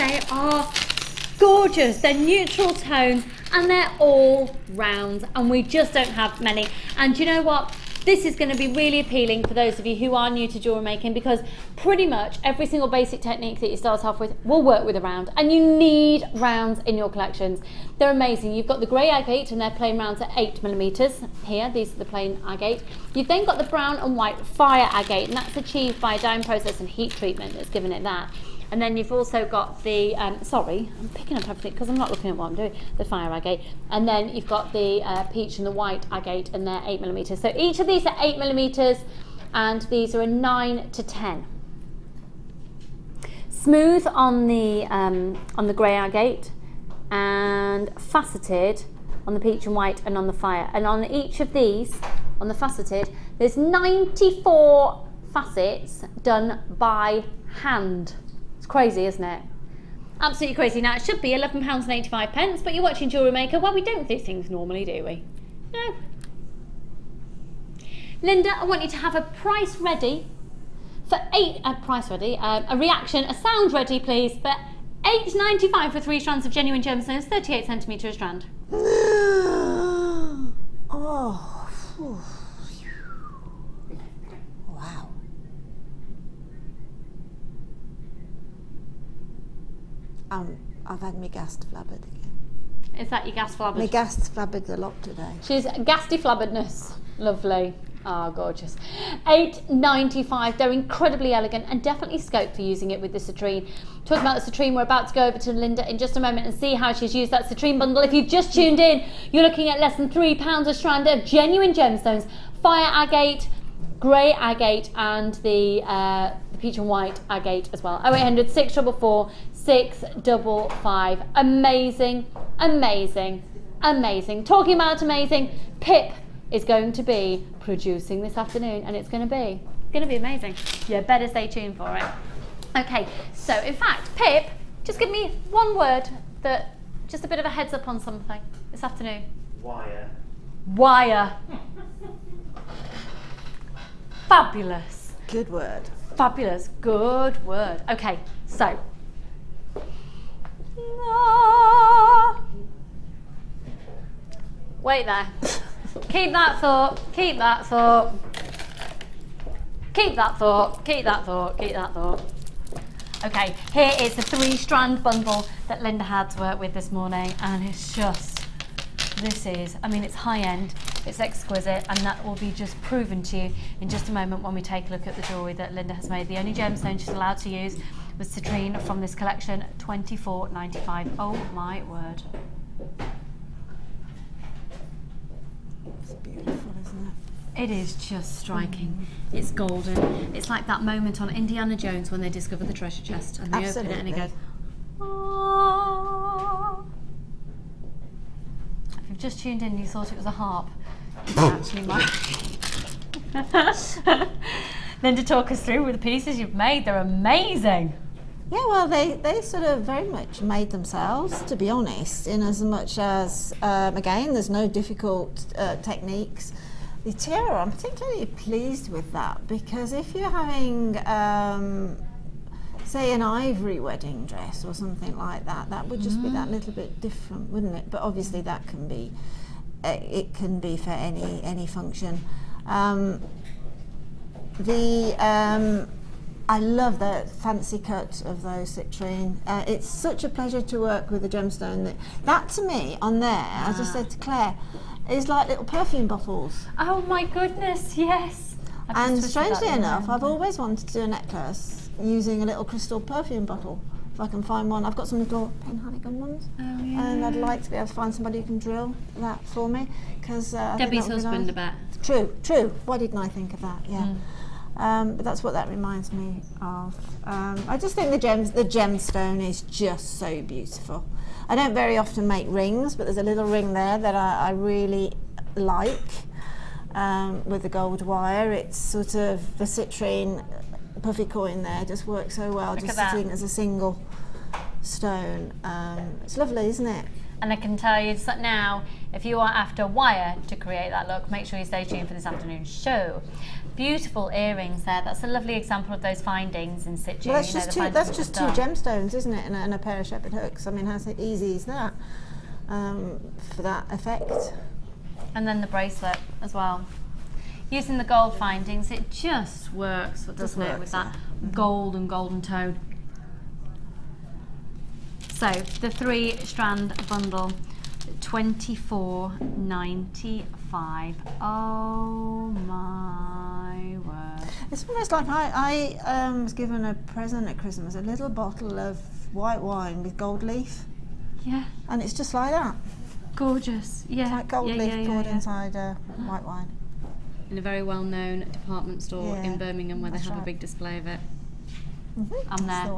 they are gorgeous. They're neutral tones and they're all round, and we just don't have many. And you know what? This is going to be really appealing for those of you who are new to jewellery making, because pretty much every single basic technique that you start off with will work with a round, and you need rounds in your collections. They're amazing. You've got the grey agate, and they're plain rounds at 8mm here. These are the plain agate. You've then got the brown and white fire agate, and that's achieved by a dyeing process and heat treatment that's given it that. And then you've also got the, sorry, I'm picking up everything because I'm not looking at what I'm doing, the fire agate. And then you've got the peach and the white agate, and they're 8mm. So each of these are 8mm, and these are a 9 to 10. Smooth on the grey agate, and faceted on the peach and white and on the fire. And on each of these, on the faceted, there's 94 facets done by hand. Crazy, isn't it? Absolutely crazy. Now it should be £11.85, but you're watching Jewellery Maker. Well, we don't do things normally, do we? No. Linda, I want you to have a price ready for a reaction, a sound ready, please, for £8.95 for 3 strands of genuine gemstones, 38cm a strand. Oh. Wow. I've had my gas flabbered again. Is that your gas flabbered? My gas flabbered a lot today. She's gasty flabberedness. Lovely. Oh, gorgeous. £8.95. They're incredibly elegant and definitely scope for using it with the citrine. Talking about the citrine, we're about to go over to Linda in just a moment and see how she's used that citrine bundle. If you've just tuned in, you're looking at less than £3 a strand of genuine gemstones, fire agate, grey agate, and the peach and white agate as well. 0800 644 655. Amazing, amazing, amazing. Talking about amazing, Pip is going to be producing this afternoon, and it's going to be amazing. You better stay tuned for it. Okay, so in fact, Pip, just give me one word that, just a bit of a heads up on something this afternoon. Wire. Wire. Fabulous. Good word. Fabulous. Good word. Okay, so. Wait there. Keep that thought. Keep that thought. Keep that thought. Keep that thought. Keep that thought. Okay, here is the 3-strand bundle that Linda had to work with this morning, and it's just, I mean, it's high end, it's exquisite, and that will be just proven to you in just a moment when we take a look at the jewellery that Linda has made. The only gemstone she's allowed to use was citrine from this collection, £24.95. Oh my word. It's beautiful, isn't it? It is just striking. It's golden. It's like that moment on Indiana Jones when they discover the treasure chest and they open it and it goes, oh. If you've just tuned in and you thought it was a harp, it's actually mine. Then to talk us through with the pieces you've made, they're amazing. Yeah, well, they sort of very much made themselves, to be honest, in as much as, again, there's no difficult techniques. The tiara, I'm particularly pleased with that, because if you're having, say, an ivory wedding dress or something like that, that would just be that little bit different, wouldn't it? But obviously that can be, it can be for any function. I love the fancy cut of those citrine. It's such a pleasure to work with a gemstone. That to me, on there, as I said to Claire, is like little perfume bottles. Oh my goodness, yes. And strangely enough, I've always wanted to do a necklace using a little crystal perfume bottle. If I can find one. I've got some little penhaligon ones. Oh, yeah. And I'd like to be able to find somebody who can drill that for me. Because Debbie's husband, I bet. True. Why didn't I think of that? Yeah. But that's what that reminds me of. I just think the gemstone is just so beautiful. I don't very often make rings, but there's a little ring there that I really like with the gold wire. It's sort of the citrine puffy coin there just works so well, just sitting as a single stone. It's lovely, isn't it? And I can tell you that now, if you are after wire to create that look, make sure you stay tuned for this afternoon's show. Beautiful earrings there. That's a lovely example of those findings in situ. Well, that's just two gemstones, isn't it? And a pair of shepherd hooks. I mean, how easy is that for that effect? And then the bracelet as well. Using the gold findings, it just works, doesn't it, with that gold and golden tone. So the 3-strand bundle, $24.95. Oh my word! It's almost like I was given a present at Christmas, a little bottle of white wine with gold leaf. Yeah. And it's just like that. Gorgeous. Yeah. It's like gold leaf poured inside white wine. In a very well-known department store in Birmingham where they have a big display of it. I'm there.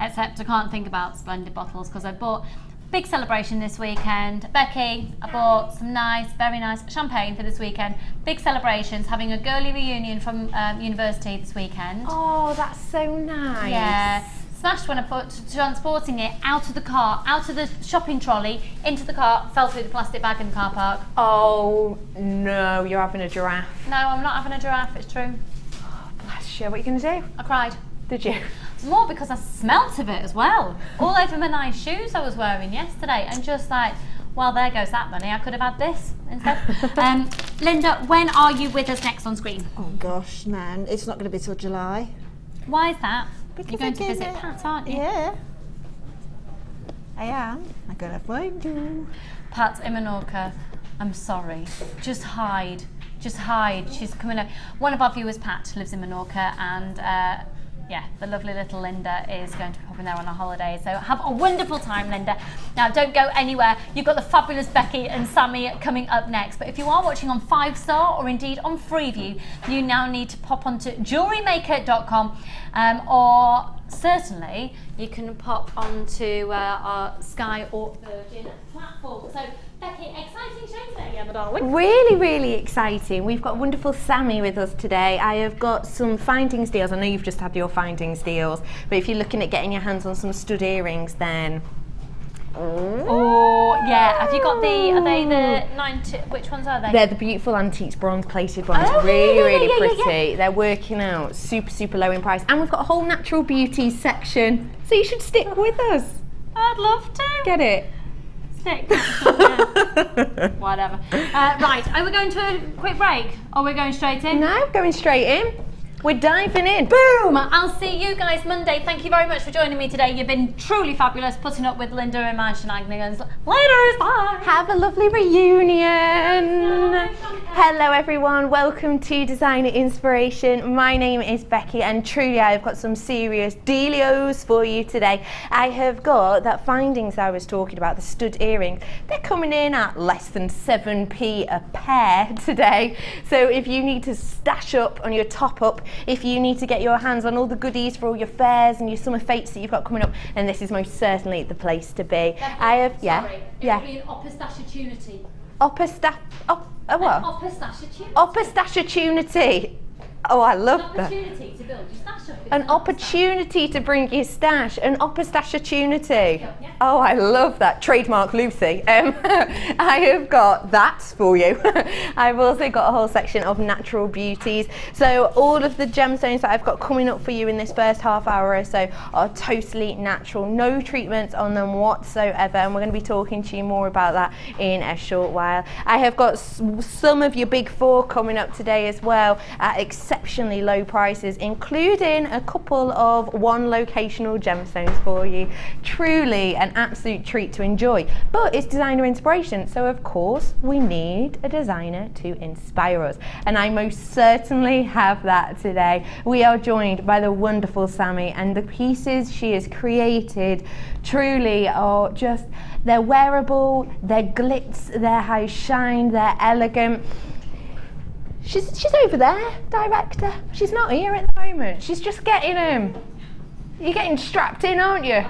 Except I can't think about splendid bottles because I bought big celebration this weekend. Becky, I bought some very nice champagne for this weekend. Big celebrations, having a girly reunion from university this weekend. Oh, that's so nice. Yeah. Smashed when I put transporting it out of the car, out of the shopping trolley, into the car, fell through the plastic bag in the car park. Oh no, you're having a giraffe. No, I'm not having a giraffe, it's true. Oh, bless you, what are you going to do? I cried. Did you? More because I smelt of it as well. All over my nice shoes I was wearing yesterday, and just like, well, there goes that money. I could have had this instead. Linda, when are you with us next on screen? Oh gosh, man, it's not going to be till July. Why is that? Because you're going to visit Pat, aren't you? Yeah. I am. I'm going to find you. Pat's in Menorca. I'm sorry. Just hide. Just hide. She's coming up. One of our viewers, Pat, lives in Menorca, and yeah, the lovely little Linda is going to be popping there on a holiday. So have a wonderful time, Linda. Now, don't go anywhere. You've got the fabulous Becky and Sammy coming up next. But if you are watching on 5-star or indeed on Freeview, you now need to pop onto JewelleryMaker.com, or certainly you can pop onto our Sky or Virgin platform. So, Becky, exciting show today, yeah, my darling. Really, really exciting. We've got wonderful Sammy with us today. I have got some findings deals. I know you've just had your findings deals, but if you're looking at getting your hands on some stud earrings, then... Oh, yeah. Have you got are they the 90, which ones are they? They're the beautiful antiques bronze plated ones. Oh, really yeah, pretty. Yeah. They're working out super, super low in price. And we've got a whole natural beauties section. So you should stick with us. I'd love to. Get it? Stick. Whatever. Right, are we going to a quick break? Or we're going straight in? No, going straight in. We're diving in. Boom! I'll see you guys Monday. Thank you very much for joining me today. You've been truly fabulous putting up with Linda and my shenanigans. Later, bye! Have a lovely reunion. Hello everyone, welcome to Designer Inspiration. My name is Becky and truly I've got some serious dealios for you today. I have got that findings I was talking about, the stud earrings. They're coming in at less than 7p a pair today. So if you need to stash up on your top up, if you need to get your hands on all the goodies for all your fairs and your summer fates that you've got coming up, then this is most certainly the place to be. I have, sorry, it would be an opportunity. What? Opportunity. Oh, I love that. An opportunity to build your stash up. An opportunity to bring your stash. An opportunity. Yeah. Oh, I love that. Trademark Lucy. I have got that for you. I've also got a whole section of natural beauties. So all of the gemstones that I've got coming up for you in this first half hour or so are totally natural. No treatments on them whatsoever. And we're going to be talking to you more about that in a short while. I have got some of your big four coming up today as well at exceptionally low prices, including a couple of one locational gemstones for you. Truly an absolute treat to enjoy, but it's designer inspiration, so of course we need a designer to inspire us, and I most certainly have that today. We are joined by the wonderful Sammy, and the pieces she has created truly are just, they're wearable, they're glitz, they're high shine, they're elegant. She's over there, director. She's not here at the moment. She's just getting you're getting strapped in, aren't you?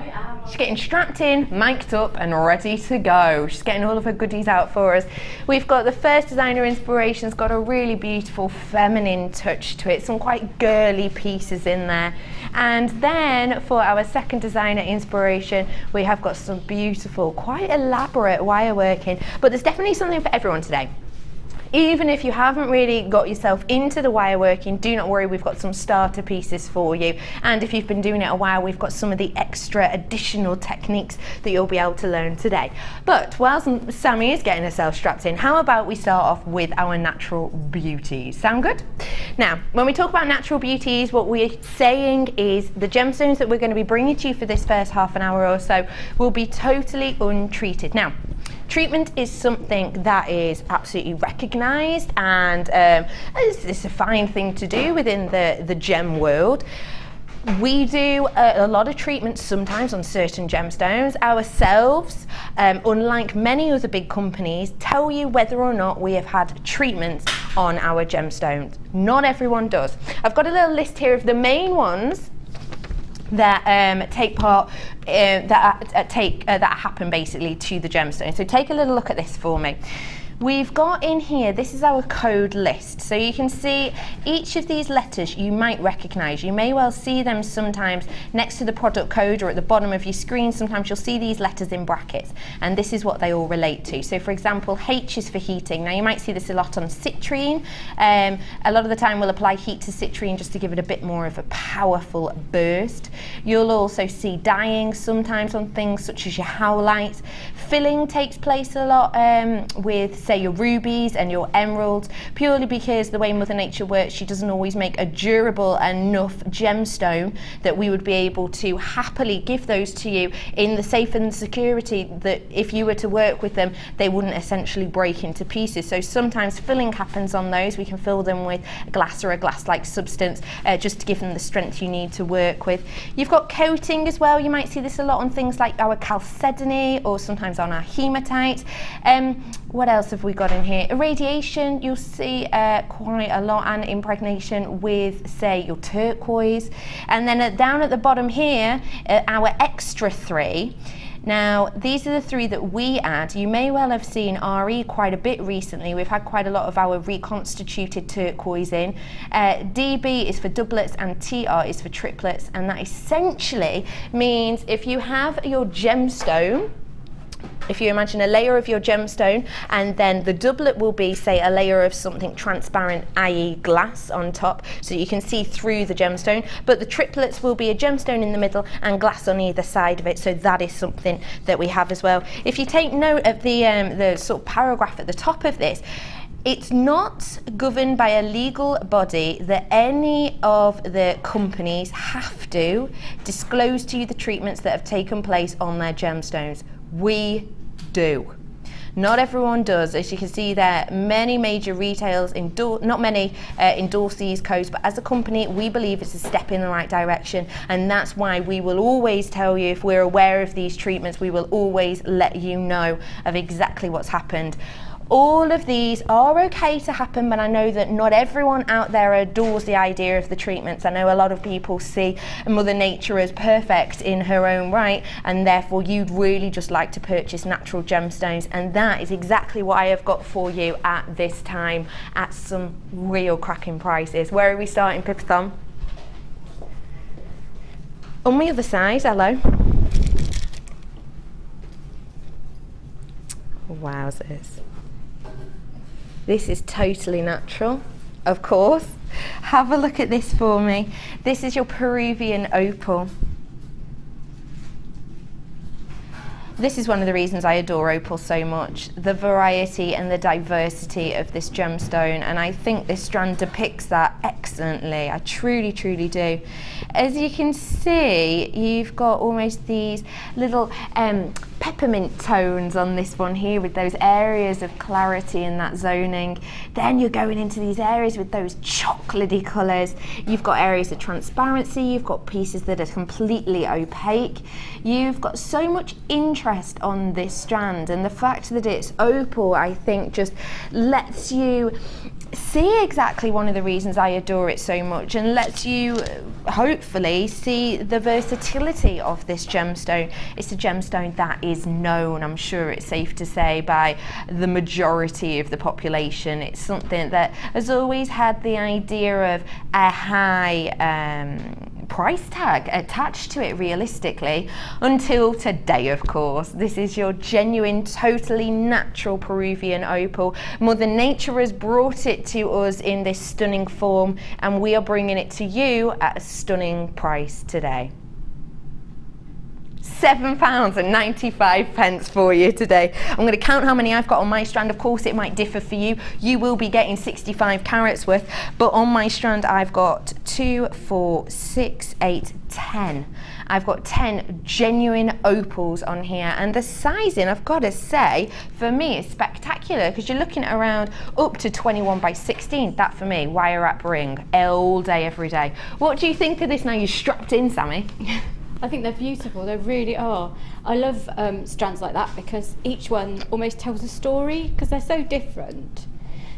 She's getting strapped in, mic'd up and ready to go. She's getting all of her goodies out for us. We've got the first designer inspiration's got a really beautiful feminine touch to it, some quite girly pieces in there. And then for our second designer inspiration, we have got some beautiful, quite elaborate wire working, but there's definitely something for everyone today. Even if you haven't really got yourself into the wire working, do not worry, we've got some starter pieces for you. And if you've been doing it a while, we've got some of the extra additional techniques that you'll be able to learn today. But whilst Sammy is getting herself strapped in, how about we start off with our natural beauties? Sound good? Now, when we talk about natural beauties, what we're saying is the gemstones that we're going to be bringing to you for this first half an hour or so will be totally untreated. Now, treatment is something that is absolutely recognised, and it's a fine thing to do within the gem world. We do a lot of treatments sometimes on certain gemstones ourselves, unlike many other big companies, tell you whether or not we have had treatments on our gemstones. Not everyone does. I've got a little list here of the main ones that take part, that happen basically to the gemstone. So take a little look at this for me. We've got in here, this is our code list. So you can see each of these letters you might recognise. You may well see them sometimes next to the product code or at the bottom of your screen. Sometimes you'll see these letters in brackets, and this is what they all relate to. So for example, H is for heating. Now you might see this a lot on citrine. A lot of the time we'll apply heat to citrine just to give it a bit more of a powerful burst. You'll also see dyeing sometimes on things such as your howlite. Filling takes place a lot with, say, your rubies and your emeralds, purely because the way Mother Nature works, she doesn't always make a durable enough gemstone that we would be able to happily give those to you in the safe and security that if you were to work with them, they wouldn't essentially break into pieces. So sometimes filling happens on those. We can fill them with glass or a glass-like substance just to give them the strength you need to work with. You've got coating as well. You might see this a lot on things like our chalcedony or sometimes on our hematite. What else have we got in here? Irradiation, you'll see quite a lot, and impregnation with, say, your turquoise. And then down at the bottom here, our extra 3. Now, these are the 3 that we add. You may well have seen RE quite a bit recently. We've had quite a lot of our reconstituted turquoise in. DB is for doublets and TR is for triplets, and that essentially means if you have your gemstone, if you imagine a layer of your gemstone and then the doublet will be, say, a layer of something transparent, i.e. glass on top, so you can see through the gemstone, but the triplets will be a gemstone in the middle and glass on either side of it, so that is something that we have as well. If you take note of the sort of paragraph at the top of this, it's not governed by a legal body that any of the companies have to disclose to you the treatments that have taken place on their gemstones. We do. Not everyone does. As you can see there, many major retailers not many endorse these codes, but as a company we believe it's a step in the right direction, and that's why we will always tell you if we're aware of these treatments. We will always let you know of exactly what's happened. All of these are okay to happen, but I know that not everyone out there adores the idea of the treatments. I know a lot of people see Mother Nature as perfect in her own right, and therefore you'd really just like to purchase natural gemstones, and that is exactly what I have got for you at this time at some real cracking prices. Where are we starting, Pippa Thumb? On the other side, hello. Wowzers. This is totally natural, of course. Have a look at this for me. This is your Peruvian opal. This is one of the reasons I adore opal so much, the variety and the diversity of this gemstone, and I think this strand depicts that excellently. I truly, truly do. As you can see, you've got almost these little peppermint tones on this one here with those areas of clarity and that zoning. Then you're going into these areas with those chocolatey colours. You've got areas of transparency, you've got pieces that are completely opaque. You've got so much interest on this strand, and the fact that it's opal, I think, just lets you see exactly one of the reasons I adore it so much, and lets you hopefully see the versatility of this gemstone. It's a gemstone that is known, I'm sure it's safe to say, by the majority of the population. It's something that has always had the idea of a high price tag attached to it realistically until today, of course. This is your genuine, totally natural Peruvian opal. Mother Nature has brought it to us in this stunning form, and we are bringing it to you at a stunning price today. £7.95 for you today. I'm going to count how many I've got on my strand. Of course, it might differ for you. You will be getting 65 carats worth, but on my strand, I've got 2, 4, 6, 8, 10. I've got 10 genuine opals on here, and the sizing, I've got to say, for me is spectacular, because you're looking at around up to 21 by 16. That for me, wire wrap ring, all day, every day. What do you think of this now you're strapped in, Sammy? I think they're beautiful, they really are. I love strands like that because each one almost tells a story because they're so different.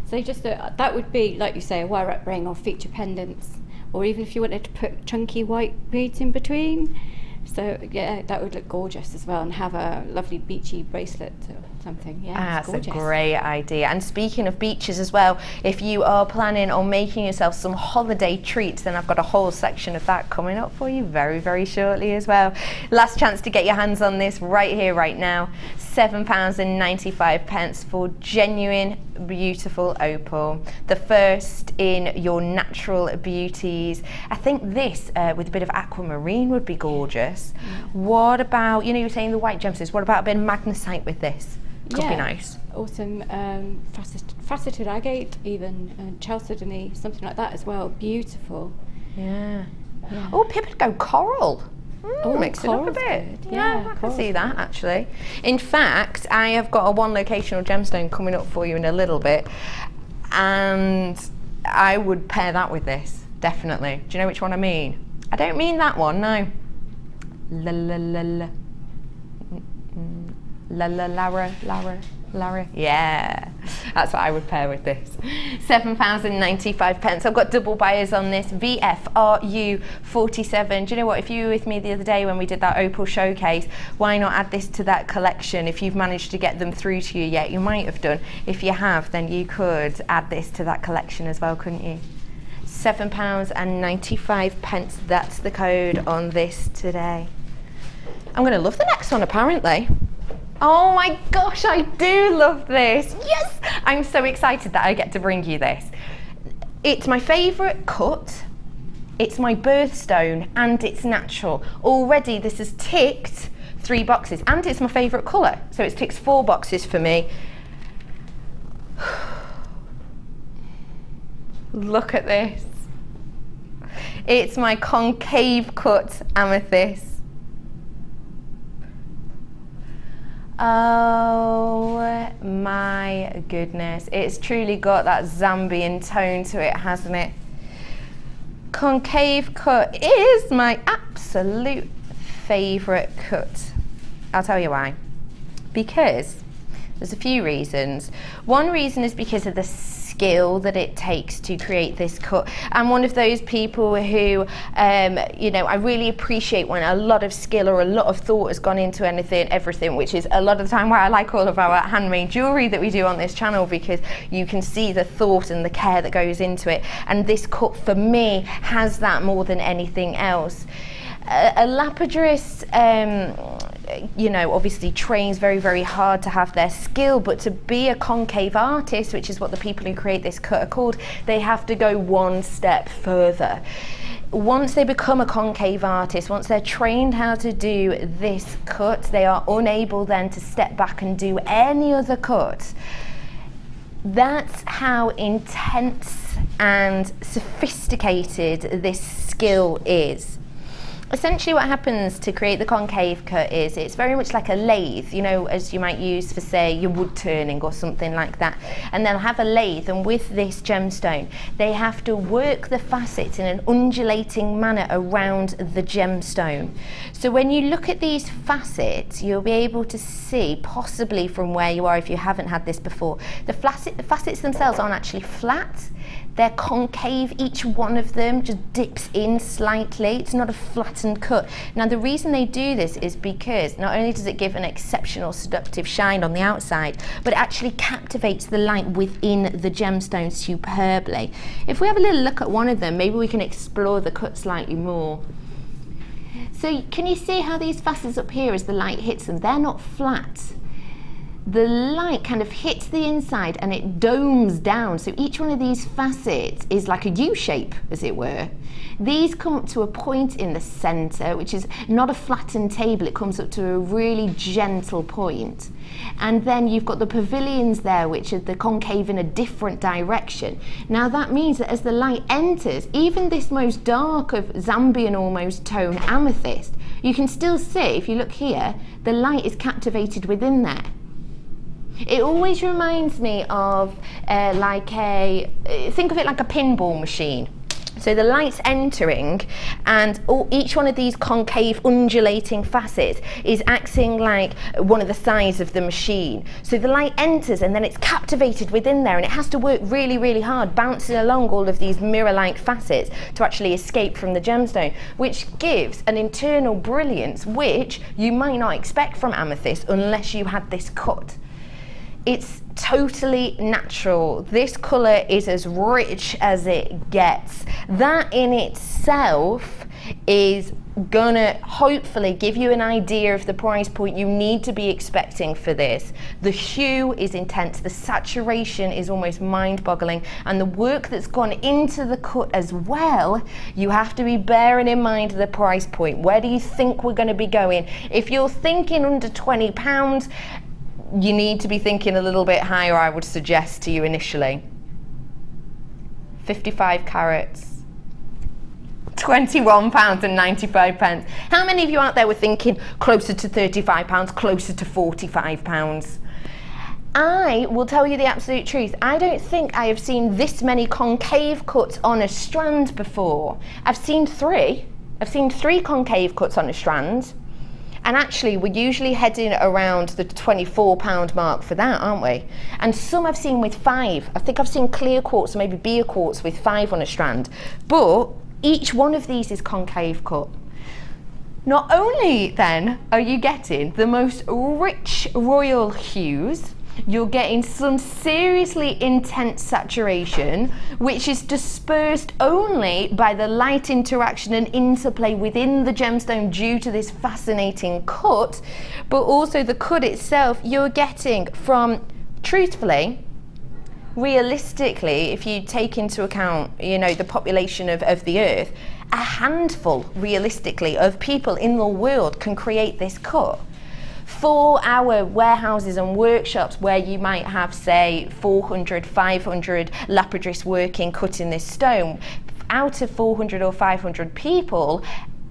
So just that would be, like you say, a wire wrap ring or feature pendants, or even if you wanted to put chunky white beads in between. So yeah, that would look gorgeous as well, and have a lovely beachy bracelet or something. Yeah, that's a great idea. And speaking of beaches as well, if you are planning on making yourself some holiday treats, then I've got a whole section of that coming up for you very, very shortly as well. Last chance to get your hands on this right here, right now. £7.95 for genuine, beautiful opal. The first in your natural beauties. I think this with a bit of aquamarine would be gorgeous. What about, you know, you're saying the white gemstones, what about a bit of magnesite with this? Could be nice. Awesome. Faceted agate, even chalcedony, something like that as well. Beautiful. Yeah. Oh, people go coral. Mix it up a bit. Good. Yeah, I can see that actually. In fact, I have got a one locational gemstone coming up for you in a little bit, and I would pair that with this, definitely. Do you know which one I mean? I don't mean that one, no. La la la la. La la Lara. Yeah, that's what I would pair with this. £7.95. I've got double buyers on this. VFRU47. Do you know what? If you were with me the other day when we did that opal showcase, why not add this to that collection? If you've managed to get them through to you yet, you might have done. If you have, then you could add this to that collection as well, couldn't you? £7.95. That's the code on this today. I'm going to love the next one, apparently. Oh my gosh, I do love this. Yes, I'm so excited that I get to bring you this. It's my favourite cut, it's my birthstone, and it's natural. Already this has ticked 3 boxes, and it's my favourite colour, so it ticks 4 boxes for me. Look at this. It's my concave cut amethyst. Oh my goodness, it's truly got that Zambian tone to it, hasn't it? Concave cut is my absolute favourite cut. I'll tell you why. Because there's a few reasons. One reason is because of the skill that it takes to create this cut. I'm one of those people who, you know, I really appreciate when a lot of skill or a lot of thought has gone into everything, which is a lot of the time why I like all of our handmade jewellery that we do on this channel, because you can see the thought and the care that goes into it. And this cut for me has that more than anything else. A lapidurist, you know, obviously trains very, very hard to have their skill, but to be a concave artist, which is what the people who create this cut are called, they have to go one step further. Once they become a concave artist, once they're trained how to do this cut, they are unable then to step back and do any other cut. That's how intense and sophisticated this skill is. Essentially what happens to create the concave cut is it's very much like a lathe, you know, as you might use for, say, your wood turning or something like that. And they'll have a lathe, and with this gemstone they have to work the facets in an undulating manner around the gemstone. So when you look at these facets, you'll be able to see, possibly from where you are if you haven't had this before, the facets themselves aren't actually flat. They're concave, each one of them just dips in slightly. It's not a flattened cut. Now the reason they do this is because not only does it give an exceptional seductive shine on the outside, but it actually captivates the light within the gemstone superbly. If we have a little look at one of them, maybe we can explore the cut slightly more. So can you see how these facets up here, as the light hits them, they're not flat. The light kind of hits the inside and it domes down. So each one of these facets is like a U shape, as it were. These come up to a point in the center, which is not a flattened table. It comes up to a really gentle point. And then you've got the pavilions there, which are the concave in a different direction. Now that means that as the light enters, even this most dark of Zambian almost tone amethyst, you can still see, if you look here, the light is captivated within there. It always reminds me of think of it like a pinball machine. So the light's entering, and each one of these concave undulating facets is acting like one of the sides of the machine. So the light enters and then it's captivated within there, and it has to work really, really hard, bouncing along all of these mirror-like facets to actually escape from the gemstone, which gives an internal brilliance which you might not expect from amethyst unless you had this cut. It's totally natural. This colour is as rich as it gets. That in itself is gonna hopefully give you an idea of the price point you need to be expecting for this. The hue is intense, the saturation is almost mind-boggling, and the work that's gone into the cut as well, you have to be bearing in mind the price point. Where do you think we're going to be going? If you're thinking under £20, you need to be thinking a little bit higher, I would suggest to you initially. 55 carats, £21.95. How many of you out there were thinking closer to £35, closer to £45? I will tell you the absolute truth. I don't think I have seen this many concave cuts on a strand before. I've seen three concave cuts on a strand. And actually, we're usually heading around the £24 mark for that, aren't we? And some I've seen with 5. I think I've seen clear quartz, maybe beer quartz with 5 on a strand. But each one of these is concave cut. Not only then are you getting the most rich royal hues, you're getting some seriously intense saturation, which is dispersed only by the light interaction and interplay within the gemstone due to this fascinating cut, but also the cut itself you're getting from, truthfully, realistically, if you take into account, you know, the population of the earth, a handful, realistically, of people in the world can create this cut. For our warehouses and workshops where you might have, say, 400, 500 Labradorites working, cutting this stone, out of 400 or 500 people,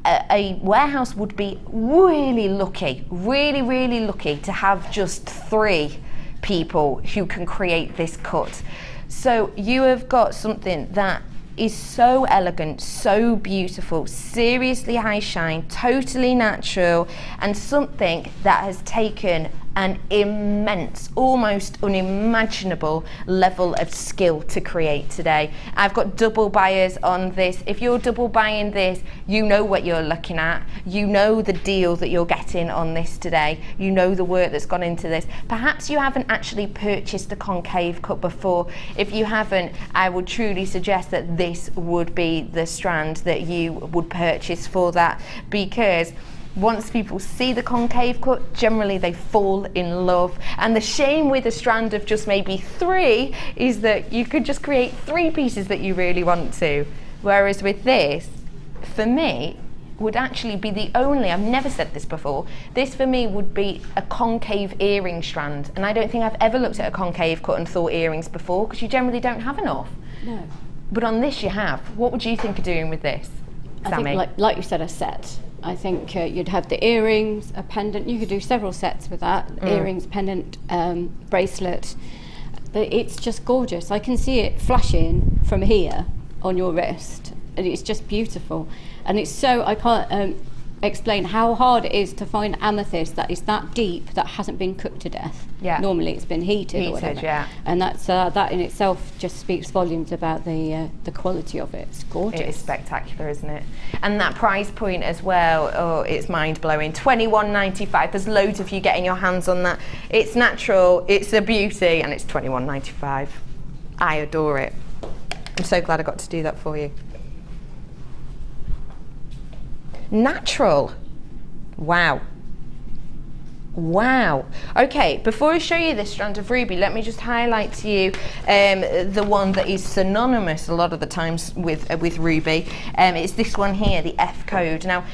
a warehouse would be really lucky, really lucky to have just 3 people who can create this cut. So you have got something that is so elegant, so beautiful, seriously high shine, totally natural, and something that has taken an immense, almost unimaginable level of skill to create today. I've got double buyers on this. If you're double buying this, you know what you're looking at. You know the deal that you're getting on this today. You know the work that's gone into this. Perhaps you haven't actually purchased a concave cut before. If you haven't, I would truly suggest that this would be the strand that you would purchase for that, because once people see the concave cut, generally they fall in love. And the shame with a strand of just maybe 3 is that you could just create 3 pieces that you really want to. Whereas with this, for me, would actually be the only, I've never said this before, this for me would be a concave earring strand. And I don't think I've ever looked at a concave cut and thought earrings before, because you generally don't have enough. No. But on this you have. What would you think of doing with this, Sammy? I think, like you said, a set. I think you'd have the earrings, a pendant. You could do several sets with that. Earrings, pendant, bracelet. But it's just gorgeous. I can see it flashing from here on your wrist, and it's just beautiful. And it's so, I can't explain how hard it is to find amethyst that is that deep, that hasn't been cooked to death. Yeah. Normally it's been heated or whatever. Yeah. And that's that in itself just speaks volumes about the quality of it. It's gorgeous. It is spectacular, isn't it? And that price point as well, oh, it's mind-blowing. £21.95. There's loads of you getting your hands on that. It's natural, it's a beauty, and it's £21.95. I adore it. I'm so glad I got to do that for you. natural. Wow. Wow. Okay, before I show you this strand of ruby, let me just highlight to you the one that is synonymous a lot of the times with ruby. It's this one here, the F code. Now,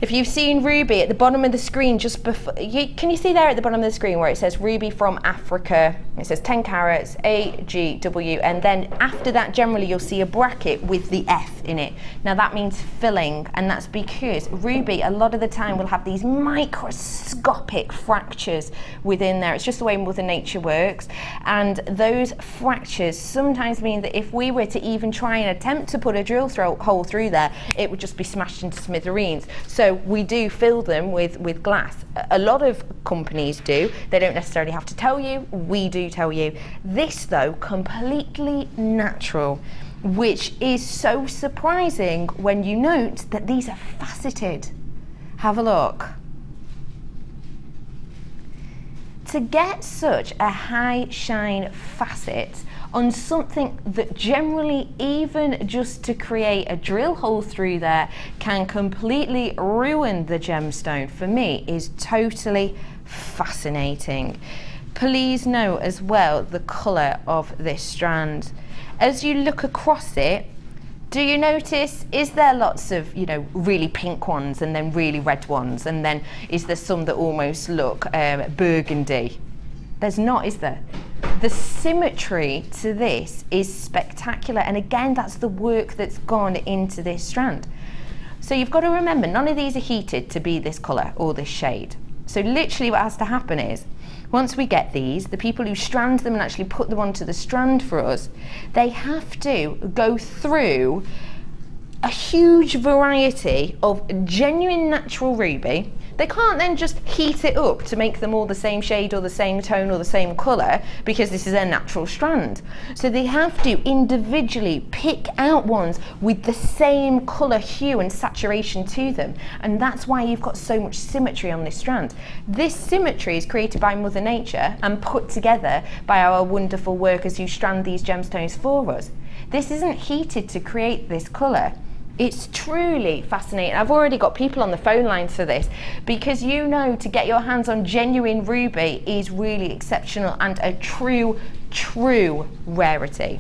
if you've seen ruby at the bottom of the screen, just before, can you see there at the bottom of the screen where it says ruby from Africa? It says 10 carats, AGW, and then after that generally you'll see a bracket with the F in it. Now that means filling, and that's because ruby a lot of the time will have these microscopic fractures within there. It's just the way Mother Nature works, and those fractures sometimes mean that if we were to even try and attempt to put a drill hole through there, it would just be smashed into smithereens. So we do fill them with glass. A lot of companies do. They don't necessarily have to tell you. We do tell you. This though, completely natural, which is so surprising when you note that these are faceted. Have a look. To get such a high shine facet on something that generally, even just to create a drill hole through there, can completely ruin the gemstone, for me is totally fascinating. Please note as well the colour of this strand. As you look across it, do you notice, is there lots of, you know, really pink ones and then really red ones, and then is there some that almost look burgundy? There's not, is there? The symmetry to this is spectacular, and again, that's the work that's gone into this strand. So you've got to remember, none of these are heated to be this colour or this shade. So literally what has to happen is, once we get these, the people who strand them and actually put them onto the strand for us, they have to go through a huge variety of genuine natural ruby. They can't then just heat it up to make them all the same shade or the same tone or the same colour, because this is a natural strand. So they have to individually pick out ones with the same colour, hue and saturation to them, and that's why you've got so much symmetry on this strand. This symmetry is created by Mother Nature and put together by our wonderful workers who strand these gemstones for us. This isn't heated to create this colour. It's truly fascinating. I've already got people on the phone lines for this, because you know, to get your hands on genuine ruby is really exceptional and a true rarity.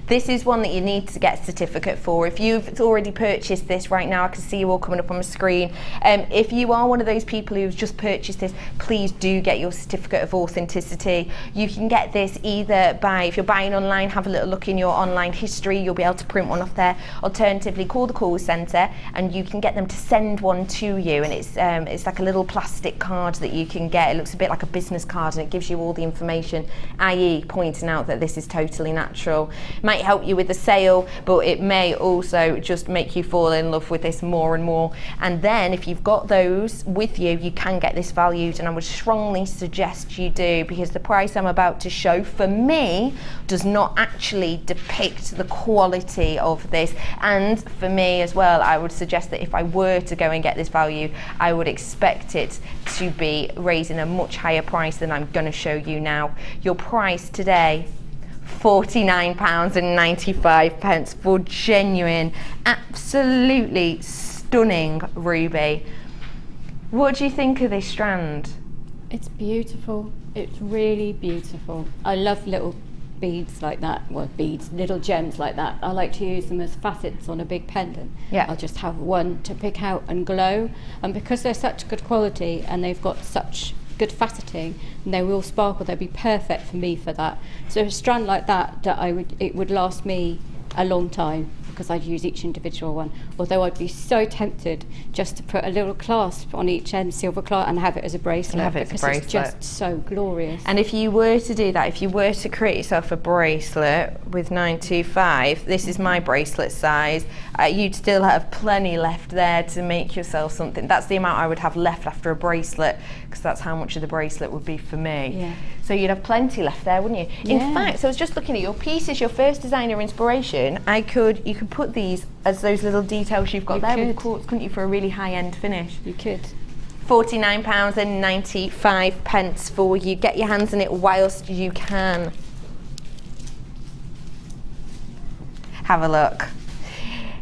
This is one that you need to get a certificate for. If you've already purchased this right now, I can see you all coming up on the screen. If you are one of those people who've just purchased this, please do get your certificate of authenticity. You can get this either by, if you're buying online, have a little look in your online history, you'll be able to print one off there. Alternatively, call the call centre and you can get them to send one to you, and it's like a little plastic card that you can get. It looks a bit like a business card, and it gives you all the information, i.e. pointing out that this is totally natural. Might help you with the sale, but it may also just make you fall in love with this more and more. And then if you've got those with you, you can get this valued, and I would strongly suggest you do, because the price I'm about to show for me does not actually depict the quality of this. And for me as well, I would suggest that if I were to go and get this value, I would expect it to be raising a much higher price than I'm going to show you now. Your price today, £49.95 for genuine, absolutely stunning ruby. What do you think of this strand? It's beautiful. It's really beautiful. I love little beads like that. Well, beads, little gems like that. I like to use them as facets on a big pendant. Yeah. I'll just have one to pick out and glow. And because they're such good quality and they've got such good faceting, and they will sparkle, they'd be perfect for me for that. So a strand like that, it would last me a long time, because I'd use each individual one. Although I'd be so tempted just to put a little clasp on each end, silver clasp, and have it as a bracelet, because it's just so glorious. And if you were to do that, if you were to create yourself a bracelet with 925, this is my bracelet size, you'd still have plenty left there to make yourself something. That's the amount I would have left after a bracelet, because that's how much of the bracelet would be for me. Yeah. So you'd have plenty left there, wouldn't you? In fact, so I was just looking at your pieces, your first designer inspiration. You could put these as those little details you've got there with quartz, couldn't you, for a really high-end finish? You could. £49.95 for you. Get your hands on it whilst you can. Have a look.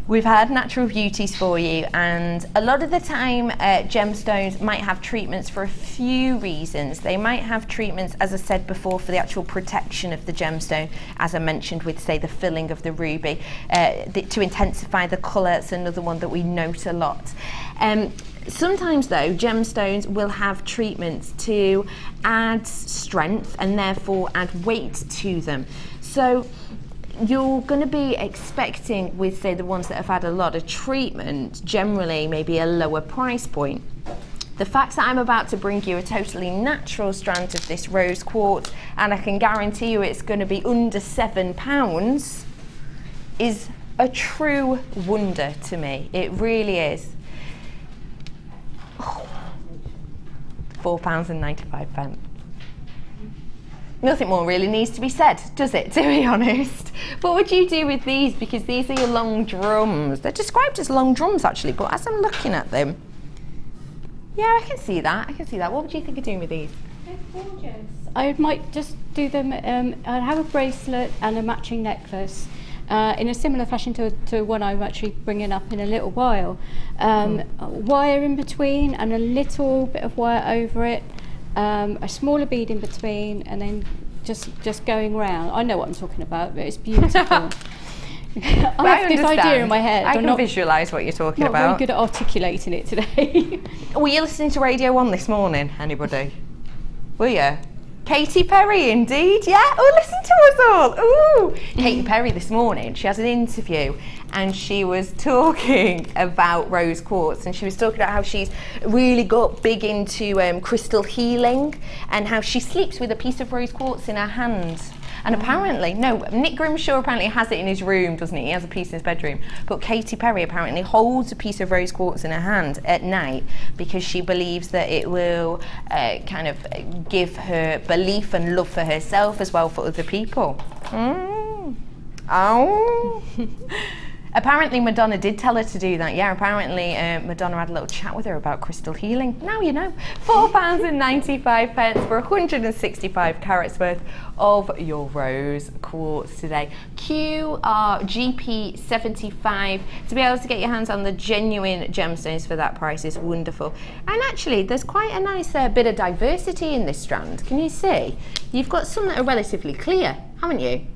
We've had natural beauties for you, and a lot of the time gemstones might have treatments for a few reasons. They might have treatments, as I said before, for the actual protection of the gemstone, as I mentioned with, say, the filling of the ruby, to intensify the colour. It's another one that we note a lot. Sometimes though, gemstones will have treatments to add strength and therefore add weight to them. So you're going to be expecting with, say, the ones that have had a lot of treatment, generally maybe a lower price point. The fact that I'm about to bring you a totally natural strand of this rose quartz, and I can guarantee you it's going to be under £7, is a true wonder to me. It really is. £4.95. Nothing more really needs to be said, does it, to be honest? What would you do with these? Because these are your long drums. They're described as long drums actually, but as I'm looking at them, yeah, I can see that. What would you think of doing with these? They're gorgeous. I might just do them, I'd have a bracelet and a matching necklace. In a similar fashion to one I'm actually bringing up in a little while. Wire in between and a little bit of wire over it, a smaller bead in between, and then just going round. I know what I'm talking about, but it's beautiful. I have this idea in my head. I can visualise what you're talking about. I'm not very good at articulating it today. Were you listening to Radio 1 this morning, anybody? Were you? Katy Perry, indeed, yeah. Oh, listen to us all. Ooh, Katy Perry this morning, she has an interview and she was talking about rose quartz, and she was talking about how she's really got big into crystal healing and how she sleeps with a piece of rose quartz in her hand. And apparently, Nick Grimshaw apparently has it in his room, doesn't he? He has a piece in his bedroom. But Katy Perry apparently holds a piece of rose quartz in her hand at night because she believes that it will kind of give her belief and love for herself as well for other people. Oh. Apparently Madonna did tell her to do that. Yeah, apparently Madonna had a little chat with her about crystal healing. Now you know. £4.95 for 165 carats worth of your rose quartz today. QRGP75. To be able to get your hands on the genuine gemstones for that price is wonderful. And actually, there's quite a nice bit of diversity in this strand. Can you see? You've got some that are relatively clear, haven't you?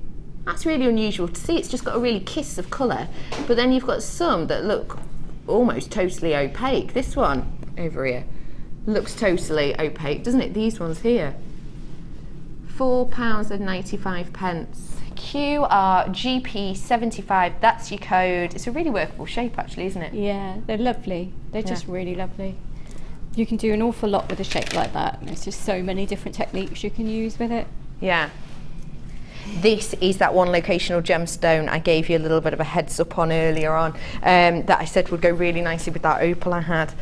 That's really unusual to see. It's just got a really kiss of colour, but then you've got some that look almost totally opaque. This one over here looks totally opaque, doesn't it? These ones here. £4.95. QRGP75, that's your code. It's a really workable shape actually, isn't it? Yeah, they're lovely. They're just really lovely. You can do an awful lot with a shape like that. There's just so many different techniques you can use with it. Yeah. This is that one locational gemstone I gave you a little bit of a heads up on earlier on, that I said would go really nicely with that opal I had.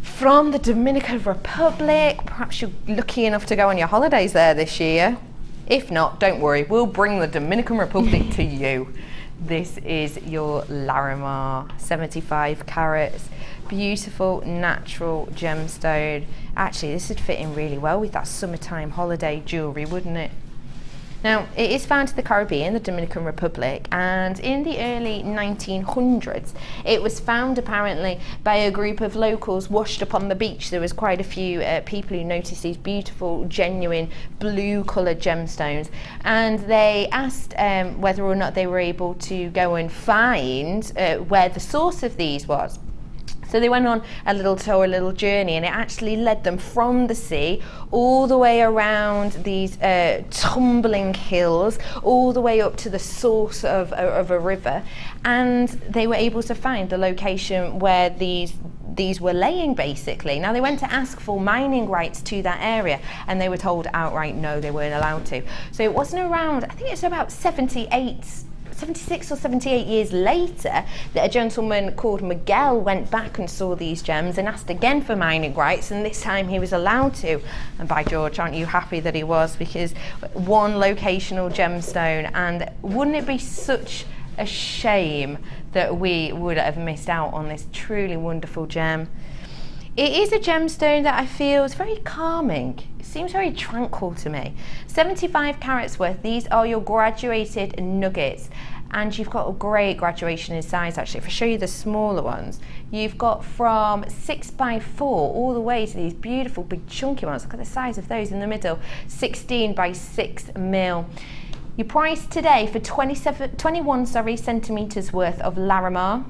From the Dominican Republic. Perhaps you're lucky enough to go on your holidays there this year. If not, don't worry, we'll bring the Dominican Republic to you. This is your Larimar, 75 carats. Beautiful natural gemstone. Actually, this would fit in really well with that summertime holiday jewellery, wouldn't it? Now, it is found in the Caribbean, the Dominican Republic, and in the early 1900s, it was found apparently by a group of locals washed up on the beach. There was quite a few people who noticed these beautiful, genuine, blue-coloured gemstones, and they asked whether or not they were able to go and find where the source of these was. So they went on a little tour, a little journey, and it actually led them from the sea all the way around these tumbling hills, all the way up to the source of a river, and they were able to find the location where these were laying, basically. Now, they went to ask for mining rights to that area, and they were told outright no, they weren't allowed to. So it wasn't around, I think it's about 76 or 78 years later that a gentleman called Miguel went back and saw these gems and asked again for mining rights, and this time he was allowed to. And by George, aren't you happy that he was? Because one locational gemstone, and wouldn't it be such a shame that we would have missed out on this truly wonderful gem. It is a gemstone that I feel is very calming. It seems very tranquil to me. 75 carats worth. These are your graduated nuggets. and you've got a great graduation in size actually. If I show you the smaller ones, you've got from 6x4 all the way to these beautiful big chunky ones. Look at the size of those in the middle, 16x6 mil. Your price today for 21 centimetres worth of Larimar.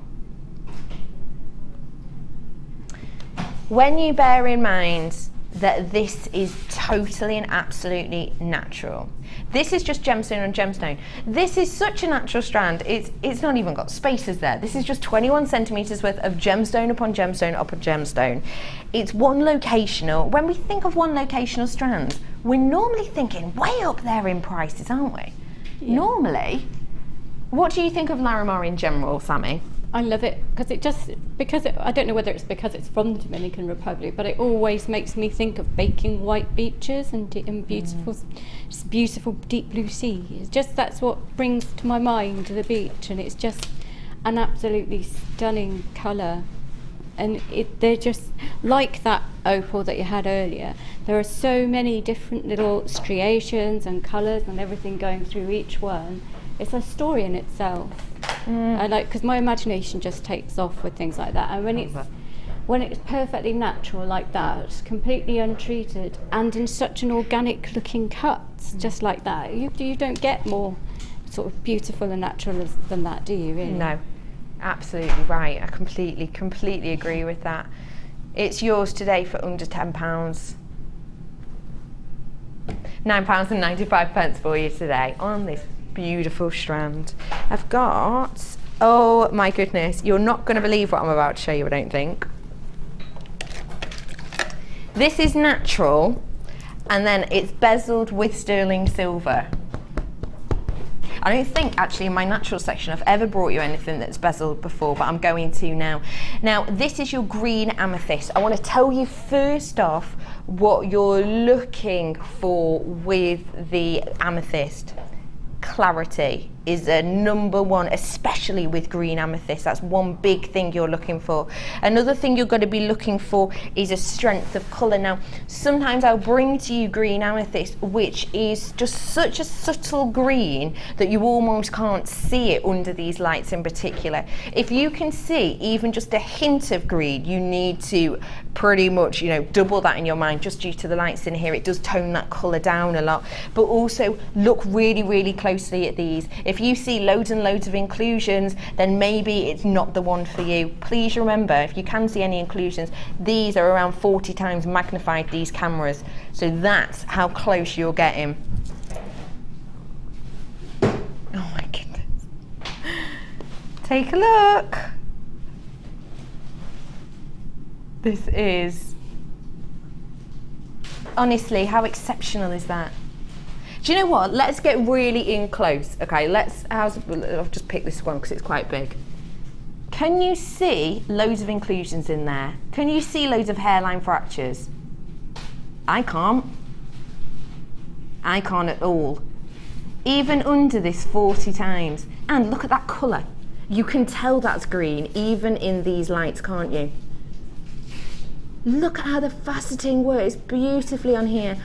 When you bear in mind that this is totally and absolutely natural. This is just gemstone on gemstone. This is such a natural strand, it's not even got spaces there. This is just 21 centimetres worth of gemstone upon gemstone upon gemstone. It's one locational. When we think of one locational strands, we're normally thinking way up there in prices, aren't we? Yeah. Normally. What do you think of Larimar in general, Sammy? I love it because I don't know whether it's because it's from the Dominican Republic, but it always makes me think of baking white beaches and beautiful, just beautiful deep blue sea. It's just, that's what brings to my mind the beach, and it's just an absolutely stunning colour. And they're just like that opal that you had earlier. There are so many different little striations and colours and everything going through each one. It's a story in itself. I like, because my imagination just takes off with things like that. And when it's perfectly natural like that, completely untreated, and in such an organic looking cut, just like that, you don't get more sort of beautiful and natural than that, do you? Really? No, absolutely right. I completely agree with that. It's yours today for under £10. £9.95 for you today on this beautiful strand. I've got, oh my goodness, you're not going to believe what I'm about to show you, I don't think. This is natural, and then it's bezeled with sterling silver. I don't think actually in my natural section I've ever brought you anything that's bezeled before, but I'm going to now. Now this is your green amethyst. I want to tell you first off what you're looking for with the amethyst. Clarity is a number one, especially with green amethyst. That's one big thing you're looking for. Another thing you're going to be looking for is a strength of colour. Now, sometimes I'll bring to you green amethyst, which is just such a subtle green that you almost can't see it under these lights in particular. If you can see even just a hint of green, you need to pretty much, double that in your mind just due to the lights in here. It does tone that colour down a lot. But also look really, really closely at these. If you see loads and loads of inclusions, then maybe it's not the one for you. Please remember, if you can see any inclusions, these are around 40 times magnified, these cameras. So that's how close you're getting. Oh my goodness. Take a look. This is, honestly, how exceptional is that? Do you know what? Let's get really in close. Okay, I'll just pick this one because it's quite big. Can you see loads of inclusions in there? Can you see loads of hairline fractures? I can't. I can't at all. Even under this 40 times. And look at that colour. You can tell that's green, even in these lights, can't you? Look at how the faceting works beautifully on here.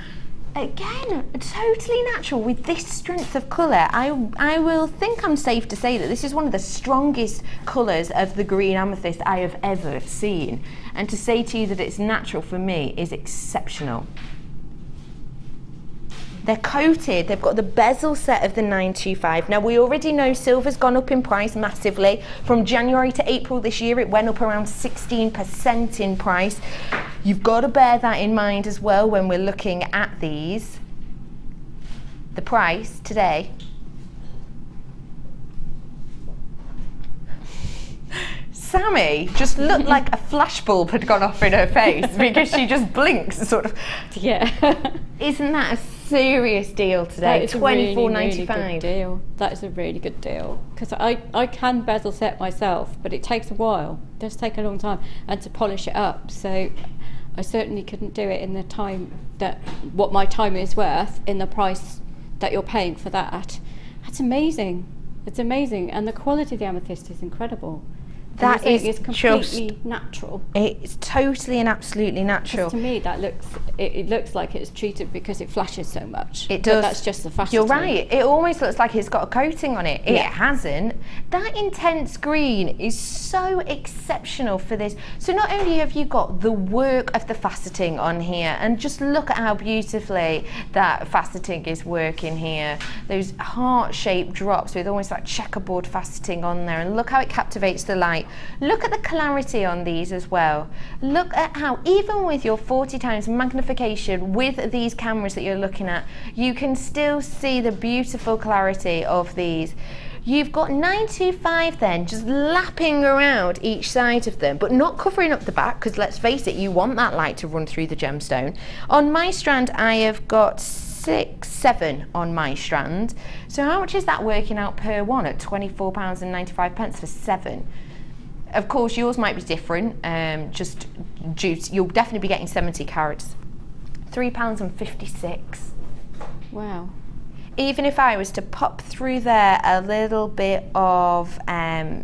Again, totally natural with this strength of colour. I will think I'm safe to say that this is one of the strongest colours of the green amethyst I have ever seen. And to say to you that it's natural for me is exceptional. They're coated, they've got the bezel set of the 925. Now we already know silver's gone up in price massively. From January to April this year, it went up around 16% in price. You've got to bear that in mind as well when we're looking at these. The price today, Sammy just looked like a flashbulb had gone off in her face because she just blinks, sort of. Yeah. Isn't that a serious deal today? $24.95. Really deal. That is a really good deal because I can bezel set myself, but it takes a while. It does take a long time, and to polish it up. So I certainly couldn't do it in the time that what my time is worth in the price that you're paying for that. That's amazing. It's amazing, and the quality of the amethyst is incredible. That is completely natural. It's totally and absolutely natural. To me, that it looks like it's treated because it flashes so much. It does. But that's just the fashion. You're right. It almost looks like it's got a coating on it. It hasn't. That intense green is so exceptional for this. So not only have you got the work of the faceting on here, and just look at how beautifully that faceting is working here. Those heart-shaped drops with almost like checkerboard faceting on there, and look how it captivates the light. Look at the clarity on these as well. Look at how, even with your 40 times magnification with these cameras that you're looking at, you can still see the beautiful clarity of these. You've got 925 then just lapping around each side of them, but not covering up the back, because let's face it, you want that light to run through the gemstone. On my strand, I have got 7 on my strand. So how much is that working out per one at £24.95 for 7? Of course, yours might be different, just due to, you'll definitely be getting 70 carats. £3.56. Wow. Even if I was to pop through there a little bit of,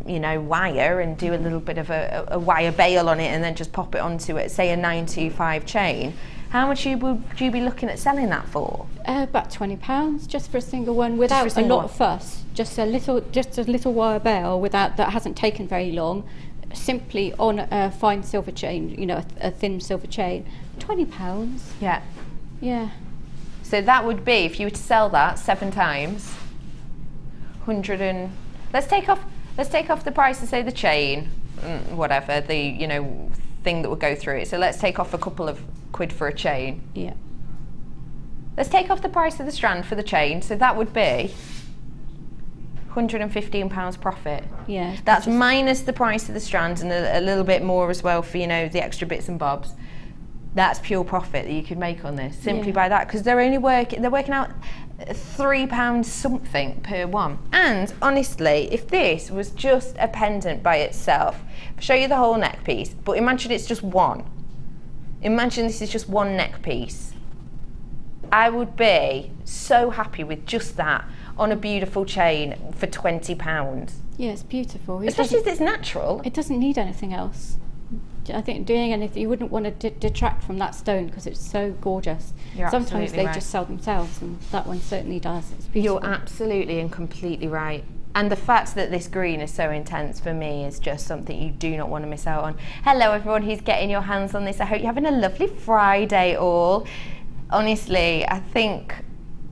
you know, wire and do a little bit of a wire bail on it and then just pop it onto it, say a 925 chain, how much would you be looking at selling that for? About £20 just for a single one, without a lot of fuss. Just a little wire bail without that hasn't taken very long. Simply on a fine silver chain, you know, a thin silver chain. £20. Yeah. Yeah. So that would be, if you were to sell that 7 times, 100 and let's take off the price of, say, the chain, whatever, the, you know, thing that would go through it. So let's take off a couple of quid for a chain. Yeah. Let's take off the price of the strand for the chain. So that would be £115 profit. Yeah. That's minus the price of the strands and a little bit more as well for, you know, the extra bits and bobs. That's pure profit that you could make on this simply by that, because they're working out £3 something per one. And honestly, if this was just a pendant by itself, I'll show you the whole neck piece, but imagine it's just one. Imagine this is just one neck piece. I would be so happy with just that on a beautiful chain for £20. Yeah, it's beautiful. Especially if it's natural. It doesn't need anything else. I think doing anything, you wouldn't want to detract from that stone because it's so gorgeous. Sometimes they just sell themselves, and that one certainly does. It's beautiful. You're absolutely and completely right. And the fact that this green is so intense for me is just something you do not want to miss out on. Hello everyone who's getting your hands on this. I hope you're having a lovely Friday all. Honestly, I think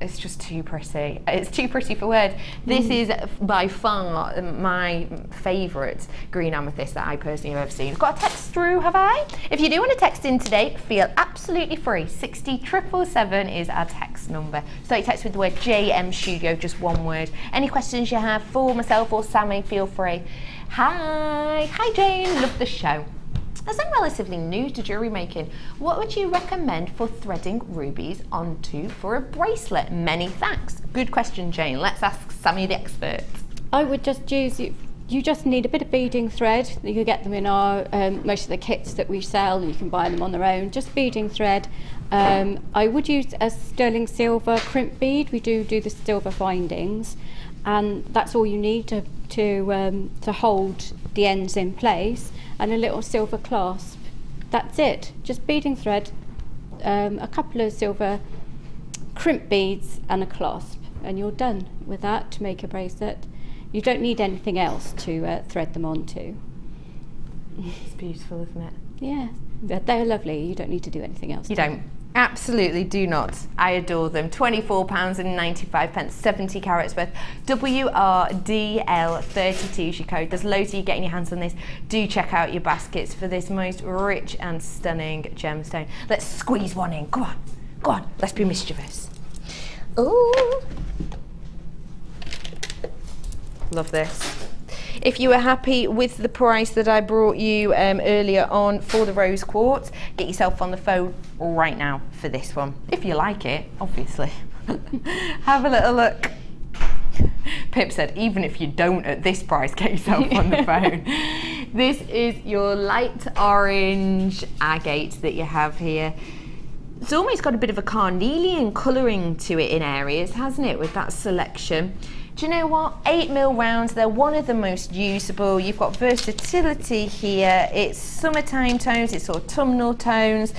it's just too pretty. It's too pretty for words. This is by far my favourite green amethyst that I personally have ever seen. Got a text through, have I? If you do want to text in today, feel absolutely free. 60777 is our text number. So you text with the word JM Studio, just one word. Any questions you have for myself or Sammy, feel free. Hi Jane, love the show. As I'm relatively new to jewellery making, what would you recommend for threading rubies onto for a bracelet? Many thanks. Good question, Jane. Let's ask Sammy the expert. I would just use it. You just need a bit of beading thread. You can get them in our most of the kits that we sell. You can buy them on their own. Just beading thread. I would use a sterling silver crimp bead. We do the silver findings, and that's all you need to hold the ends in place. And a little silver clasp. That's it. Just beading thread, a couple of silver crimp beads and a clasp, and you're done with that to make a bracelet. You don't need anything else to thread them onto. It's beautiful, isn't it? Yeah, they're lovely. You don't need to do anything else. You don't. Absolutely do not. I adore them. £24.95, 70 carats worth. WRDL32 is your code. There's loads of you getting your hands on this. Do check out your baskets for this most rich and stunning gemstone. Let's squeeze one in. Go on. Let's be mischievous. Ooh. Love this. If you were happy with the price that I brought you earlier on for the rose quartz, get yourself on the phone right now for this one. If you like it, obviously. Have a little look. Pip said, even if you don't at this price, get yourself on the phone. This is your light orange agate that you have here. It's almost got a bit of a carnelian colouring to it in areas, hasn't it, with that selection. Do you know what? 8mm rounds, they're one of the most usable. You've got versatility here. It's summertime tones, it's autumnal tones.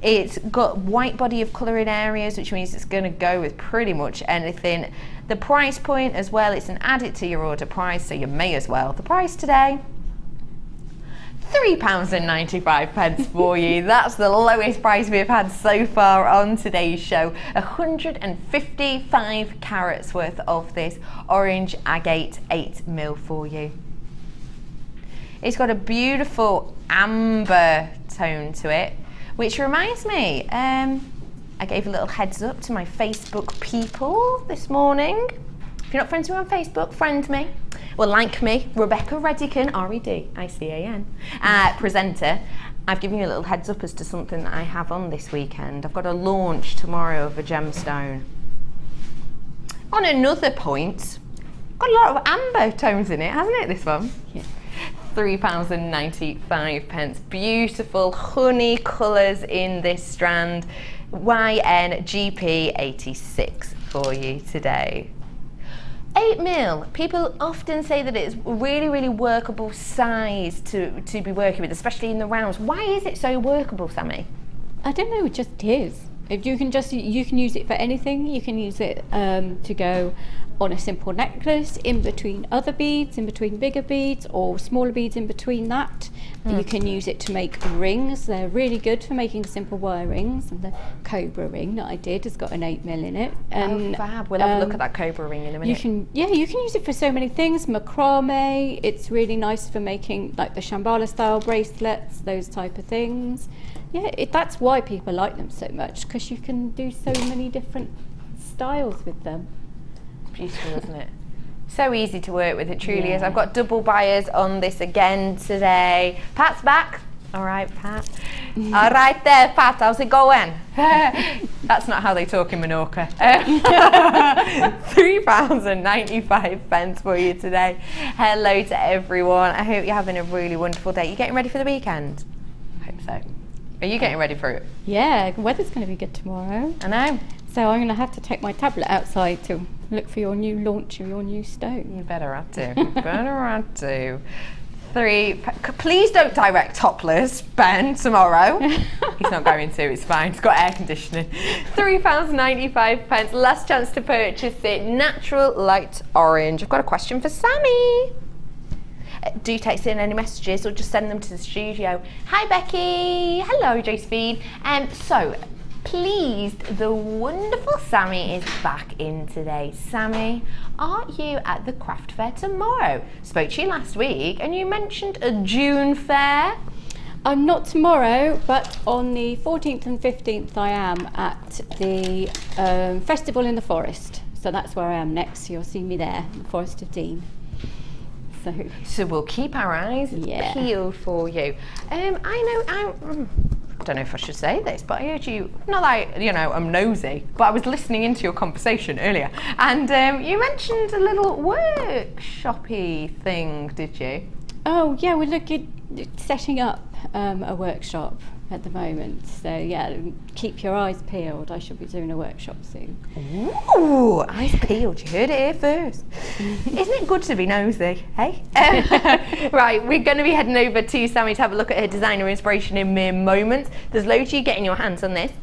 It's got white body of colour in areas, which means it's going to go with pretty much anything. The price point as well, it's an add it to your order price, so you may as well. The price today, £3.95 for you. That's the lowest price we've had so far on today's show. 155 carats worth of this orange agate 8mm for you. It's got a beautiful amber tone to it, which reminds me, I gave a little heads up to my Facebook people this morning. If you're not friends with me on Facebook, friend me. Well, like me, Rebecca Redican, R-E-D-I-C-A-N, presenter. I've given you a little heads up as to something that I have on this weekend. I've got a launch tomorrow of a gemstone. On another point, got a lot of amber tones in it, hasn't it, this one? Yeah. £3.95. Beautiful honey colours in this strand. YNGP86 for you today. 8mm, people often say that it's a really, really workable size to be working with, especially in the rounds. Why is it so workable, Sammy? I don't know, it just is. If you can use it for anything. You can use it to go on a simple necklace, in between other beads, in between bigger beads, or smaller beads in between that. You can use it to make rings. They're really good for making simple wire rings. And the cobra ring that I did has got an 8mm in it. And, oh, fab. We'll have a look at that cobra ring in a minute. You can use it for so many things. Macrame, it's really nice for making like the Shambhala style bracelets, those type of things. Yeah, that's why people like them so much, because you can do so many different styles with them. Beautiful, isn't it? So easy to work with, it truly is. I've got double buyers on this again today. Pat's back. All right, Pat. All right there, Pat, how's it going? That's not how they talk in Menorca. £3.95 for you today. Hello to everyone. I hope you're having a really wonderful day. You getting ready for the weekend? I hope so. Are you getting ready for it? Yeah, the weather's going to be good tomorrow. I know. So I'm going to have to take my tablet outside to look for your new launch of your new stone. You better have to. You better have to. Please don't direct topless Ben tomorrow. He's not going to, it's fine. It's got air conditioning. £3.95. Last chance to purchase it. Natural light orange. I've got a question for Sammy. Do text in any messages or just send them to the studio. Hi Becky. Hello Josephine. So pleased the wonderful Sammy is back in today. Sammy, are you at the craft fair tomorrow? Spoke to you last week and you mentioned a June fair. I'm not tomorrow, but on the 14th and 15th I am at the festival in the forest. So that's where I am next. So you'll see me there, the Forest of Dean. So we'll keep our eyes peeled for you. I don't know if I should say this, but I heard you, not that I'm nosy, but I was listening into your conversation earlier, and you mentioned a little workshop-y thing, did you? Oh yeah, we're looking at setting up a workshop at the moment. So yeah, keep your eyes peeled. I should be doing a workshop soon. Ooh, eyes peeled. You heard it here first. Isn't it good to be nosy, hey? Right, we're going to be heading over to Sammy to have a look at her designer inspiration in mere moments. There's loads of you getting your hands on this.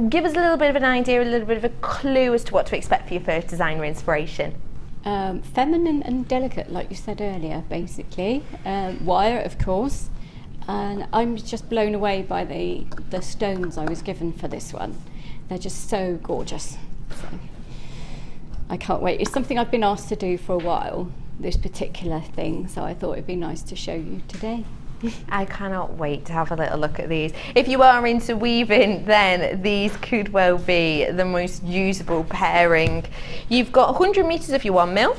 Give us a little bit of an idea, a little bit of a clue as to what to expect for your first designer inspiration. Feminine and delicate, like you said earlier, basically. Wire, of course. And I'm just blown away by the stones I was given for this one. They're just so gorgeous. So I can't wait. It's something I've been asked to do for a while, this particular thing, so I thought it'd be nice to show you today. I cannot wait to have a little look at these. If you are into weaving, then these could well be the most usable pairing. You've got 100 meters of your 1mm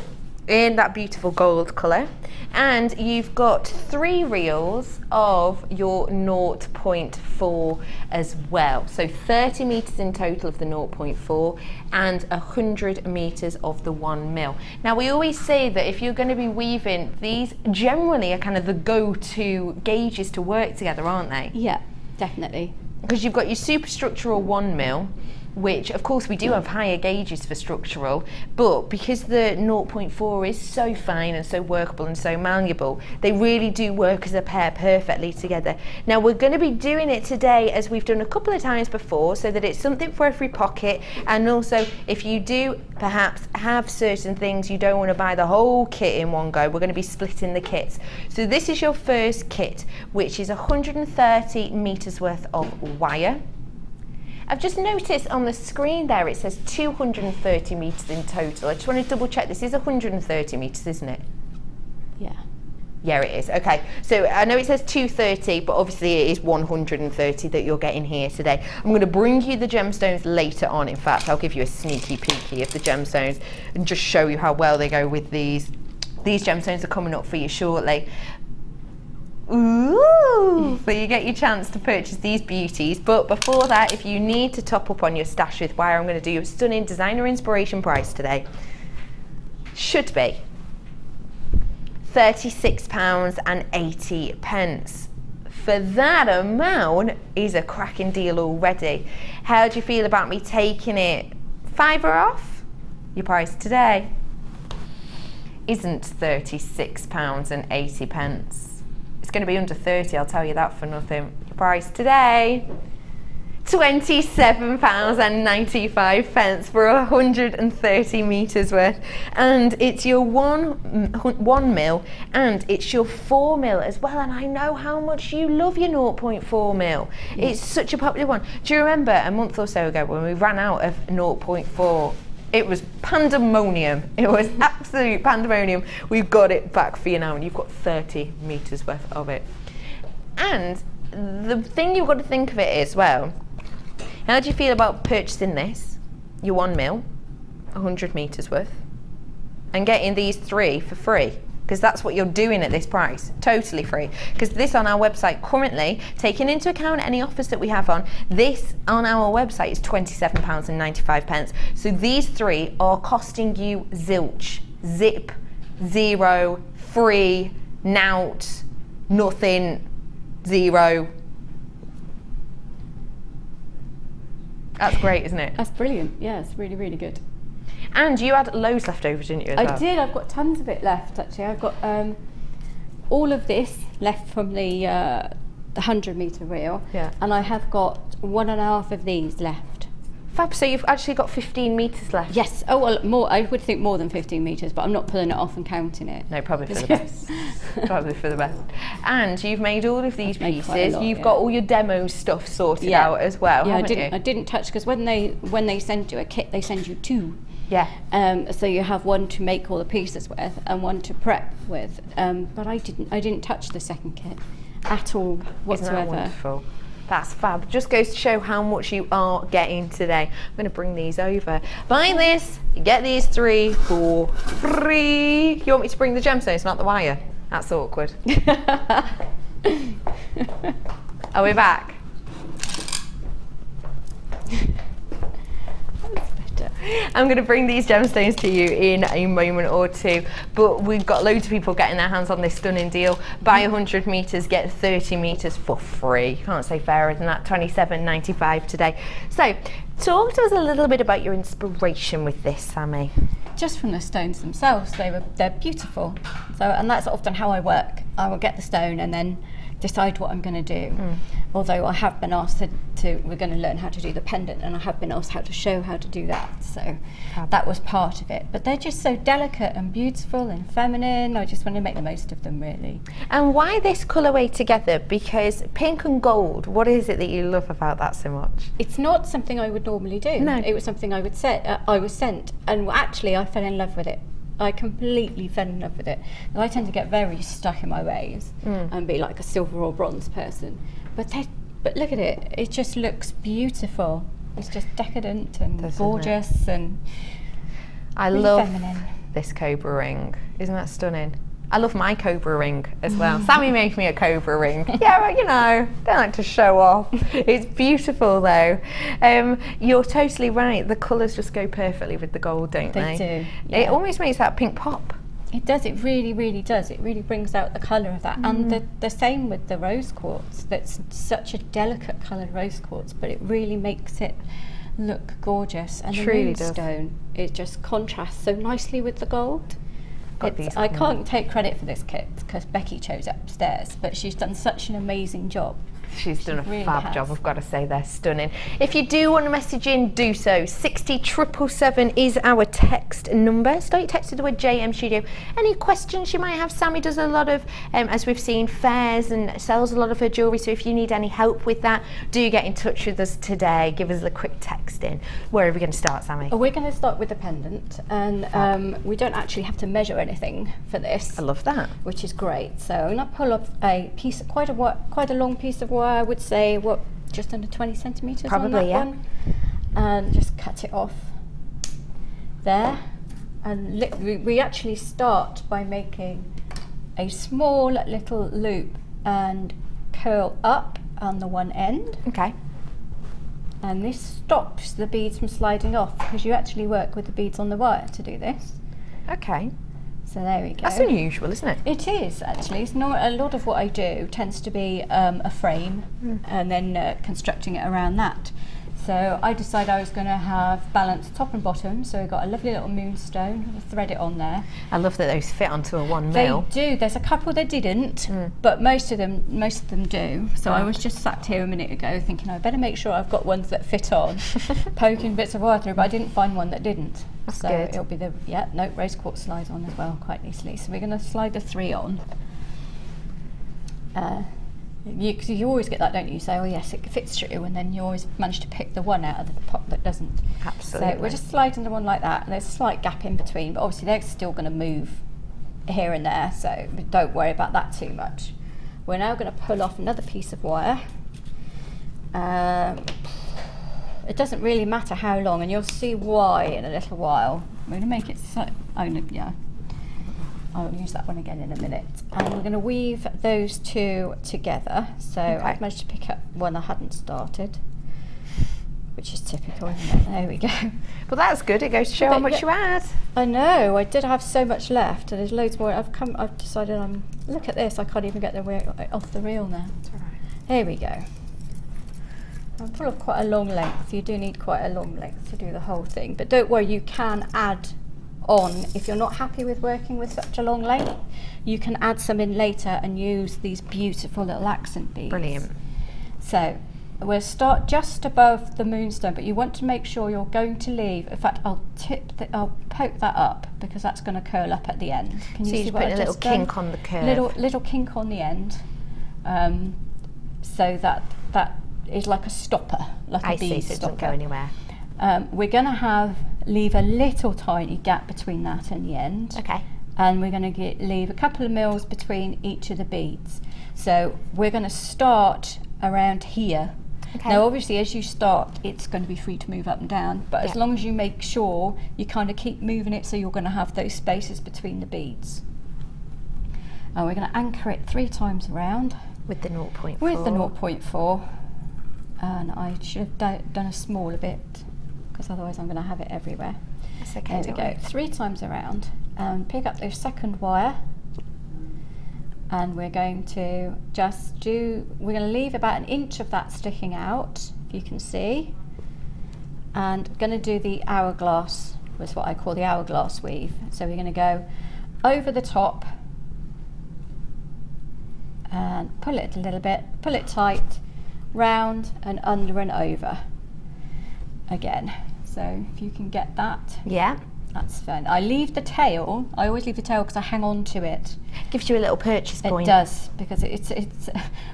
in that beautiful gold colour, and you've got 3 reels of your 0.4 as well, so 30 meters in total of the 0.4 and 100 meters of the 1mm. Now we always say that if you're going to be weaving, these generally are kind of the go-to gauges to work together, aren't they? Yeah, definitely. Because you've got your superstructural 1mm, which of course we do have higher gauges for structural, but because the 0.4 is so fine and so workable and so malleable, they really do work as a pair perfectly together. Now we're going to be doing it today as we've done a couple of times before, so that it's something for every pocket, and also if you do perhaps have certain things you don't want to buy the whole kit in one go, we're going to be splitting the kits. So this is your first kit, which is 130 meters worth of wire. I've just noticed on the screen there it says 230 metres in total. I just want to double check, this is 130 metres, isn't it? Yeah. Yeah, it is. Okay, so I know it says 230, but obviously it is 130 that you're getting here today. I'm going to bring you the gemstones later on. In fact, I'll give you a sneaky peeky of the gemstones and just show you how well they go with these. These gemstones are coming up for you shortly. Ooh, so you get your chance to purchase these beauties, but before that, if you need to top up on your stash with wire, I'm going to do a stunning designer inspiration price today. Should be £36.80. For that amount is a cracking deal already. How do you feel about me taking it £5 off? Your price today isn't £36.80. It's going to be under 30, I'll tell you that for nothing. Your price today, £27.95 for 130 metres worth. And it's your 1 mil and it's your 4 mil as well. And I know how much you love your 0.4 mil. It's such a popular one. Do you remember a month or so ago when we ran out of 0.4? It was pandemonium. It was absolute pandemonium. We've got it back for you now, and you've got 30 metres worth of it. And the thing you've got to think of it as well, how do you feel about purchasing this, your 1 mil, 100 metres worth, and getting these 3 for free? Because that's what you're doing at this price, totally free. Because this on our website currently, taking into account any offers that we have on, this on our website is £27.95. So these 3 are costing you zilch, zip, zero, free, nout, nothing, zero. That's great, isn't it? That's brilliant. Yeah, it's really, really good. And you had loads left over, didn't you? I did. I've got tons of it left, actually. I've got all of this left from the 100 metre reel. Yeah. And I have got 1.5 of these left. Fab, so you've actually got 15 metres left? Yes. Oh, well, more. I would think more than 15 metres, but I'm not pulling it off and counting it. No, probably for the best. Probably for the best. And you've made all of these pieces. You've got all your demo stuff sorted out as well, haven't you? I didn't touch, because when they send you a kit, they send you 2. Yeah. So you have one to make all the pieces with and one to prep with. But I didn't touch the second kit at all whatsoever. Isn't that wonderful? That's fab. Just goes to show how much you are getting today. I'm going to bring these over. Buy this, you get these 3 for free. You want me to bring the gemstones, not the wire? That's awkward. Are we back? I'm going to bring these gemstones to you in a moment or two, but we've got loads of people getting their hands on this stunning deal. Buy 100 metres, get 30 metres for free. Can't say fairer than that. £27.95 today. So talk to us a little bit about your inspiration with this, Sammy. Just from the stones themselves, they're beautiful. So, and that's often how I work. I will get the stone and then decide what I'm going to do. Although I have been asked we're going to learn how to do the pendant, and I have been asked how to show how to do that. So that was part of it. But they're just so delicate and beautiful and feminine. I just want to make the most of them, really. And why this colourway together? Because pink and gold, what is it that you love about that so much? It's not something I would normally do. No. It was something I was sent, and actually I fell in love with it. I completely fell in love with it. And I tend to get very stuck in my ways and be like a silver or bronze person. But look at it. It just looks beautiful. It's just decadent and gorgeous, and I really love feminine. This cobra ring. Isn't that stunning? I love my cobra ring as well. Sammy made me a cobra ring. Yeah, but you know, don't like to show off. It's beautiful though. You're totally right. The colours just go perfectly with the gold, don't they? They do. Yeah. It almost makes that pink pop. It does. It really, really does. It really brings out the colour of that. And the same with the rose quartz. That's such a delicate coloured rose quartz, but it really makes it look gorgeous, and Truly the moonstone, it just contrasts so nicely with the gold. These I can't take credit for this kit because Becky chose it upstairs, but she's done such an amazing job. She's done a really fab job, I've got to say, they're stunning. If you do want to message in, do so. 60777 is our text number. Start texting the word JM Studio. Any questions you might have? Sammy does a lot of, as we've seen, fairs and sells a lot of her jewellery, so if you need any help with that, do get in touch with us today. Give us a quick text in. Where are we going to start, Sammy? We're going to start with the pendant, and we don't actually have to measure anything for this. I love that. Which is great. So I'm going to pull up a piece, quite a long piece of wire. I would say, just under 20 centimetres Probably, on that yeah. one, and just cut it off there. And we actually start by making a small little loop and curl up on the one end. Okay. And this stops the beads from sliding off, because you actually work with the beads on the wire to do this. Okay. So there we go. That's unusual, isn't it? It is, actually. It's not, a lot of what I do tends to be a frame and then constructing it around that. So I decided I was going to have balanced top and bottom, so we've got a lovely little moonstone. I'll thread it on there. I love that those fit onto a 1 They mil. do. There's a couple that didn't, but most of them do. So I was just sat here a minute ago thinking I better make sure I've got ones that fit on, poking bits of wire through, but I didn't find one that didn't. That's so good. It'll be the, rose quartz slides on as well quite easily. So we're going to slide the 3 on. Because you always get that, don't you? You say, oh yes, it fits through, and then you always manage to pick the one out of the pot that doesn't. Absolutely. So we're just sliding the one like that, and there's a slight gap in between, but obviously they're still going to move here and there, so don't worry about that too much. We're now going to pull off another piece of wire. It doesn't really matter how long, and you'll see why in a little while. I'm going to make it so, I'll use that one again in a minute. And we're going to weave those two together. So I've managed to pick up one I hadn't started, which is typical, isn't it? There we go. Well, that's good. It goes to show how much you add. I know. I did have so much left, and there's loads more. I've decided look at this. I can't even get the reel off the reel now. That's all right. Here we go. I'm full of quite a long length. You do need quite a long length to do the whole thing, but don't worry. You can add on, if you're not happy with working with such a long length, you can add some in later and use these beautiful little accent beads. Brilliant. So we'll start just above the moonstone, but you want to make sure you're going to leave, in fact I'll poke that up because that's going to curl up at the end. Can you So see you're what putting I've a little just done? kink on the curve. Little kink on the end, so that is like a stopper, like a bead so it stopper. doesn't go anywhere. We're going to leave a little tiny gap between that and the end. Okay. And we're going to leave a couple of mils between each of the beads. So we're going to start around here. Okay. Now obviously as you start it's going to be free to move up and down, but as long as you make sure you kind of keep moving it, so you're going to have those spaces between the beads. And we're going to anchor it 3 times around. With the 0.4. With the 0.4. And I should have done a smaller bit, because otherwise I'm going to have it everywhere. That's okay. There we go. 3 times around, and pick up the second wire, and we're going to we're going to leave about 1 inch of that sticking out, if you can see, and going to do the hourglass, was what I call the hourglass weave. So we're going to go over the top and pull it a little bit, pull it tight, round and under and over again. So if you can get that, that's fun. I leave the tail. I always leave the tail because I hang on to it. Gives you a little purchase point. It does, because it's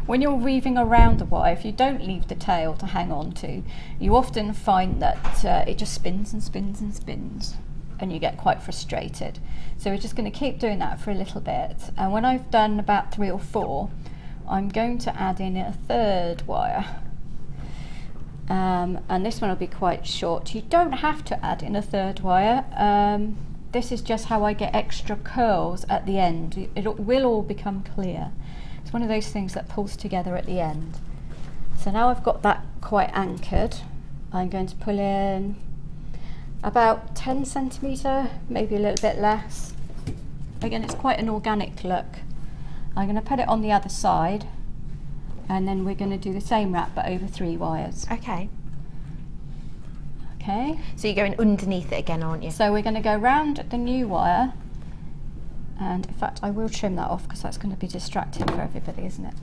when you're weaving around the wire, if you don't leave the tail to hang on to, you often find that it just spins and spins and spins, and you get quite frustrated. So we're just going to keep doing that for a little bit, and when I've done about 3 or 4, I'm going to add in a 3rd wire. And this one will be quite short. You don't have to add in a 3rd wire. This is just how I get extra curls at the end. It will all become clear. It's one of those things that pulls together at the end. So now I've got that quite anchored, I'm going to pull in about 10 centimetre, maybe a little bit less. Again, it's quite an organic look. I'm going to put it on the other side, and then we're going to do the same wrap but over 3 wires. Okay. Okay. So you're going underneath it again, aren't you? So we're going to go round the new wire, and in fact I will trim that off because that's going to be distracting for everybody, isn't it?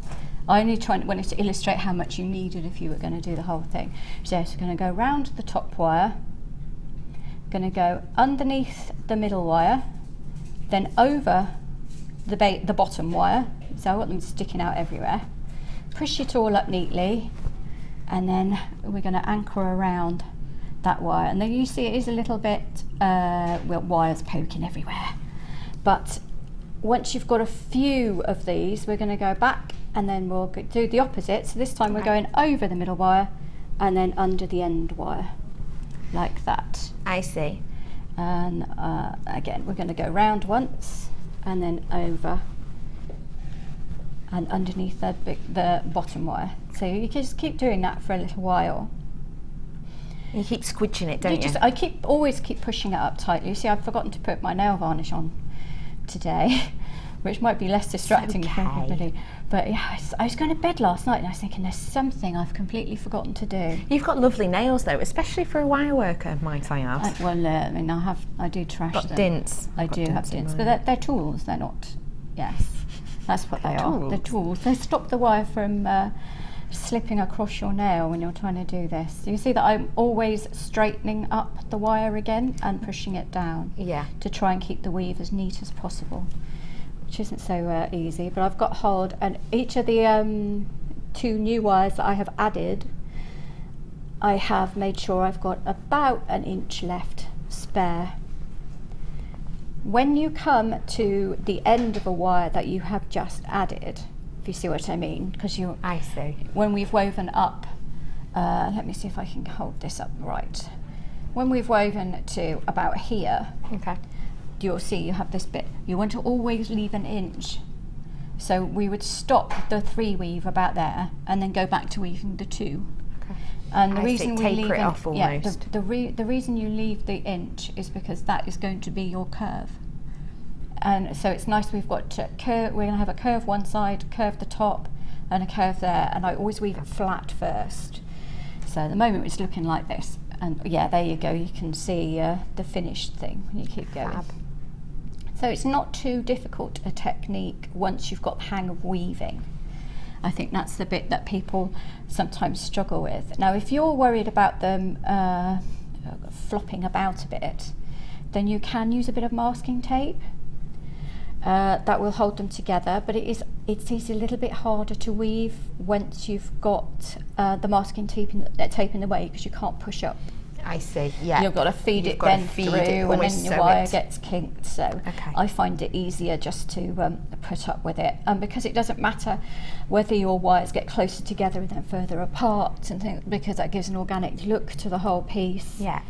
I only wanted to illustrate how much you needed if you were going to do the whole thing. So we're going to go round the top wire, going to go underneath the middle wire, then over the bottom wire, so I want them sticking out everywhere. Push it all up neatly, and then we're going to anchor around that wire. And then you see it is a little bit, well, wires poking everywhere. But once you've got a few of these, we're going to go back, and then we'll do the opposite. So this time we're going over the middle wire and then under the end wire, like that. I see. And again, we're going to go round once and then over and underneath the bottom wire. So you can just keep doing that for a little while. You keep squidging it, don't you? I always keep pushing it up tightly. You see, I've forgotten to put my nail varnish on today, which might be less distracting for everybody. But yeah, I was going to bed last night and I was thinking there's something I've completely forgotten to do. You've got lovely nails though, especially for a wire worker, might I add. Well, I mean, I do trash them. Got dints. I do have dints, but they're tools. They're not. Yes, that's what they are. They're tools. They stop the wire from slipping across your nail when you're trying to do this. You see that I'm always straightening up the wire again and pushing it down. Yeah. To try and keep the weave as neat as possible, which isn't so easy. But I've got hold, and each of the 2 new wires that I have added, I have made sure I've got about 1 inch left spare. When you come to the end of a wire that you have just added, if you see what I mean, because I see. When we've woven up, let me see if I can hold this up right. When we've woven to about here, okay, you'll see you have this bit. You want to always leave 1 inch. So we would stop the 3 weave about there, and then go back to weaving the 2. Okay. And the reason we leave it off almost. The reason you leave the inch is because that is going to be your curve. And so it's nice, we've got to curve, we're going to have a curve one side, curve the top, and a curve there, and I always weave it flat first. So at the moment it's looking like this, and yeah, there you go, you can see the finished thing when you keep going. Fab. So it's not too difficult a technique once you've got the hang of weaving. I think that's the bit that people sometimes struggle with. Now if you're worried about them flopping about a bit, then you can use a bit of masking tape. That will hold them together, but it's a little bit harder to weave once you've got the masking tape in the way, because you can't push up. I see, yeah. You've got to feed it then through, and then your wire gets kinked. So I find it easier just to put up with it, because it doesn't matter whether your wires get closer together and then further apart, and things, because that gives an organic look to the whole piece. Yeah.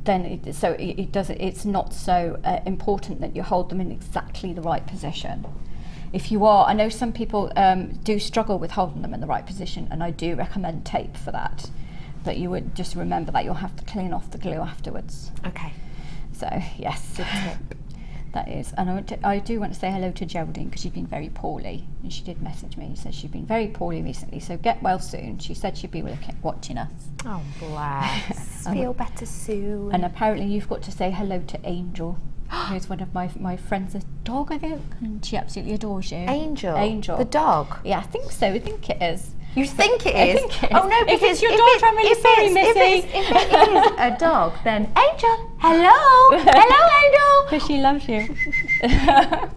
Then it's not so important that you hold them in exactly the right position. If you are, I know some people do struggle with holding them in the right position, and I do recommend tape for that. But you would just remember that you'll have to clean off the glue afterwards. Okay. So yes, good tip. That is. And I do want to say hello to Geraldine, because she's been very poorly, and she did message me. Said she's been very poorly recently, so get well soon. She said she'd be watching us. Oh bless. Feel better soon. And apparently you've got to say hello to Angel, who's one of my friends' dog, I think, and she absolutely adores you. Angel. The dog. Yeah, I think so. I think it is. You think it is? I think it is. Oh no, because if it's your dog, I'm really sorry, Missy. If it is a dog, then Angel, hello, hello, Angel. Because she loves you.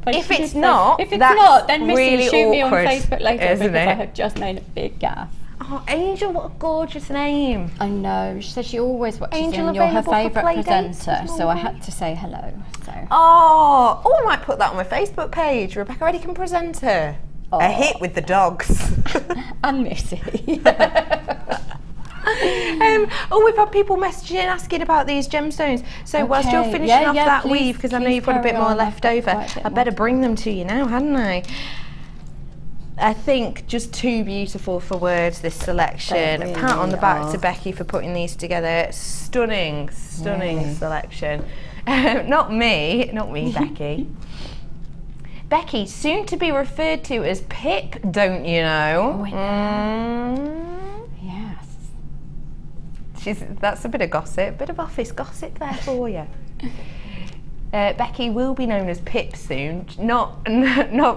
If it's not, then Missy, really shoot me on awkward, Facebook later, isn't because it? I have just made a big gaffe. Oh, Angel, what a gorgeous name. I know. She said she always watches Angel, you, and you're her available for favourite play dates presenter, this so I morning. had to say hello. So. Oh, I might put that on my Facebook page. Rebecca Redican presenter. A hit with the dogs. And Missy. We've had people messaging asking about these gemstones. So whilst you're Okay. finishing off that please, weave, because I know please you've got a bit carry more on. left I've over, got quite a bit I better more. bring them to you now, hadn't I? I think just too beautiful for words, this selection. They A pat on the really back are. to Becky for putting these together. Stunning Really? selection. Not me, Becky. Becky, soon to be referred to as Pip, don't you know? Oh, I know. Yes. That's a bit of gossip, bit of office gossip there for you. Becky will be known as Pip soon, not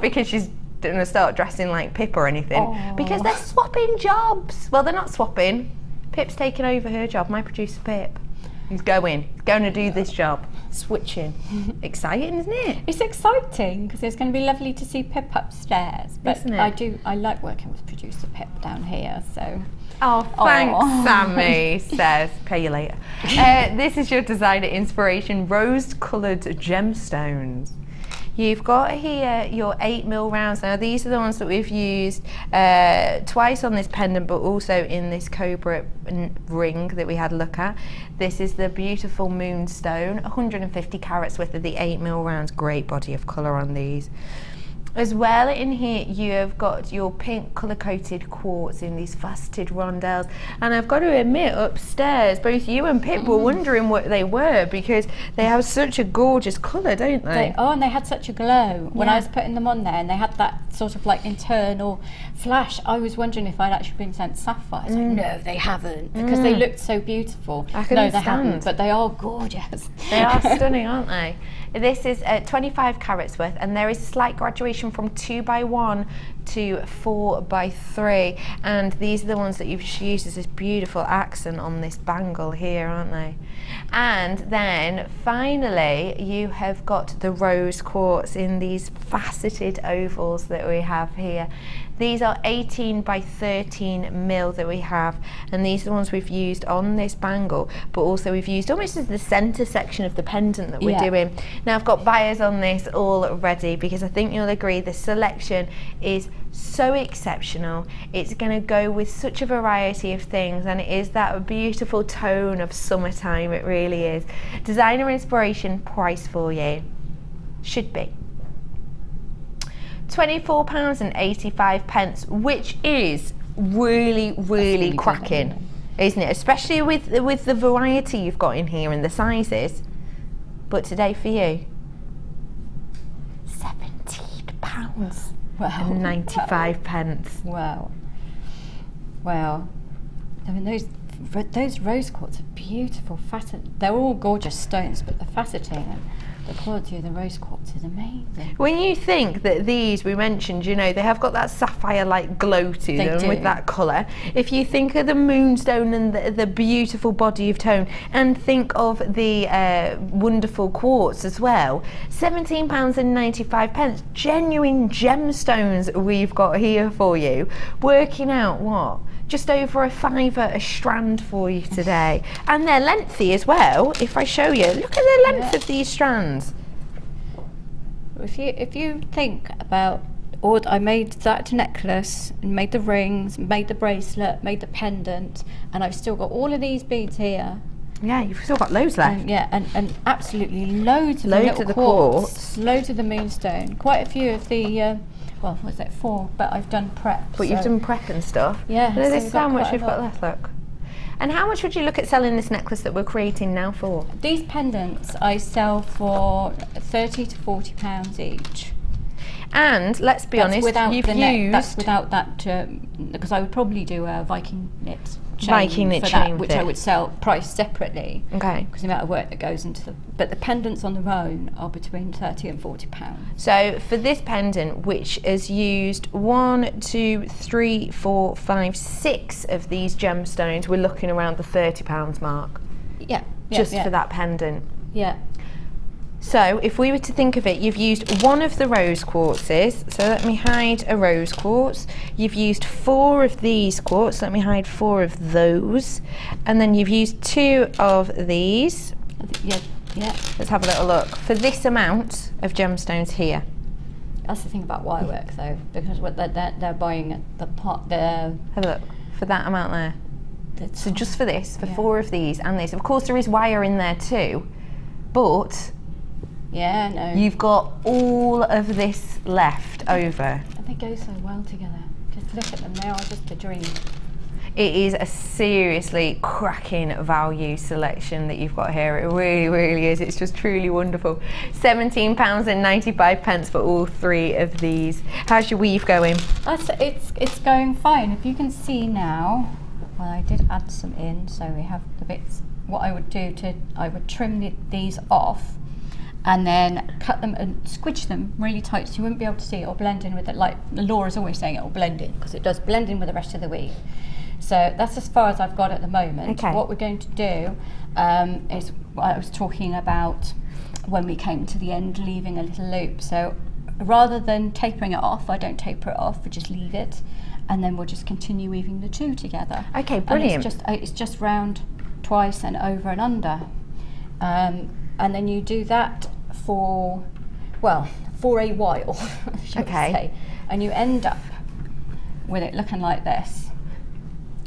because she's going to start dressing like Pip or anything, because they're swapping jobs. Well, they're not swapping. Pip's taking over her job, my producer Pip. He's going to do this job. Switching. Exciting, isn't it? It's exciting because it's going to be lovely to see Pip upstairs. But Isn't it? I like working with producer Pip down here, so. Oh, thanks, Sammy, says. Pay you later. This is your designer inspiration, rose-coloured gemstones. You've got here your 8mm rounds. Now these are the ones that we've used twice on this pendant, but also in this cobra ring that we had a look at. This is the beautiful moonstone, 150 carats worth of the 8mm rounds. Great body of colour on these. As well, in here you have got your pink colour-coated quartz in these faceted rondelles, and I've got to admit, upstairs both you and Pip were wondering what they were because they have such a gorgeous colour, don't they? And they had such a glow when I was putting them on there, and they had that sort of like internal flash. I was wondering if I'd actually been sent sapphires. Like, no, they haven't, because they looked so beautiful. I can no, understand. they haven't, but they are gorgeous. They are stunning, aren't they? This is 25 carats worth, and there is slight graduation from 2x1 to 4x3, and these are the ones that you've used as this beautiful accent on this bangle here, aren't they? And then finally you have got the rose quartz in these faceted ovals that we have here. These are 18x13mm that we have, and these are the ones we've used on this bangle, but also we've used almost as the centre section of the pendant that we're doing. Now I've got buyers on this already because I think you'll agree the selection is so exceptional. It's going to go with such a variety of things, and it is that beautiful tone of summertime. It really is. Designer inspiration price for you should be £24.85, which is really cracking, isn't it? Especially with the variety you've got in here and the sizes. But today for you, £17.95. Wow. Wow. I mean, those rose quartz are beautiful. They're all gorgeous stones, but the faceting and the quality of the rose quartz is amazing. When you think that these, we mentioned, you know, they have got that sapphire-like glow to them with that colour. If you think of the moonstone and the beautiful body of tone, and think of the wonderful quartz as well, £17.95, genuine gemstones we've got here for you, working out what? Just over £5 a strand for you today, and they're lengthy as well. If I show you, look at the length of these strands. If you think about, I made that necklace, and made the rings, made the bracelet, made the pendant, and I've still got all of these beads here. Yeah, you've still got loads left. And absolutely loads of the quartz, loads of the moonstone, quite a few of the. Well, was it 4? But I've done prep. But you've done prep and stuff. Yeah. Look at this, how much you've got left, look. And how much would you look at selling this necklace that we're creating now for? These pendants I sell for £30 to £40 each. And let's be honest, you've used... That's without that, because I would probably do a Viking knit chain Viking knit for chain that, which I would sell priced separately. Okay. Because the amount of work that goes into but the pendants on their own are between £30 and £40. So for this pendant, which has used 1, 2, 3, 4, 5, 6 of these gemstones, we're looking around the £30 mark. Yeah. Just for that pendant. Yeah. So if we were to think of it, you've used 1 of the rose quartzes, so let me hide a rose quartz. You've used 4 of these quartz, let me hide 4 of those. And then you've used 2 of these. Yeah. Let's have a little look. For this amount of gemstones here. That's the thing about wire work though, because what they're buying the pot, have a look. For that amount there. So just for this, for 4 of these and this. Of course there is wire in there too, but you've got all of this left over. And they go so well together. Just look at them, they are just a dream. It is a seriously cracking value selection that you've got here. It really is. It's just truly wonderful. £17.95 for all 3 of these. How's your weave going? It's going fine. If you can see now, Well, I did add some in, so we have the bits. What I would do I would trim these off and then cut them and squidge them really tight so you wouldn't be able to see it or blend in with it. Like Laura's always saying, it will blend in, because it does blend in with the rest of the weave. So that's as far as I've got at the moment. Okay. What we're going to do is what I was talking about when we came to the end, leaving a little loop. So rather than tapering it off, I don't taper it off, I just leave it, and then we'll just continue weaving the two together. Okay, brilliant. And it's just round twice and over and under. And then you do that for a while, shall we say, and you end up with it looking like this.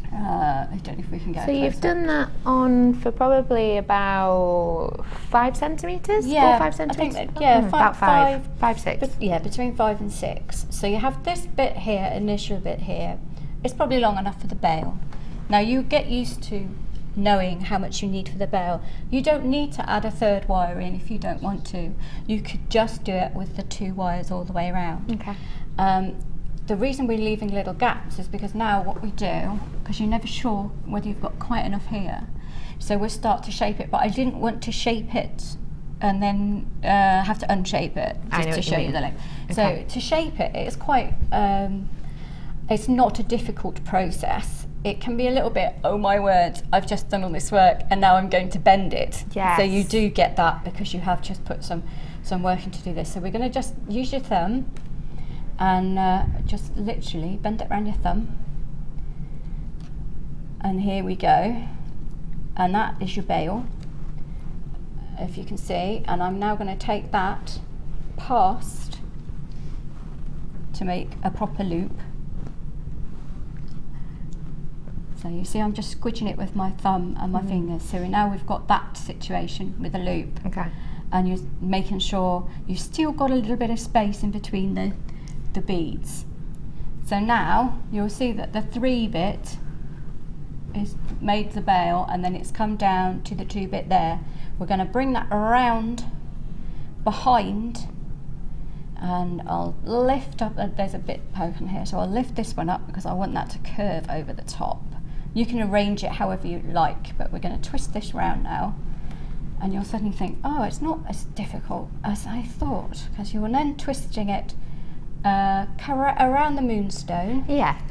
I don't know if we can get So you've done that on for probably about 5 centimetres? Yeah, 4 or 5 centimetres? I think that, yeah, about 5, 6. Yeah, between 5 and 6. So you have this bit here, initial bit here. It's probably long enough for the bail. Now you get used to knowing how much you need for the bail. You don't need to add a third wire in if you don't want to. You could just do it with the 2 wires all the way around. Okay. The reason we're leaving little gaps is because now what we do, because you're never sure whether you've got quite enough here, so we'll start to shape it, but I didn't want to shape it and then have to unshape it just to show you the length. Okay. So to shape it, it's quite, it's not a difficult process. It can be a little bit, oh my word, I've just done all this work and now I'm going to bend it. Yes. So you do get that because you have just put some work in to do this. So we're going to just use your thumb and just literally bend it around your thumb, and here we go, and that is your bail, if you can see. And I'm now going to take that past to make a proper loop. So you see I'm just squidging it with my thumb and my fingers, so now we've got that situation with a loop. Okay. And you're making sure you've still got a little bit of space in between the beads. So now you'll see that the 3 bit is made the bail, and then it's come down to the 2 bit there. We're going to bring that around behind, and I'll lift up, there's a bit poking here, so I'll lift this one up because I want that to curve over the top. You can arrange it however you like, but we're going to twist this round now, and you'll suddenly think, oh, it's not as difficult as I thought, because you're then twisting it around the moonstone. Yes.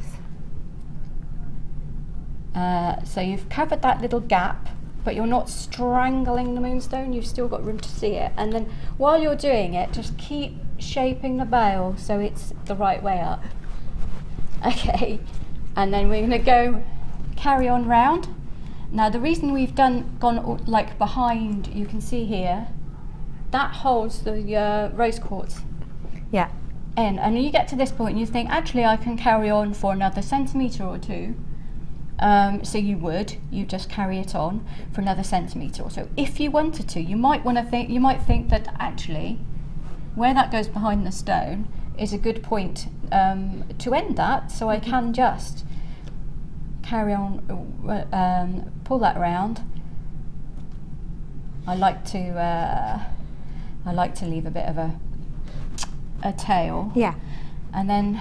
So you've covered that little gap, but you're not strangling the moonstone, you've still got room to see it. And then while you're doing it, just keep shaping the bail so it's the right way up. Okay, and then we're going to carry on round. Now the reason we've gone like behind, you can see here, that holds the rose quartz. Yeah. In, and you get to this point and you think, actually I can carry on for another centimetre or 2. So you just carry it on for another centimetre or so. If you wanted to, you might think that actually where that goes behind the stone is a good point to end that, so I can just carry on, pull that around. I like to leave a bit of a tail. Yeah. And then,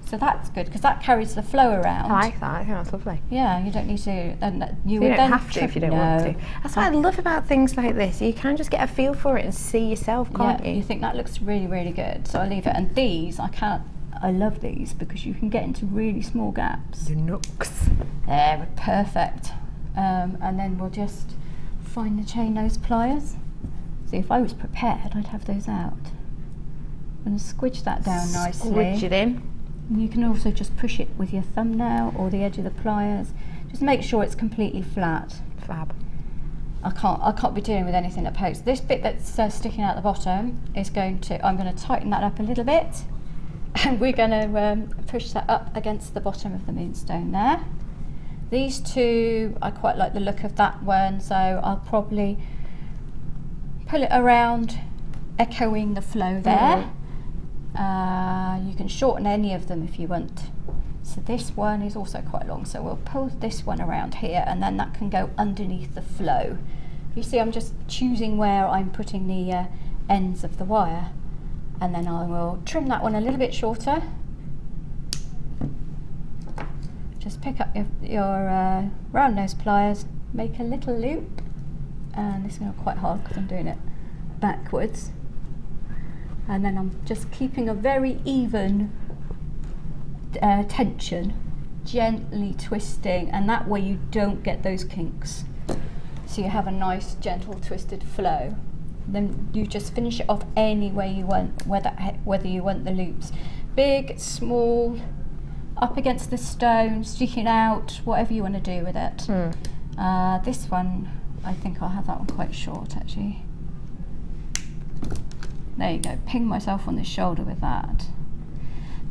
so that's good because that carries the flow around. I like that. I think that's lovely. Yeah, you don't need to. And You don't have to if you don't want to. That's what I love about things like this. You can just get a feel for it and see yourself, can't you? You think that looks really, really good. So I leave it. And these, I love these because you can get into really small gaps. The nooks. There, perfect. And then we'll just find the chain nose pliers. See, if I was prepared, I'd have those out. I'm going to squidge that down nicely. Squidge it in. You can also just push it with your thumb now, or the edge of the pliers. Just make sure it's completely flat. Fab. I can't be dealing with anything that pokes. This bit that's sticking out the bottom is I'm going to tighten that up a little bit, and we're going to push that up against the bottom of the moonstone there. These 2, I quite like the look of that one, so I'll probably pull it around, echoing the flow there. You can shorten any of them if you want. So this one is also quite long, so we'll pull this one around here, and then that can go underneath the flow. You see, I'm just choosing where I'm putting the ends of the wire, and then I will trim that one a little bit shorter, just pick up your round nose pliers, make a little loop, and this is going to be quite hard because I'm doing it backwards, and then I'm just keeping a very even tension, gently twisting, and that way you don't get those kinks. So you have a nice gentle twisted flow. Then you just finish it off any way you want, whether you want the loops big, small, up against the stone, sticking out, whatever you want to do with it. This one, I think I'll have that one quite short actually. There you go, ping myself on the shoulder with that.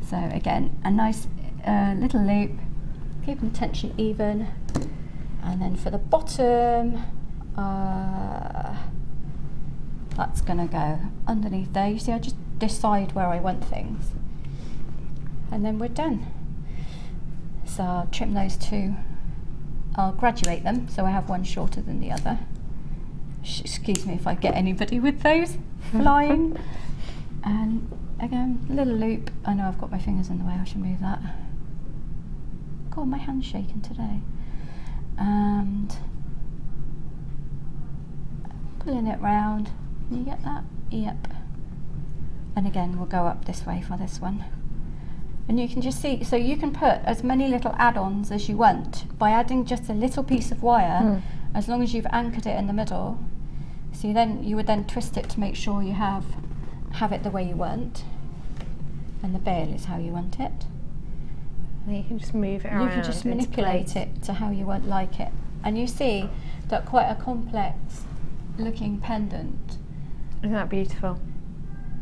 So again, a nice little loop, keeping the tension even. And then for the bottom, that's going to go underneath there. You see, I just decide where I want things. And then we're done. So I'll trim those two. I'll graduate them, so I have one shorter than the other. Excuse me if I get anybody with those flying. And again, a little loop. I know I've got my fingers in the way, I should move that. God, my hand's shaking today. And pulling it round. Can you get that? Yep. And again, we'll go up this way for this one. And you can just see, so you can put as many little add-ons as you want by adding just a little piece of wire, as long as you've anchored it in the middle. So you would then twist it to make sure you have it the way you want. And the bail is how you want it. And you can just move it around. You can just manipulate it to how you want like it. And you see that quite a complex looking pendant. Isn't that beautiful?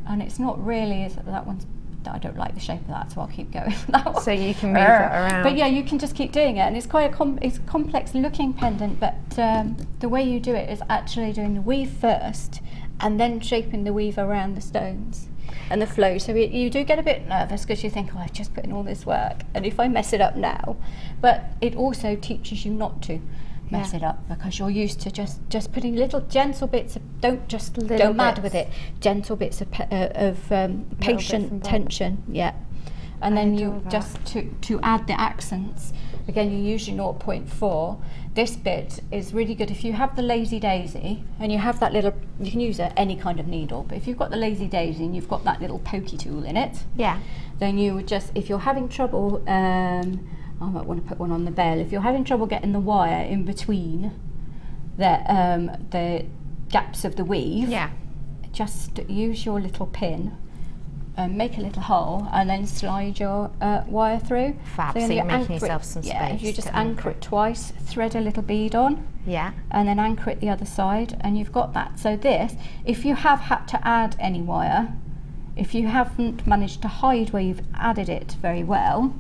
And it's not really, that one's, I don't like the shape of that, so I'll keep going with that one. So you can move it around. But yeah, you can just keep doing it, and it's quite it's a complex looking pendant, but the way you do it is actually doing the weave first, and then shaping the weave around the stones and the flow. So you do get a bit nervous because you think, oh, I've just put in all this work, and if I mess it up now, but it also teaches you not to mess it up, because you're used to just putting little gentle bits of, don't go mad with it, gentle bits of patient tension, and then you just to add the accents. Again, you use your 0.4. This bit is really good if you have the lazy daisy and you have that little, you can use any kind of needle, but if you've got the lazy daisy and you've got that little pokey tool in it, then you would just, if you're having trouble, I might want to put one on the bail. If you're having trouble getting the wire in between the gaps of the weave, just use your little pin, make a little hole, and then slide your wire through. Fab, so you're making yourself some space. You just anchor it twice, thread a little bead on, and then anchor it the other side, and you've got that. So this, if you have had to add any wire, if you haven't managed to hide where you've added it very well,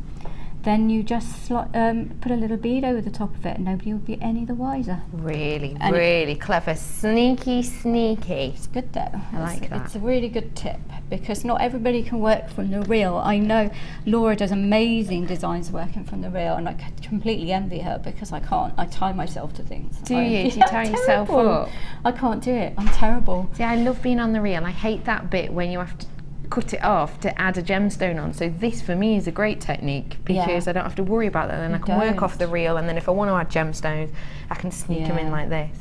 then you just put a little bead over the top of it, and nobody will be any the wiser. Really, and really clever. Sneaky. It's good though. I like that. It's a really good tip, because not everybody can work from the reel. I know Laura does amazing designs working from the reel, and I completely envy her because I can't. I tie myself to things. Do you tie yourself up? I can't do it. I'm terrible. See, I love being on the reel. I hate that bit when you have to cut it off to add a gemstone on. So this for me is a great technique, because I don't have to worry about that, and I can work off the reel, and then if I want to add gemstones, I can sneak them in like this.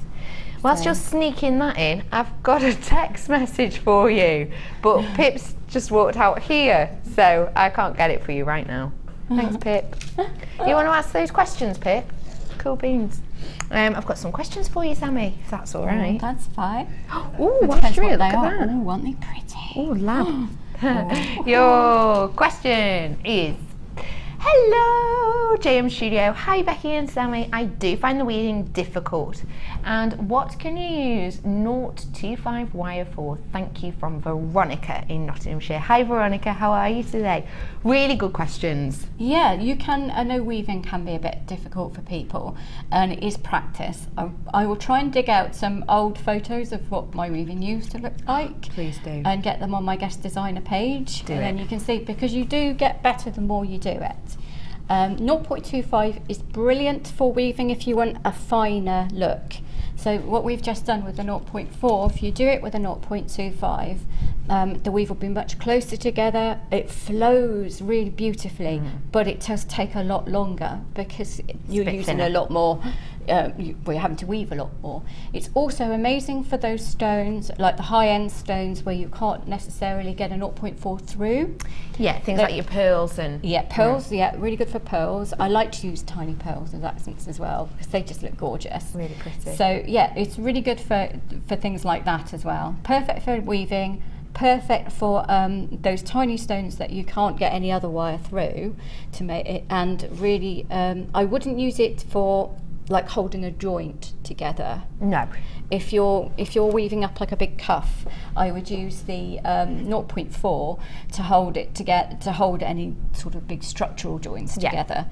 Whilst you're sneaking that in, I've got a text message for you, but Pip's just walked out here, so I can't get it for you right now. Thanks, Pip. You want to ask those questions, Pip? Cool beans. I've got some questions for you, Sammy, if that's all right. That's fine. Oh, what's real? Look at that. Oh, aren't they pretty? Oh, lab. Your question is, hello, JM Studio. Hi, Becky and Sammy. I do find the weaving difficult. And what can you use 0.25 wire for? Thank you, from Veronica in Nottinghamshire. Hi, Veronica. How are you today? Really good questions. Yeah, you can. I know weaving can be a bit difficult for people, and it is practice. I will try and dig out some old photos of what my weaving used to look like. Please do. And get them on my guest designer page. Then you can see, because you do get better the more you do it. 0.25 is brilliant for weaving if you want a finer look. So what we've just done with the 0.4, if you do it with a 0.25, the weave will be much closer together. It flows really beautifully, but it does take a lot longer because you're using a lot more. We're having to weave a lot more. It's also amazing for those stones, like the high-end stones where you can't necessarily get a 0.4 through. Yeah, things like your pearls and... Yeah, pearls, really good for pearls. I like to use tiny pearls as accents as well because they just look gorgeous. Really pretty. So yeah, it's really good for things like that as well. Perfect for weaving, perfect for those tiny stones that you can't get any other wire through to make it, and really, I wouldn't use it for like holding a joint together. No. If you're weaving up like a big cuff, I would use the 0.4 to hold it to hold any sort of big structural joints together,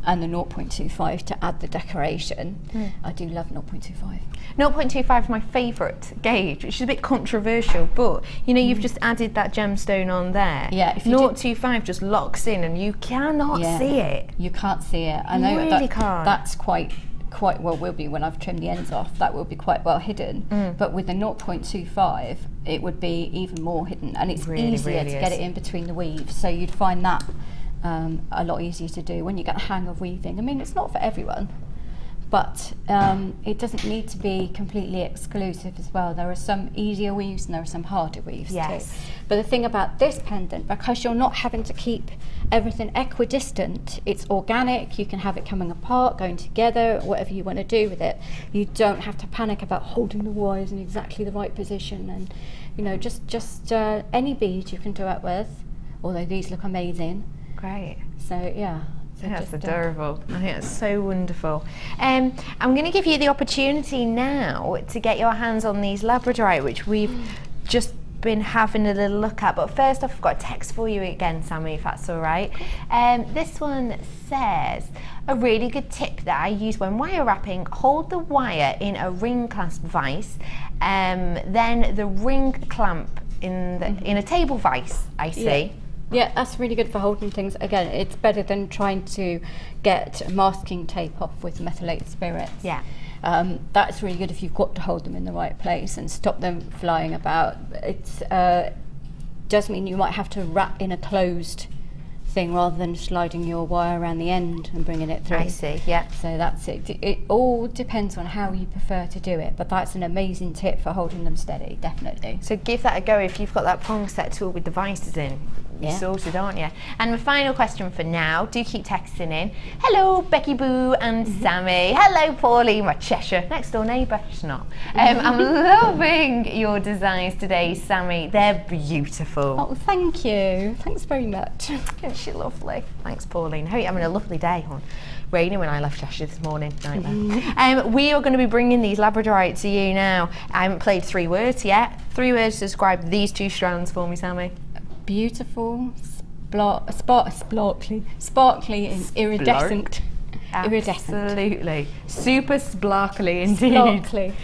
and the 0.25 to add the decoration. I do love 0.25. 0.25 is my favourite gauge, which is a bit controversial, but you know, you've just added that gemstone on there. Yeah, if you 0.25 just locks in and you cannot see it. You can't see it. I know really can't. That's quite well, will be when I've trimmed the ends off, that will be quite well hidden. But with the 0.25 it would be even more hidden, and it's easier to get it in between the weaves, so you'd find that a lot easier to do when you get a hang of weaving. I mean, it's not for everyone, but it doesn't need to be completely exclusive as well. There are some easier weaves and there are some harder weaves too. But the thing about this pendant, because you're not having to keep everything equidistant, it's organic, you can have it coming apart, going together, whatever you want to do with it. You don't have to panic about holding the wires in exactly the right position, and you know, just any bead you can do it with, although these look amazing. Great. So yeah. That's adorable. I think that's so wonderful. I'm going to give you the opportunity now to get your hands on these Labradorite, which we've just been having a little look at. But first off, I've got a text for you again, Sammy, if that's all right. This one says, a really good tip that I use when wire wrapping: hold the wire in a ring clasp vise, then the ring clamp in a table vise, I see. Yeah, that's really good for holding things. Again, it's better than trying to get masking tape off with methylated spirits. Yeah. That's really good if you've got to hold them in the right place and stop them flying about. It does mean you might have to wrap in a closed thing rather than sliding your wire around the end and bringing it through. I see, yeah. So that's it. It all depends on how you prefer to do it, but that's an amazing tip for holding them steady, definitely. So give that a go if you've got that prong set tool with the vices in. You're sorted, aren't you? And my final question for now, do keep texting in. Hello, Becky Boo and Sammy. Hello, Pauline, my Cheshire next door neighbour. She's not. I'm loving your designs today, Sammy. They're beautiful. Oh, thank you. Thanks very much. Isn't she lovely? Thanks, Pauline. Hope you're having a lovely day, hon. Raining when I left Cheshire this morning. Nightmare. We are going to be bringing these Labradorite to you now. I haven't played 3 words yet. 3 words to describe these 2 strands for me, Sammy. Beautiful, sparkly and iridescent. Absolutely. Super sparkly indeed. Sparkly.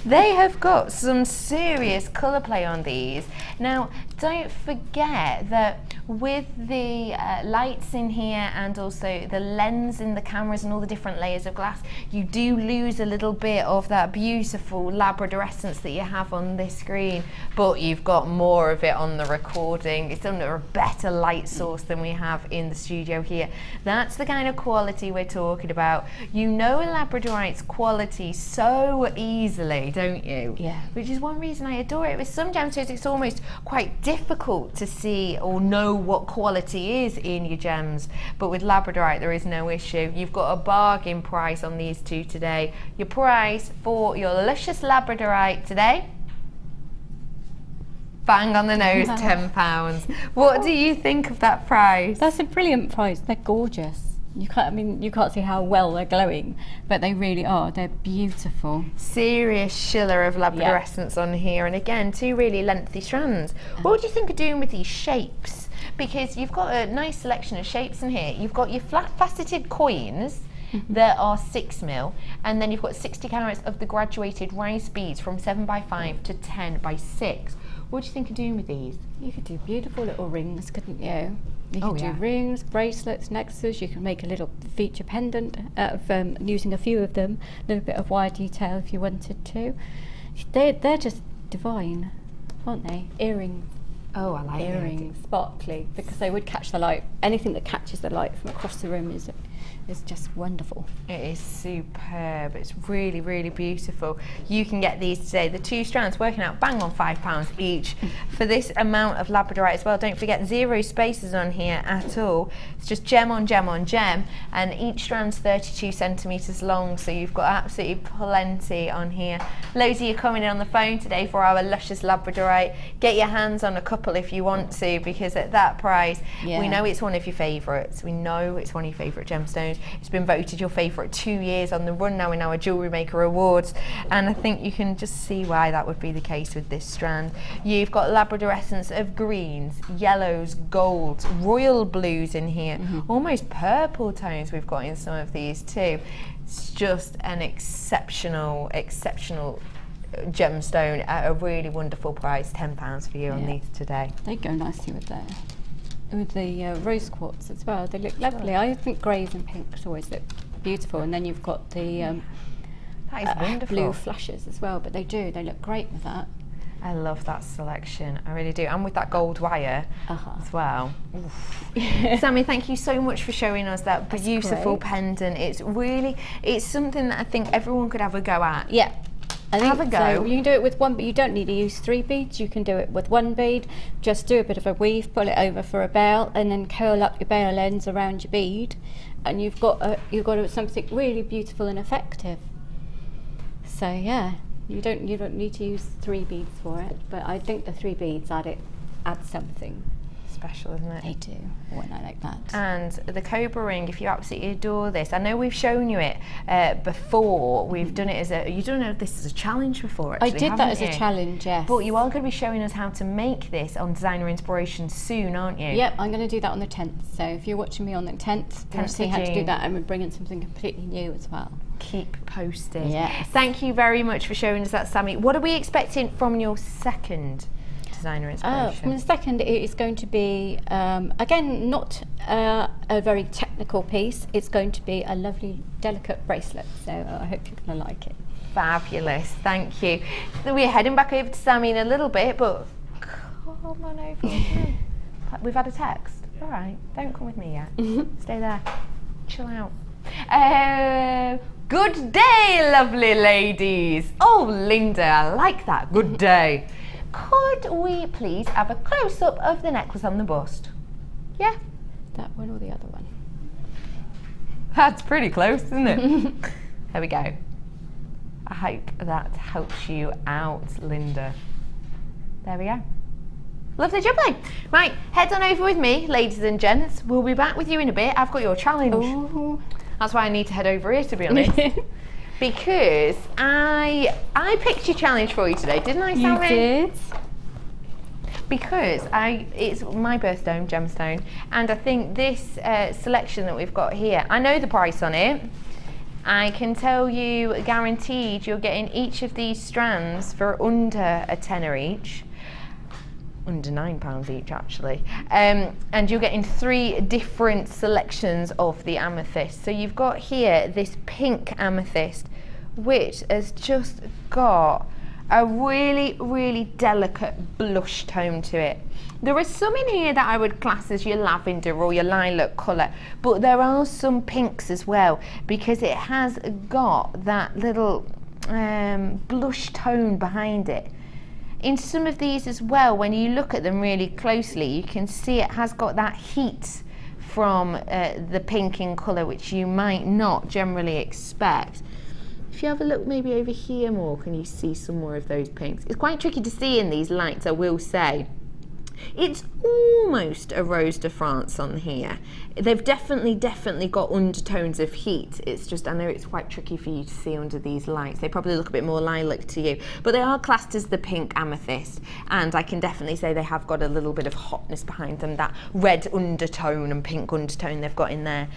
They have got some serious colour play on these. Now, don't forget that with the lights in here and also the lens in the cameras and all the different layers of glass, you do lose a little bit of that beautiful Labradorescence that you have on this screen, but you've got more of it on the recording. It's under a better light source than we have in the studio here. That's the kind of quality we're talking about. You know a Labradorite's quality so easily, don't you? Yeah. Which is one reason I adore it. With some gemstones, it's almost quite difficult to see or know what quality is in your gems, but with Labradorite there is no issue. You've got a bargain price on these 2 today. Your price for your luscious Labradorite today, bang on the nose, £10. What do you think of that price? That's a brilliant price. They're gorgeous. You can't see how well they're glowing, but they really are. They're beautiful. Serious schiller of Labradorescence on here, and again, 2 really lengthy strands. What do you think of doing with these shapes? Because you've got a nice selection of shapes in here. You've got your flat faceted coins that are 6mm, and then you've got 60 carats of the graduated rice beads from 7x5 to 10x6. What do you think of doing with these? You could do beautiful little rings, couldn't you? You could do rings, bracelets, necklaces. You can make a little feature pendant out of using a few of them, a little bit of wire detail if you wanted to. They're just divine, aren't they? Earrings. Oh, I like earrings, sparkly, because they would catch the light. Anything that catches the light from across the room is just wonderful. It is superb. It's really, really beautiful. You can get these today. The 2 strands working out bang on £5 each for this amount of Labradorite as well. Don't forget, 0 spaces on here at all. It's just gem on gem on gem, and each strand's 32 centimetres long, so you've got absolutely plenty on here. Loads of you coming in on the phone today for our luscious Labradorite. Get your hands on a couple if you want to, because at that price, we know it's one of your favourites. We know it's one of your favourite gemstones. It's been voted your favourite 2 years on the run now in our Jewellery Maker Awards, and I think you can just see why that would be the case with this strand. You've got Labradorescence of greens, yellows, golds, royal blues in here, almost purple tones we've got in some of these too. It's just an exceptional gemstone at a really wonderful price. £10 for you on these today. They go nicely with the rose quartz as well. They look lovely. I think greys and pinks always look beautiful, and then you've got the that is wonderful. Blue flashes as well, but they look great with that. I love that selection, I really do, and with that gold wire as well. Sammy, thank you so much for showing us that beautiful pendant. It's something that I think everyone could have a go at. Yeah. I think have a go. So. You can do it with 1, but you don't need to use 3 beads. You can do it with 1 bead. Just do a bit of a weave, pull it over for a bail, and then curl up your bail ends around your bead, and you've got something really beautiful and effective. So yeah, you don't need to use 3 beads for it, but I think the 3 beads add something special, isn't it? They do, when I like that. And the cobra ring, if you absolutely adore this, I know we've shown you it before. We've done it as you've done this as a challenge before, actually. I did that as a challenge, yes. But you are going to be showing us how to make this on Designer Inspiration soon, aren't you? Yep, I'm going to do that on the 10th. So if you're watching me on the 10th, you'll see how to do that, and we're bringing something completely new as well. Keep posted. Yes. Thank you very much for showing us that, Sammy. What are we expecting from your second Designer Inspiration? From the second, it is going to be, again, not a very technical piece. It's going to be a lovely, delicate bracelet. So I hope you're going to like it. Fabulous, thank you. So we're heading back over to Sammy in a little bit, but come on over. We've had a text. All right, don't come with me yet. Stay there. Chill out. Good day, lovely ladies. Oh, Linda, I like that. Good day. Could we please have a close-up of the necklace on the bust? Yeah? That one or the other one? That's pretty close, isn't it? There we go. I hope that helps you out, Linda. There we go. Lovely jubbly. Right, head on over with me, ladies and gents. We'll be back with you in a bit. I've got your challenge. Ooh. That's why I need to head over here, to be honest. Because I picked your challenge for you today, didn't I, Sammy? You did. Because it's my birthstone, gemstone, and I think this selection that we've got here, I know the price on it. I can tell you, guaranteed, you're getting each of these strands for under a tenner each. Under £9 each, actually, and you're getting 3 different selections of the amethyst. So you've got here this pink amethyst, which has just got a really, really delicate blush tone to it. There are some in here that I would class as your lavender or your lilac colour, but there are some pinks as well, because it has got that little blush tone behind it. In some of these as well, when you look at them really closely, you can see it has got that heat from the pink in colour, which you might not generally expect. If you have a look maybe over here more, can you see some more of those pinks? It's quite tricky to see in these lights, I will say. It's almost a Rose de France on here. They've definitely got undertones of heat. It's just, I know it's quite tricky for you to see under these lights. They probably look a bit more lilac to you, but they are classed as the pink amethyst, and I can definitely say they have got a little bit of hotness behind them, that red undertone and pink undertone they've got in there.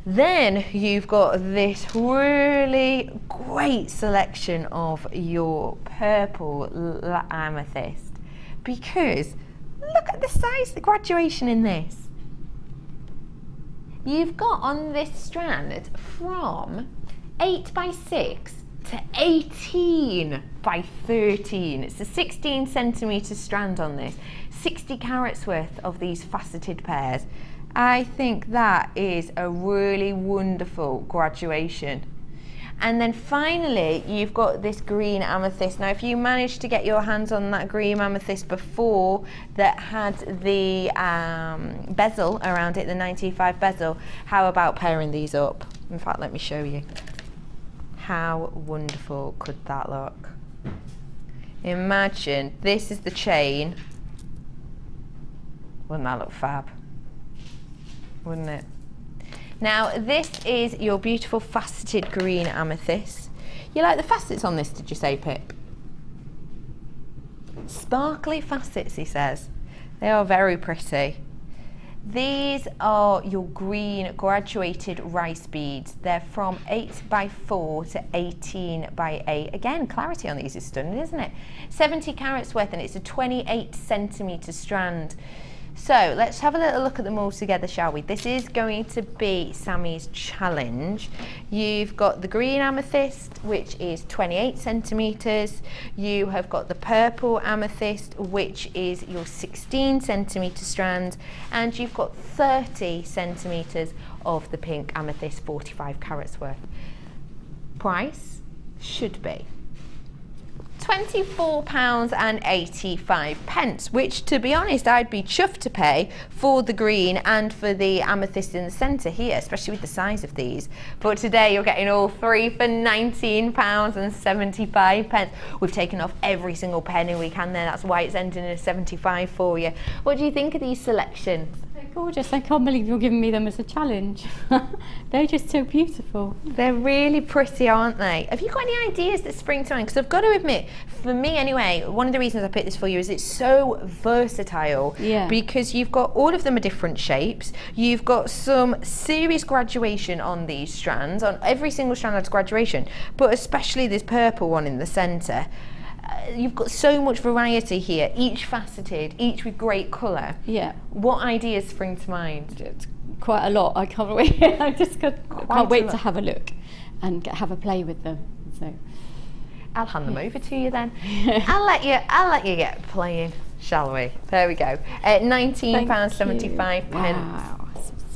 Then you've got this really great selection of your purple amethyst, because look at the size, the graduation in this. You've got on this strand from 8 by 6 to 18 by 13. It's a 16 centimetre strand on this, 60 carats worth of these faceted pairs. I think that is a really wonderful graduation. And then finally, you've got this green amethyst. Now, if you managed to get your hands on that green amethyst before that had the bezel around it, the 925 bezel, how about pairing these up? In fact, let me show you. How wonderful could that look? Imagine, this is the chain. Wouldn't that look fab? Wouldn't it? Now, this is your beautiful faceted green amethyst. You like the facets on this, did you say, Pip? Sparkly facets, he says. They are very pretty. These are your green graduated rice beads. They're from 8 by 4 to 18 by 8. Again, clarity on these is stunning, isn't it? 70 carats worth, and it's a 28 centimetre strand. So let's have a little look at them all together, shall we? This is going to be Sammy's challenge. You've got the green amethyst, which is 28 centimetres. You have got the purple amethyst, which is your 16 centimetre strand. And you've got 30 centimetres of the pink amethyst, 45 carats worth. Price should be £24.85, which, to be honest, I'd be chuffed to pay for the green and for the amethyst in the centre here, especially with the size of these. But today you're getting all three for £19.75. We've taken off every single penny we can there. That's why it's ending in a 75 for you. What do you think of these selections? Gorgeous. I can't believe you're giving me them as a challenge. They're just so beautiful. They're really pretty, aren't they? Have you got any ideas that spring to mind? Because I've got to admit, for me anyway, one of the reasons I picked this for you is it's so versatile. Yeah. Because you've got all of them are different shapes. You've got some serious graduation on these strands. On every single strand has graduation, but especially this purple one in the centre. You've got so much variety here, each faceted, each with great colour. Yeah. What ideas spring to mind? It's quite a lot. I can't wait. I just can't wait to have a look and have a play with them. So I'll hand them over to you then. I'll let you get playing, shall we? There we go. At £19.75. Wow.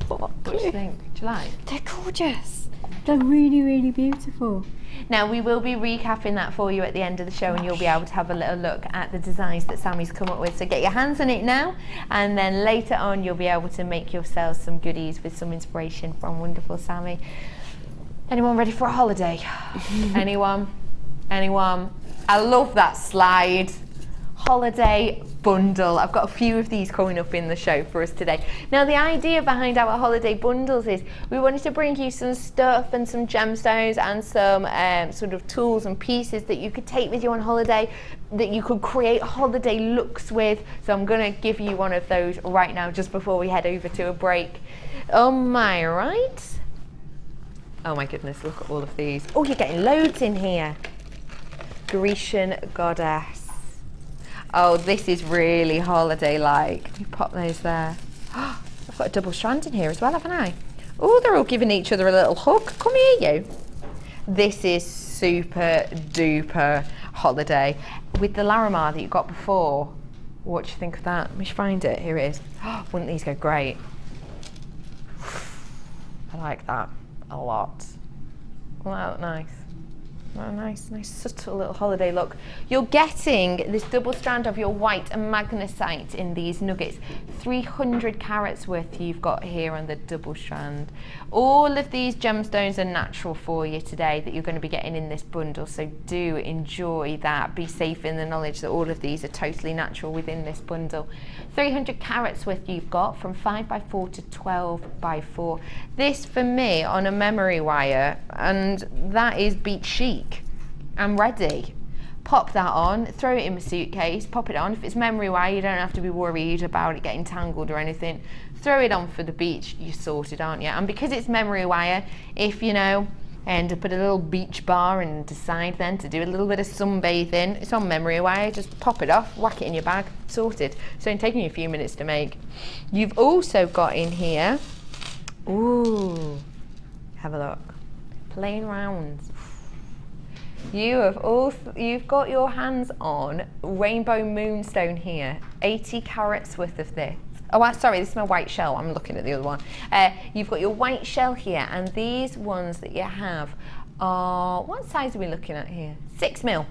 What do you think? Do you like? They're gorgeous. They're really, really beautiful. Now, we will be recapping that for you at the end of the show, and you'll be able to have a little look at the designs that Sammy's come up with. So get your hands on it now, and then later on you'll be able to make yourselves some goodies with some inspiration from wonderful Sammy. Anyone ready for a holiday? Anyone? Anyone? I love that slide. Holiday bundle. I've got a few of these coming up in the show for us today. Now, the idea behind our holiday bundles is we wanted to bring you some stuff and some gemstones and some sort of tools and pieces that you could take with you on holiday, that you could create holiday looks with. So I'm going to give you one of those right now just before we head over to a break. Oh my, right? Oh my goodness, look at all of these. Oh, you're getting loads in here. Grecian goddess. Oh, this is really holiday-like. Let me pop those there. I've got a double strand in here as well, haven't I? Oh, they're all giving each other a little hug. Come here, you. This is super duper holiday. With the Larimar that you got before, what do you think of that? Let me find it. Here it is. Wouldn't these go great? I like that a lot. Won't that look nice? Oh, nice subtle little holiday look. You're getting this double strand of your white and magnesite in these nuggets. 300 carats worth you've got here on the double strand. All of these gemstones are natural for you today that you're going to be getting in this bundle, so do enjoy that. Be safe in the knowledge that all of these are totally natural within this bundle. 300 carats worth you've got from 5 by 4 to 12 by 4. This for me on a memory wire, and that is beach chic. I'm ready. Pop that on, throw it in my suitcase, pop it on. If it's memory wire, you don't have to be worried about it getting tangled or anything. Throw it on for the beach, you're sorted, aren't you? And because it's memory wire, if you know, end up at a little beach bar and decide then to do a little bit of sunbathing, it's on memory wire, just pop it off, whack it in your bag, sorted. It's only taking you a few minutes to make. You've also got in here, ooh, have a look, plain rounds. You've got your hands on rainbow moonstone here, 80 carats worth of this. Oh, sorry, this is my white shell. I'm looking at the other one. You've got your white shell here, and these ones that you have are, what size are we looking at here? 6 mil.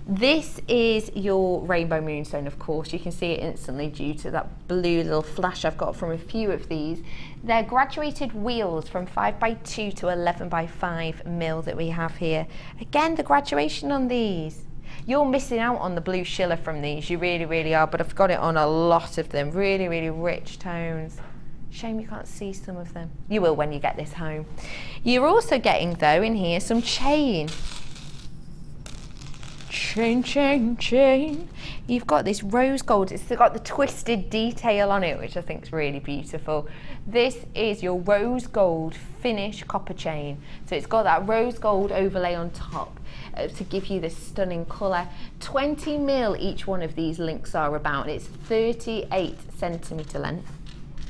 This is your rainbow moonstone, of course. You can see it instantly due to that blue little flash I've got from a few of these. They're graduated wheels from 5x2 to 11x5 mil that we have here. Again, the graduation on these. You're missing out on the blue schiller from these, you really, really are, but I've got it on a lot of them. Really, really rich tones. Shame you can't see some of them. You will when you get this home. You're also getting, though, in here some chain. Chain. You've got this rose gold. It's got the twisted detail on it, which I think is really beautiful. This is your rose gold finish copper chain. So it's got that rose gold overlay on top to give you this stunning colour. 20 mil each one of these links are about. It's 38 centimetre length.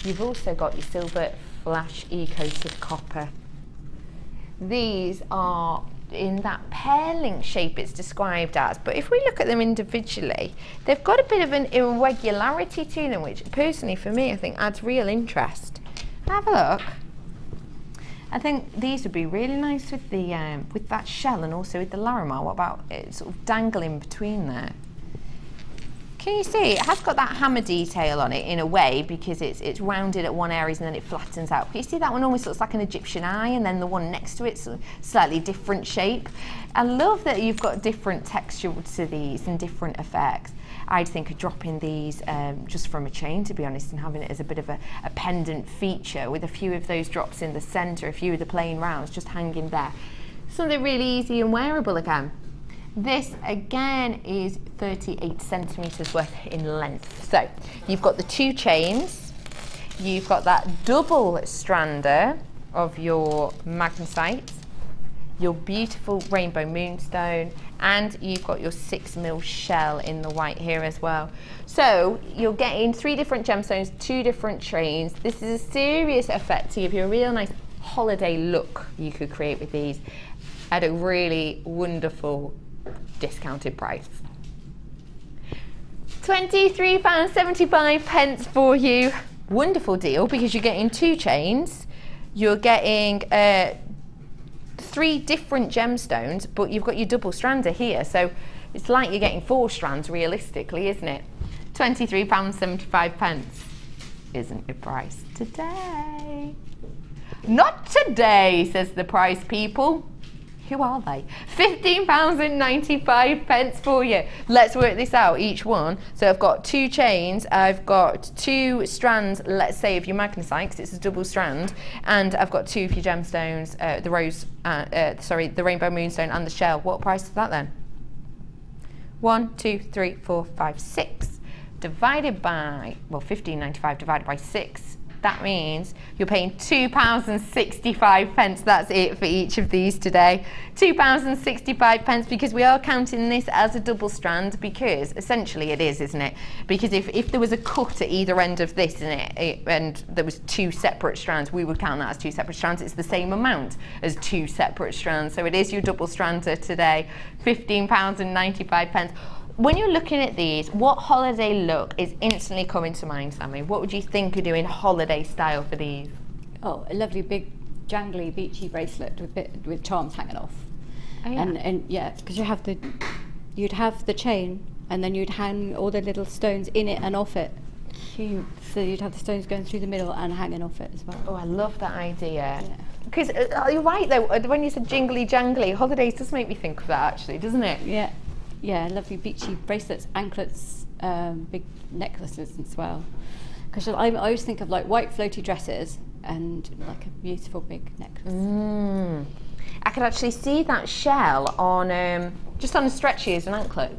You've also got your silver flash e-coated copper. These are in that pear link shape it's described as, but if we look at them individually, they've got a bit of an irregularity to them, which personally for me I think adds real interest. Have a look. I think these would be really nice with the with that shell and also with the Larimar. What about it sort of dangling between there? Can you see it has got that hammer detail on it in a way, because it's rounded at one area and then it flattens out. Can you see that one almost looks like an Egyptian eye, and then the one next to it's a slightly different shape. I love that you've got different texture to these and different effects. I'd think of dropping these just from a chain, to be honest, and having it as a bit of a pendant feature with a few of those drops in the centre, a few of the plain rounds just hanging there. Something really easy and wearable again. This again is 38 centimetres worth in length. So you've got the 2 chains, you've got that double strander of your magnesite, your beautiful rainbow moonstone, and you've got your 6 mil shell in the white here as well. So you're getting 3 different gemstones, 2 different chains. This is a serious effect to give you a real nice holiday look you could create with these at a really wonderful discounted price. £23.75 for you. Wonderful deal, because you're getting 2 chains, you're getting 3 different gemstones, but you've got your double strander here, so it's like you're getting 4 strands realistically, isn't it? £23.75 isn't your price today. Not today, says the price people. Who are they? £15.95 for you. Let's work this out, each one. So I've got 2 chains, I've got 2 strands, let's say, of your magnesite, because it's a double strand, and I've got 2 of your gemstones, the rainbow moonstone and the shell. What price is that then? 1, 2, 3, 4, 5, 6. Divided by, well, £15.95 divided by 6. That means you're paying £2.65. That's it for each of these today. £2.65, because we are counting this as a double strand, because essentially it is, isn't it? Because if there was a cut at either end of this and there was 2 separate strands, we would count that as 2 separate strands. It's the same amount as 2 separate strands. So it is your double strander today, £15.95. When you're looking at these, what holiday look is instantly coming to mind, Sammy? What would you think of doing holiday style for these? Oh, a lovely big jangly beachy bracelet with charms hanging off. Oh, yeah. And yeah, because you'd have the chain, and then you'd hang all the little stones in it and off it. Cute. So you'd have the stones going through the middle and hanging off it as well. Oh, I love that idea. Yeah. Because you're right though, when you said jingly jangly, holidays does make me think of that actually, doesn't it? Yeah. Yeah, lovely beachy bracelets, anklets, big necklaces as well. Because I always think of like white floaty dresses and like a beautiful big necklace. I could actually see that shell on just on a stretchy as an anklet.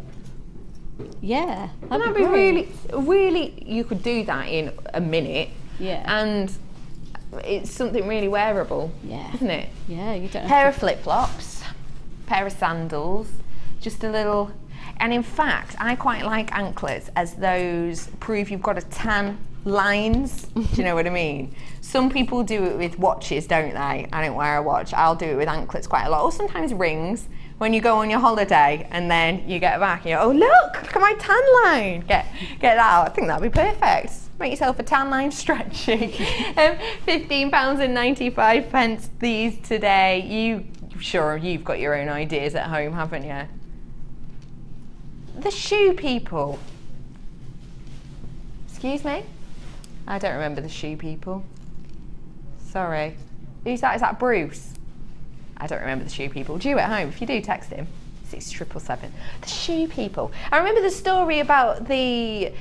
Yeah, That'd be really, really, you could do that in a minute. Yeah. And it's something really wearable, Yeah. isn't it? Yeah, you don't Pair have of flip-flops, pair of sandals, just a little, and in fact, I quite like anklets as those prove you've got a tan lines. Do you know what I mean? Some people do it with watches, don't they? I don't wear a watch. I'll do it with anklets quite a lot, or sometimes rings. when you go on your holiday and then you get back and you're, oh look at my tan line. Get that out. I think that'd be perfect. Make yourself a tan line stretchy. £15.95 these today. Sure, you've got your own ideas at home, haven't you? The shoe people. Excuse me? I don't remember the shoe people. Sorry. Who's that? Is that Bruce? I don't remember the shoe people. Do you at home? If you do, text him. 6777. The shoe people. I remember the story about the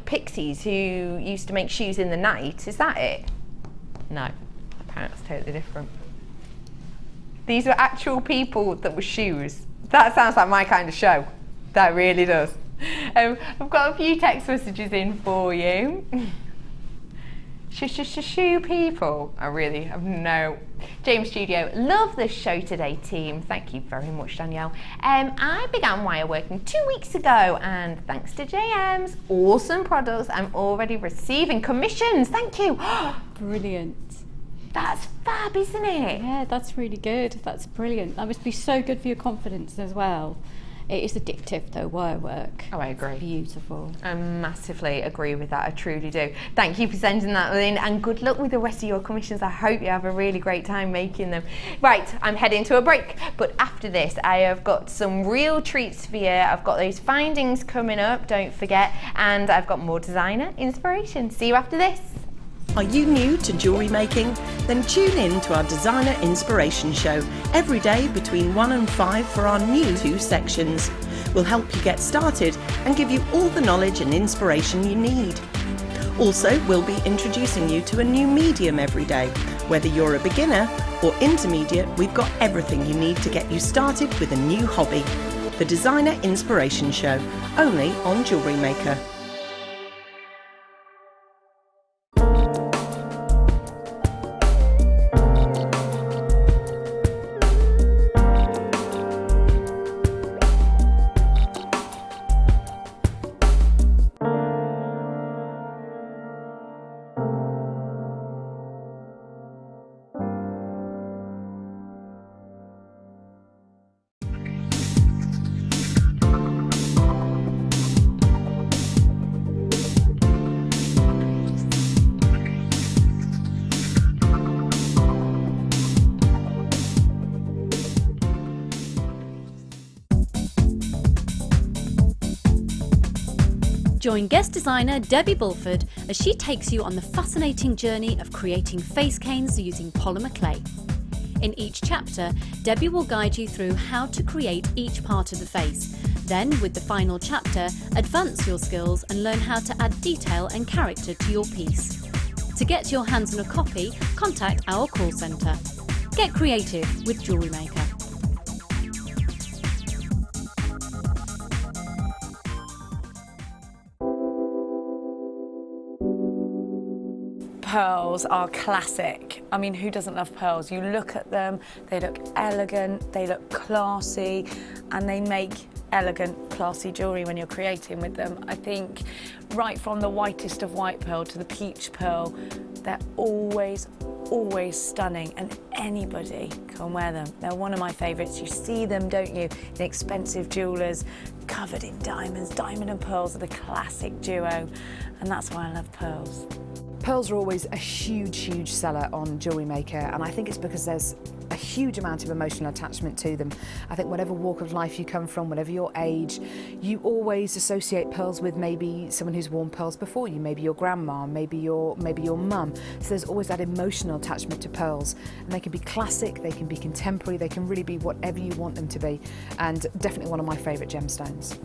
pixies who used to make shoes in the night. Is that it? No. Apparently it's totally different. These were actual people that were shoes. That sounds like my kind of show. That really does. I've got a few text messages in for you. Shoe people. I really have no. James Studio, love this show today, team. Thank you very much, Danielle. I began wire working 2 weeks ago, and thanks to JM's awesome products, I'm already receiving commissions. Thank you. Brilliant. That's fab, isn't it? Yeah, that's really good. That's brilliant. That must be so good for your confidence as well. It is addictive though, wire work. Oh, I agree. It's beautiful. I massively agree with that, I truly do. Thank you for sending that in, and good luck with the rest of your commissions. I hope you have a really great time making them. Right, I'm heading to a break, but after this I have got some real treats for you. I've got those findings coming up, don't forget, and I've got more designer inspiration. See you after this. Are you new to jewellery making? Then tune in to our Designer Inspiration Show every day between 1 and 5 for our new 2 sections. We'll help you get started and give you all the knowledge and inspiration you need. Also, we'll be introducing you to a new medium every day. Whether you're a beginner or intermediate, we've got everything you need to get you started with a new hobby. The Designer Inspiration Show, only on Jewellery Maker. Join guest designer Debbie Bulford as she takes you on the fascinating journey of creating face canes using polymer clay. In each chapter, Debbie will guide you through how to create each part of the face. Then, with the final chapter, advance your skills and learn how to add detail and character to your piece. To get your hands on a copy, contact our call centre. Get creative with Jewellery Maker. Pearls are classic. I mean, who doesn't love pearls? You look at them, they look elegant, they look classy, and they make elegant, classy jewellery when you're creating with them. I think right from the whitest of white pearl to the peach pearl, they're always stunning, and anybody can wear them. They're one of my favourites. You see them, don't you, in expensive jewellers, covered in diamonds. Diamond and pearls are the classic duo, and that's why I love pearls. Pearls are always a huge seller on Jewellery Maker, and I think it's because there's a huge amount of emotional attachment to them. I think whatever walk of life you come from, whatever your age, you always associate pearls with maybe someone who's worn pearls before you, maybe your grandma, maybe your mum. So there's always that emotional attachment to pearls, and they can be classic, they can be contemporary, they can really be whatever you want them to be, and definitely one of my favourite gemstones.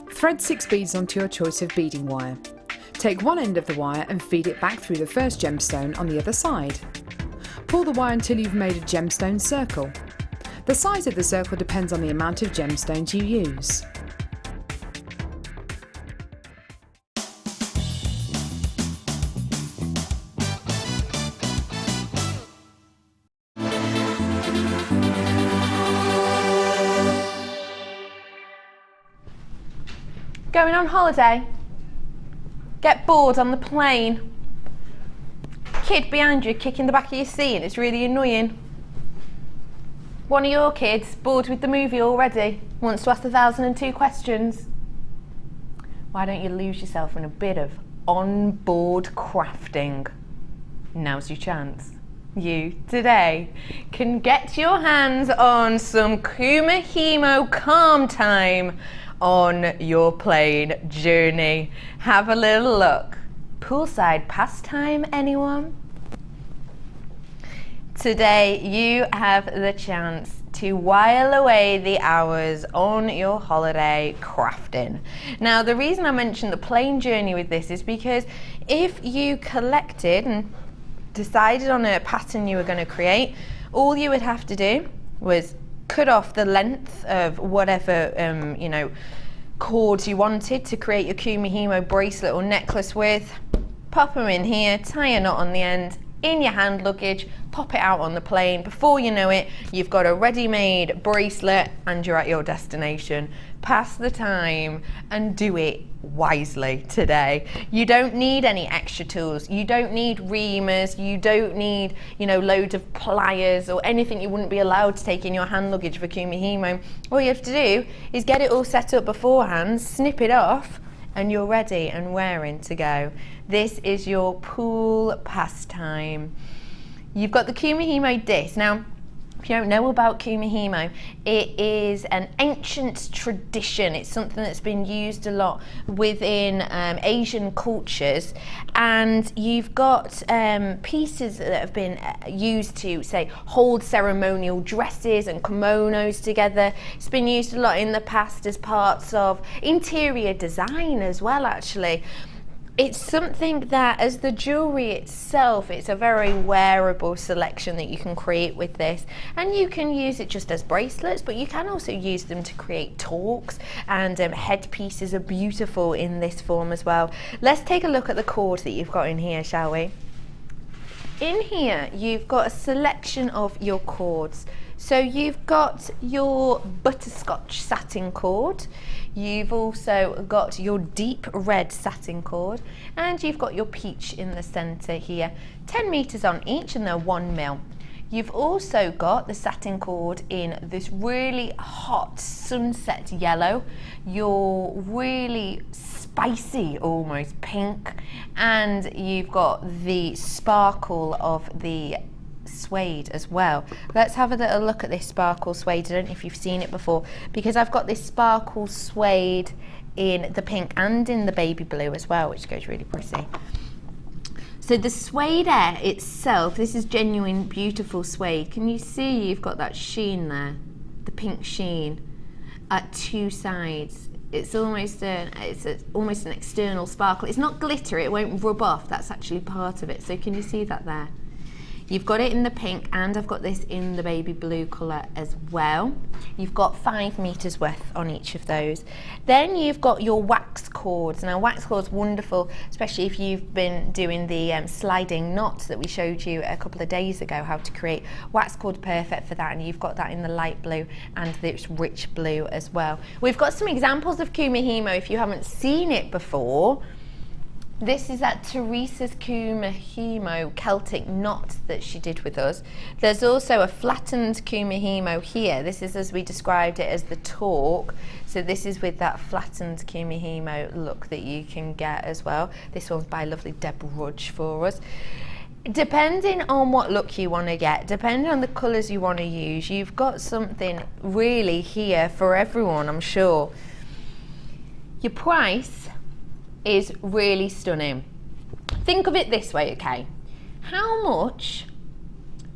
Thread 6 beads onto your choice of beading wire. Take one end of the wire and feed it back through the first gemstone on the other side. Pull the wire until you've made a gemstone circle. The size of the circle depends on the amount of gemstones you use. Going on holiday? Get bored on the plane? Kid behind you kicking the back of your seat and it's really annoying? One of your kids bored with the movie already, wants to ask 1,002 questions? Why don't you lose yourself in a bit of on-board crafting? Now's your chance. You today can get your hands on some Kumihimo calm time on your plane journey. Have a little look. Poolside pastime, anyone? Today you have the chance to while away the hours on your holiday crafting. Now, the reason I mentioned the plane journey with this is because if you collected and decided on a pattern you were going to create, all you would have to do was cut off the length of whatever you know, cords you wanted to create your Kumihimo bracelet or necklace with, pop them in here, tie a knot on the end, in your hand luggage, pop it out on the plane. Before you know it, you've got a ready-made bracelet and you're at your destination. Pass the time and do it wisely today. You don't need any extra tools. You don't need reamers. You don't need, you know, loads of pliers or anything you wouldn't be allowed to take in your hand luggage for Kumihimo. All you have to do is get it all set up beforehand, snip it off, and you're ready and raring to go. This is your pool pastime. You've got the Kumihimo disc. Now, if you don't know about Kumihimo, it is an ancient tradition. It's something that's been used a lot within Asian cultures, and you've got pieces that have been used to, say, hold ceremonial dresses and kimonos together. It's been used a lot in the past as parts of interior design as well, actually. It's something that, as the jewellery itself, it's a very wearable selection that you can create with this, and you can use it just as bracelets, but you can also use them to create torques, and headpieces are beautiful in this form as well. Let's take a look at the cord that you've got in here, shall we? In here you've got a selection of your cords. So you've got your butterscotch satin cord, you've also got your deep red satin cord, and you've got your peach in the centre here. 10 metres on each, and they're 1 mil. You've also got the satin cord in this really hot sunset yellow, your really spicy almost pink, and you've got the sparkle of the suede as well. Let's have a little look at this sparkle suede. I don't know if you've seen it before, because I've got this sparkle suede in the pink and in the baby blue as well, which goes really pretty. So the suede itself, this is genuine beautiful suede. Can you see you've got that sheen there, the pink sheen at two sides? It's almost almost an external sparkle. It's not glitter, it won't rub off, that's actually part of it. So can you see that there? You've got it in the pink, and I've got this in the baby blue colour as well. You've got 5 metres worth on each of those. Then you've got your wax cords. Now, wax cords wonderful, especially if you've been doing the sliding knots that we showed you a couple of days ago, how to create. Wax cord perfect for that, and you've got that in the light blue and this rich blue as well. We've got some examples of Kumihimo if you haven't seen it before. This is that Teresa's Kumihimo Celtic knot that she did with us. There's also a flattened Kumihimo here. This is as we described it as the torque. So this is with that flattened Kumihimo look that you can get as well. This one's by lovely Deb Rudge for us. Depending on what look you want to get, depending on the colours you want to use, you've got something really here for everyone, I'm sure. Your price is really stunning. Think of it this way, okay? How much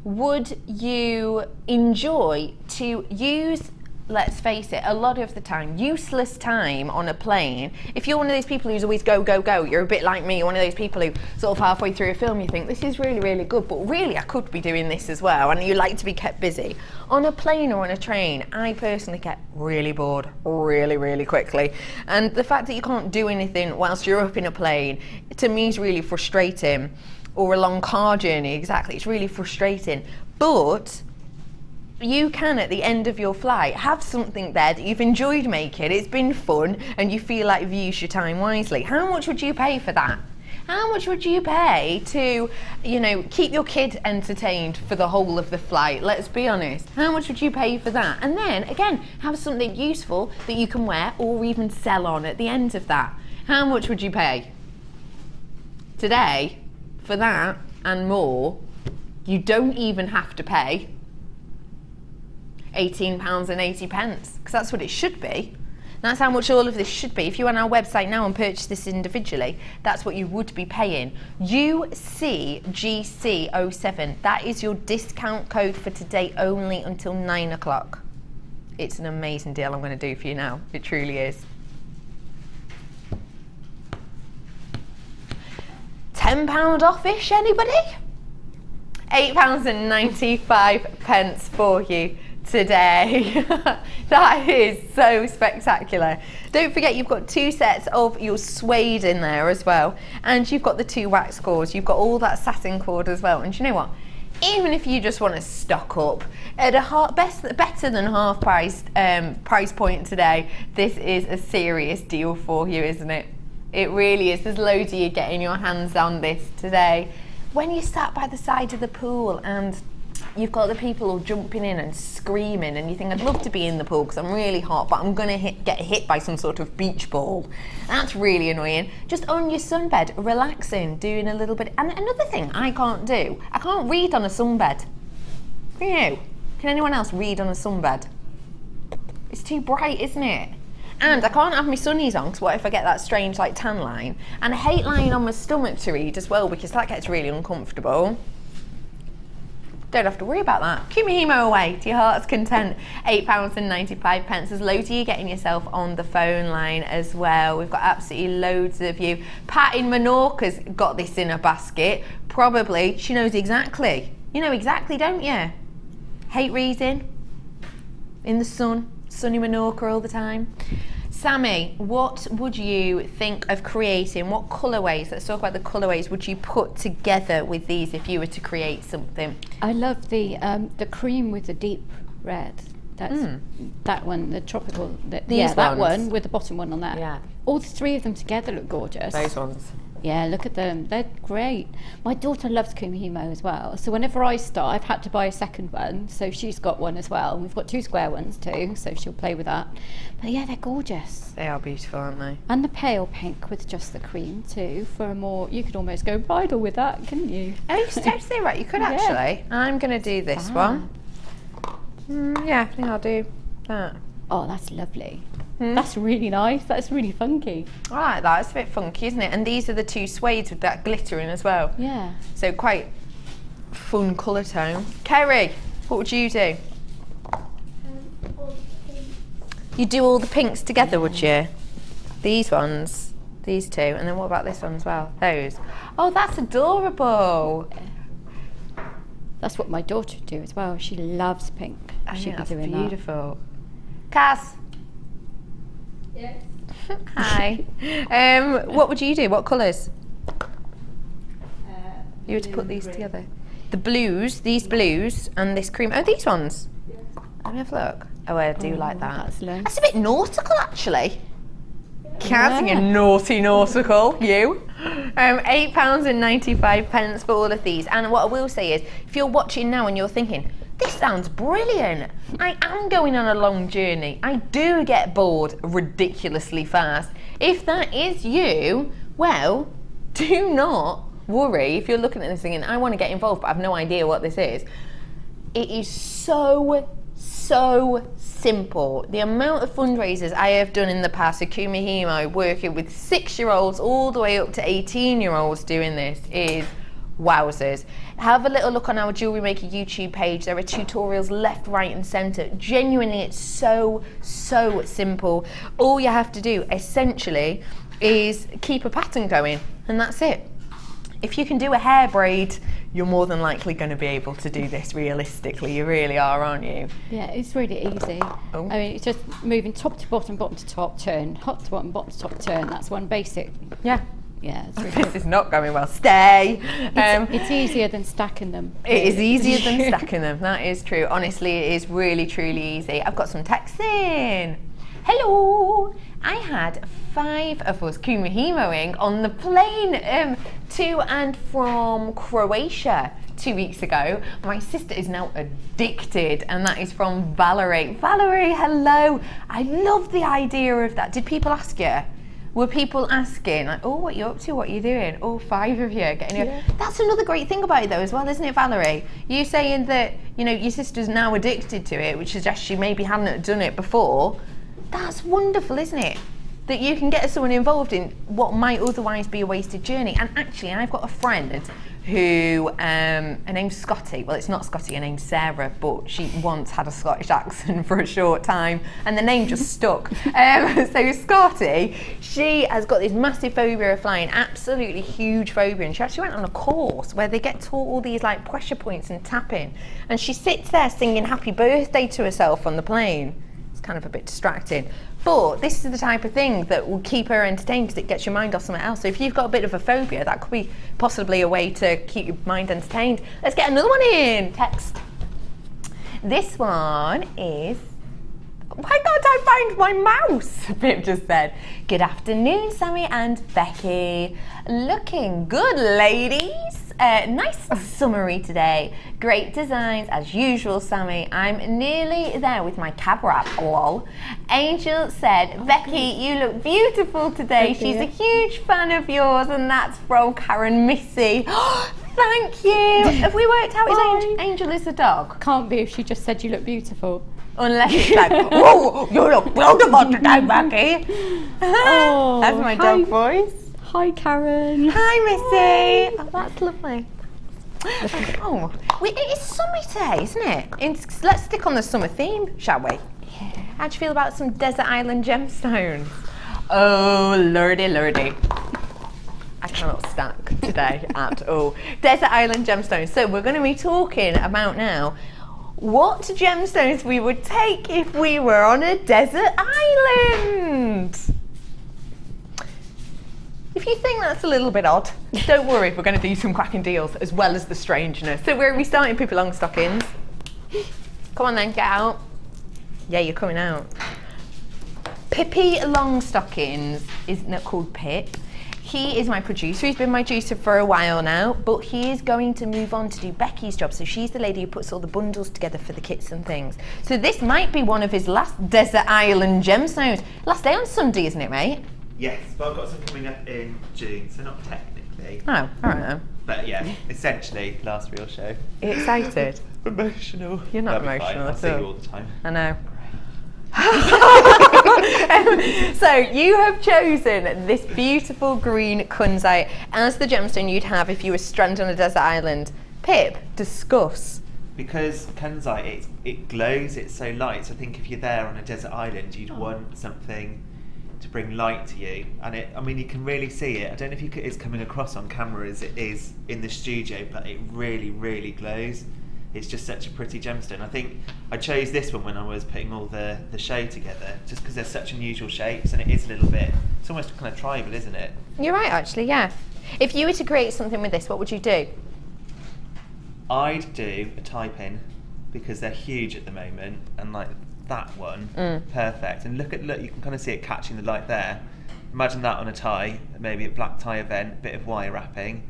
would you enjoy to use, let's face it, a lot of the time, useless time on a plane? If you're one of those people who's always go, go, go, you're a bit like me, one of those people who sort of halfway through a film you think, this is really, really good, but really I could be doing this as well, and you like to be kept busy. On a plane or on a train, I personally get really bored really, really quickly. And the fact that you can't do anything whilst you're up in a plane, to me is really frustrating. Or a long car journey, exactly, it's really frustrating. But you can, at the end of your flight, have something there that you've enjoyed making, it's been fun, and you feel like you've used your time wisely. How much would you pay for that? How much would you pay to, you know, keep your kid entertained for the whole of the flight? Let's be honest. How much would you pay for that? And then, again, have something useful that you can wear or even sell on at the end of that. How much would you pay? Today, for that and more, you don't even have to pay £18.80, because that's what it should be. That's how much all of this should be. If you went on our website now and purchase this individually, that's what you would be paying. UCGC07, that is your discount code for today only until 9 o'clock. It's an amazing deal I'm going to do for you now. It truly is. £10 off-ish, anybody? £8.95 for you today. That is so spectacular. Don't forget, you've got 2 sets of your suede in there as well, and you've got the 2 wax cords. You've got all that satin cord as well. And do you know what? Even if you just want to stock up at a better than half price point today, this is a serious deal for you, isn't it? It really is. There's loads of you getting your hands on this today. When you sat by the side of the pool and you've got the people all jumping in and screaming, and you think, I'd love to be in the pool because I'm really hot, but I'm going to get hit by some sort of beach ball. That's really annoying. Just on your sunbed, relaxing, doing a little bit. And another thing I can't do, I can't read on a sunbed. Can you? Can anyone else read on a sunbed? It's too bright, isn't it? And I can't have my sunnies on, because what if I get that strange like tan line? And I hate lying on my stomach to read as well, because that gets really uncomfortable. Don't have to worry about that. Kumihimo away to your heart's content. £8.95. There's loads of you getting yourself on the phone line as well. We've got absolutely loads of you. Pat in Menorca's got this in a basket. Probably. She knows exactly. You know exactly, don't you? Hate reading. In the sun. Sunny Menorca all the time. Sammy, what would you think of creating? What colourways, let's talk about the colourways, would you put together with these if you were to create something? I love the cream with the deep red. That's that one, the tropical. These that ones? one with the bottom one on that. Yeah. All the 3 of them together look gorgeous. Those ones. Yeah, look at them. They're great. My daughter loves kumihimo as well. So whenever I start, I've had to buy a second one. So she's got one as well. And we've got 2 square ones too. So she'll play with that. But yeah, they're gorgeous. They are beautiful, aren't they? And the pale pink with just the cream too. For a more, you could almost go bridal with that, couldn't you? Oh, you're totally right. You could actually. I'm going to do this one. Yeah, I think I'll do that. Oh, that's lovely. That's really nice. That's really funky. I like that. It's a bit funky, isn't it? And these are the 2 suedes with that glitter in as well. Yeah. So quite fun colour tone. Kerry, what would you do? You'd do all the pinks together, would you? These ones, these 2, and then what about this one as well? Those. Oh, that's adorable. That's what my daughter would do as well. She loves pink. I She'd think be that's doing beautiful. Cass. Yes. Hi. What would you do? What colours? You were to put these together. The blues, these blues, and this cream. Oh, these ones. Let me have a look. Oh, I do like that. That's lovely. That's a bit nautical, actually. Cass, you're naughty nautical, you. £8.95 for all of these. And what I will say is, if you're watching now and you're thinking, this sounds brilliant. I am going on a long journey. I do get bored ridiculously fast. If that is you, well, do not worry if you're looking at this thinking, I want to get involved, but I have no idea what this is. It is so simple. The amount of fundraisers I have done in the past at Kumihimo, working with 6-year-olds all the way up to 18-year-olds doing this, is wowzers. Have a little look on our Jewellery Maker YouTube page. There are tutorials left, right and centre. Genuinely, it's so simple. All you have to do essentially is keep a pattern going, and that's it. If you can do a hair braid, you're more than likely going to be able to do this realistically. You really are, aren't you? Yeah, it's really easy. Oh. I mean, it's just moving top to bottom, bottom to top, turn, top to bottom, bottom to top, turn. That's one basic. Yeah. Yeah, it's really This is not going well. Stay. it's easier than stacking them. It is easier than stacking them. That is true. Honestly, it is really, truly easy. I've got some texts in. Hello. I had 5 of us kumahimoing on the plane to and from Croatia 2 weeks ago. My sister is now addicted, and that is from Valerie. Valerie, hello. I love the idea of that. Did people ask you? Were people asking, like, oh, what are you up to? What are you doing? All 5 of you getting your... That's another great thing about it, though, as well, isn't it, Valerie? You saying that, you know, your sister's now addicted to it, which suggests she maybe hadn't done it before. That's wonderful, isn't it? That you can get someone involved in what might otherwise be a wasted journey. And actually, I've got a friend who, her name's Scotty. Well, it's not Scotty, her name's Sarah, but she once had a Scottish accent for a short time, and the name just stuck. So Scotty, she has got this massive phobia of flying, absolutely huge phobia, and she actually went on a course where they get taught all these like pressure points and tapping, and she sits there singing happy birthday to herself on the plane. It's kind of a bit distracting. But this is the type of thing that will keep her entertained because it gets your mind off something else. So if you've got a bit of a phobia, that could be possibly a way to keep your mind entertained. Let's get another one in. Text. This one is... Why can't I find my mouse? Pip just said. Good afternoon, Sammy and Becky. Looking good, ladies. Nice summery today. Great designs as usual, Sammy. I'm nearly there with my cab wrap, lol. Angel said, Becky, you look beautiful today. She's a huge fan of yours, and that's from Karen Missy. Thank you. Have we worked out Angel is a dog? Can't be if she just said you look beautiful. Unless it's like, oh, you look beautiful today, Becky. Oh, that's my dog voice. Hi, Karen. Hi, Missy. Oh, that's lovely. Oh, it is summer today, isn't it? Let's stick on the summer theme, shall we? Yeah. How do you feel about some desert island gemstones? Oh, lordy, lordy. I cannot stack today at all. Desert island gemstones. So we're going to be talking about now what gemstones we would take if we were on a desert island. If you think that's a little bit odd, don't worry, we're going to do some cracking deals as well as the strangeness. So where are we starting, Pippi Longstockings? Come on then, get out. Yeah, you're coming out. Pippi Longstockings is not called Pip. He is my producer. He's been my producer for a while now, but he is going to move on to do Becky's job. So she's the lady who puts all the bundles together for the kits and things. So this might be one of his last desert island gemstones. Last day on Sunday, isn't it, mate? Yes, but I've got some coming up in June, so not technically. Oh, all right then. But yeah, essentially, last real show. Are you excited? Emotional. You're not That'll be fine. emotional I'll at see all. you all the time. I know. So you have chosen this beautiful green kunzite as the gemstone you'd have if you were stranded on a desert island. Pip, discuss. Because kunzite, it glows, it's so light, so I think if you're there on a desert island, you'd want something to bring light to you. And I mean, you can really see it. I don't know if it's coming across on camera as it is in the studio, but it really, really glows. It's just such a pretty gemstone. I think I chose this one when I was putting all the show together, just because they're such unusual shapes, and it is a little bit, it's almost kind of tribal, isn't it? You're right, actually, yeah. If you were to create something with this, what would you do? I'd do a tie pin, because they're huge at the moment, and like that one, perfect. And look, you can kind of see it catching the light there. Imagine that on a tie, maybe a black tie event, bit of wire wrapping.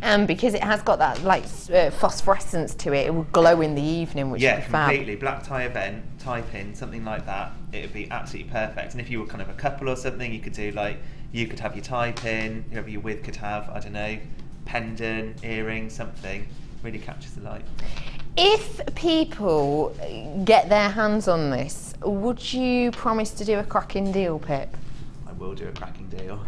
And because it has got that like phosphorescence to it, it will glow in the evening, which would be fab. Completely. Black tie event, tie pin, something like that. It would be absolutely perfect. And if you were kind of a couple or something, you could do like, you could have your tie pin, whoever you're with could have, I don't know, pendant, earring, something. Really captures the light. If people get their hands on this, would you promise to do a cracking deal, Pip? I will do a cracking deal.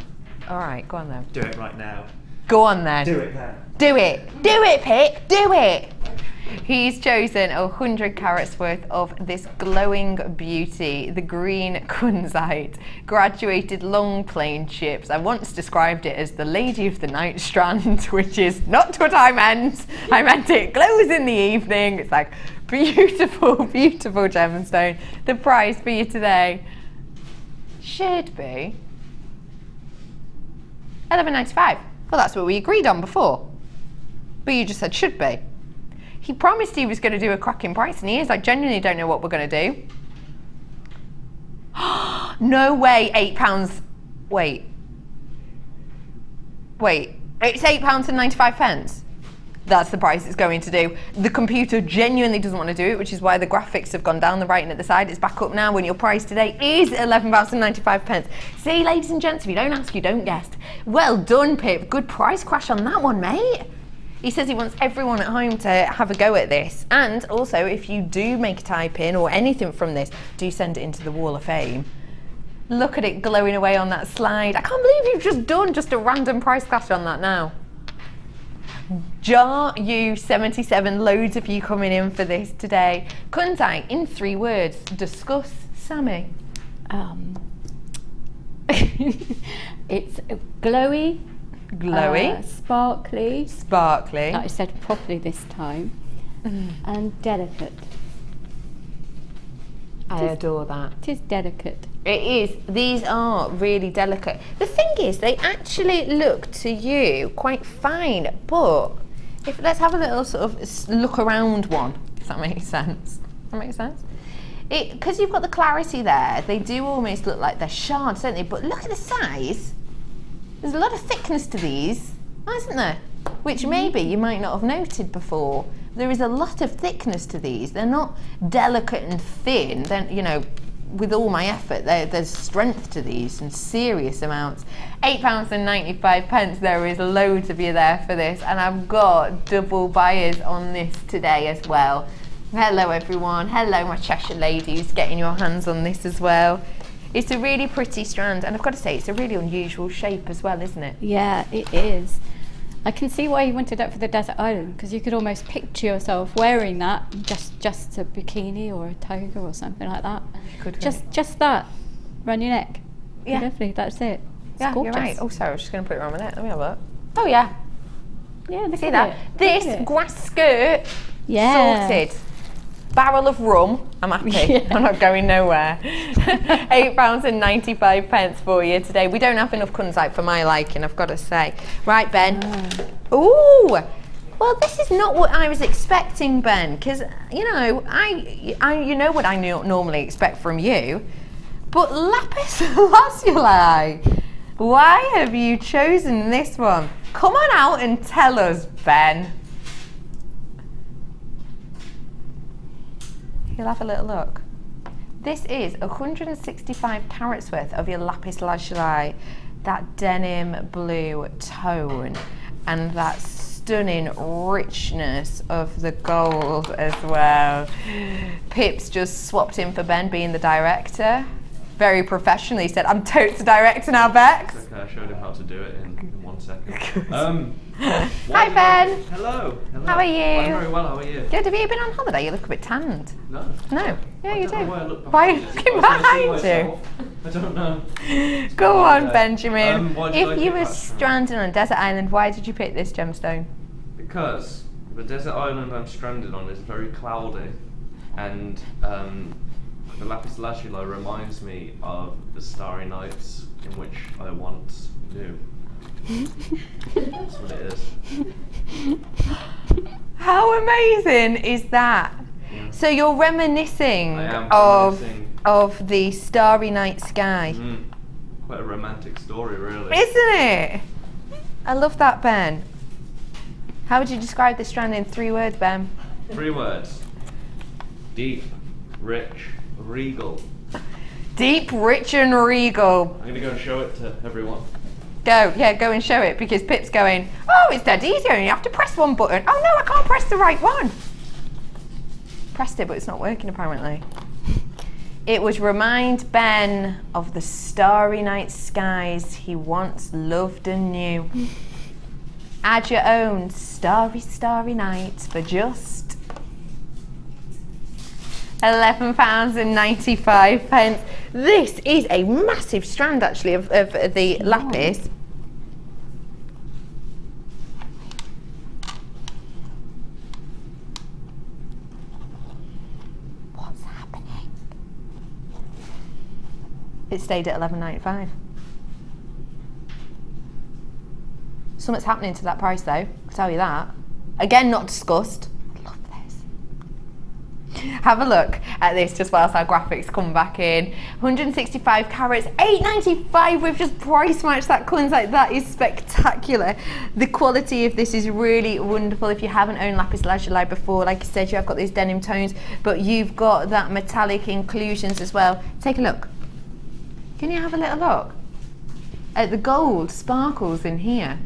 All right, go on then. Do it right now. Go on then. Do it now. Do it. Do it, Pip. Do it. He's chosen 100 carats worth of this glowing beauty, the green kunzite, graduated long plain chips. I once described it as the lady of the night strand, which is not what I meant. I meant it glows in the evening. It's like beautiful, beautiful gemstone. The prize for you today should be 11.95. Well, that's what we agreed on before. But you just said should be. He promised he was going to do a cracking price, and he is. I genuinely don't know what we're going to do. No way, £8. Wait. It's £8.95. That's the price it's going to do. The computer genuinely doesn't want to do it, which is why the graphics have gone down the right and at the side. It's back up now when your price today is £11.95. See, ladies and gents, if you don't ask, you don't guess. Well done, Pip. Good price crash on that one, mate. He says he wants everyone at home to have a go at this. And also, if you do make a type in or anything from this, do send it into the Wall of Fame. Look at it glowing away on that slide. I can't believe you've just done just a random price crash on that now. Jar U77, loads of you coming in for this today. Kuntai, in 3 words, discuss Sammy. It's glowy. Sparkly. Sparkly. Like I said properly this time. And delicate. I adore that. It is delicate. It is. These are really delicate. The thing is, they actually look to you quite fine, but let's have a little sort of look around one, if that makes sense. Does that make sense? Because you've got the clarity there, they do almost look like they're shards, don't they? But look at the size. There's a lot of thickness to these, isn't there? Which maybe you might not have noted before. There is a lot of thickness to these. They're not delicate and thin. Then, you know, with all my effort, there's strength to these and serious amounts. £8.95. There is loads of you there for this, and I've got double buyers on this today as well. Hello everyone. Hello my Cheshire ladies, getting your hands on this as well. It's a really pretty strand, and I've got to say it's a really unusual shape as well, isn't it? Yeah, it is. I can see why you wanted that for the desert island, because you could almost picture yourself wearing that, just a bikini or a toga or something like that. Just that around your neck. Yeah, lovely. That's it. It's yeah, gorgeous. you're right. Oh, sorry, I was just going to put it around my neck. Let me have a look. Oh yeah. Yeah, look see at that? it. This grass skirt, yeah, sorted. Barrel of rum. I'm happy. Yeah. I'm not going nowhere. £8.95 for you today. We don't have enough kunzite for my liking, I've got to say. Right, Ben. Ooh. Well, this is not what I was expecting, Ben, because you know, you know what I normally expect from you. But lapis lazuli. Why have you chosen this one? Come on out and tell us, Ben. You'll have a little look. This is 165 carats worth of your lapis lazuli, that denim blue tone, and that stunning richness of the gold as well. Pip's just swapped in for Ben being the director. Very professionally said, I'm totes the director now, Bex. Okay, I showed him how to do it in 1 second. Hi, Ben. Hello. How are you? I'm very well, how are you? Good, have you been on holiday? You look a bit tanned. No. No? Yeah, you do. Why are you looking behind you? I don't know. Go on, Benjamin. If you were stranded on a desert island, why did you pick this gemstone? Because the desert island I'm stranded on is very cloudy, and the lapis lazuli reminds me of the starry nights in which I once knew. That's what it is. How amazing is that? Yeah. So you're reminiscing of the starry night sky. Quite a romantic story, really. Isn't it? I love that, Ben. How would you describe this strand in 3 words, Ben? 3 words. Deep, rich, regal. Deep, rich and regal. I'm going to go and show it to everyone. Go and show it, because Pip's going, oh, it's dead easy, you only have to press one button. Oh no, I can't press the right one. Pressed it, but it's not working apparently. It would remind Ben of the starry night skies he once loved and knew. Add your own starry, starry night for just £11.95. This is a massive strand actually of the lapis. What's happening? It stayed at £11.95. Something's happening to that price though, I'll tell you that. Again, not discussed. I love this. Have a look at this just whilst our graphics come back in. 165 carats, $8.95. We've just price matched that coins. Like, that is spectacular. The quality of this is really wonderful. If you haven't owned lapis lazuli before, like I said, you have got these denim tones, but you've got that metallic inclusions as well. Take a look. Can you have a little look at the gold sparkles in here?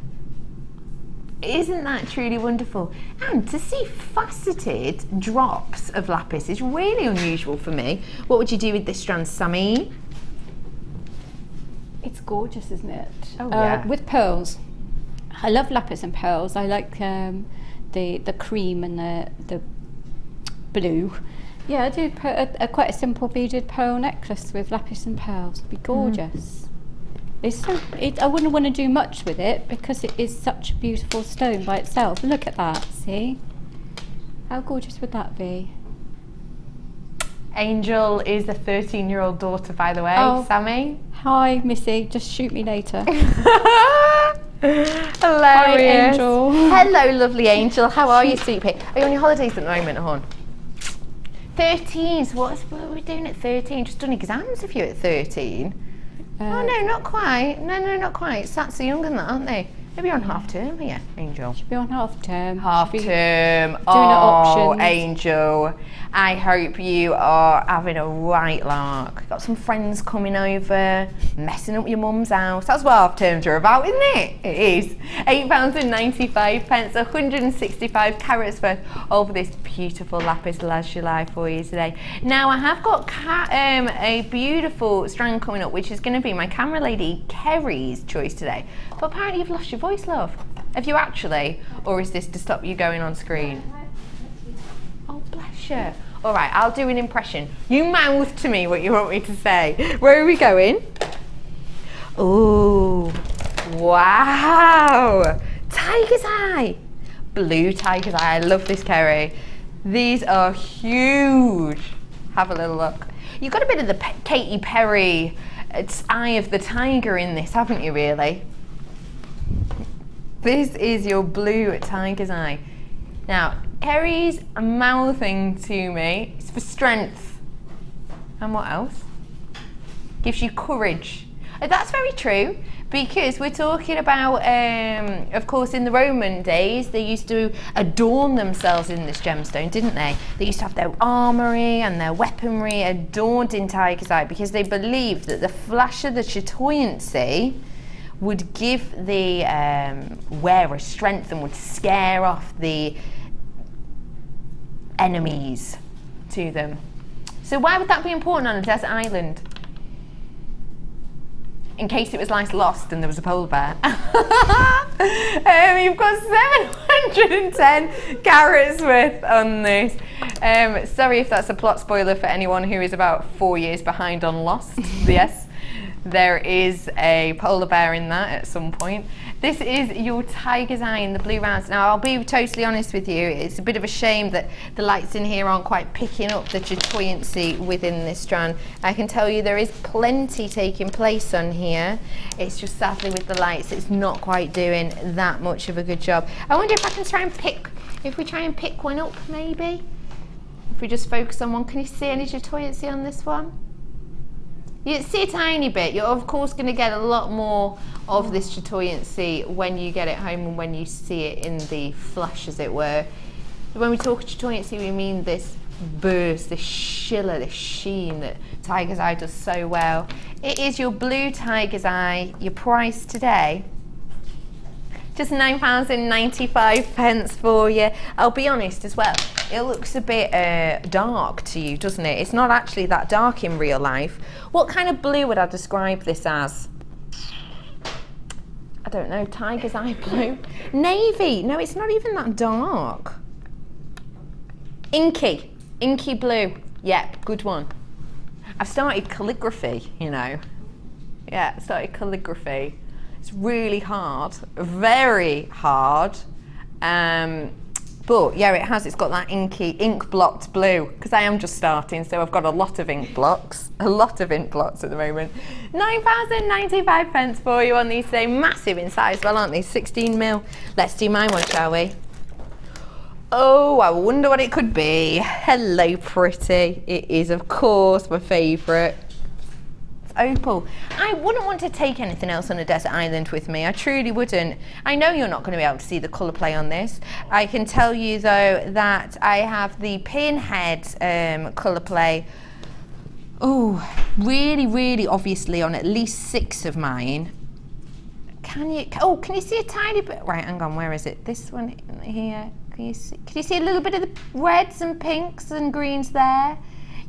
Isn't that truly wonderful? And to see faceted drops of lapis is really unusual for me. What would you do with this strand, Sammy? It's gorgeous, isn't it? Oh, yeah. With pearls. I love lapis and pearls. I like the cream and the blue. Yeah, I do put quite a simple beaded pearl necklace with lapis and pearls. It'd be gorgeous. It's so. I wouldn't want to do much with it because it is such a beautiful stone by itself. Look at that. See? How gorgeous would that be? Angel is a 13-year-old daughter, by the way. Oh. Sammy? Hi, Missy. Just shoot me later. Hilarious. Hi, Angel. Hello, lovely Angel. How are you, sweet pea? Are you on your holidays at the moment, hon? 13. So what are we doing at 13? Just done exams if you're at 13. Oh no, not quite. No, not quite. Sats are younger than that, aren't they? Maybe you're on half term, yeah, Angel. Should be on half term. Half term. Doing options. Angel. I hope you are having a right lark. Got some friends coming over, messing up your mum's house. That's what half terms are about, isn't it? It is. £8.95, 165 carats worth of this beautiful lapis lazuli for you today. Now I have got a beautiful strand coming up, which is going to be my camera lady Kerry's choice today. But apparently you've lost your voice, love. Have you actually? Or is this to stop you going on screen? Oh, bless you. All right, I'll do an impression. You mouth to me what you want me to say. Where are we going? Oh, wow. Tiger's eye. Blue tiger's eye. I love this, Kerry. These are huge. Have a little look. You've got a bit of the Katy Perry eye of the tiger in this, haven't you, really? This is your blue tiger's eye. Now, Kerry's mouthing to me. It's for strength. And what else? Gives you courage. That's very true, because we're talking about, of course, in the Roman days, they used to adorn themselves in this gemstone, didn't they? They used to have their armoury and their weaponry adorned in tiger's eye because they believed that the flash of the chatoyancy would give the wearer strength and would scare off the enemies to them. So why would that be important on a desert island? In case it was like lost and there was a polar bear. You've got 710 carats worth on this. Sorry if that's a plot spoiler for anyone who is about 4 years behind on Lost. Yes, there is a polar bear in that at some point. This is your tiger's eye in the blue rounds. Now, I'll be totally honest with you, it's a bit of a shame that the lights in here aren't quite picking up the chatoyancy within this strand. I can tell you there is plenty taking place on here. It's just sadly with the lights, it's not quite doing that much of a good job. I wonder if I can try and pick one up, maybe? If we just focus on one, can you see any chatoyancy on this one? You see a tiny bit. You're of course going to get a lot more of this chatoyancy when you get it home and when you see it in the flash, as it were. When we talk chatoyancy, we mean this burst, this shiller, this sheen that tiger's eye does so well. It is your blue tiger's eye. Your price today, just £9.95 for you. I'll be honest as well, it looks a bit dark to you, doesn't it? It's not actually that dark in real life. What kind of blue would I describe this as? I don't know, tiger's eye blue? Navy, no, it's not even that dark. Inky blue, yep, good one. I've started calligraphy, you know. Yeah, started calligraphy. It's really hard, very hard. But yeah, it's got that ink blocked blue, because I am just starting, so I've got a lot of ink blocks at the moment. £9.95 for you on these today. Massive in size, well, aren't they? 16mm. Let's do my one, shall we? Oh, I wonder what it could be. Hello, pretty. It is, of course, my favourite. It's opal. I wouldn't want to take anything else on a desert island with me. I truly wouldn't. I know you're not going to be able to see the colour play on this. I can tell you, though, that I have the pinhead colour play. Oh, really, really obviously on at least 6 of mine. Can you see a tiny bit? Right, hang on, where is it? This one here. Can you see a little bit of the reds and pinks and greens there?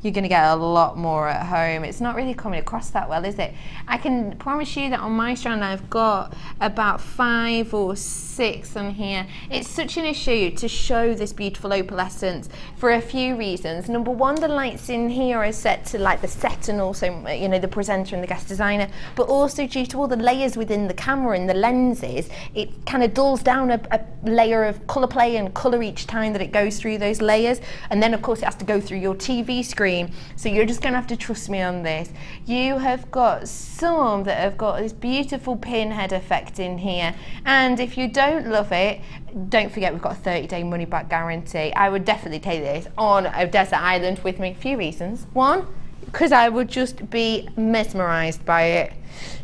You're going to get a lot more at home. It's not really coming across that well, is it? I can promise you that on my strand I've got about 5 or 6 on here. It's such an issue to show this beautiful opalescence for a few reasons. Number one, the lights in here are set to like the set and also, you know, the presenter and the guest designer, but also due to all the layers within the camera and the lenses, it kind of dulls down a layer of colour play and colour each time that it goes through those layers. And then of course it has to go through your TV screen. So you're just going to have to trust me on this. You have got some that have got this beautiful pinhead effect in here, and if you don't love it, don't forget we've got a 30-day money back guarantee. I would definitely take this on a desert island with me. A few reasons. One, because I would just be mesmerised by it.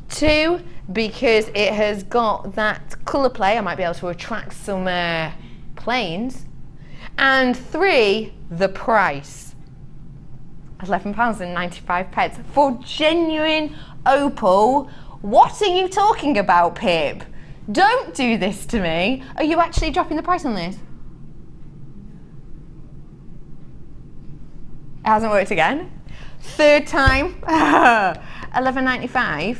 2, because it has got that colour play. I might be able to attract some planes. And 3, the price. £11.95 for genuine opal. What are you talking about, Pip? Don't do this to me. Are you actually dropping the price on this? It hasn't worked again. 3rd time. £11.95.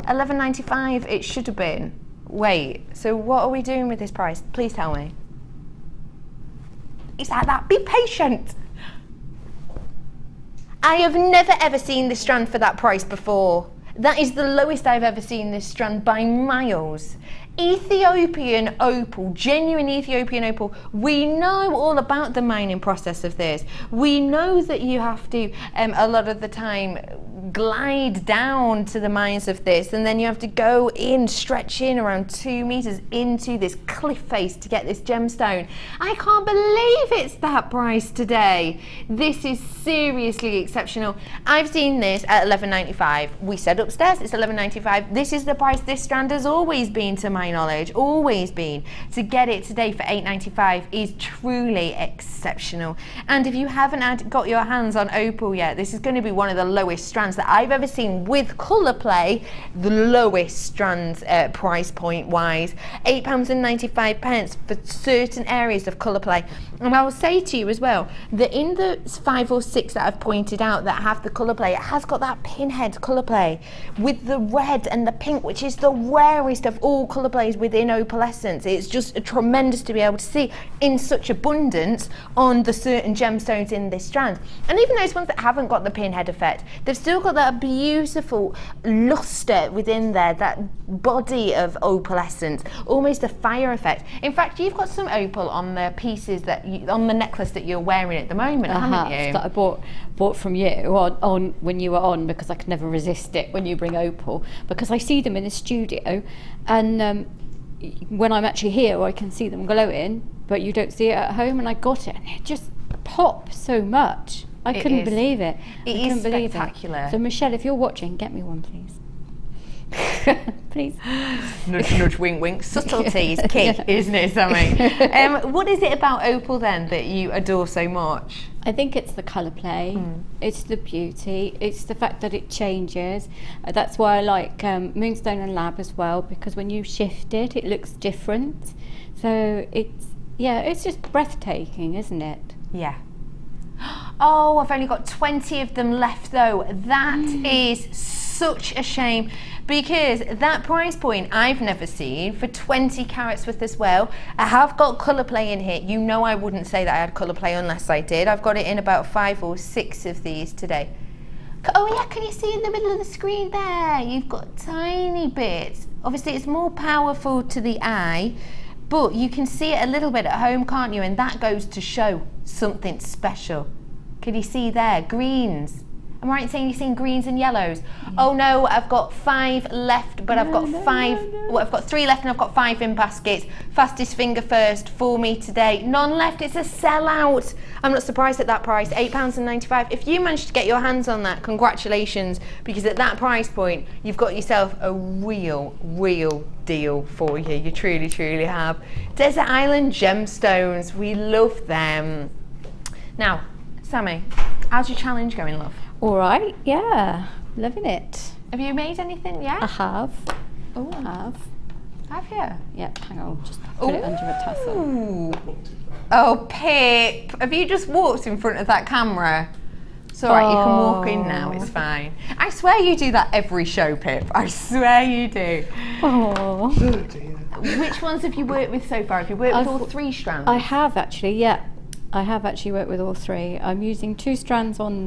£11.95 it should have been. Wait, so what are we doing with this price? Please tell me. It's like that. Be patient. I have never ever seen this strand for that price before. That is the lowest I've ever seen this strand by miles. Ethiopian opal, genuine Ethiopian opal. We know all about the mining process of this. We know that you have to, a lot of the time, glide down to the mines of this, and then you have to go in, stretch in around 2 meters into this cliff face to get this gemstone. I can't believe it's that price today. This is seriously exceptional. I've seen this at £11.95. We said upstairs it's £11.95. This is the price this strand has always been, to my knowledge, always been. To get it today for £8.95 is truly exceptional. And if you haven't got your hands on opal yet, this is going to be one of the lowest strands that I've ever seen with colour play, the lowest strands price point wise. £8.95 for certain areas of colour play. And I will say to you as well that in the 5 or 6 that I've pointed out that have the colour play, it has got that pinhead colour play with the red and the pink, which is the rarest of all colour plays within opalescence. It's just tremendous to be able to see in such abundance on the certain gemstones in this strand. And even those ones that haven't got the pinhead effect, they've still got that beautiful luster within there, that body of opalescence, almost a fire effect. In fact, you've got some opal on the pieces that on the necklace that you're wearing at the moment, haven't you? That I bought from you on when you were on, because I could never resist it when you bring opal, because I see them in the studio, and when I'm actually here I can see them glowing, but you don't see it at home, and I got it and it just pops so much. I couldn't believe it. It is spectacular. So Michelle, if you're watching, get me one, please. Please. Nudge, nudge, wink, wink. Subtlety is key, isn't it, Sammy? What is it about opal then that you adore so much? I think it's the colour play, it's the beauty, it's the fact that it changes. That's why I like Moonstone and Lab as well, because when you shift it, it looks different. So it's just breathtaking, isn't it? Yeah. Oh, I've only got 20 of them left though. That is such a shame, because that price point I've never seen for 20 carats worth as well. I have got colour play in here. You know I wouldn't say that I had colour play unless I did. I've got it in about 5 or 6 of these today. Oh yeah, can you see in the middle of the screen there? You've got tiny bits. Obviously it's more powerful to the eye, but you can see it a little bit at home, can't you? And that goes to show something special. Can you see there? Greens. Am I right in saying you're seeing greens and yellows? Oh no, I've got 5 left, but I've got 5. Well, I've got 3 left and I've got 5 in baskets. Fastest finger first for me today. None left. It's a sellout. I'm not surprised at that price. £8.95. If you managed to get your hands on that, congratulations, because at that price point, you've got yourself a real deal for you. You truly, truly have. Desert Island Gemstones. We love them. Now, Sammy, how's your challenge going, love? All right, yeah, loving it. Have you made anything yet? I have. Oh, I have. Have you? Yep, hang on, just put it under a tassel. Ooh. Oh, Pip, have you just walked in front of that camera? It's all right, you can walk in now, it's fine. I swear you do that every show, Pip. I swear you do. Oh. Which ones have you worked with so far? Have you worked with all 3 strands? I have actually, yeah. I have actually worked with all 3. I'm using 2 strands on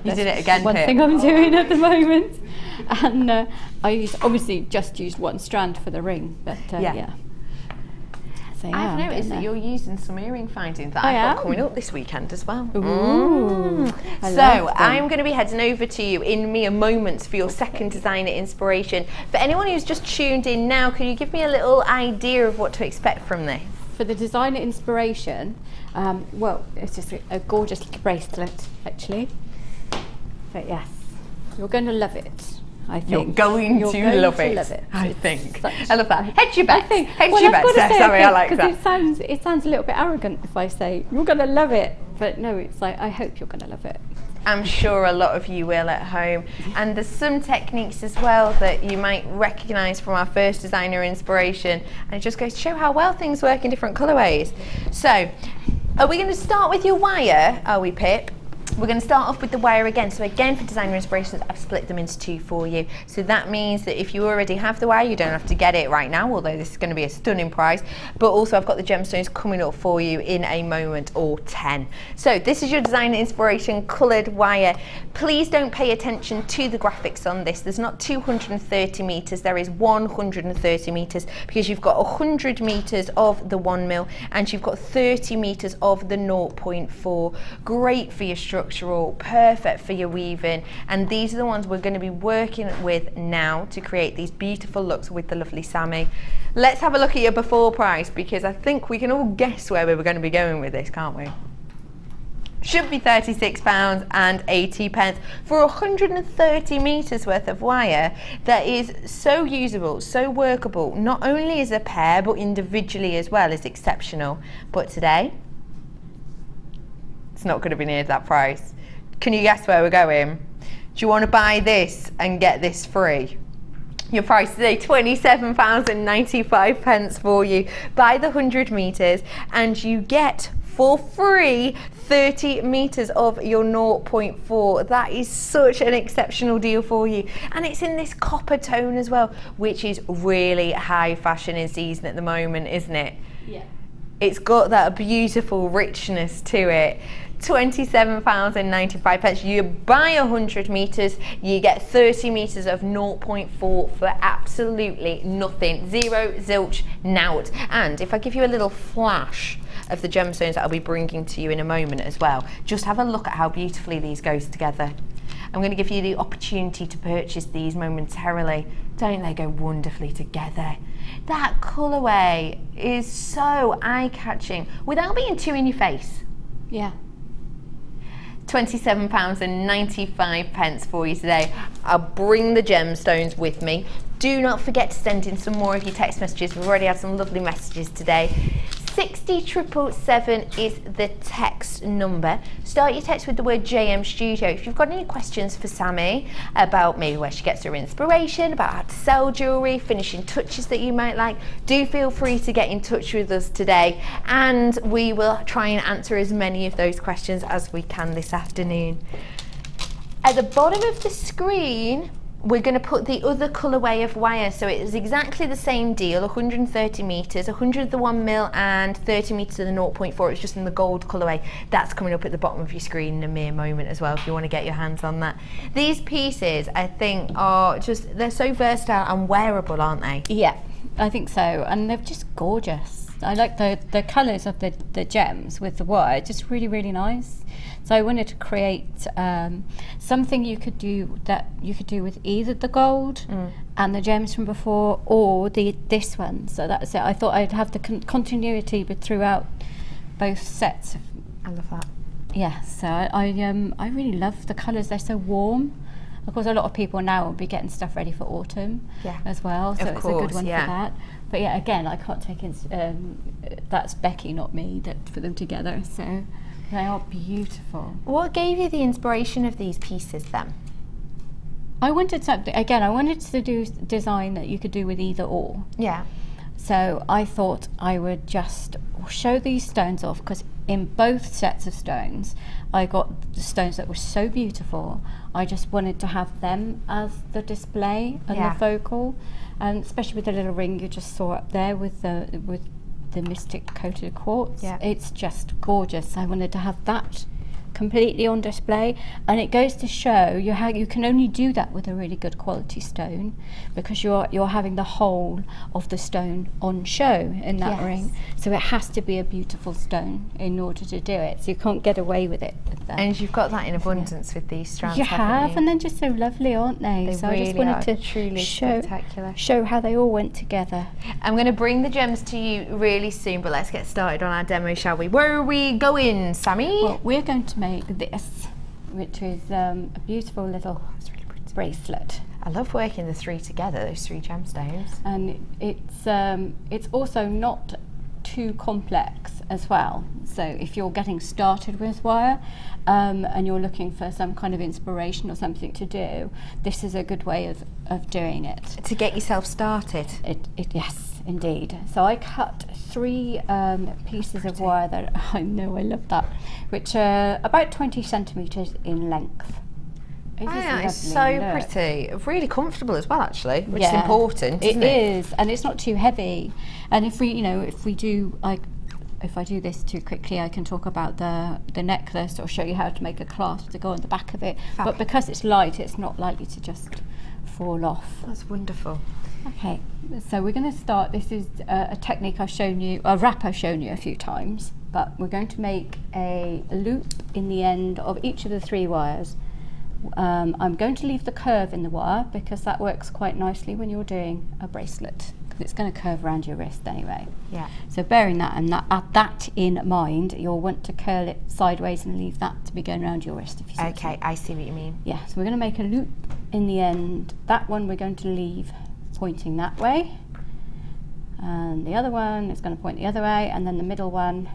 You did it again, one Pip. thing I'm doing at the moment. And obviously just used 1 strand for the ring, but yeah. So, yeah, I've noticed that you're using some earring findings that I've got coming up this weekend as well. Ooh, So I'm going to be heading over to you in mere moments for your second designer inspiration. For anyone who's just tuned in now, can you give me a little idea of what to expect from this? For the designer inspiration, well, it's just a gorgeous little bracelet, actually. But yes, you're going to love it, I think. You're going to love it. I think. I love that. Hedge your bets. Hedge your bets. Sorry, I like that. Because it sounds a little bit arrogant if I say, you're going to love it. But no, it's like, I hope you're going to love it. I'm sure a lot of you will at home. And there's some techniques as well that you might recognise from our first designer inspiration. And it just goes to show how well things work in different colourways. So, are we going to start with your wire? Are we, Pip? We're going to start off with the wire again. So again, for designer inspirations, I've split them into 2 for you. So that means that if you already have the wire, you don't have to get it right now, although this is going to be a stunning price. But also I've got the gemstones coming up for you in a moment or 10. So this is your designer inspiration coloured wire. Please don't pay attention to the graphics on this. There's not 230 metres, there is 130 metres, because you've got 100 metres of the 1 mil and you've got 30 metres of the 0.4. Great for your structural, perfect for your weaving, and these are the ones we're going to be working with now to create these beautiful looks with the lovely Sammy. Let's have a look at your before price, because I think we can all guess where we were going to be going with this, can't we? Should be £36.80 for 130 metres worth of wire that is so usable, so workable, not only as a pair but individually as well, is exceptional. But today, it's not going to be near that price. Can you guess where we're going? Do you want to buy this and get this free? Your price today, £27.95 for you. Buy the 100 metres and you get for free 30 metres of your 0.4. That is such an exceptional deal for you. And it's in this copper tone as well, which is really high fashion in season at the moment, isn't it? Yeah. It's got that beautiful richness to it. £27.95. You buy 100 metres, you get 30 metres of 0.4 for absolutely nothing. Zero, zilch, nout. And if I give you a little flash of the gemstones that I'll be bringing to you in a moment as well, just have a look at how beautifully these go together. I'm going to give you the opportunity to purchase these momentarily. Don't they go wonderfully together? That colourway is so eye-catching without being too in your face. Yeah. £27.95 for you today. I'll bring the gemstones with me. Do not forget to send in some more of your text messages. We've already had some lovely messages today. 60777 is the text number. Start your text with the word JM Studio. If you've got any questions for Sammy about maybe where she gets her inspiration, about how to sell jewellery, finishing touches that you might like, do feel free to get in touch with us today, and we will try and answer as many of those questions as we can this afternoon. At the bottom of the screen, we're going to put the other colourway of wire, so it is exactly the same deal, 130 metres, 100 of the 1 mil and 30 metres of the 0.4. It's just in the gold colourway. That's coming up at the bottom of your screen in a mere moment as well, if you want to get your hands on that. These pieces, I think, are just, they're so versatile and wearable, aren't they? Yeah, I think so, and they're just gorgeous. I like the colours of the gems with the wire, just really, really nice. So I wanted to create something you could do with either the gold and the gems from before, or this one. So that's it. I thought I'd have the continuity but throughout both sets. I love that. Yeah, so I really love the colours. They're so warm. Of course, a lot of people now will be getting stuff ready for autumn as well, so it's a good one for that. But yeah, again, I can't take that's Becky, not me, that put them together. So they are beautiful. What gave you the inspiration of these pieces then? I wanted something, again, I wanted to do design that you could do with either or. Yeah. So I thought I would just show these stones off, because in both sets of stones I got the stones that were so beautiful. I just wanted to have them as the display and the focal, and especially with the little ring you just saw up there with the mystic coated quartz. It's just gorgeous. I wanted to have that completely on display, and it goes to show you how you can only do that with a really good quality stone, because you're having the whole of the stone on show in that ring. So it has to be a beautiful stone in order to do it. So you can't get away with it. And you've got that in abundance with these strands. You have, and they're just so lovely, aren't they? They so really I just wanted to truly spectacular. Show how they all went together. I'm going to bring the gems to you really soon, but let's get started on our demo, shall we? Where are we going, Sammy? Well, we're going to make this, which is a beautiful little bracelet. I love working the three together, those three gemstones. And it's also not too complex as well. So if you're getting started with wire and you're looking for some kind of inspiration or something to do, this is a good way of doing it. To get yourself started. Yes, indeed. So I cut 3 pieces of wire that I know I love that, which are about 20 centimetres in length. It's so pretty, really comfortable as well, actually, which is important, isn't it? It is, and it's not too heavy. And if I do this too quickly, I can talk about the necklace or show you how to make a clasp to go on the back of it. But because it's light, it's not likely to just fall off. That's wonderful. Okay, so we're going to start. This is a technique a wrap I've shown you a few times, but we're going to make a loop in the end of each of the 3 wires. I'm going to leave the curve in the wire because that works quite nicely when you're doing a bracelet, because it's going to curve around your wrist anyway. Yeah. So bearing that and that in mind, you'll want to curl it sideways and leave that to be going around your wrist. If you see okay, I see what you mean. Yeah. So we're going to make a loop in the end. That one we're going to leave pointing that way, and the other one is going to point the other way, and then the middle one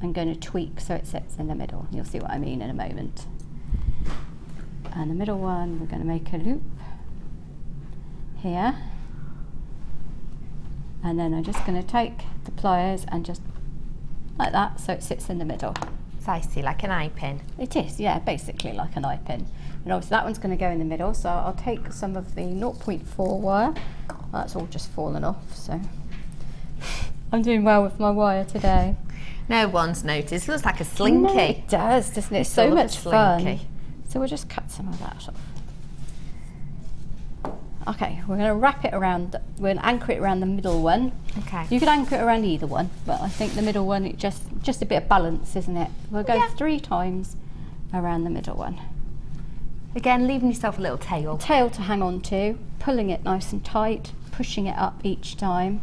I'm going to tweak so it sits in the middle. You'll see what I mean in a moment. And the middle one, we're going to make a loop here, and then I'm just going to take the pliers and just like that so it sits in the middle. So I see, like an eye pin. It is, yeah, basically like an eye pin. And obviously that one's going to go in the middle, so I'll take some of the 0.4 wire. Well, that's all just fallen off, so I'm doing well with my wire today. No one's noticed. It looks like a slinky. No, it does, doesn't it? It's so much fun. So we'll just cut some of that off. Okay, we're going to wrap it around, we're going to anchor it around the middle one. Okay. You could anchor it around either one, but I think the middle one, it just a bit of balance, isn't it? We'll go 3 times around the middle one. Again, leaving yourself a little tail. Tail to hang on to, pulling it nice and tight, pushing it up each time.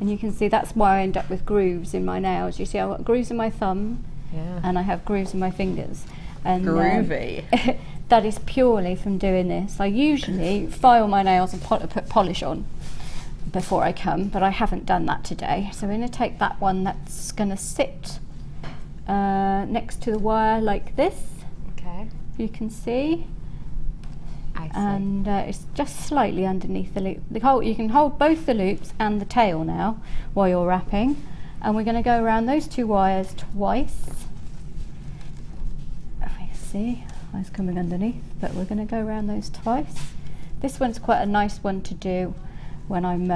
And you can see that's why I end up with grooves in my nails. You see I've got grooves in my thumb, and I have grooves in my fingers. And, groovy. That is purely from doing this. I usually file my nails and put polish on before I come, but I haven't done that today. So we're going to take that one that's going to sit next to the wire like this. Okay. You can see. I see. And it's just slightly underneath the loop. You can hold both the loops and the tail now while you're wrapping. And we're going to go around those 2 wires twice. See, it's coming underneath, but we're going to go around those twice. This one's quite a nice one to do when I'm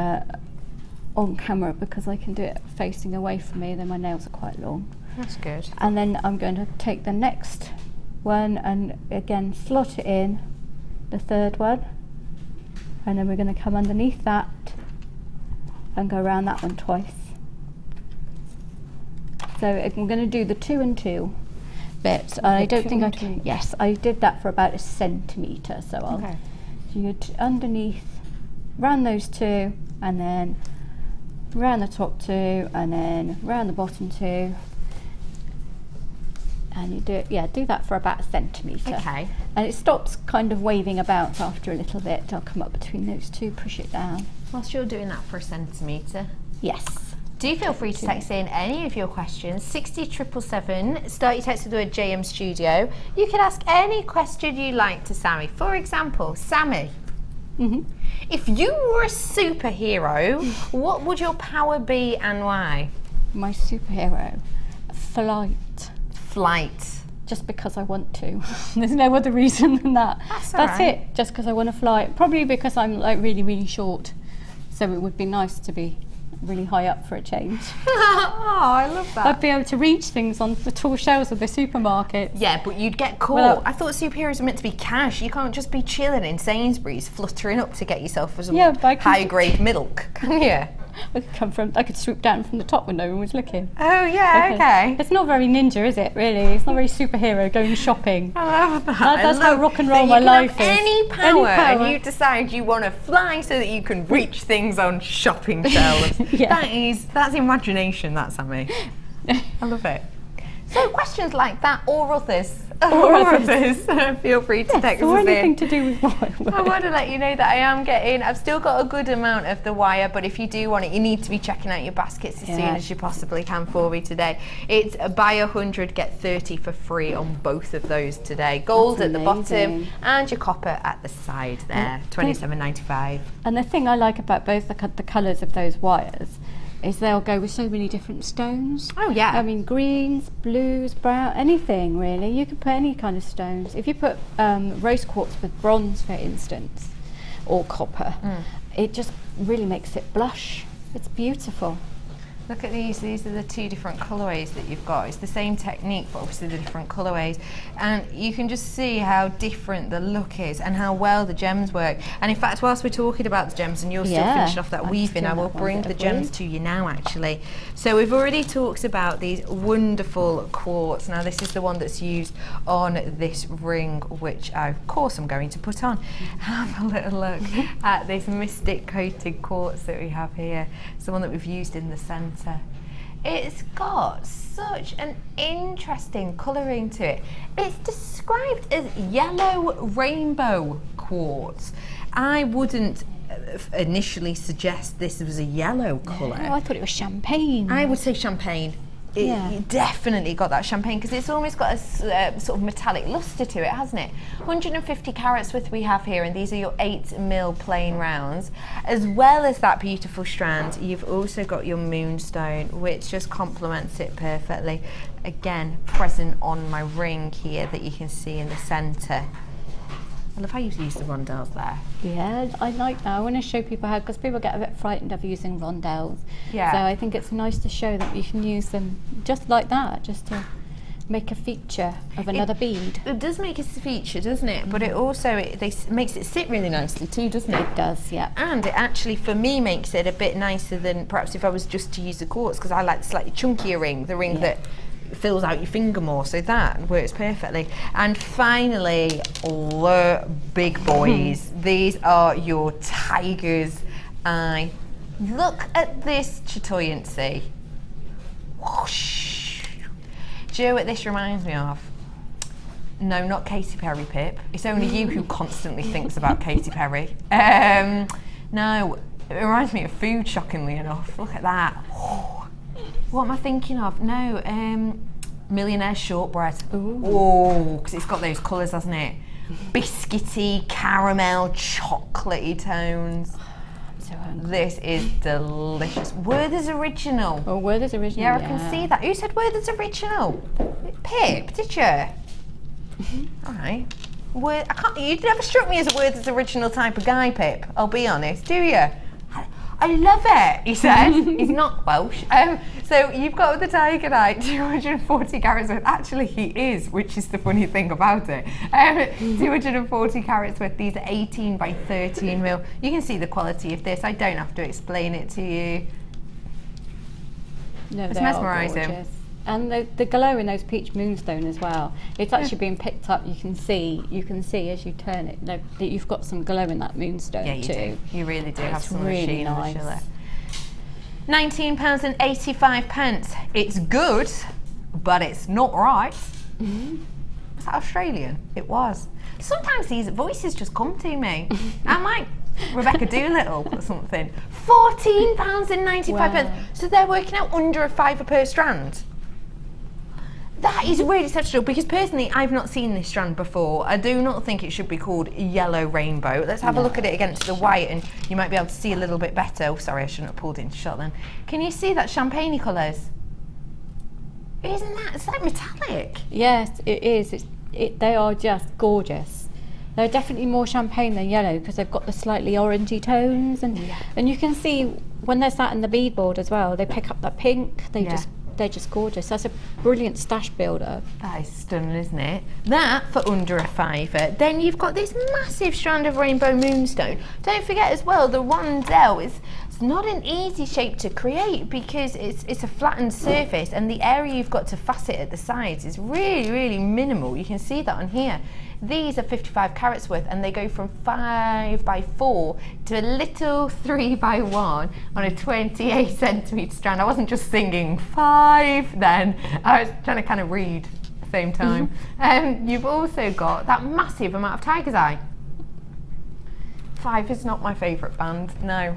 on camera, because I can do it facing away from me, then my nails are quite long. That's good. And then I'm going to take the next one and again slot it in, the 3rd one, and then we're going to come underneath that and go around that one twice. So I'm going to do the 2 and 2 bit. I don't think I can. Yes, I did that for about 1 centimetre. So I'll do underneath, round those 2, and then round the top 2, and then round the bottom 2. And you do that for about 1 centimetre. Okay. And it stops kind of waving about after a little bit. I'll come up between those 2, push it down. Whilst you're doing that for 1 centimetre, Yes. do feel free to text in any of your questions. 60777. Start your text with the word JM Studio. You can ask any question you like to Sammy. For example, Sammy, if you were a superhero, what would your power be and why? My superhero, flight. Flight. Just because I want to. There's no other reason than that. That's it. Just because I want to fly. Probably because I'm like really, really short. So it would be nice to be really high up for a change. Oh, I love that. I'd be able to reach things on the tall shelves of the supermarket. Yeah, but you'd get caught. Well, I thought superheroes were meant to be cash. You can't just be chilling in Sainsbury's, fluttering up to get yourself some high-grade milk, can you? I could swoop down from the top when no one was looking. Oh yeah, okay. It's not very ninja, is it? Really, it's not very superhero going shopping. I love that. That's how rock and roll my life is. Any power, and you decide you want to fly so that you can reach things on shopping shelves. That's imagination. That's Sammy. I love it. So questions like that or others. Feel free to text us or in. anything to do with wire. I want to let you know that I've still got a good amount of the wire, but if you do want it, you need to be checking out your baskets as soon as you possibly can for me today. It's buy 100, get 30 for free on both of those today. Gold at the bottom and your copper at the side there, $27.95. And the thing I like about both the colours of those wires is they'll go with so many different stones. Oh yeah. I mean greens, blues, brown, anything really. You can put any kind of stones. If you put rose quartz with bronze, for instance, or copper, it just really makes it blush. It's beautiful. Look at these are the 2 different colourways that you've got. It's the same technique, but obviously the different colourways. And you can just see how different the look is and how well the gems work. And in fact, whilst we're talking about the gems and you're still finishing off that weaving, I will bring the gems to you now actually. So we've already talked about these wonderful quartz. Now this is the one that's used on this ring, which of course I'm going to put on. Have a little look at this mystic coated quartz that we have here. It's the one that we've used in the centre. It's got such an interesting colouring to it. It's described as yellow rainbow quartz. I wouldn't initially suggest this was a yellow colour. Oh, I thought it was champagne. I would say champagne. It definitely got that champagne because it's almost got a sort of metallic lustre to it, hasn't it? 150 carats worth we have here, and these are your 8mm plain rounds. As well as that beautiful strand, you've also got your moonstone, which just complements it perfectly. Again, present on my ring here that you can see in the centre. I love how you've used the rondelles there. Yeah, I like that. I want to show people how, because people get a bit frightened of using rondelles. Yeah. So I think it's nice to show that you can use them just like that, just to make a feature of another bead. It does make a feature, doesn't it? But it also makes it sit really nicely too, doesn't it? It does, yeah. And it actually, for me, makes it a bit nicer than perhaps if I was just to use the quartz, because I like the slightly chunkier ring, the ring that fills out your finger more, so that works perfectly. And finally, the big boys. These are your tiger's eye. Look at this chatoyancy. Whoosh. Do you know what this reminds me of? No, not Katy Perry, Pip. It's only you who constantly thinks about Katy Perry. No, it reminds me of food, shockingly enough. Look at that. What am I thinking of? No, Millionaire Shortbread. Oh, because it's got those colours, hasn't it? Biscuity, caramel, chocolatey tones. So hungry. This is delicious. Werther's Original. Oh, Werther's Original. Yeah, I can see that. Who said Werther's Original? Pip, did you? All right. You never struck me as a Werther's Original type of guy, Pip. I'll be honest. Do you? I love it, he said. He's not Welsh. So you've got the Tigerite, 240 carats worth. Actually, he is, which is the funny thing about it. 240 carats worth. These are 18 by 13 mil. You can see the quality of this. I don't have to explain it to you. No, It's mesmerising. And the glow in those peach moonstone as well. It's actually being picked up. You can see as you turn it that you've got some glow in that moonstone Yeah, you too. do. You really do have It's some really sheen nice. on the shiller. £19.85. It's good, but it's not right. Was that Australian? It was. Sometimes these voices just come to me. I'm like Rebecca Doolittle or something. £14.95. Wow. So they're working out under £5 per strand. That is really exceptional because personally I've not seen this strand before. I do not think it should be called yellow rainbow. Let's have a look at it against the white and you might be able to see a little bit better. Oh, sorry, I shouldn't have pulled into shot then. Can you see that champagne colours? Isn't that, it's like metallic. Yes, it is. They are just gorgeous. They're definitely more champagne than yellow because they've got the slightly orangey tones, and you can see when they're sat in the beadboard as well. They pick up that pink. They're just gorgeous. That's a brilliant stash builder. That is stunning, isn't it? That for under £5. Then you've got this massive strand of rainbow moonstone. Don't forget as well, the rondelle is not an easy shape to create because it's a flattened surface and the area you've got to facet at the sides is really, really minimal. You can see that on here. These are 55 carats worth and they go from 5x4 to a little 3x1 on a 28 centimetre strand. I wasn't just singing 5 then, I was trying to kind of read at the same time. You've also got that massive amount of tiger's eye. 5 is not my favourite band, no.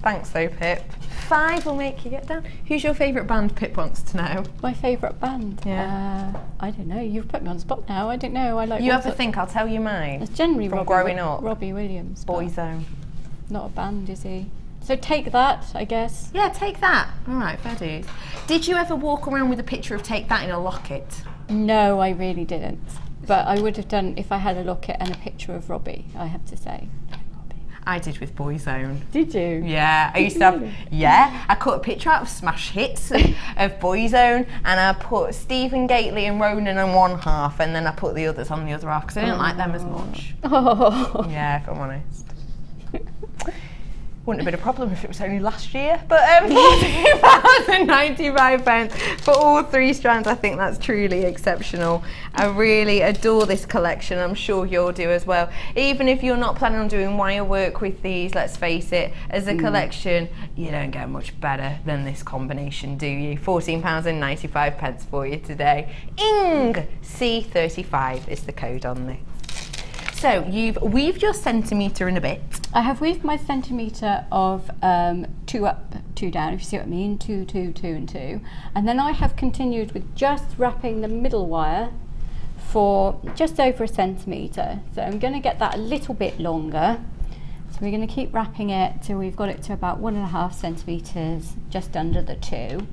Thanks though, Pip. 5 will make you get down. Who's your favourite band, Pip wants to know? My favourite band? Yeah. I don't know. You've put me on the spot now. I don't know. I like. You have to think. I'll tell you mine. It's generally from growing up. Robbie Williams. Boyzone. Not a band, is he? So take that, I guess. Yeah, take that. All right, fair dues. Did you ever walk around with a picture of Take That in a locket? No, I really didn't. But I would have done if I had a locket and a picture of Robbie, I have to say. I did with Boyzone. Did you? Yeah, I used to have, I cut a picture out of smash hits of Boyzone and I put Stephen Gately and Ronan on one half and then I put the others on the other half because I didn't like them as much. Oh. Yeah, if I'm honest. Wouldn't have been a problem if it was only last year, but £14.95 for all 3 strands. I think that's truly exceptional. I really adore this collection. I'm sure you'll do as well. Even if you're not planning on doing wire work with these, let's face it, as a collection, you don't get much better than this combination, do you? £14.95 for you today. ING-C35 is the code on this. So you've weaved your centimetre and a bit. I have weaved my centimetre of 2 up, 2 down, if you see what I mean, 2, 2, 2 and 2. And then I have continued with just wrapping the middle wire for just over a centimetre. So I'm going to get that a little bit longer. So we're going to keep wrapping it till we've got it to about 1.5 centimetres, just under the 2.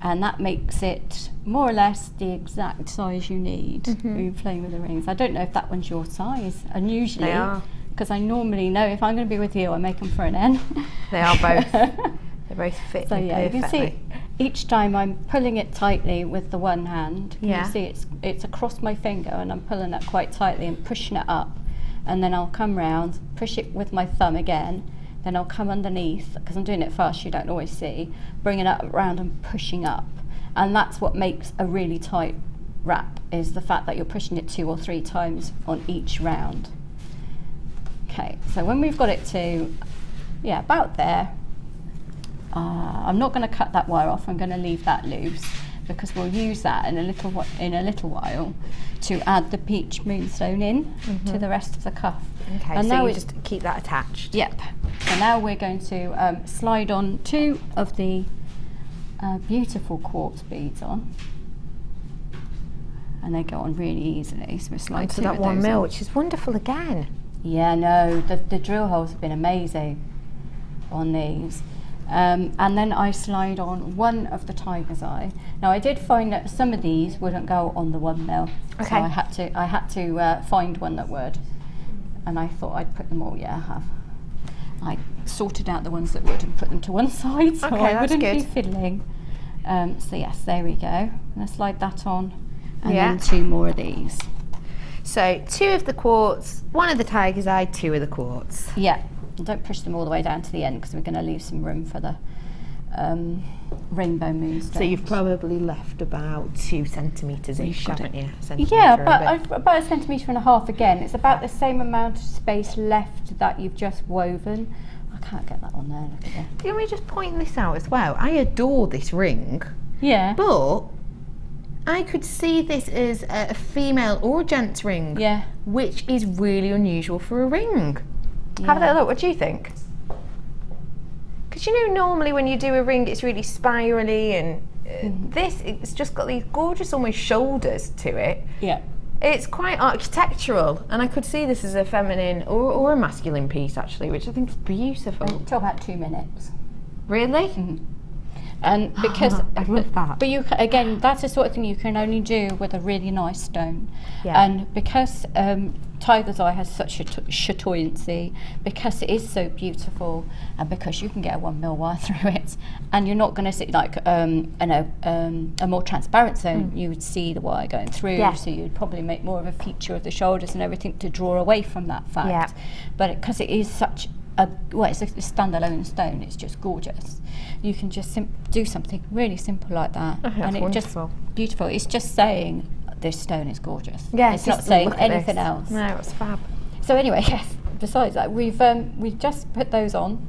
And that makes it more or less the exact size you need when you're playing with the rings. I don't know if that one's your size, and usually, because I normally know if I'm going to be with you, I make them for an N. They are both. They both fit So yeah, perfectly. you can see each time I'm pulling it tightly with the one hand. You see it's across my finger, and I'm pulling it quite tightly and pushing it up, and then I'll come round, push it with my thumb again. Then I'll come underneath, because I'm doing it fast, you don't always see, bringing it around and pushing up. And that's what makes a really tight wrap, is the fact that you're pushing it 2 or 3 times on each round. Okay, so when we've got it to, about there, I'm not going to cut that wire off, I'm going to leave that loose, because we'll use that in a little while to add the peach moonstone in to the rest of the cuff. Okay, and so now you just keep that attached. Yep. So now we're going to slide on 2 of the beautiful quartz beads on, and they go on really easily. So we slide to 2 that of 1 those mil, on. which is wonderful again. Yeah, no, the drill holes have been amazing on these. And then I slide on 1 of the tiger's eye. Now I did find that some of these wouldn't go on the 1 mil, so I had to find one that would, and I thought I'd put them all. Yeah, I have. I sorted out the ones that would and put them to one side, so I wouldn't be fiddling. So yes, there we go. I'm going to slide that on, and then 2 more of these. So 2 of the quartz, 1 of the tiger's eye, 2 of the quartz. Yeah. Don't push them all the way down to the end because we're going to leave some room for the rainbow moonstones. So you've probably left about 2 centimetres-ish, haven't you? Yeah, about a centimetre and a half again. It's about the same amount of space left that you've just woven. I can't get that on there, look at that. Let me just point this out as well. I adore this ring. Yeah. But I could see this as a female or a gent's ring. Yeah. Which is really unusual for a ring. Yeah. Have a little look, what do you think? Because you know, normally when you do a ring, it's really spirally, and it's just got these gorgeous almost shoulders to it. Yeah. It's quite architectural, and I could see this as a feminine or a masculine piece actually, which I think is beautiful. It took about 2 minutes. Really? Mm-hmm. And because, I love that. But you again, that's the sort of thing you can only do with a really nice stone. Yeah. And because Tiger's Eye has such a chatoyancy, because it is so beautiful, and because you can get a 1mm wire through it, and you're not going to see like a more transparent stone, you would see the wire going through. Yeah. So you'd probably make more of a feature of the shoulders and everything to draw away from that fact. Yeah. But because it is such it's a standalone stone, it's just gorgeous. You can just do something really simple like that, and it's just beautiful. It's just saying this stone is gorgeous. Yeah, it's not saying anything else. No, it's fab. So anyway, yes. Besides that, we've just put those on,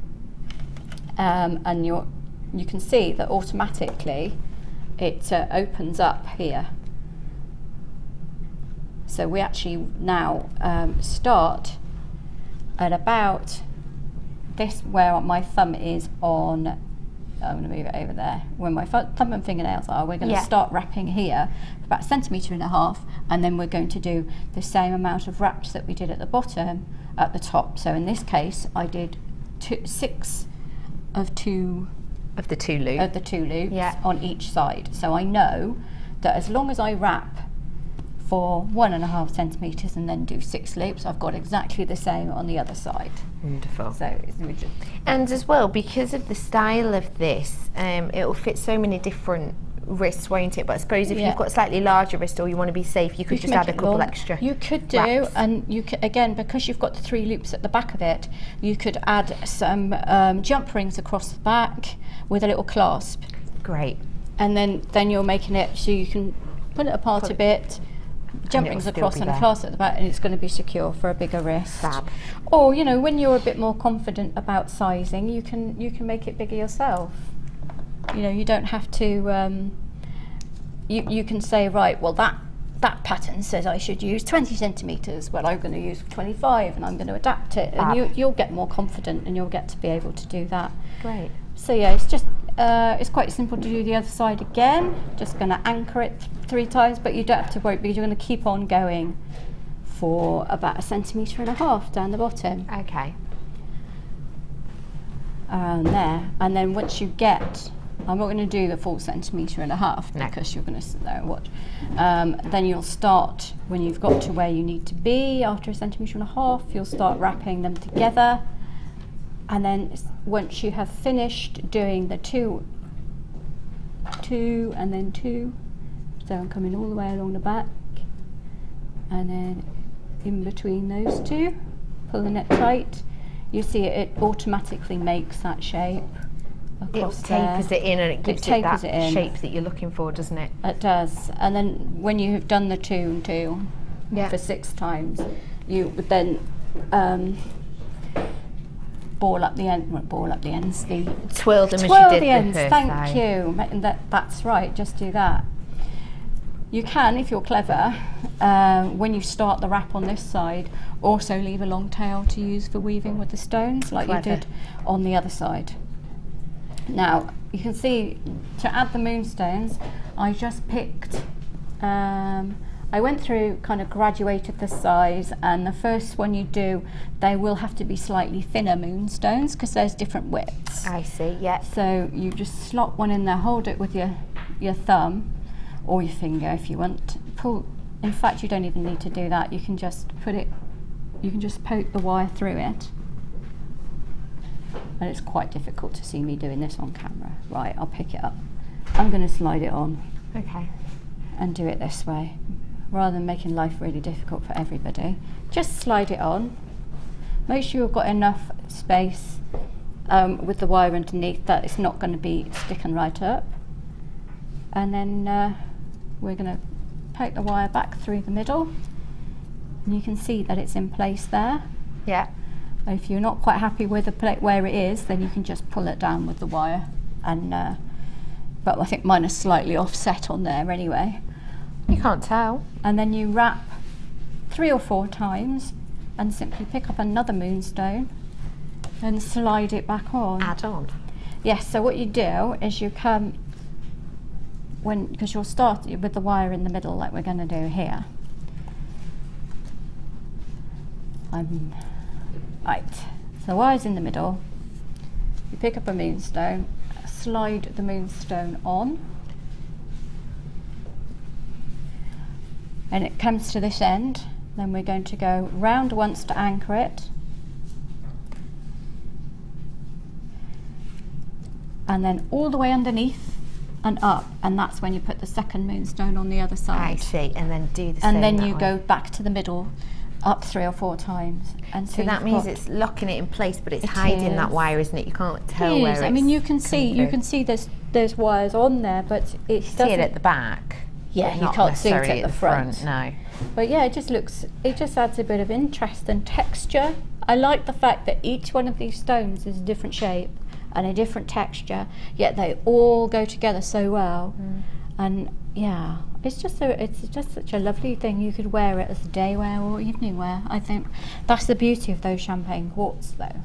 and you can see that automatically it opens up here. So we actually now start at about this, where my thumb is on. I'm going to move it over there. Where my thumb and fingernails are, we're going to start wrapping here for about 1.5 centimetres, and then we're going to do the same amount of wraps that we did at the bottom at the top. So in this case, I did 6 of the 2 loops on each side. So I know that as long as I wrap for 1.5 centimetres and then do 6 loops, I've got exactly the same on the other side. Wonderful. So and as well, because of the style of this, it will fit so many different wrists, won't it? But I suppose if you've got a slightly larger wrist, or you want to be safe, you could just add a couple extra. You could do, wraps. and you could, again, because you've got the 3 loops at the back of it, you could add some jump rings across the back with a little clasp. Great. And then you're making it so you can pull it apart a bit, jump rings across and a clasp at the back, and it's going to be secure for a bigger wrist. Fab. Or, you know, when you're a bit more confident about sizing, you can make it bigger yourself. You know, you don't have to. You can say, right, well that pattern says I should use 20 centimetres. Well, I'm going to use 25, and I'm going to adapt it, and you'll get more confident, and you'll get to be able to do that. Great. So yeah, it's just it's quite simple to do the other side again. Just going to anchor it 3 times, but you don't have to worry, because you're going to keep on going for about 1.5 centimetres down the bottom. Okay. There, and then once you get, I'm not going to do the full 1.5 centimetres because you're going to watch. Then you'll start, when you've got to where you need to be after 1.5 centimetres, you'll start wrapping them together. And then once you have finished doing the 2 and then 2, so I'm coming all the way along the back, and then in between those 2, pulling it tight, you see it automatically makes that shape across it tapers it in, and it gives it that shape that you're looking for, doesn't it? It does. And then when you have done the 2 and 2 for 6 times, you would then twirl up the ends. Twirl them as you did the ends. first Thank side. you. That's right. Just do that. You can, if you're clever, when you start the wrap on this side, also leave a long tail to use for weaving with the stones, like you did on the other side. Now you can see, to add the moonstones, I just picked. I went through, kind of graduated the size, and the first one you do, they will have to be slightly thinner moonstones because there's different widths. I see, yeah. So you just slot one in there, hold it with your thumb or your finger if you want. Pull. In fact, you don't even need to do that. You can just put it, you can just poke the wire through it. And it's quite difficult to see me doing this on camera. Right, I'll pick it up. I'm going to slide it on. Okay. And do it this way. Rather than making life really difficult for everybody, just slide it on. Make sure you've got enough space with the wire underneath that it's not going to be sticking right up. and then we're going to poke the wire back through the middle, and you can see that it's in place there. Yeah. If you're not quite happy with the where it is, then you can just pull it down with the wire, and but I think mine is slightly offset on there anyway. You can't tell. And then you wrap 3 or 4 times and simply pick up another moonstone and slide it back on. Add on. Yes, so what you do is you come, because you'll start with the wire in the middle like we're going to do here. Right, so the wire's in the middle, you pick up a moonstone, slide the moonstone on, and it comes to this end. Then we're going to go round once to anchor it, and then all the way underneath and up, and that's when you put the second moonstone on the other side. I see, and then do the same. And then that you way. go back to the middle, up 3 or 4 times. And So that you've means got- it's locking it in place, but it's It hiding that is. wire, isn't it? You can't tell It where is. it's I mean, you can coming see through. there's wires on there, but it See doesn't. it at the back. Yeah, but you not can't see it necessarily at the front. No. But yeah, it just adds a bit of interest and texture. I like the fact that each one of these stones is a different shape and a different texture, yet they all go together so well. And yeah, it's just such a lovely thing. You could wear it as a day wear or evening wear. I think that's the beauty of those champagne quartz though,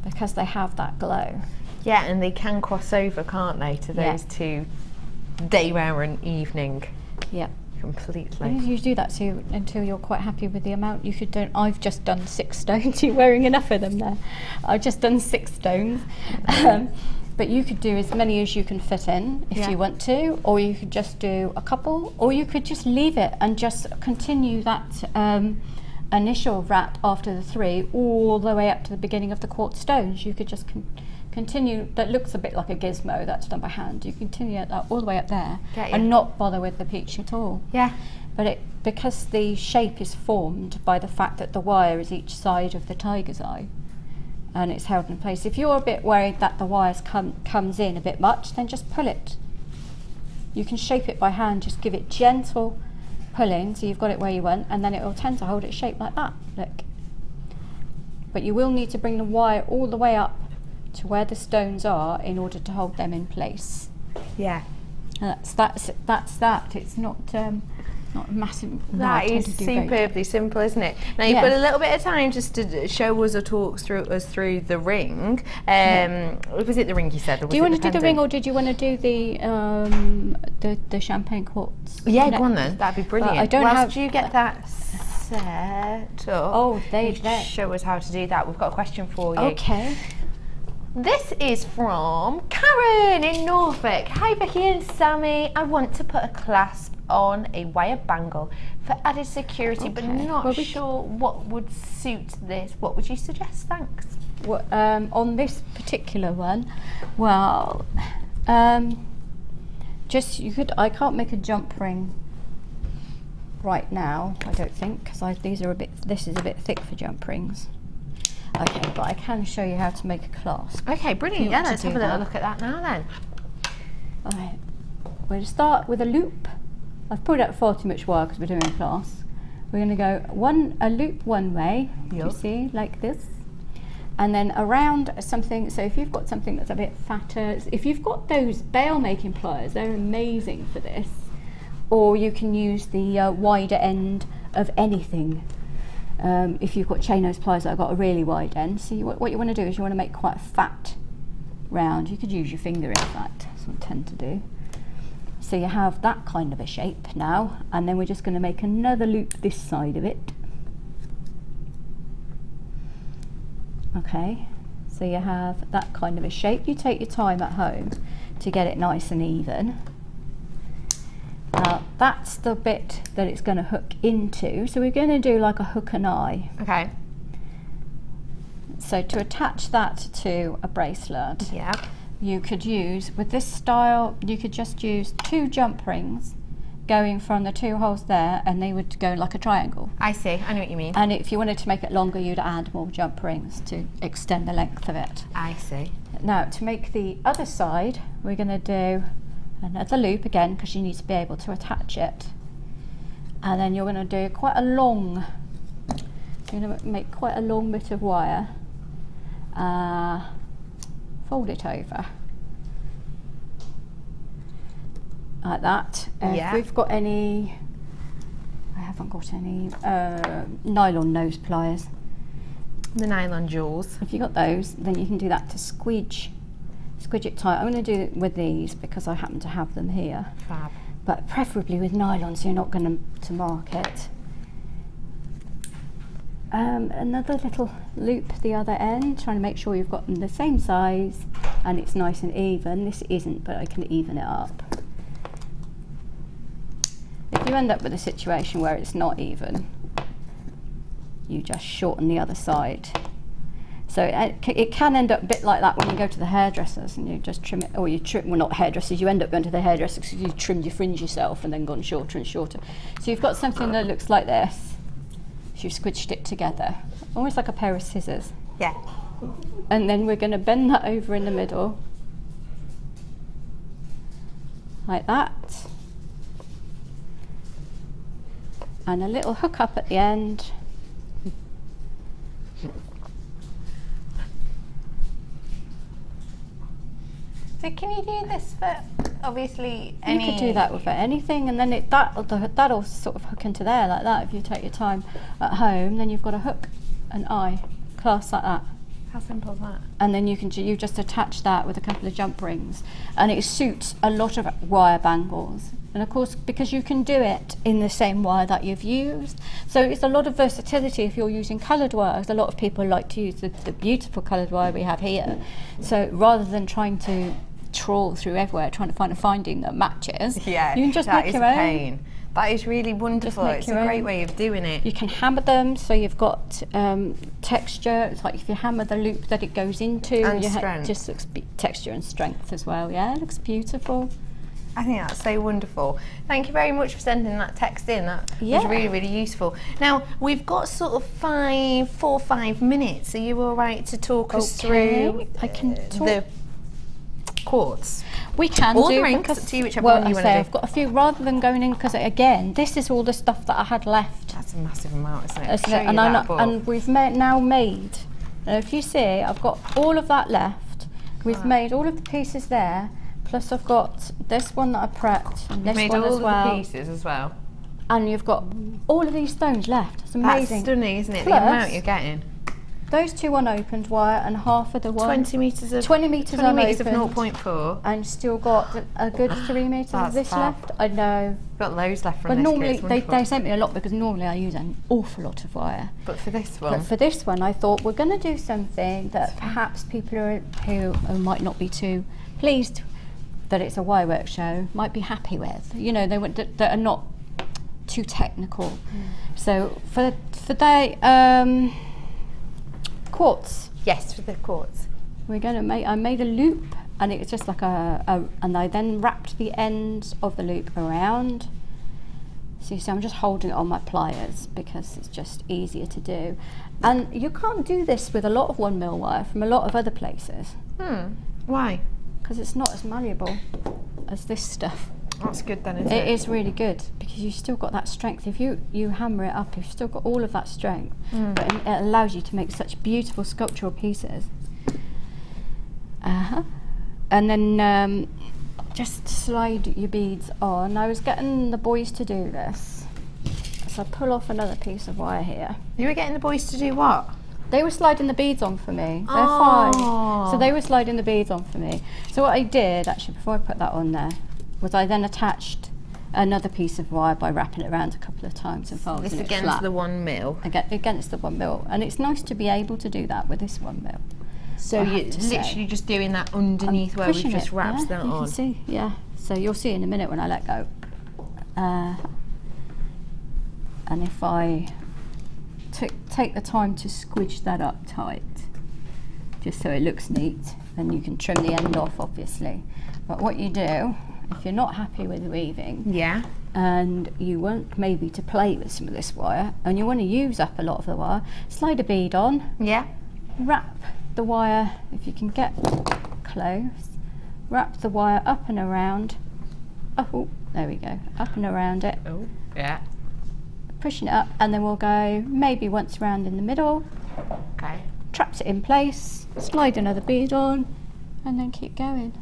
because they have that glow. Yeah, and they can cross over, can't they, to Yeah. those two, day wear and evening. Yeah. Completely. You do that too until you're quite happy with the amount. You could don't. I've just done 6 stones. You're wearing enough of them there. I've just done 6 stones, but you could do as many as you can fit in if you want to, or you could just do a couple, or you could just leave it and just continue that initial wrap after the 3 all the way up to the beginning of the quartz stones. You could just continue. That looks a bit like a gizmo that's done by hand. You continue that all the way up there and not bother with the peach at all. Yeah. But because the shape is formed by the fact that the wire is each side of the tiger's eye and it's held in place. If you're a bit worried that the wires comes in a bit much, then just pull it. You can shape it by hand, just give it gentle pulling so you've got it where you want, and then it will tend to hold its shape like that. Look. But you will need to bring the wire all the way up to where the stones are in order to hold them in place. Yeah. That's that. It's not massive. That is superbly simple, isn't it? Now you've got a little bit of time just to show us or talk us through the ring. Was it the ring you said? Or was Do you it want to do the pendant? ring, or did you want to do the champagne quartz? Yeah, go on then. That'd be brilliant. I don't Whilst have. you get that set up. Oh, you show us how to do that. We've got a question for you. Okay. This is from Karen in Norfolk. Hi Becky and Sammy. I want to put a clasp on a wire bangle for added security, but not sure what would suit this. What would you suggest? Thanks. Well, on this particular one, well, just you could. I can't make a jump ring right now. I don't think, because these are a bit. This is a bit thick for jump rings. Okay, but I can show you how to make a clasp. Okay, brilliant. Yeah, let's have a little that. look at that now then. Alright, we're going to start with a loop. I've pulled out far too much wire because we're doing a class. We're going to go a loop one way, you see, like this. And then around something, so if you've got something that's a bit fatter, if you've got those bail making pliers, they're amazing for this. Or you can use the wider end of anything. If you've got chain nose pliers that have got a really wide end. So what you want to do is you want to make quite a fat round. You could use your finger in fact, that's what I tend to do. So you have that kind of a shape now, and then we're just going to make another loop this side of it. Okay, so you have that kind of a shape. You take your time at home to get it nice and even. Now that's the bit that it's going to hook into. So we're going to do like a hook and eye. Okay. So to attach that to a bracelet, you could use, with this style, you could just use 2 jump rings going from the 2 holes there, and they would go like a triangle. I see, I know what you mean. And if you wanted to make it longer, you'd add more jump rings to extend the length of it. I see. Now to make the other side, we're going to do Another loop again, because you need to be able to attach it. And then you're going to do quite a long, you're going to make quite a long bit of wire. Fold it over. Like that. If we've got any, I haven't got any nylon nose pliers. The nylon jewels. If you've got those, then you can do that to squidge it tight. I'm going to do it with these because I happen to have them here. Fab. But preferably with nylon, so you're not going to mark it. Another little loop the other end, trying to make sure you've got them the same size and it's nice and even. This isn't, but I can even it up. If you end up with a situation where it's not even, you just shorten the other side. So it can end up a bit like that when you go to the hairdressers and you just trim it, or you trim, well, not hairdressers, you end up going to the hairdressers because you trimmed your fringe yourself and then gone shorter and shorter. So you've got something that looks like this. So you've squished it together, almost like a pair of scissors. Yeah. And then we're going to bend that over in the middle, like that. And a little hook up at the end. So can you do this for, obviously, any... You could do that with anything, and then that'll sort of hook into there like that. If you take your time at home, then you've got a hook, an eye, clasp like that. How simple is that? And then you just attach that with a couple of jump rings, and it suits a lot of wire bangles. And of course, because you can do it in the same wire that you've used, so it's a lot of versatility if you're using coloured wires. A lot of people like to use the beautiful coloured wire we have here. So rather than trying to trawl through everywhere trying to find a finding that matches, you can just make your own. Pain. That is really wonderful. It's a great way of doing it. You can hammer them, so you've got texture. It's like if you hammer the loop that it goes into, and strength. Just looks texture and strength as well. Yeah, it looks beautiful. I think that's so wonderful. Thank you very much for sending that text in. That was really, really useful. Now, we've got sort of 4 or 5 minutes. Are you all right to talk us through I can talk. the quartz? We can all do the rings, because, up to you, whichever well, one you want to say do. I've got a few, rather than going in, because again, this is all the stuff that I had left. That's a massive amount, isn't it? Isn't it? And we've now made, if you see, I've got all of that left. We've made all of the pieces there. Plus I've got this one that I prepped, and this one as well. Made all the pieces as well. And you've got all of these stones left. It's amazing. That's stunning, isn't it? Plus, the amount you're getting. Those two unopened wire and half of the one. 20 metres of 20 metres unopened. of 0.4. And still got a good 3 metres of this left. I know. Got loads left from but this. Normally they sent me a lot because normally I use an awful lot of wire. But for this one. But for this one, I thought we're going to do something that perhaps people who might not be too pleased that it's a wire work show might be happy with. You know, that are not too technical. So for the quartz. Yes, for the quartz. We're going to I made a loop, and it's just like and I then wrapped the ends of the loop around. So you see, I'm just holding it on my pliers because it's just easier to do. And you can't do this with a lot of 1mm wire from a lot of other places. Why? Because it's not as malleable as this stuff. That's good then, isn't It is really good because you've still got that strength. If you hammer it up, you've still got all of that strength. But it allows you to make such beautiful sculptural pieces. And then just slide your beads on. I was getting the boys to do this. So I pull off another piece of wire here. You were getting the boys to do what? They were sliding the beads on for me. They're 5. So they were sliding the beads on for me. So what I did, actually, before I put that on there, was I then attached another piece of wire by wrapping it around a couple of times and folding it flat. This against the 1mm? Against the 1mm. And it's nice to be able to do that with this 1mm. So you're literally just doing that underneath where we've just wrapped that on? You can see, yeah. So you'll see in a minute when I let go. And if I take the time to squidge that up tight, just so it looks neat, and you can trim the end off, obviously. But what you do, if you're not happy with weaving, and you want maybe to play with some of this wire, and you want to use up a lot of the wire, slide a bead on, wrap the wire, if you can get close, wrap the wire up and around, Oh, there we go. Up and around it. Oh, yeah. Pushing it up, and then we'll go maybe once around in the middle. Okay. Traps it in place, slide another bead on, and then keep going.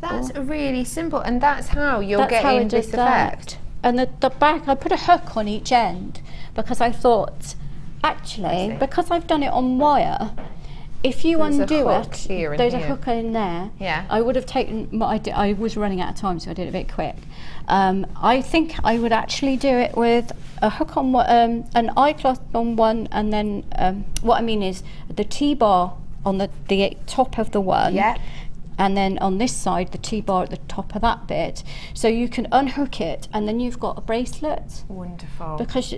That's really simple, and that's how you're That's how I getting did this that. effect. And the back, I put a hook on each end because I thought, actually, because I've done it on wire, if you There's a undo hook it, here and there's a here. hook in there. Yeah. I would have taken, I was running out of time, so I did it a bit quick. I think I would actually do it with a hook on an eye-cloth on one, and then what I mean is the T-bar on the top of the one. Yeah. And then on this side, the T-bar at the top of that bit. So you can unhook it, and then you've got a bracelet. Wonderful. Because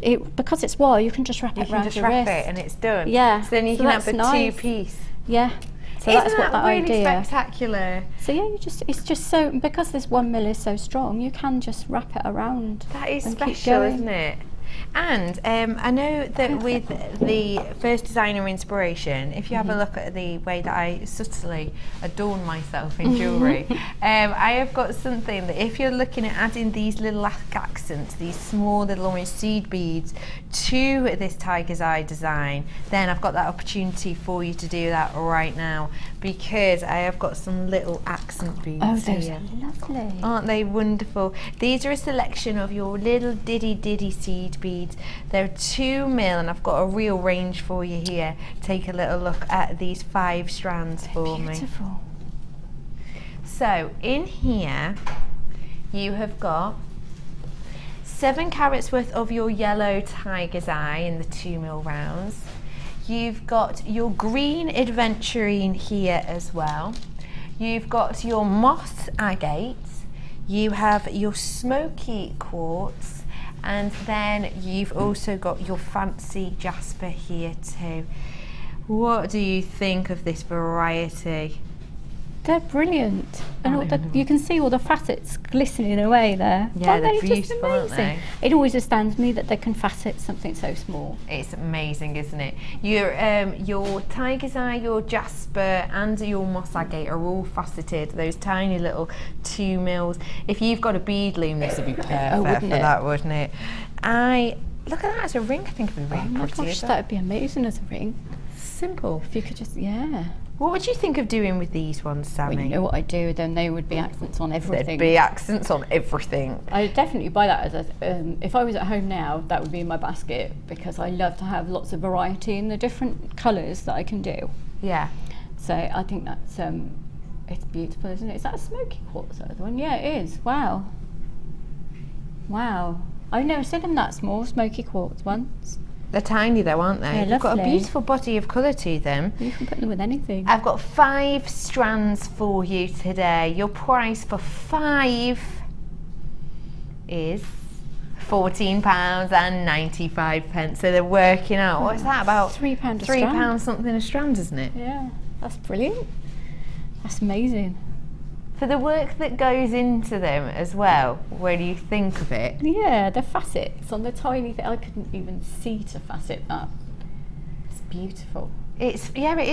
it's wire, you can just wrap it You around can just your wrap wrist. it and it's done. Yeah. So then you So can have that's a nice. two-piece. Yeah. So Isn't that's what that really idea. spectacular? So yeah, it's just so, because this 1 mil is so strong, you can just wrap it around. That is and keep special, going. isn't it? And I know that with the first designer inspiration, if you have a look at the way that I subtly adorn myself in jewellery, I have got something that if you're looking at adding these little accents, these small little almost seed beads to this tiger's eye design, then I've got that opportunity for you to do that right now, because I have got some little accent beads Oh, those here. are lovely. Aren't they wonderful? These are a selection of your little diddy seed beads. They're 2 mil, and I've got a real range for you here. Take a little look at these 5 strands for me. Beautiful. So in here you have got 7 carats worth of your yellow tiger's eye in the 2 mil rounds. You've got your green adventurine here as well. You've got your moss agate. You have your smoky quartz, and then you've also got your fancy jasper here too. What do you think of this variety? They're brilliant, and you can see all the facets glistening away there. Yeah, Aren't they're they just beautiful, aren't amazing? they? It always astounds me that they can facet something so small. It's amazing, isn't it? Your tiger's eye, your jasper, and your moss agate are all faceted. Those tiny little 2 mils. If you've got a bead loom, this would be perfect wouldn't for it? that, wouldn't it? Look at that as a ring. I think it'd be really Oh my pretty. gosh, as well. that would be amazing as a ring. Simple. If you could just, yeah. What would you think of doing with these ones, Sammy? Well, you know what I do, then they would be accents on everything. There'd be accents on everything. I'd definitely buy that as a, if I was at home now, that would be in my basket, because I love to have lots of variety in the different colours that I can do. Yeah. So I think that's, it's beautiful, isn't it? Is that a smoky quartz, that other one? Yeah, it is. Wow. Wow. I've never seen them that small, smoky quartz once. They're tiny though, aren't they? They're They've got a lovely. beautiful body of colour to them. You can put them with anything. I've got 5 strands for you today. Your price for 5 is £14.95. So they're working out. What's that about? £3 a strand. £3 something a strand, isn't it? Yeah, that's brilliant. That's amazing. For the work that goes into them as well, when you think of it. Yeah, the facets on the tiny thing. I couldn't even see to facet that. It's beautiful. It is.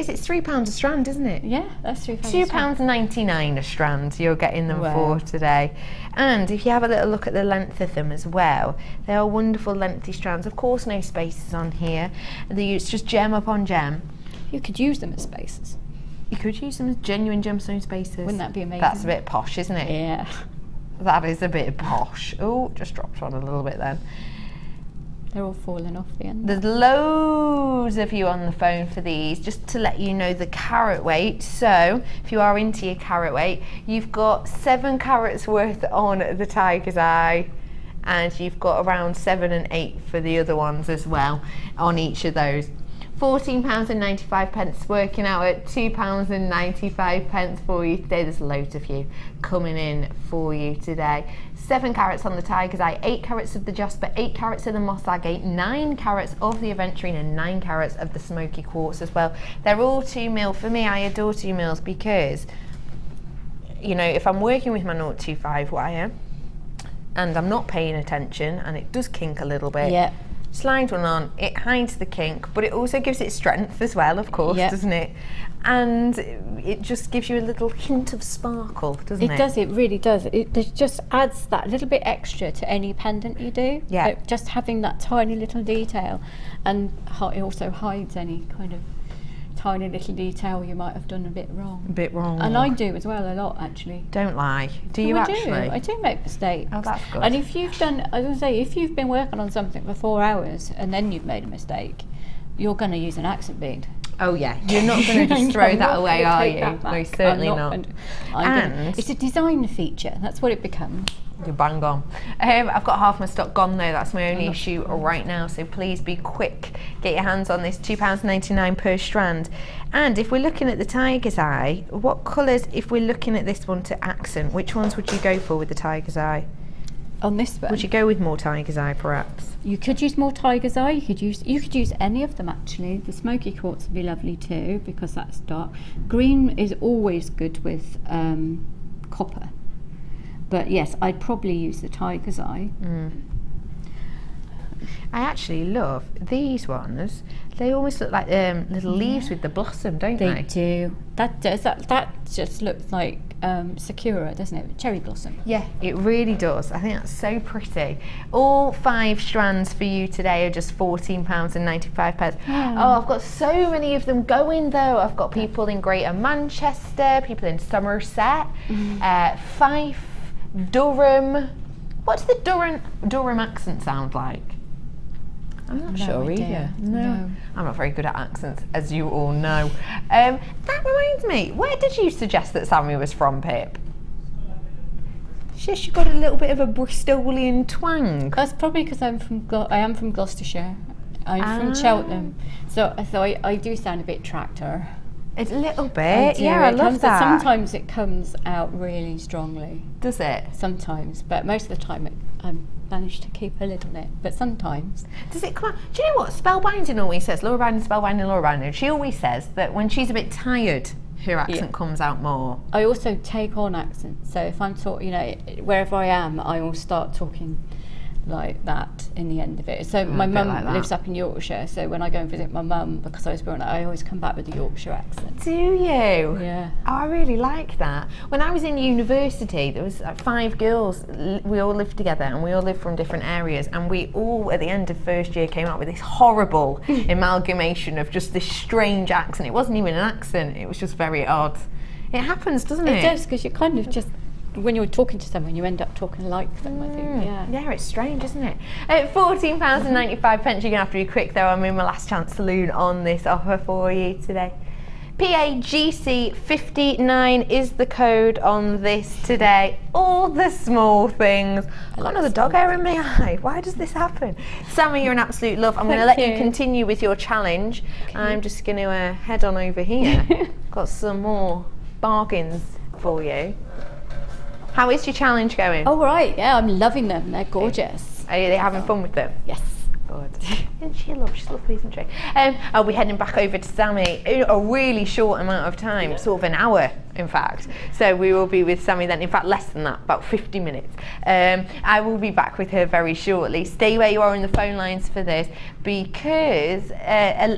It's £3 a strand, isn't it? Yeah, that's £3. £2.99 a strand you're getting them Wow. for today. And if you have a little look at the length of them as well, they are wonderful lengthy strands. Of course, no spaces on here. It's just gem upon gem. You could use them as spaces. You could use them as genuine gemstone spaces. Wouldn't that be amazing? That's a bit posh, isn't it? Yeah. That is a bit posh. Oh, just dropped one a little bit then. They're all falling off the end. There's loads of you on the phone for these, just to let you know the carat weight. So if you are into your carat weight, you've got 7 carats worth on the tiger's eye, and you've got around 7 and 8 for the other ones as well on each of those. £14.95, working out at £2.95 for you today. There's loads of you coming in for you today. 7 carats on the tiger's eye, 8 carats of the jasper, 8 carats of the moss agate, 9 carats of the aventurine, and 9 carats of the smoky quartz as well. They're all 2 mil. For me, I adore 2 mils because, you know, if I'm working with my 0.25 wire and I'm not paying attention and it does kink a little bit, Yeah. slide one on, it hides the kink, but it also gives it strength as well, of course, doesn't it? And it just gives you a little hint of sparkle, doesn't it? It does, it really does. It just adds that little bit extra to any pendant you do. Yeah. Just having that tiny little detail, and it also hides any kind of tiny little detail you might have done a bit wrong. And I do as well a lot, actually. Don't lie. Do you I actually? I do make mistakes. Oh, that's good. And if you've done, I was going to say, if you've been working on something for 4 hours and then you've made a mistake, you're going to use an accent bead. Oh yeah, you're not going to just throw that away, are you? No, certainly not. And it's a design feature. That's what it becomes. You're bang on. I've got half my stock gone though. That's my only issue right now. So please be quick. Get your hands on this. £2.99 per strand. And if we're looking at the tiger's eye, what colours? If we're looking at this one to accent, which ones would you go for with the tiger's eye? On this one, would you go with more tiger's eye, perhaps? You could use more tiger's eye. You could use any of them actually. The smoky quartz would be lovely too because that's dark. Green is always good with copper. But yes, I'd probably use the tiger's eye. I actually love these ones. They almost look like little leaves with the blossom, don't they? They do. That just looks like Sakura, doesn't it? Cherry blossom. Yeah, it really does. I think that's so pretty. All 5 strands for you today are just £14.95. Oh, I've got so many of them going though. I've got people in Greater Manchester, people in Somerset, Fife, Durham. What's the Durham accent sound like? I'm not sure either. No. I'm not very good at accents, as you all know. That reminds me, where did you suggest that Sammy was from, Pip? She got a little bit of a Bristolian twang. That's probably because I am from Gloucestershire. I'm from Cheltenham, so I do sound a bit tractor. A little bit, I love that. Sometimes it comes out really strongly. Does it? Sometimes, but most of the time I manage to keep a little bit, but sometimes. Does it come out? Do you know what Spellbinding always says? Laura Binding, she always says that when she's a bit tired, her accent comes out more. I also take on accents, so if I'm talking, wherever I am, I will start talking like that in the end of it. So my mum lives up in Yorkshire, so when I go and visit my mum, because I was born, I always come back with the Yorkshire accent. Do you? Yeah. Oh, I really like that. When I was in university, there was 5 girls, we all lived together and we all lived from different areas, and we all at the end of first year came out with this horrible amalgamation of just this strange accent. It wasn't even an accent, it was just very odd. It happens, doesn't it? It does, because you kind of just, when you're talking to someone, you end up talking like them, I think. Yeah, it's strange, isn't it? At £14.95, you're going to have to be quick though. I'm in my last chance saloon on this offer for you today. PAGC59 is the code on this today. All the small things. I've got another dog hair in my eye. Why does this happen? Sammy, you're an absolute love. I'm going to let you continue with your challenge. Okay. I'm just going to head on over here. Got some more bargains for you. How is your challenge going? Oh, right, yeah, I'm loving them. They're gorgeous. Are you having fun with them? Yes. Good. Isn't she lovely? She's lovely, isn't she? I'll be heading back over to Sammy in a really short amount of time, sort of an hour, in fact. So we will be with Sammy then, in fact, less than that, about 50 minutes. I will be back with her very shortly. Stay where you are on the phone lines for this, because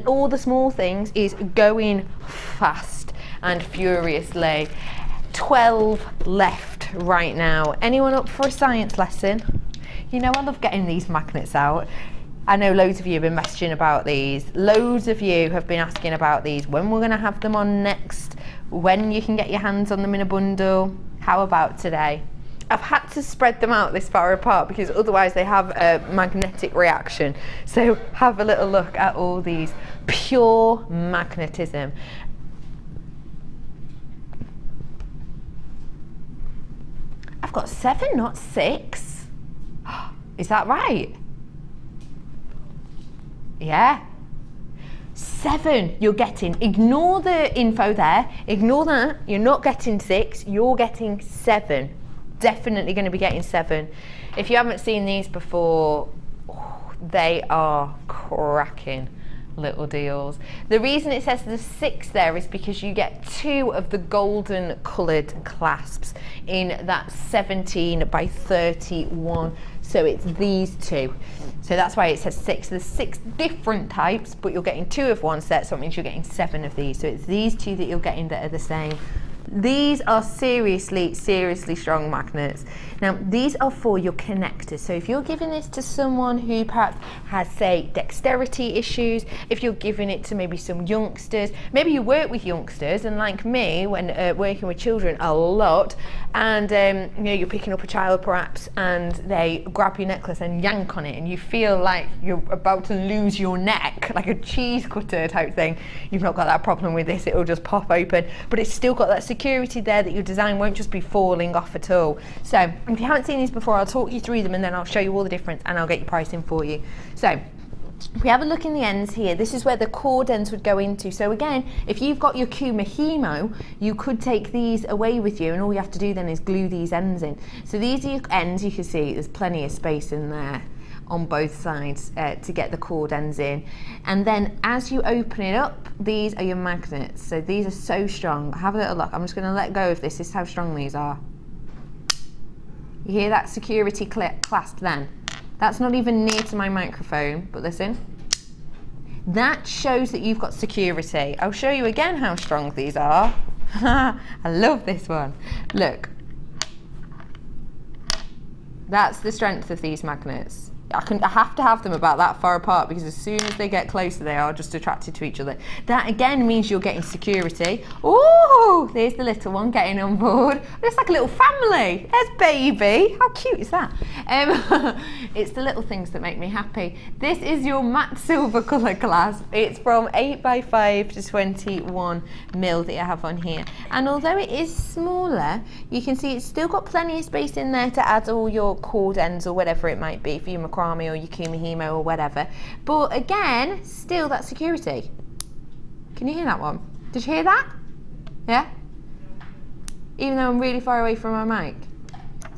all the small things is going fast and furiously. 12 left right now. Anyone up for a science lesson? You know, I love getting these magnets out. I know loads of you have been messaging about these. Loads of you have been asking about these. When we're going to have them on next. When you can get your hands on them in a bundle. How about today? I've had to spread them out this far apart because otherwise they have a magnetic reaction. So have a little look at all these. Pure magnetism. I've got 7, not 6. Is that right? Yeah. 7 you're getting. Ignore the info there. Ignore that. You're not getting 6. You're getting 7. Definitely going to be getting 7. If you haven't seen these before, they are cracking little deals. The reason it says the 6 there is because you get 2 of the golden coloured clasps in that 17 by 31 So it's these two. So that's why it says 6. There's 6 different types, but you're getting 2 of one set, so it means you're getting 7 of these. So it's these 2 that you're getting that are the same. These are seriously strong magnets. Now, these are for your connectors. So if you're giving this to someone who perhaps has, say, dexterity issues, if you're giving it to maybe some youngsters, maybe you work with youngsters, and like me, when working with children a lot, and you know, you're picking up a child perhaps, and they grab your necklace and yank on it, and you feel like you're about to lose your neck, like a cheese cutter type thing. You've not got that problem with this, it'll just pop open, but it's still got that security there that your design won't just be falling off at all. So if you haven't seen these before, I'll talk you through them and then I'll show you all the difference and I'll get your pricing for you. So if we have a look in the ends here, this is where the cord ends would go into. So again, if you've got your Kumihimo, you could take these away with you, and all you have to do then is glue these ends in. So these are your ends. You can see there's plenty of space in there on both sides to get the cord ends in. And then as you open it up, these are your magnets. So these are so strong. Have a little look. I'm just going to let go of this. This is how strong these are. You hear that security clasp then? That's not even near to my microphone, but listen. That shows that you've got security. I'll show you again how strong these are. I love this one. Look. That's the strength of these magnets. I have to have them about that far apart, because as soon as they get closer, they are just attracted to each other. That again means you're getting security. Oh, there's the little one getting on board. It's like a little family. There's baby. How cute is that? It's the little things that make me happy. This is your matte silver colour clasp. It's from 8x5 to 21 mil that you have on here. And although it is smaller, you can see it's still got plenty of space in there to add all your cord ends or whatever it might be for your macrame or your Kumihimo or whatever. But again, still that security. Can you hear that one? Did you hear that? Yeah? Even though I'm really far away from my mic.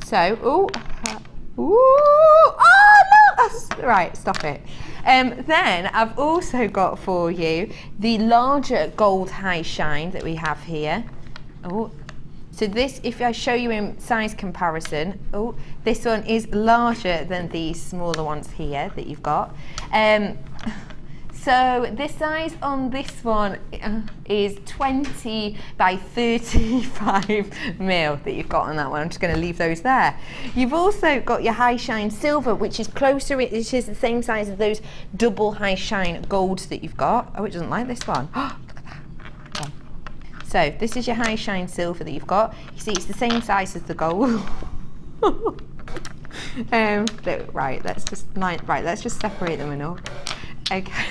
So, oh look! Right, stop it. Then I've also got for you the larger gold high shine that we have here. Oh. So this, if I show you in size comparison, oh, this one is larger than these smaller ones here that you've got. So this size on this one is 20 by 35 mil that you've got on that one. I'm just going to leave those there. You've also got your high shine silver, which is closer, which is the same size as those double high shine golds that you've got. Oh, it doesn't like this one. So this is your high shine silver that you've got. You see, it's the same size as the gold. Right, let's just separate them enough. Okay.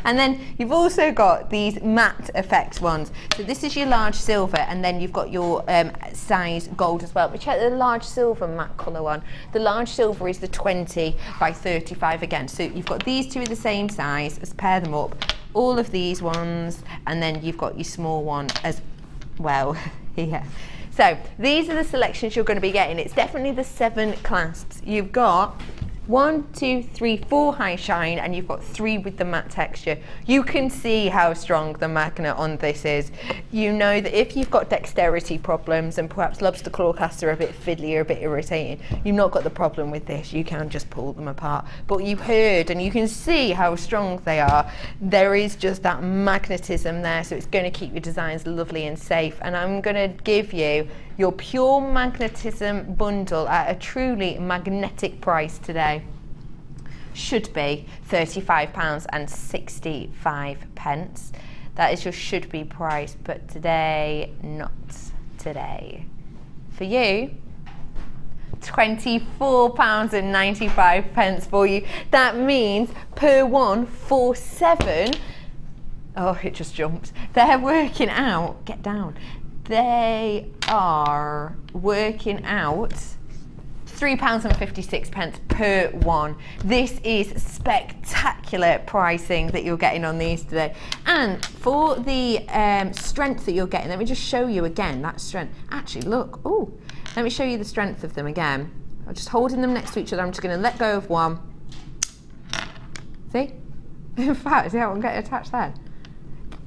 And then you've also got these matte effect ones. So this is your large silver, and then you've got your size gold as well. But check the large silver matte colour one. The large silver is the 20 by 35 again. So you've got these two are the same size. Let's pair them up. All of these ones, and then you've got your small one as well here. So these are the selections you're going to be getting. It's definitely the 7 clasps. You've got 1, 2, 3, 4 high shine, and you've got 3 with the matte texture. You can see how strong the magnet on this is. You know that if you've got dexterity problems and perhaps lobster claw casts are a bit fiddly or a bit irritating, you've not got the problem with this. You can just pull them apart. But you've heard and you can see how strong they are. There is just that magnetism there, so it's going to keep your designs lovely and safe. And I'm going to give you your pure magnetism bundle at a truly magnetic price today. Should be £35.65. That is your should be price, but today, not today. For you, £24.95 for you. That means per one, 47. Oh, it just jumped. They're working out, get down. They are working out £3.56 per one. This is spectacular pricing that you're getting on these today. And for the strength that you're getting, let me just show you again that strength. Actually, look, oh, let me show you the strength of them again. I'm just holding them next to each other. I'm just going to let go of one. See? In fact, see how I'm getting attached there?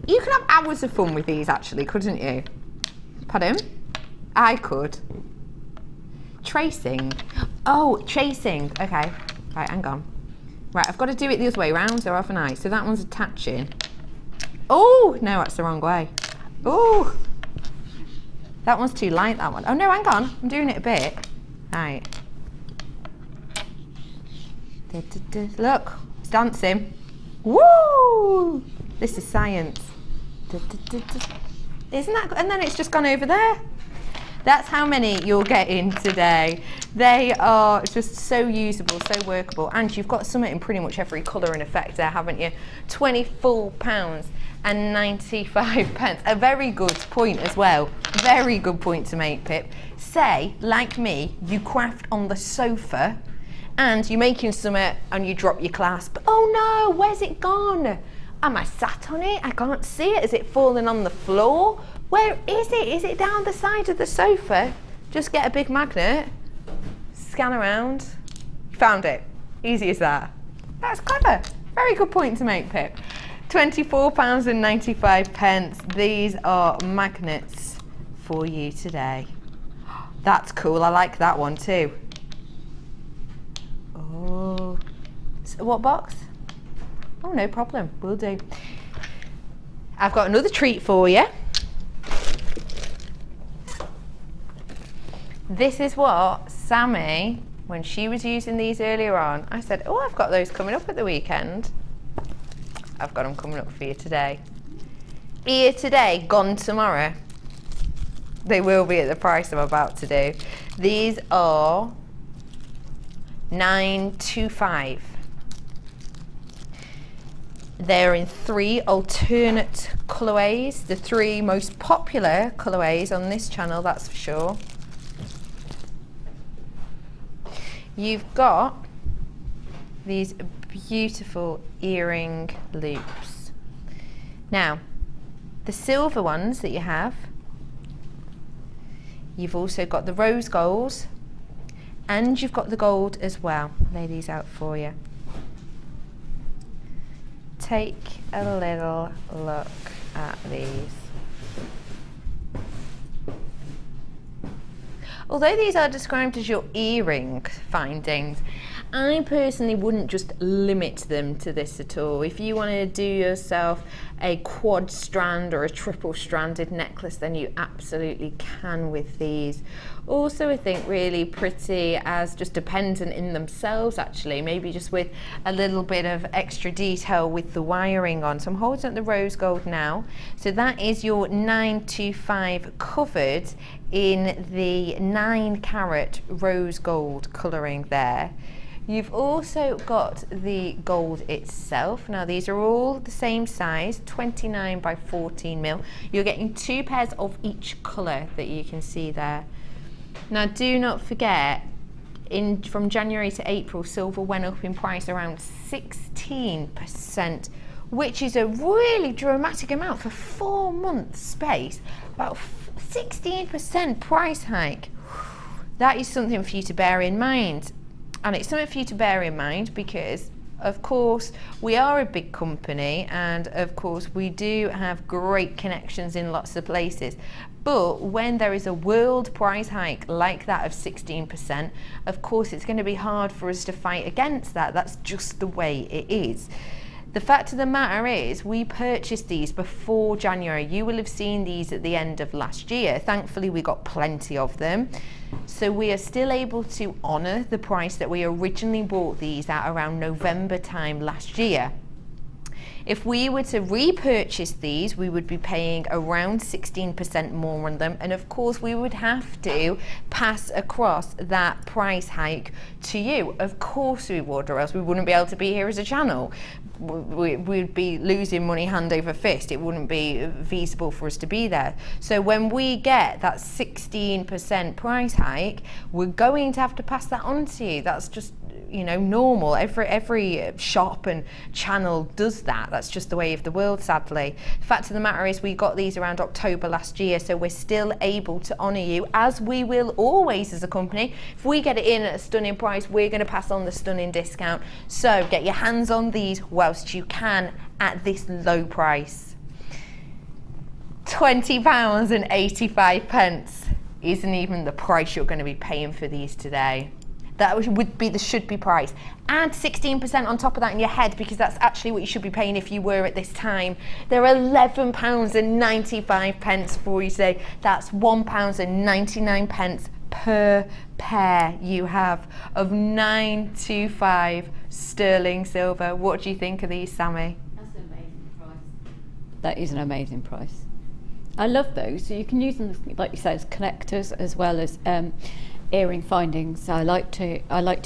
You could have hours of fun with these actually, couldn't you? Pardon? I could. Do tracing. Oh, chasing. Okay. Right, hang on. Right, I've got to do it the other way around, or haven't I? So that one's attaching. Oh, no, that's the wrong way. Oh, that one's too light, that one. Oh, no, hang on. I'm doing it a bit. Right. Look, it's dancing. Woo! This is science. Isn't that good? And then it's just gone over there. That's how many you're getting today. They are just so usable, so workable, and you've got something in pretty much every colour and effect there, haven't you? £24.95. A very good point as well. Very good point to make, Pip. Say, like me, you craft on the sofa and you're making something and you drop your clasp. Oh no, where's it gone? Am I sat on it? I can't see it. Is it falling on the floor? Where is it? Is it down the side of the sofa? Just get a big magnet, scan around. Found it. Easy as that. That's clever. Very good point to make, Pip. £24.95. These are magnets for you today. That's cool. I like that one too. Oh, so what box? Oh, no problem. Will do. I've got another treat for you. This is what Sammy, when she was using these earlier on, I said, oh, I've got those coming up at the weekend. I've got them coming up for you today. Here today, gone tomorrow. They will be at the price I'm about to do. These are $9.25. They're in 3 alternate colourways, the 3 most popular colourways on this channel, that's for sure. You've got these beautiful earring loops. Now, the silver ones that you have, you've also got the rose gold, and you've got the gold as well. Lay these out for you. Take a little look at these. Although these are described as your earring findings, I personally wouldn't just limit them to this at all. If you want to do yourself a quad strand or a triple stranded necklace, then you absolutely can with these. Also, I think really pretty as just a pendant in themselves, actually, maybe just with a little bit of extra detail with the wiring on. So I'm holding up the rose gold now. So that is your 925 covered in the 9-carat rose gold colouring there. You've also got the gold itself. Now these are all the same size, 29 by 14 mil. You're getting 2 pairs of each colour that you can see there. Now do not forget, from January to April, silver went up in price around 16%, which is a really dramatic amount for 4 months space. About 16% price hike. That is something for you to bear in mind. And it's something for you to bear in mind because, of course, we are a big company and, of course, we do have great connections in lots of places. But when there is a world price hike like that of 16%, of course, it's going to be hard for us to fight against that. That's just the way it is. The fact of the matter is, we purchased these before January. You will have seen these at the end of last year. Thankfully, we got plenty of them. So we are still able to honour the price that we originally bought these at around November time last year. If we were to repurchase these, we would be paying around 16% more on them. And of course, we would have to pass across that price hike to you. Of course we would, or else we wouldn't be able to be here as a channel. We'd be losing money hand over fist. It wouldn't be feasible for us to be there. So when we get that 16% price hike, we're going to have to pass that on to you. That's just, you know, normal. Every shop and channel does that. That's just the way of the world, sadly. The fact of the matter is, we got these around October last year, so we're still able to honour you, as we will always as a company. If we get it in at a stunning price, we're going to pass on the stunning discount. So get your hands on these whilst you can at this low price. £20.85. isn't even the price you're going to be paying for these today. That would be the should be price. Add 16% on top of that in your head, because that's actually what you should be paying if you were at this time. They're £11.95 for you today. That's £1.99 per pair you have of 925 sterling silver. What do you think of these, Sammy? That's an amazing price. That is an amazing price. I love those. So you can use them, like you say, as connectors as well as earring findings. I like to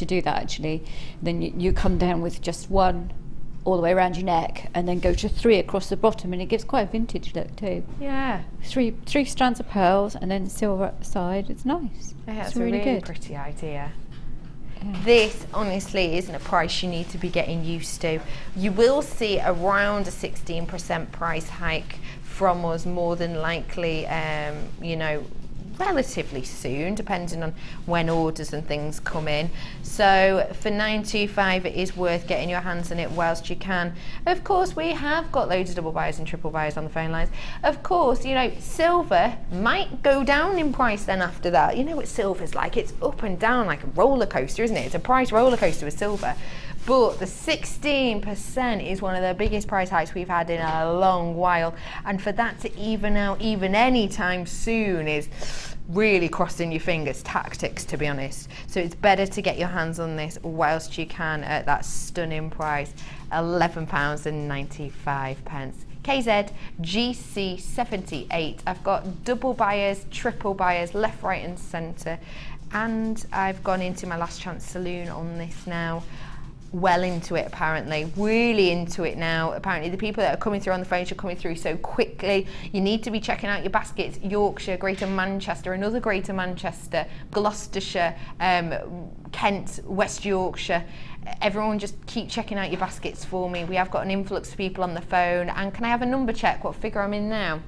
do that actually. Then you come down with just one all the way around your neck, and then go to 3 across the bottom, and it gives quite a vintage look too. Yeah. Three strands of pearls and then silver at the side. It's nice. Yeah, it's a really good. pretty idea. Yeah. This honestly isn't a price you need to be getting used to. You will see around a 16% price hike from us, more than likely, you know, relatively soon, depending on when orders and things come in. So for 925, it is worth getting your hands on it whilst you can. Of course, we have got loads of double buyers and triple buyers on the phone lines. Of course, you know, silver might go down in price then after that. You know what silver's like, it's up and down like a roller coaster, isn't it? It's a price roller coaster with silver. But the 16% is one of the biggest price hikes we've had in a long while, and for that to even out even any time soon is really crossing your fingers tactics, to be honest. So it's better to get your hands on this whilst you can at that stunning price, £11.95. KZ GC78. I've got double buyers, triple buyers, left, right and centre, and I've gone into my last chance saloon on this now. Well into it, apparently, really into it now. Apparently the people that are coming through on the phones are coming through so quickly. You need to be checking out your baskets. Yorkshire, Greater Manchester, another Greater Manchester, Gloucestershire, Kent, West Yorkshire. Everyone just keep checking out your baskets for me. We have got an influx of people on the phone. And can I have a number check, what figure I'm in now?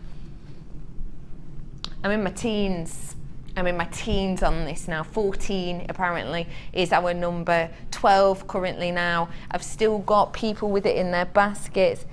I'm in my teens. I'm in my teens on this now. 14 apparently is our number, 12 currently now. I've still got people with it in their baskets.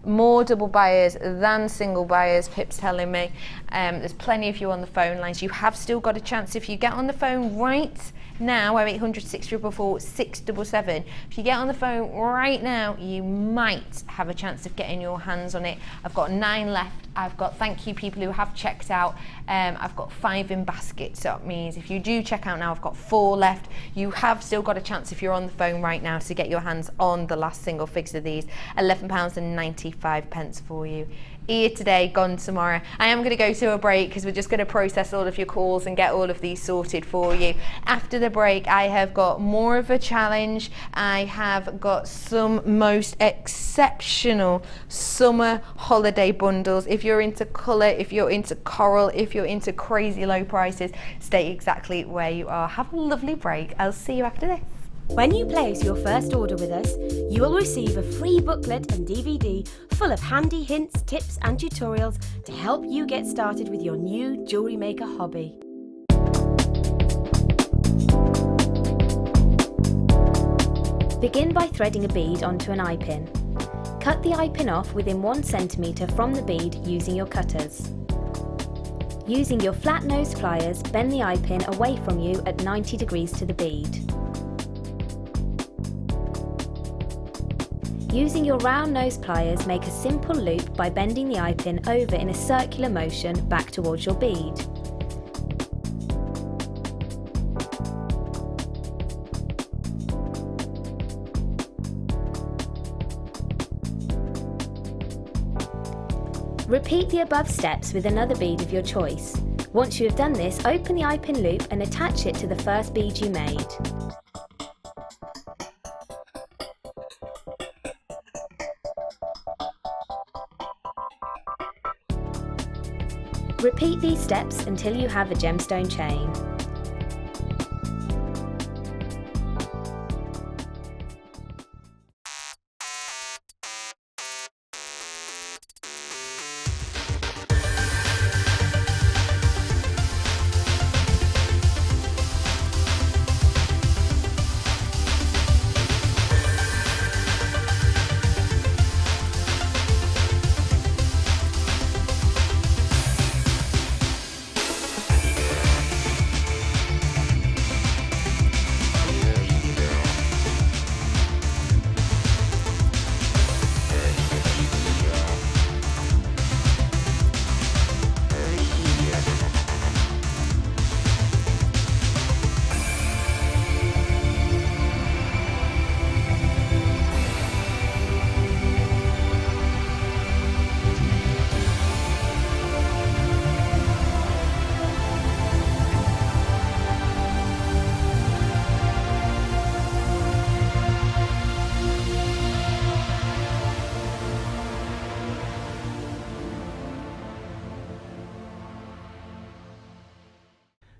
More double buyers than single buyers, Pip's telling me. There's plenty of you on the phone lines. You have still got a chance if you get on the phone right now. 0800 644 677. If you get on the phone right now, you might have a chance of getting your hands on it. I've got 9 left. I've got thank you people who have checked out. I've got 5 in basket, so that means if you do check out now, I've got 4 left. You have still got a chance if you're on the phone right now to get your hands on the last single figures of these. £11.95 for you. Here today, gone tomorrow. I am going to go to a break because we're just going to process all of your calls and get all of these sorted for you. After the break, I have got more of a challenge. I have got some most exceptional summer holiday bundles. If you're into colour, if you're into coral, if you're into crazy low prices, stay exactly where you are. Have a lovely break. I'll see you after this. When you place your first order with us, you will receive a free booklet and DVD full of handy hints, tips and tutorials to help you get started with your new jewellery maker hobby. Begin by threading a bead onto an eye pin. Cut the eye pin off within 1 centimetre from the bead using your cutters. Using your flat nose pliers, bend the eye pin away from you at 90 degrees to the bead. Using your round nose pliers, make a simple loop by bending the eye pin over in a circular motion back towards your bead. Repeat the above steps with another bead of your choice. Once you have done this, open the eye pin loop and attach it to the first bead you made. Repeat these steps until you have a gemstone chain.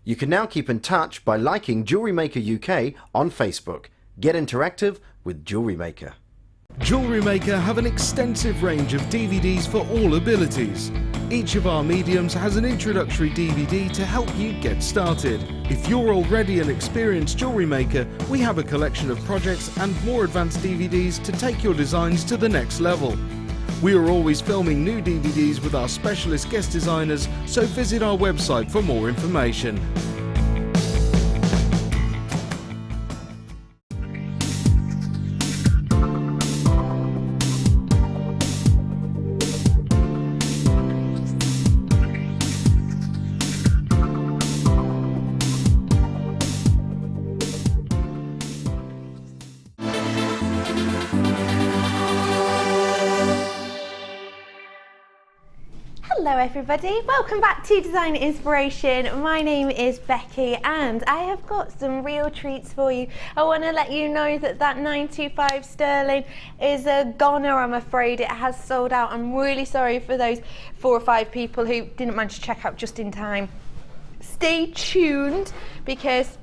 You can now keep in touch by liking Jewellery Maker UK on Facebook. Get interactive with Jewellery Maker. Jewellery Maker have an extensive range of DVDs for all abilities. Each of our mediums has an introductory DVD to help you get started. If you're already an experienced jewellery maker, we have a collection of projects and more advanced DVDs to take your designs to the next level. We are always filming new DVDs with our specialist guest designers, so visit our website for more information. Hello everybody, welcome back to Design Inspiration. My name is Becky and I have got some real treats for you. I want to let you know that 925 sterling is a goner, I'm afraid. It has sold out. I'm really sorry for those 4 or 5 people who didn't manage to check out just in time. Stay tuned, because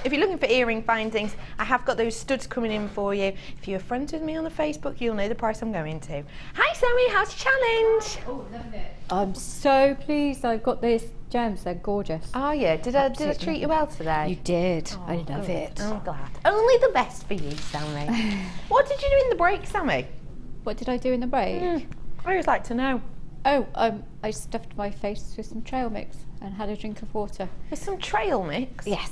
if you're looking for earring findings, I have got those studs coming in for you. If you're friends with me on the Facebook, you'll know the price I'm going to. Hi Sammy, how's your challenge? Oh, loving it. I'm so pleased I've got these gems, they're gorgeous. Oh yeah, did I treat you well today? You did, Oh, I love good. it. I'm glad. Only the best for you, Sammy. What did you do in the break, Sammy? What did I do in the break? I always like to know. Oh, I stuffed my face with some trail mix and had a drink of water. With some trail mix? Yes.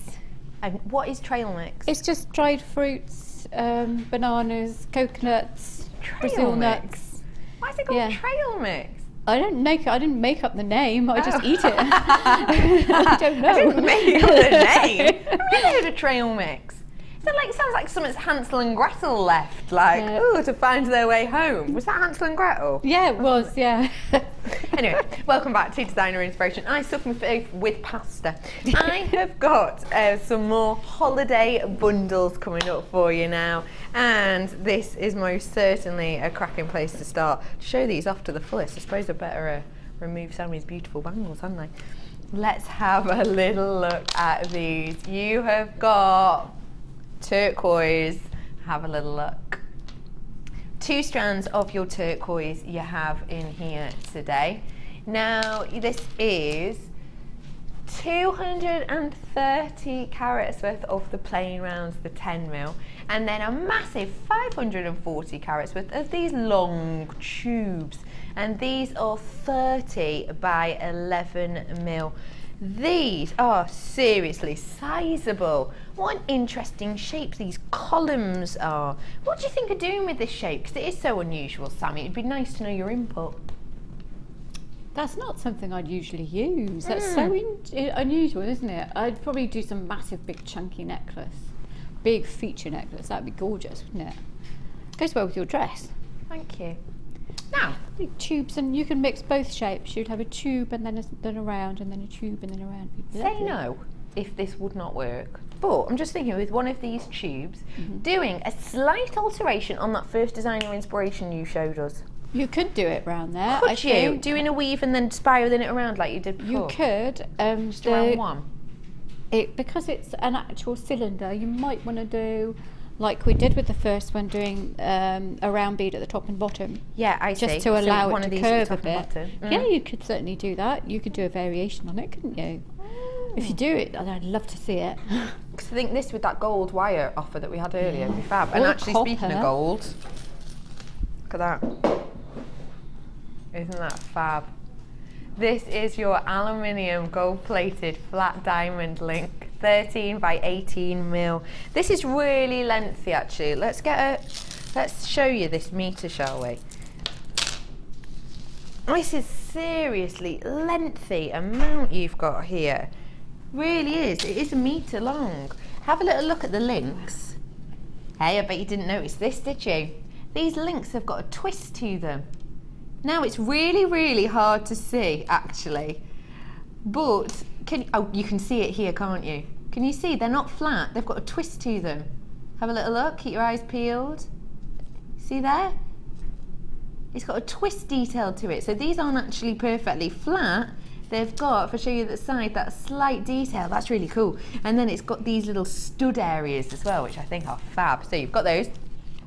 And what is trail mix? It's just dried fruits, bananas, coconuts, Brazil Trail mix? nuts. Why is it called Yeah. trail mix? I didn't make up the name, I just eat it. I don't know. I didn't make up the name. I've never heard of trail mix. It sounds like something Hansel and Gretel left, like, to find their way home. Was that Hansel and Gretel? Yeah, it was, yeah. Anyway, welcome back to Designer Inspiration. I stuff my face with pasta. I have got some more holiday bundles coming up for you now, and this is most certainly a cracking place to start. To show these off to the fullest, I suppose I better remove Sammy's beautiful bangles, haven't I? Let's have a little look at these. You have got turquoise. Have a little look. 2 strands of your turquoise you have in here today. Now this is 230 carats worth of the plain rounds, the 10mm, and then a massive 540 carats worth of these long tubes, and these are 30 by 11mm. These are seriously sizable. What an interesting shape these columns are. What do you think of doing with this shape? Because it is so unusual, Sammy. It'd be nice to know your input. That's not something I'd usually use. That's so unusual, isn't it? I'd probably do some massive, big, chunky necklace. Big feature necklace. That'd be gorgeous, wouldn't it? Goes well with your dress. Thank you. Now, tubes, and you can mix both shapes. You'd have a tube and then a round, and then a tube and then a round. say no if this would not work. But I'm just thinking, with one of these tubes, doing a slight alteration on that first Designer Inspiration you showed us. You could do it round there. Could you? Doing a weave and then spiraling it around like you did before? You could. Just around one? Because it's an actual cylinder, you might want to do like we did with the first one, doing a round bead at the top and bottom. Yeah, I see. Just to allow one it of to these curve at a the top bit. and bottom. Yeah, you could certainly do that. You could do a variation on it, couldn't you? If you do it, I'd love to see it. Because I think this with that gold wire offer that we had earlier would be fab. And Or actually, speaking of copper. gold, look at that. Isn't that fab? This is your aluminium gold-plated flat diamond link, 13 by 18mm. This is really lengthy, actually. Let's show you this meter, shall we? This is seriously lengthy amount you've got here. Really is. It is a meter long. Have a little look at the links. Hey, I bet you didn't notice this, did you? These links have got a twist to them. Now it's really, really hard to see, actually. But you can see it here, can't you? Can you see? They're not flat. They've got a twist to them. Have a little look. Keep your eyes peeled. See there? It's got a twist detail to it. So these aren't actually perfectly flat. they've got, if I show you the side, that slight detail, that's really cool. And then it's got these little stud areas as well, which I think are fab. So you've got those.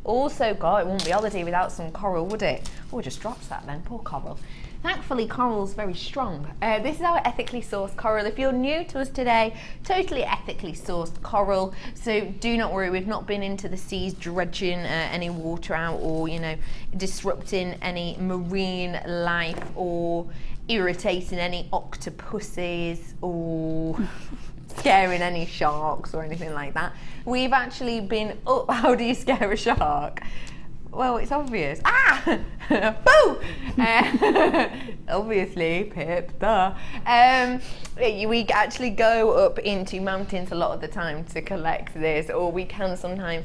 Also got, it wouldn't be holiday without some coral, would it? Oh, just drops that then, poor coral. Thankfully, coral's very strong. This is our ethically sourced coral. If you're new to us today, totally ethically sourced coral. So do not worry, we've not been into the seas dredging any water out, or, you know, disrupting any marine life, or irritating any octopuses, or scaring any sharks or anything like that. We've actually been up. How do you scare a shark? Well, it's obvious. Ah! Boo! Obviously, Pip, duh. We actually go up into mountains a lot of the time to collect this, or we can sometimes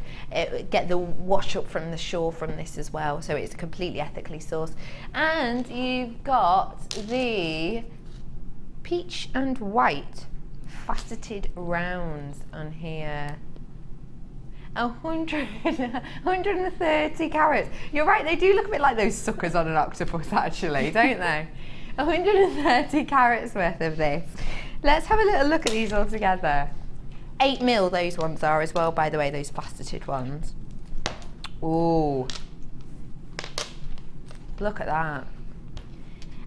get the wash up from the shore from this as well. So it's completely ethically sourced. And you've got the peach and white faceted rounds on here. 130 carats. You're right, they do look a bit like those suckers on an octopus actually, don't they? 130 carats worth of this. Let's have a little look at these all together. 8mm those ones are as well, by the way, those faceted ones. Ooh. Look at that.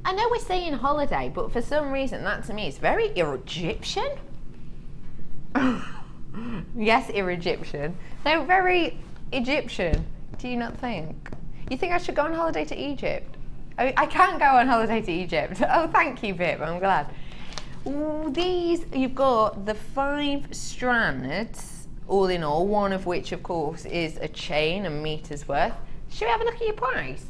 I know we're saying holiday, but for some reason that to me is very Egyptian. Yes, Egyptian. They're very Egyptian. Do you not think? You think I should go on holiday to Egypt? I can't go on holiday to Egypt. Oh, thank you, Pip. I'm glad. Ooh, these, you've got the 5 strands, all in all, one of which, of course, is a chain, a meter's worth. Should we have a look at your price?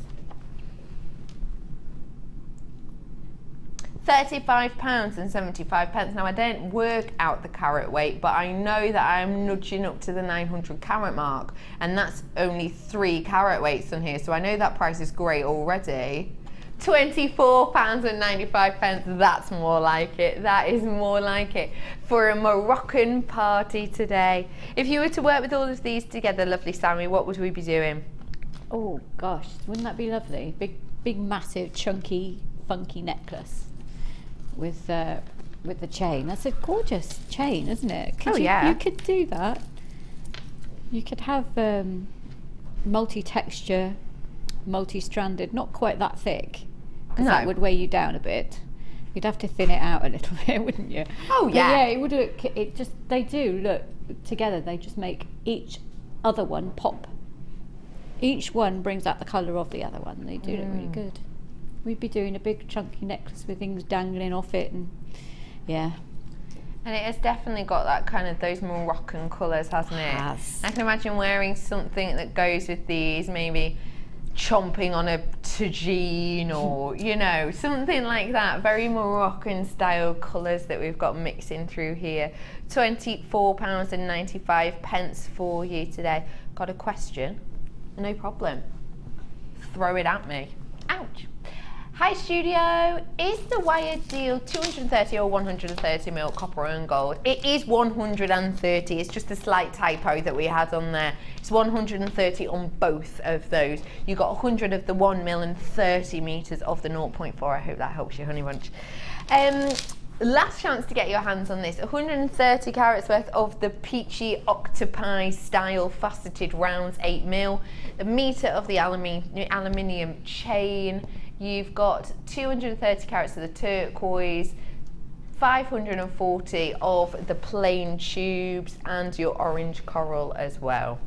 £35.75. Now, I don't work out the carat weight, but I know that I'm nudging up to the 900 carat mark, and that's only 3 carat weights on here, so I know that price is great already. £24.95. That's more like it. That is more like it for a Moroccan party today. If you were to work with all of these together, lovely Sammy, what would we be doing? Oh gosh, wouldn't that be lovely? Big, massive, chunky, funky necklace with the chain. That's a gorgeous chain, isn't it? You could do that. You could have multi-texture, multi-stranded, not quite that thick, because that would weigh you down a bit. You'd have to thin it out a little bit, wouldn't you? Oh yeah. But yeah, it would look. They do look together. They just make each other one pop. Each one brings out the colour of the other one. They do look really good. We'd be doing a big chunky necklace with things dangling off it, and yeah. And it has definitely got that kind of those Moroccan colours, hasn't it? Has. I can imagine wearing something that goes with these, maybe chomping on a tagine, or you know, something like that. Very Moroccan style colours that we've got mixing through here. £24.95 for you today. Got a question? No problem. Throw it at me. Ouch. Hi studio, is the wired deal 230 or 130mm copper and gold? It is 130, it's just a slight typo that we had on there. It's 130 on both of those. You got 100 of the 1mm and 30 meters of the 0.4. I hope that helps you, honey bunch. Last chance to get your hands on this. 130 carats worth of the peachy octopi style faceted rounds, 8mm. A meter of the aluminium chain. You've got 230 carats of the turquoise, 540 of the plain tubes, and your orange coral as well.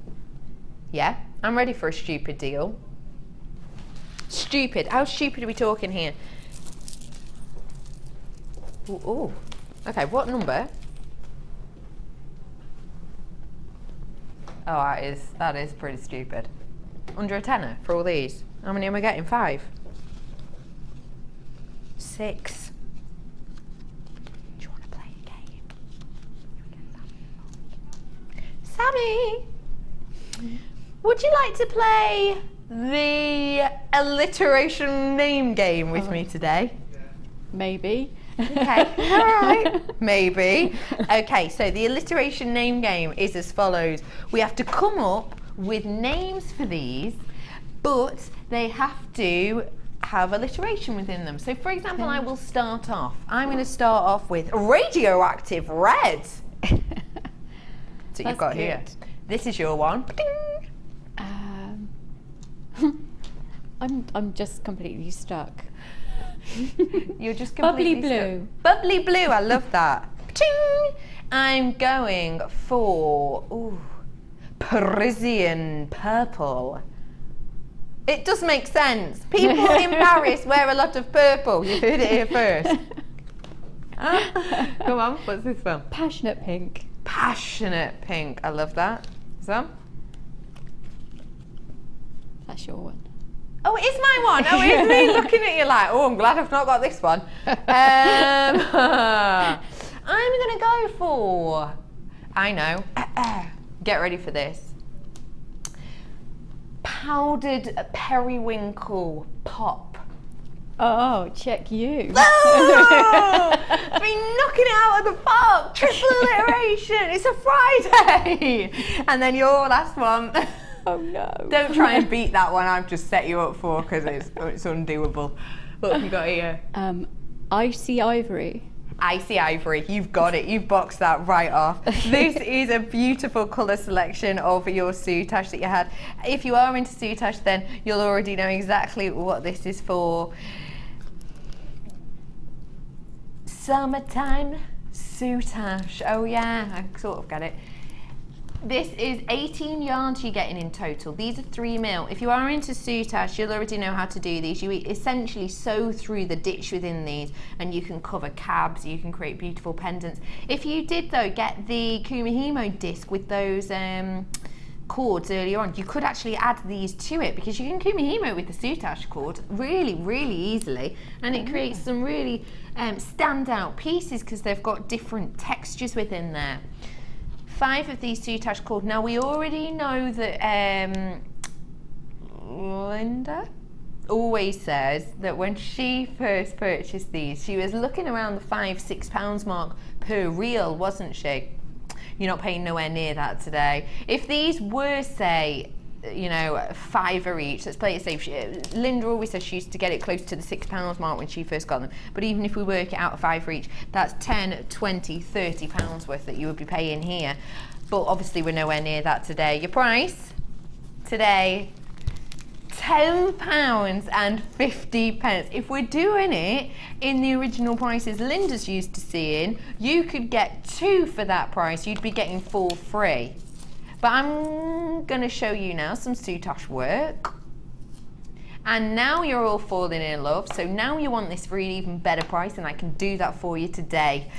Yeah, I'm ready for a stupid deal. Stupid. How stupid are we talking here? Ooh. Okay, what number? Oh, that is pretty stupid. Under a tenner for all these. How many am I getting? 5? 6. Do you want to play a game? Sammy, would you like to play the alliteration name game with me today? Maybe. Okay, all right, maybe. Okay, so the alliteration name game is as follows. We have to come up with names for these, but they have to have alliteration within them. So for example, I'm going to start off with radioactive red. So you've got here. This is your one. I'm just completely stuck. You're just completely bubbly blue. Stuck. Bubbly blue, I love that. Ching! I'm going for Parisian purple. It does make sense. People in Paris wear a lot of purple. You heard it here first. Come on, what's this one? Passionate pink. Passionate pink. I love that. So? That's your one. Oh, it is my one. Oh, it's me looking at you like, oh, I'm glad I've not got this one. I'm going to go for, I know, get ready for this. Powdered periwinkle pop. Oh, check you. Oh, been knocking it out of the park. Triple alliteration. It's a Friday. And then your last one. Oh no. Don't try and beat that one I've just set you up for because it's undoable. What have you got here? Icy ivory. Icy ivory, you've got it, you've boxed that right off. This is a beautiful colour selection of your soutache that you had. If you are into soutache, then you'll already know exactly what this is for. Summertime soutache. Oh yeah, I sort of get it. This is 18 yards you're getting in total. These are 3mm. If you are into soutache, you'll already know how to do these. You essentially sew through the ditch within these and you can cover cabs, you can create beautiful pendants. If you did though get the Kumihimo disc with those cords earlier on, you could actually add these to it because you can Kumihimo with the soutache cord really, really easily, and it creates some really standout pieces because they've got different textures within there. 5 of these soutache cord. Now we already know that Linda always says that when she first purchased these, she was looking around the £5-6 mark per reel, wasn't she? You're not paying nowhere near that today. If these were, say, you know, £5 each, let's play it safe. Linda always says she used to get it close to the £6 mark when she first got them. But even if we work it out at £5 each, that's 10, 20, £30 worth that you would be paying here. But obviously we're nowhere near that today. Your price today, £10.50. If we're doing it in the original prices Linda's used to seeing, you could get 2 for that price. You'd be getting 4 free. But I'm going to show you now some soutache work. And now you're all falling in love. So now you want this for an even better price, and I can do that for you today.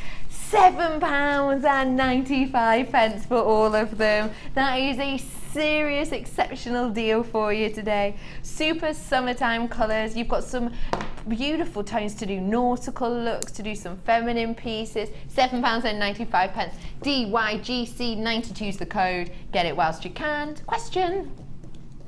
£7.95 for all of them. That is a serious, exceptional deal for you today. Super summertime colours. You've got some beautiful tones to do nautical looks, to do some feminine pieces. £7.95. DYGC92 is the code. Get it whilst you can. Question?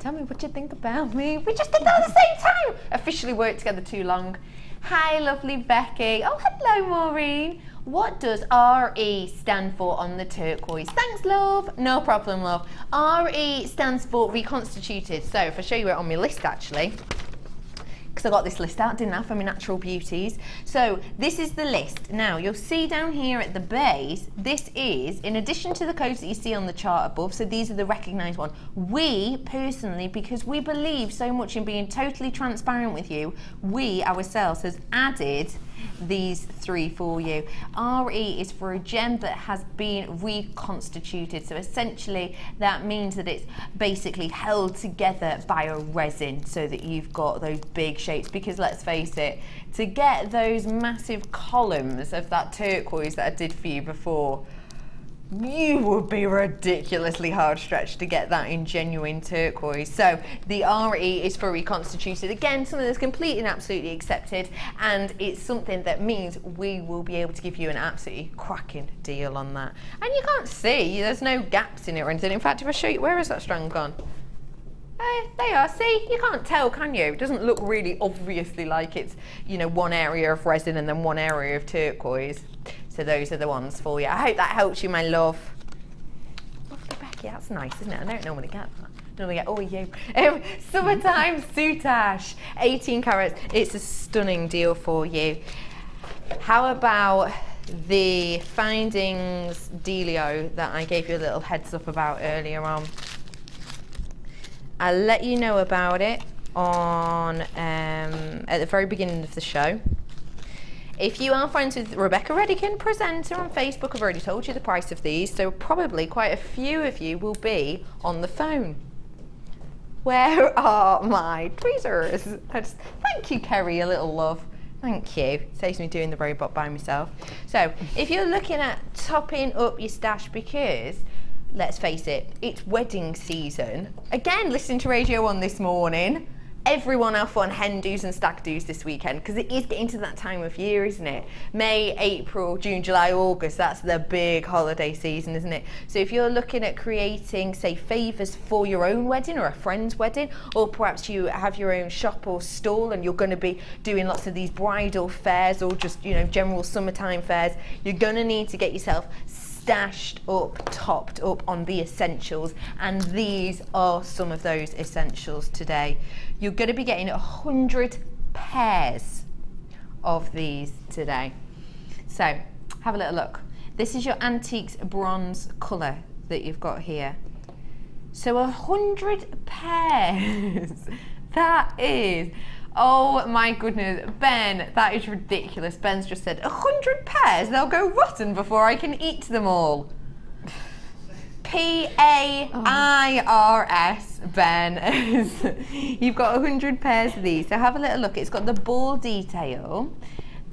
Tell me what you think about me. We just did that at the same time. Officially worked together too long. Hi, lovely Becky. Oh, hello, Maureen. What does RE stand for on the turquoise? Thanks, love. No problem, love. RE stands for reconstituted. So if I show you it on my list, actually, because I got this list out, didn't I, for my natural beauties. So this is the list. Now you'll see down here at the base, this is, in addition to the codes that you see on the chart above, so these are the recognised ones. We personally, because we believe so much in being totally transparent with you, we ourselves has added these 3 for you. RE is for a gem that has been reconstituted. So essentially that means that it's basically held together by a resin so that you've got those big shapes, because let's face it, to get those massive columns of that turquoise that I did for you before, you would be ridiculously hard stretched to get that in genuine turquoise. So the RE is for reconstituted. Again, something that's completely and absolutely accepted, and it's something that means we will be able to give you an absolutely cracking deal on that. And you can't see, there's no gaps in it or anything. In fact, if I show you, where is that strand gone? There you are. See, you can't tell, can you? It doesn't look really obviously like it's, you know, one area of resin and then one area of turquoise. So those are the ones for you. I hope that helps you, my love. Lovely Becky, that's nice, isn't it? I don't normally get that. Normally get, oh, you. Summertime Soutache, 18 carats. It's a stunning deal for you. How about the Findings Dealio that I gave you a little heads up about earlier on? I'll let you know about it on at the very beginning of the show. If you are friends with Rebecca Redican, presenter on Facebook, I've already told you the price of these, so probably quite a few of you will be on the phone. Where are my tweezers? Thank you, Kerry, a little love. Thank you. Saves me doing the robot by myself. So if you're looking at topping up your stash, because let's face it, it's wedding season. Again, listening to Radio 1 this morning. Everyone off on hen do's and stag do's this weekend, because it is getting to that time of year, isn't it? May, April, June, July, August, that's the big holiday season, isn't it? So if you're looking at creating, say, favours for your own wedding or a friend's wedding, or perhaps you have your own shop or stall and you're going to be doing lots of these bridal fairs or just, you know, general summertime fairs, you're going to need to get yourself stashed up, topped up on the essentials, and these are some of those essentials today. You're going to be getting 100 pairs of these today. So have a little look. This is your antiques bronze colour that you've got here. So 100 pairs. That is, oh my goodness, Ben, that is ridiculous. Ben's just said 100 pairs, they'll go rotten before I can eat them all. P-A-I-R-S, Ben. You've got 100 pairs of these. So have a little look. It's got the ball detail,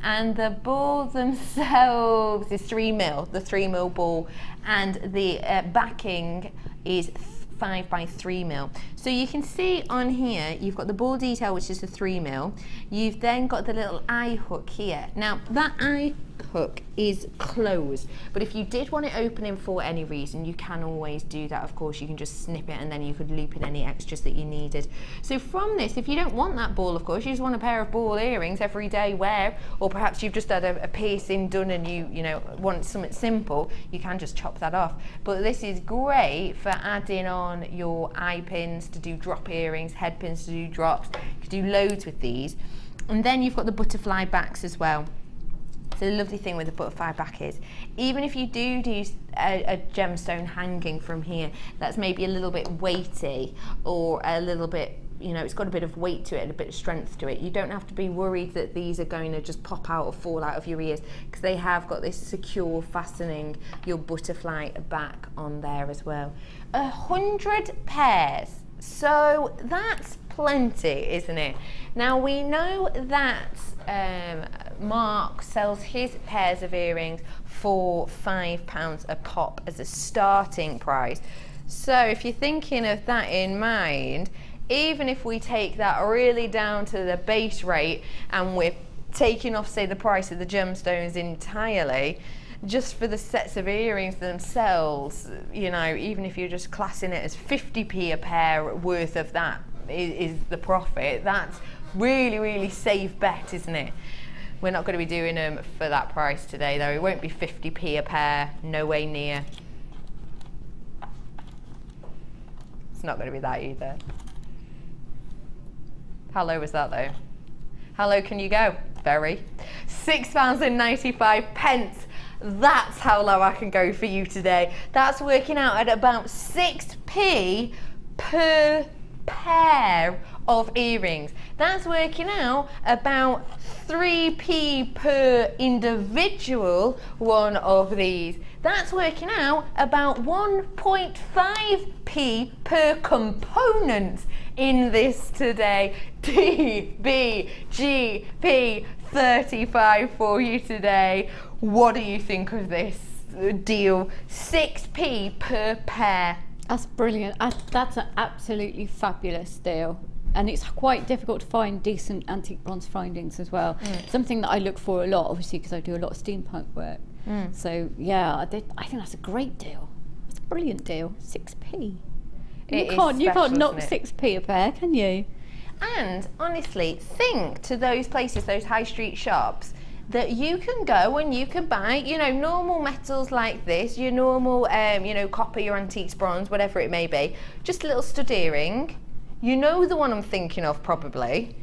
and the ball themselves is 3mm, the 3mm ball, and the backing is 5 by 3mm. So you can see on here, you've got the ball detail, which is the 3mm. You've then got the little eye hook here. Now that eye hook is closed, but if you did want it opening for any reason, you can always do that. Of course, you can just snip it and then you could loop in any extras that you needed. So from this, if you don't want that ball, of course, you just want a pair of ball earrings everyday wear, or perhaps you've just had a piercing done and you know want something simple, you can just chop that off. But this is great for adding on your eye pins to do drop earrings, head pins to do drops. You can do loads with these. And then you've got the butterfly backs as well. So the lovely thing with the butterfly back is, even if you do a gemstone hanging from here that's maybe a little bit weighty or a little bit, you know, it's got a bit of weight to it and a bit of strength to it, you don't have to be worried that these are going to just pop out or fall out of your ears, because they have got this secure fastening your butterfly back on there as well. 100 pairs. So that's plenty, isn't it? Now we know that Mark sells his pairs of earrings for £5 a pop as a starting price. So if you're thinking of that in mind, even if we take that really down to the base rate and we're taking off, say, the price of the gemstones entirely, just for the sets of earrings themselves, you know, even if you're just classing it as 50p a pair worth of that is the profit, that's really, really safe bet, isn't it? We're not going to be doing them for that price today, though. It won't be 50p a pair, no way near. It's not going to be that either. How low was that, though? How low can you go? Very. £6.95. That's how low I can go for you today. That's working out at about 6p per pair of earrings. That's working out about 3p per individual one of these. That's working out about 1.5p per component in this today. DBGP 35 for you today. What do you think of this deal? 6p per pair. That's brilliant. That's an absolutely fabulous deal. And it's quite difficult to find decent antique bronze findings as well. Something that I look for a lot, obviously, because I do a lot of steampunk work. So yeah, I think that's a great deal. It's a brilliant deal. 6p. You can't knock 6p a pair, can you? And honestly, think to those places, those high street shops. that you can go and you can buy, you know, normal metals like this, your normal, you know, copper, your antiques, bronze, whatever it may be, just a little stud earring. You know the one I'm thinking of probably.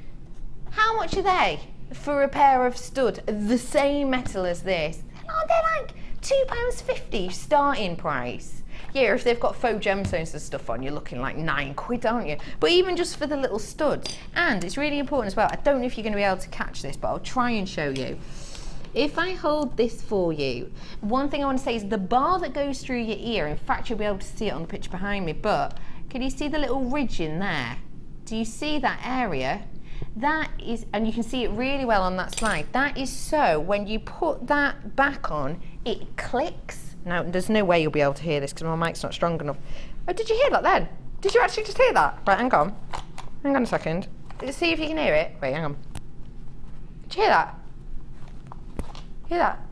How much are they for a pair of stud, the same metal as this? Oh, they're like £2.50 starting price. Yeah, if they've got faux gemstones and stuff on, you're looking like £9, aren't you? But even just for the little studs. And it's really important as well, I don't know if you're going to be able to catch this, but I'll try and show you. If I hold this for you, one thing I want to say is the bar that goes through your ear, in fact you'll be able to see it on the picture behind me, but can you see the little ridge in there? Do you see that area? That is, and you can see it really well on that slide, that is so when you put that back on, it clicks. Now, there's no way you'll be able to hear this because my mic's not strong enough. Oh, did you hear that then? Did you actually just hear that? Right, hang on. Hang on a second. See if you can hear it. Wait, hang on. Did you hear that? Hear that?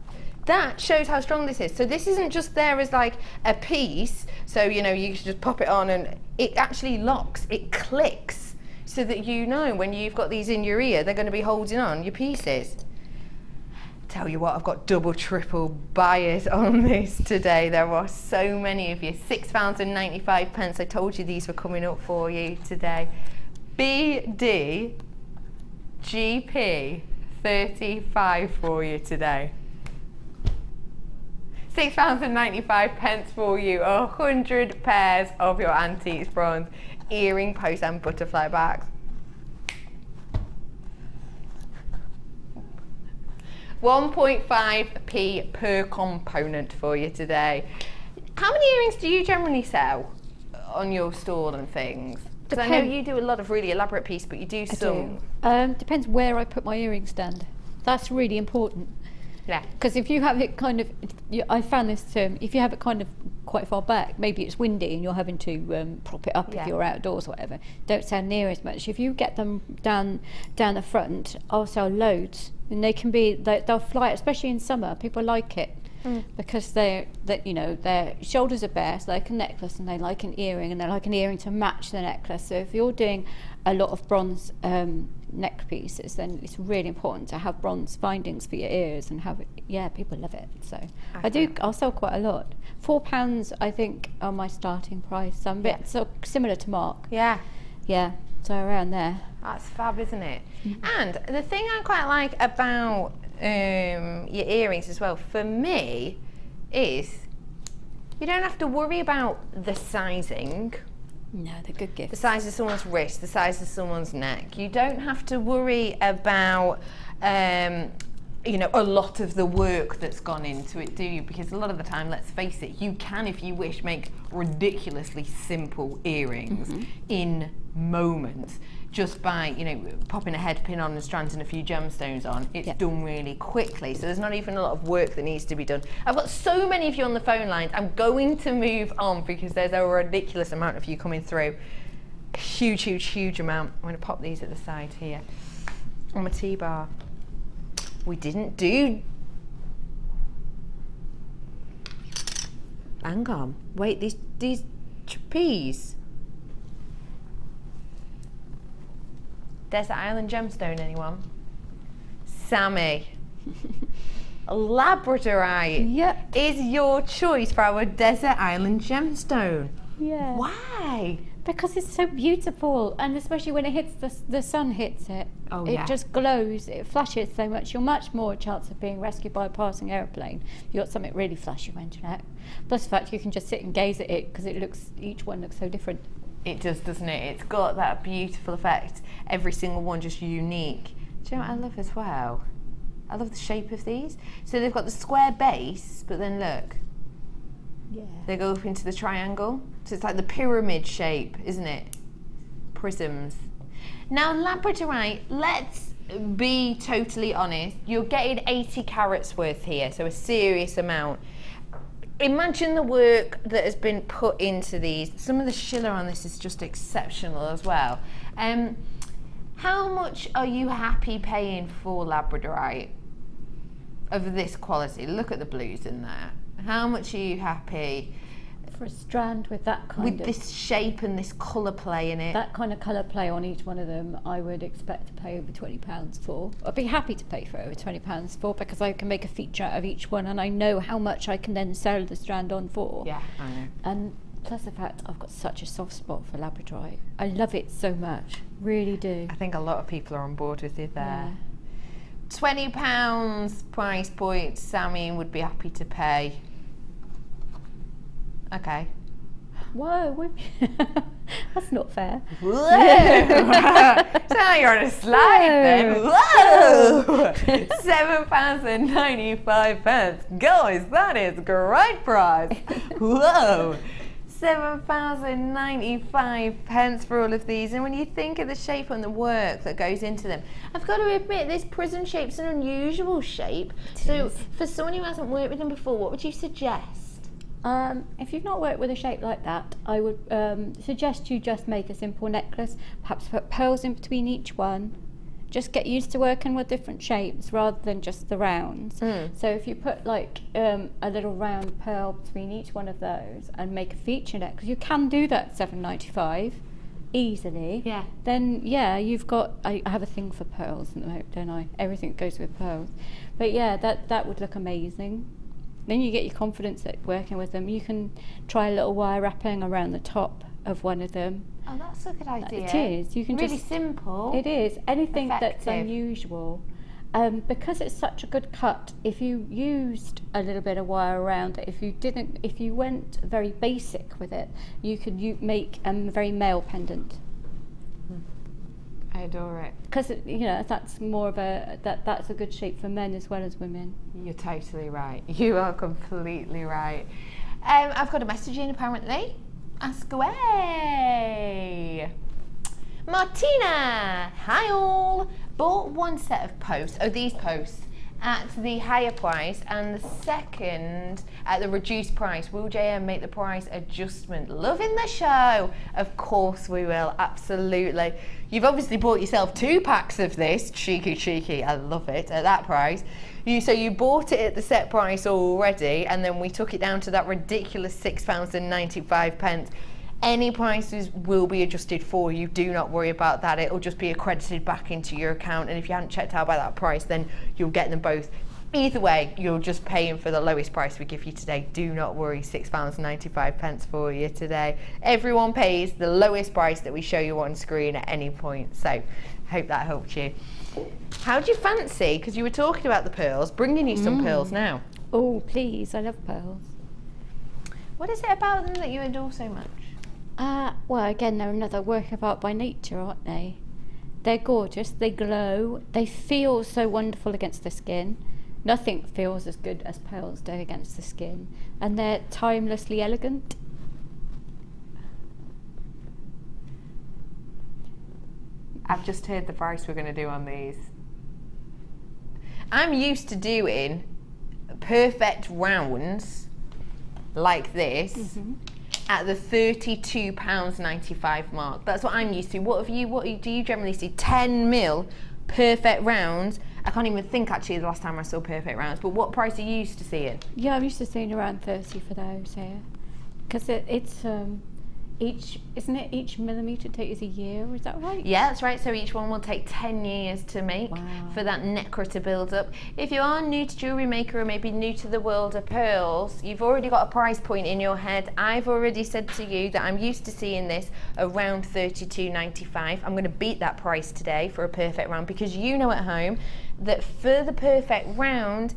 That shows how strong this is. So this isn't just there as like a piece, so you know, you can just pop it on and it actually locks, it clicks, so that you know when you've got these in your ear, they're going to be holding on your pieces. Tell you what, I've got double, triple buyers on this today. There are so many of you. £6.95. I told you these were coming up for you today. BD GP 35 for you today. £6.95 for you. 100 pairs of your antiques bronze earring posts and butterfly bags. 1.5p per component for you today. How many earrings do you generally sell on your stall and things? Because I know you do a lot of really elaborate pieces, but you do some. Depends where I put my earring stand. That's really important. Yeah. Because if you have it kind of, I found this if you have it kind of quite far back, maybe it's windy and you're having to prop it up if you're outdoors or whatever, don't stand near as much. If you get them down the front, I'll sell loads, and they can be, they'll fly, especially in summer. People like it because you know, their shoulders are bare, so they like a necklace, and they like an earring, and they like an earring to match the necklace. So if you're doing a lot of bronze neck pieces, then it's really important to have bronze findings for your ears and have it. Yeah, people love it. So I'll sell quite a lot. £4 I think are my starting price. So I'm a bit so similar to Mark. Yeah. So around there. That's fab, isn't it? And the thing I quite like about your earrings as well, for me, is you don't have to worry about the sizing. No, they're good gifts. The size of someone's wrist, the size of someone's neck. You don't have to worry about you know, a lot of the work that's gone into it, do you? Because a lot of the time, let's face it, you can, if you wish, make ridiculously simple earrings in moments just by, you know, popping a head pin on and strands and a few gemstones on. It's done really quickly, so there's not even a lot of work that needs to be done. I've got so many of you on the phone lines. I'm going to move on because there's a ridiculous amount of you coming through. Huge, huge, huge amount. I'm going to pop these at the side here on my T-bar. We didn't do... Hang on. Wait, these trapeze. Desert Island Gemstone, anyone? Sammy. Labradorite is your choice for our Desert Island Gemstone. Yeah. Why? Because it's so beautiful, and especially when it hits the sun hits it. It just glows, it flashes so much. You're much more chance of being rescued by a passing aeroplane. You've got something really flashy around your neck. Plus the fact you can just sit and gaze at it because each one looks so different. It does, doesn't it? It's got that beautiful effect. Every single one just unique. Do you know what I love as well? I love the shape of these. So they've got the square base, but then look. Yeah. They go up into the triangle. So it's like the pyramid shape, isn't it? Prisms. Now Labradorite, let's be totally honest. You're getting 80 carats worth here, so a serious amount. Imagine the work that has been put into these. Some of the schiller on this is just exceptional as well. How much are you happy paying for Labradorite of this quality? Look at the blues in there. How much are you happy for a strand with that kind with of this shape and this colour play in it. that kind of colour play on each one of them, I would expect to pay over £20 for. I'd be happy to pay for over £20 for, because I can make a feature out of each one, and I know how much I can then sell the strand on for. Yeah, I know. And plus the fact I've got such a soft spot for Labradorite. I love it so much, really do. I think a lot of people are on board with you there. Yeah. £20 price point, Sammy would be happy to pay. Okay. Whoa, that's not fair. Whoa! So now you're on a slide then. Whoa! £7.95. Guys, that is a great price. Whoa! £7.95 for all of these, and when you think of the shape and the work that goes into them, I've got to admit this prism shape's an unusual shape. So for someone who hasn't worked with them before, what would you suggest? If you've not worked with a shape like that, I would suggest you just make a simple necklace, perhaps put pearls in between each one. Just get used to working with different shapes rather than just the rounds. So if you put like a little round pearl between each one of those and make a feature necklace, you can do that at £7.95 easily. Yeah. Then yeah, you've got. I have a thing for pearls at the moment, don't I? Everything goes with pearls. But yeah, that would look amazing. Then you get your confidence at working with them. You can try a little wire wrapping around the top of one of them. Oh, that's a good idea. It is. You can really just simple. It is. Anything that's effective. unusual. Because it's such a good cut, if you used a little bit of wire around it, if you went very basic with it, you could make a very male pendant. I adore it. Because that's more of that's a good shape for men as well as women. You're totally right. You are completely right. I've got a message in apparently. Ask away. Martina, hi all. Bought one set of posts, these posts, at the higher price and the second at the reduced price. Will JM make the price adjustment? Loving the show. Of course we will, absolutely. You've obviously bought yourself 2 packs of this. Cheeky, I love it, at that price. So you bought it at the set price already, and then we took it down to that ridiculous £6.95. Any prices will be adjusted for you, do not worry about that. It'll just be accredited back into your account, and if you hadn't checked out by that price, then you'll get them both. Either way, you're just paying for the lowest price we give you today. Do not worry, £6.95 for you today. Everyone pays the lowest price that we show you on screen at any point, so hope that helped you. How do you fancy, because you were talking about the pearls, bringing you some pearls now? Oh please, I love pearls. What is it about them that you adore so much? Well, again, they're another work of art by nature, aren't they? They're gorgeous, they glow, they feel so wonderful against the skin. Nothing feels as good as pearls do against the skin. And they're timelessly elegant. I've just heard the price we're going to do on these. I'm used to doing perfect rounds like this at the £32.95 mark. That's what I'm used to. What do you generally see? 10mm perfect rounds. I can't even think actually the last time I saw perfect rounds, but what price are you used to seeing? Yeah, I'm used to seeing around 30 for those here. Because it's each millimetre takes a year, is that right? Yeah, that's right. So each one will take 10 years to make for that necra to build up. If you are new to Jewellery Maker or maybe new to the world of pearls, you've already got a price point in your head. I've already said to you that I'm used to seeing this around £32.95. I'm going to beat that price today for a perfect round, because you know at home that for the perfect round,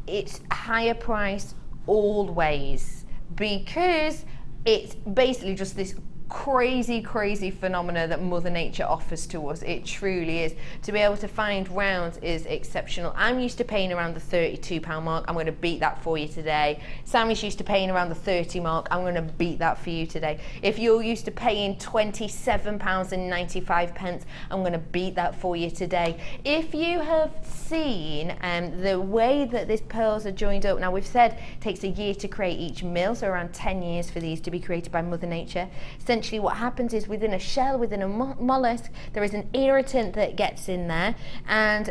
it's higher price always, because it's basically just this crazy phenomena that Mother Nature offers to us. It truly is. To be able to find rounds is exceptional. I'm used to paying around the £32 mark. I'm going to beat that for you today. Sammy's used to paying around the £30 mark. I'm going to beat that for you today. If you're used to paying £27.95, I'm going to beat that for you today. If you have seen the way that these pearls are joined up, now we've said it takes a year to create each mill, so around 10 years for these to be created by Mother Nature. essentially what happens is within a shell, within a mollusk, there is an irritant that gets in there, and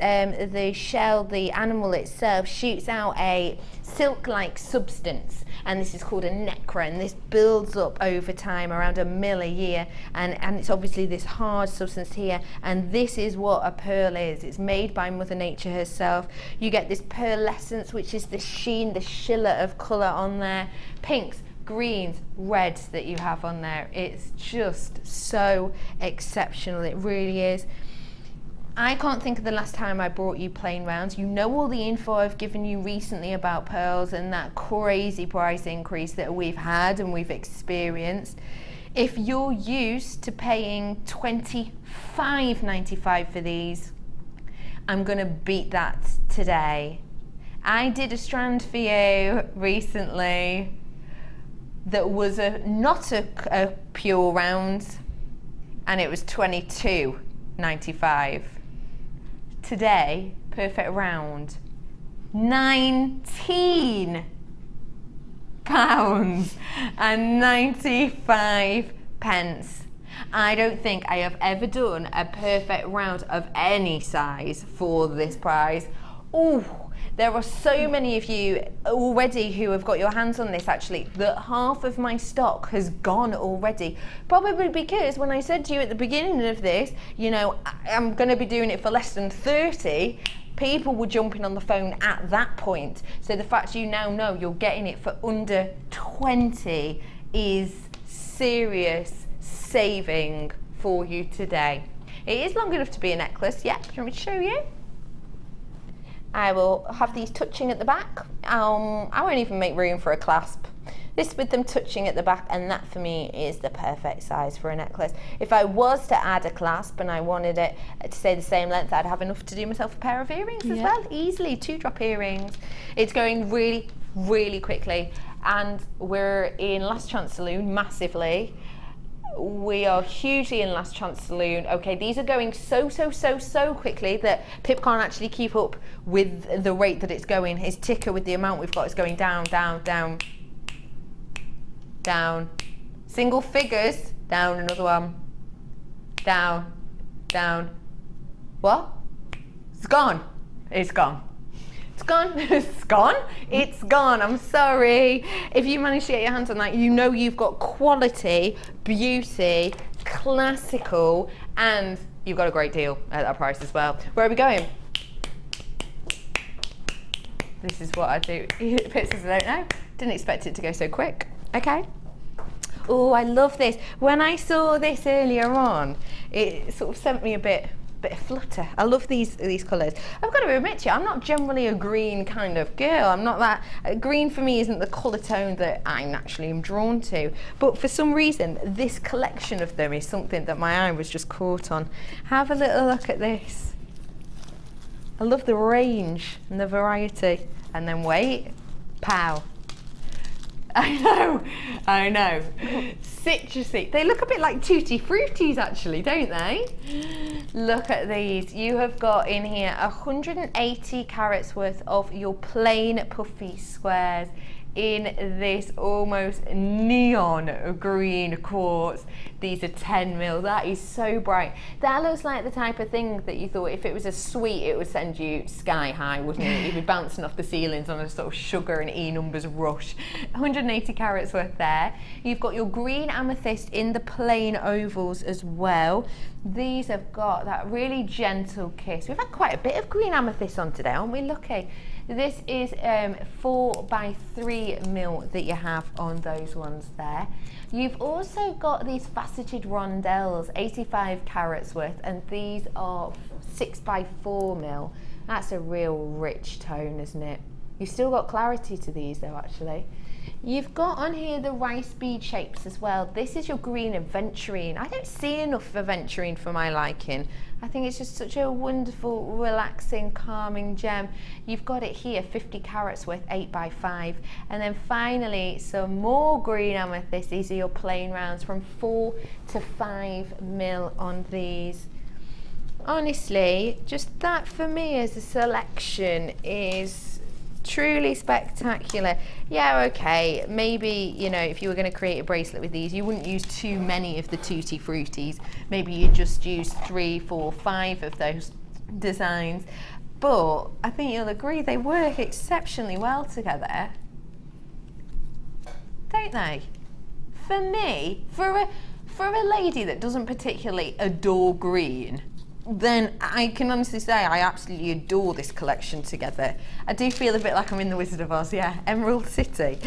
the shell, the animal itself, shoots out a silk-like substance, and this is called a necra, and this builds up over time, around 1 mil a year, and it's obviously this hard substance here, and this is what a pearl is. It's made by Mother Nature herself. You get this pearlescence, which is the sheen, the shiller of colour on there, pinks, greens, reds that you have on there. It's just so exceptional, it really is. I can't think of the last time I brought you plain rounds. You know all the info I've given you recently about pearls and that crazy price increase that we've had and we've experienced. If you're used to paying $25.95 for these, I'm gonna beat that today. I did a strand for you recently that was not a pure round, and it was $22.95. Today, perfect round, £19 and 95 pence. I don't think I have ever done a perfect round of any size for this price. Oh, there are so many of you already who have got your hands on this, actually, that half of my stock has gone already. Probably because when I said to you at the beginning of this, you know, I'm going to be doing it for less than 30, people were jumping on the phone at that point. So the fact you now know you're getting it for under 20 is serious saving for you today. It is long enough to be a necklace. Yeah, do you want me to show you? I will have these touching at the back. I won't even make room for a clasp. This with them touching at the back, and that for me is the perfect size for a necklace. If I was to add a clasp and I wanted it to stay the same length, I'd have enough to do myself a pair of earrings as well, easily, 2-drop earrings. It's going really, really quickly, and we're in Last Chance Saloon massively. We are hugely in Last Chance Saloon. Okay, these are going so quickly that Pip can't actually keep up with the rate that it's going. His ticker with the amount we've got is going down, down, down, down. Single figures, down another one. Down, down. What? It's gone. It's gone. It's gone. It's gone. It's gone. I'm sorry. If you manage to get your hands on that, you know you've got quality, beauty, classical, and you've got a great deal at that price as well. Where are we going? This is what I do. Pip says I don't know. Didn't expect it to go so quick. Okay. Oh, I love this. When I saw this earlier on, it sort of sent me a bit of flutter. I love these colours. I've got to admit to you, I'm not generally a green kind of girl. I'm not that. Green for me isn't the colour tone that I naturally am drawn to. But for some reason, this collection of them is something that my eye was just caught on. Have a little look at this. I love the range and the variety. And then wait, pow. I know. Citrusy. They look a bit like Tutti Fruttis actually, don't they? Look at these. You have got in here 180 carats worth of your plain puffy squares in this almost neon green quartz. These are 10 mil. That is so bright. That looks like the type of thing that you thought if it was a sweet, it would send you sky high, wouldn't it? You'd be bouncing off the ceilings on a sort of sugar and E numbers rush. 180 carats worth there. You've got your green amethyst in the plain ovals as well. These have got that really gentle kiss. We've had quite a bit of green amethyst on today, aren't we? Lucky. This is 4 by 3 mil that you have on those ones there. You've also got these faceted rondelles, 85 carats worth, and these are 6 by 4 mil. That's a real rich tone, isn't it? You've still got clarity to these though, actually. You've got on here the rice bead shapes as well. This is your green aventurine. I don't see enough aventurine for my liking. I think it's just such a wonderful, relaxing, calming gem. You've got it here, 50 carats worth, 8 by 5. And then finally, some more green amethyst. These are your plain rounds from 4 to 5 mil on these. Honestly, just that for me as a selection is Truly spectacular. Yeah, okay, maybe, you know, if you were going to create a bracelet with these, you wouldn't use too many of the Tutti Fruttis. Maybe you just use 3, 4, 5 of those designs. But I think you'll agree they work exceptionally well together, don't they? For me, for a lady that doesn't particularly adore green, then I can honestly say I absolutely adore this collection together. I do feel a bit like I'm in the Wizard of Oz, yeah, Emerald City.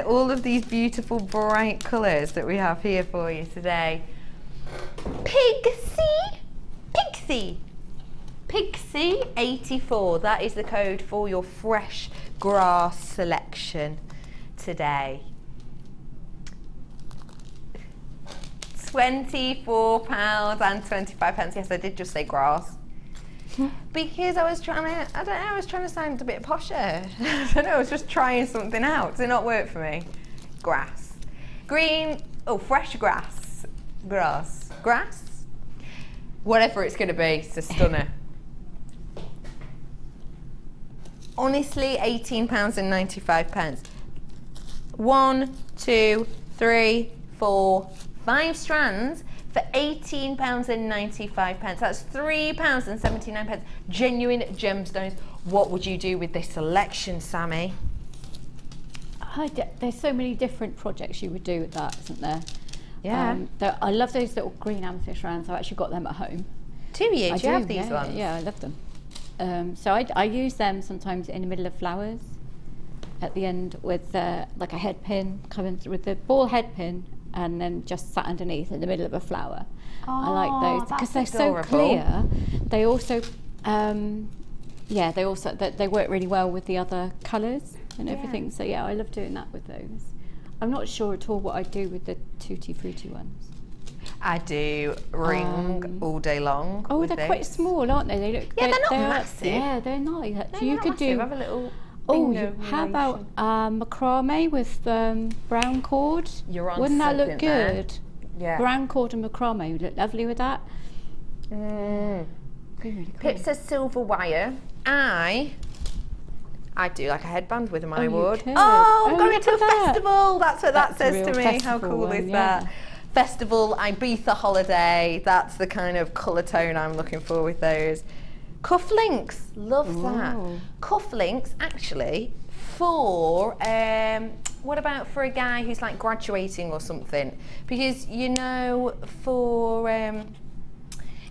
All of these beautiful bright colours that we have here for you today. Pixie 84, that is the code for your fresh grass selection today. £24.25. Yes, I did just say grass. Because I was trying to, I don't know, I was trying to sound a bit posher. I don't know, I was just trying something out. Did it not work for me? Grass. Green, oh, fresh grass. Grass. Whatever it's going to be, it's a stunner. Honestly, £18.95. 1, 2, 3, 4, 5 strands for £18.95. That's £3.79. Genuine gemstones. What would you do with this selection, Sammy? There's so many different projects you would do with that, isn't there? Yeah. I love those little green amethyst strands. I've actually got them at home. Do you? Do you have these ones? Yeah, I love them. So I use them sometimes in the middle of flowers at the end with like a head pin, coming through with the ball head pin, and then just sat underneath in the middle of a flower. I like those because they're so clear. They also, they work really well with the other colours and everything. So yeah, I love doing that with those. I'm not sure at all what I do with the Tutti Frutti ones. I do ring all day long. Oh, they're quite small, aren't they? They look. Yeah, they're not massive. Yeah, they're nice. No, You could do. Have a little. Oh, how about macrame with brown cord? You're on Wouldn't that look something there. good? Yeah. Brown cord and macrame would look lovely with that. Mm. Really cool. Pip says silver wire. I do like a headband with them, I would. Could. Oh, I'm going look to a at that. festival. That's what That's that a says real to me. How festival cool one, is yeah. that? Festival, Ibiza holiday. That's the kind of colour tone I'm looking for with those. Cufflinks, love that. Cufflinks, actually, for what about for a guy who's like graduating or something? Because you know, for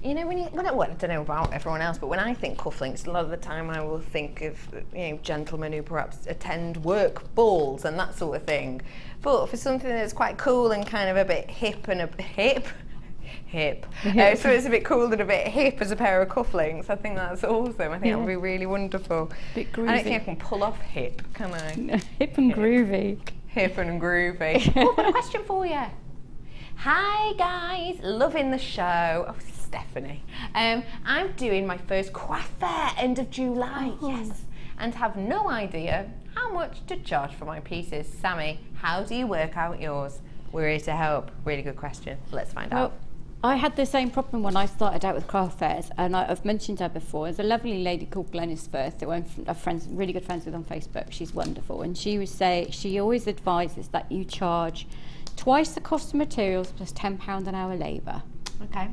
you know, when you, well, I don't know about everyone else, but when I think cufflinks, a lot of the time I will think of, you know, gentlemen who perhaps attend work balls and that sort of thing. But for something that's quite cool and kind of a bit hip and a hip. So it's a bit cool and a bit hip as a pair of cufflinks. I think that's awesome. I think that would be really wonderful. Bit groovy. I don't think I can pull off hip, can I? No, hip and groovy. Hip and groovy. Oh, I've got a question for you. Hi guys, loving the show. Oh, Stephanie. I'm doing my first coiffure end of July. Yes. And have no idea how much to charge for my pieces. Sammy, how do you work out yours? We're here to help. Really good question. Let's find out. I had the same problem when I started out with craft fairs, and I've mentioned her before. There's a lovely lady called Glenys Firth that I'm friends, really good friends with on Facebook. She's wonderful, and she would say she always advises that you charge twice the cost of materials plus £10 an hour labour. Okay.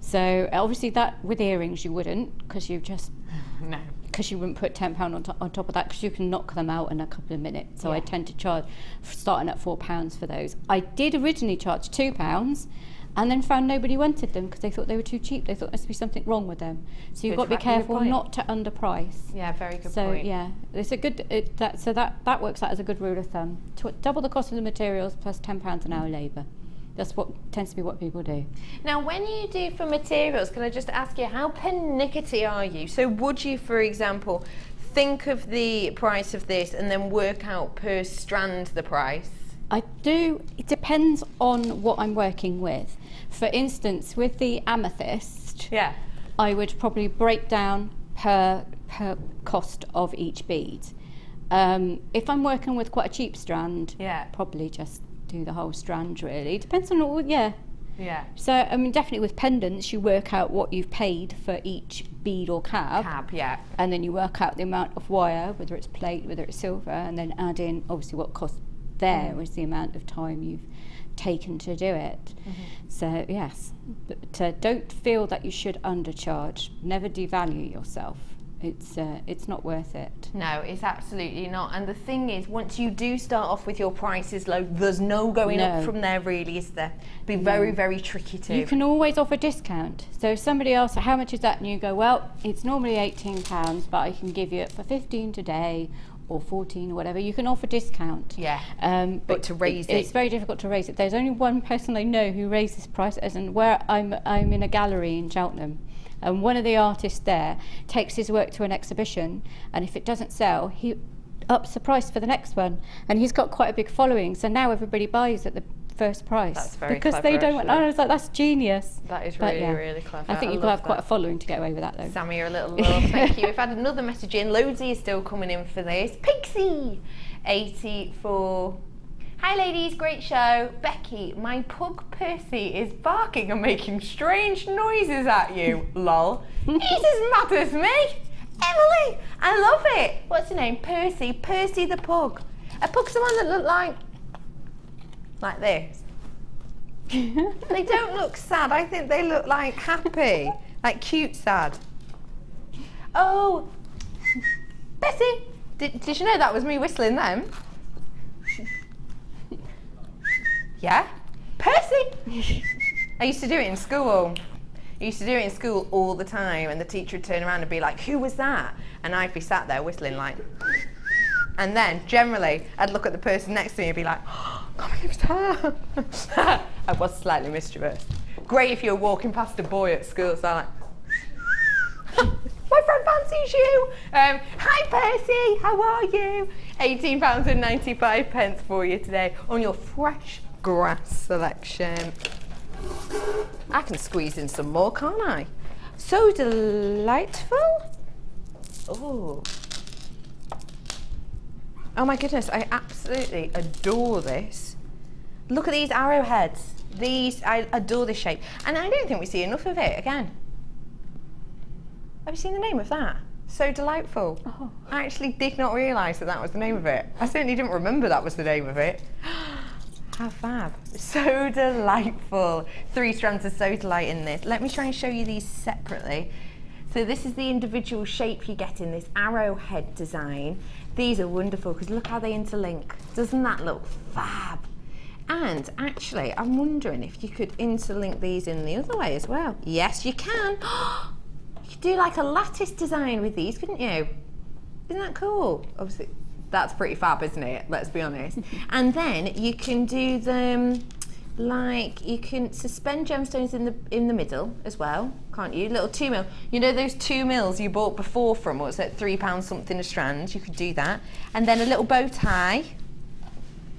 So obviously that with earrings you wouldn't, because you just no. Because you wouldn't put £10 on top of that, because you can knock them out in a couple of minutes. So I tend to charge, starting at £4 for those. I did originally charge £2, and then found nobody wanted them because they thought they were too cheap. They thought there must be something wrong with them. So you've got to be careful not to underprice. Yeah, very good so, point. So yeah, it's a good. That works out as a good rule of thumb. Double the cost of the materials plus £10 an hour labour. That's what tends to be what people do. Now, when you do for materials, can I just ask you, how pernickety are you? So would you, for example, think of the price of this and then work out per strand the price? I do. It depends on what I'm working with. For instance, with the amethyst, I would probably break down per cost of each bead. If I'm working with quite a cheap strand, probably just do the whole strand really. Depends on all, Yeah. So, I mean, definitely with pendants, you work out what you've paid for each bead or cab. Yeah. And then you work out the amount of wire, whether it's plate, whether it's silver, and then add in, obviously, what cost there is the amount of time you've taken to do it. So, yes. But don't feel that you should undercharge. Never devalue yourself. It's not worth it. No, it's absolutely not. And the thing is, once you do start off with your prices low, there's no going up from there, really, is there? Be very, very tricky to. You can always offer discount. So if somebody asks, how much is that? And you go, well, it's normally £18, but I can give you it for 15 today, or 14 or whatever. You can offer discount. Yeah. But to raise it's very difficult to raise it. There's only one person I know who raised this price, as in where I'm in a gallery in Cheltenham. And one of the artists there takes his work to an exhibition, and if it doesn't sell, he ups the price for the next one. And he's got quite a big following, so now everybody buys at the first price. That's very because clever, they don't. actually. I was like, that's genius. That is But really, yeah, really clever. I think you've got to have quite a following to get away with that, though. Sammy, you're a little love. Thank you. We've had another message in. Loadsy is still coming in for this. Pixie 84. Hi ladies, great show. Becky, my pug Percy is barking and making strange noises at you. Lol. He's as mad as me. Emily, I love it. What's her name? Percy. Percy the pug. A pug's the one that looked like this. They don't look sad. I think they look like happy, like cute sad. Oh, Bessie, did you know that was me whistling them? Yeah, Percy. I used to do it in school. I used to do it in school all the time, and the teacher would turn around and be like, "Who was that?" And I'd be sat there whistling like. And then generally, I'd look at the person next to me and be like, "Oh, can't believe it's her." I was slightly mischievous. Great if you're walking past a boy at school, so I'm like, "My friend fancies you." Hi Percy, how are you? £18.95 for you today on your fresh grass selection. I can squeeze in some more, can't I? So delightful. Oh my goodness, I absolutely adore this. Look at these arrowheads. I adore this shape. And I don't think we see enough of it again. Have you seen the name of that? So delightful. Oh. I actually did not realise that was the name of it. I certainly didn't remember that was the name of it. How fab. So delightful. 3 strands of so delight in this. Let me try and show you these separately. So this is the individual shape you get in this arrowhead design. These are wonderful because look how they interlink. Doesn't that look fab? And actually, I'm wondering if you could interlink these in the other way as well. Yes, you can. You could do like a lattice design with these, couldn't you? Isn't that cool? Obviously, that's pretty fab, isn't it? Let's be honest. And then you can do them like, you can suspend gemstones in the middle as well, can't you? Little 2 mil. You know those 2 mils you bought before from, what's that, £3 something a strand? You could do that. And then a little bow tie.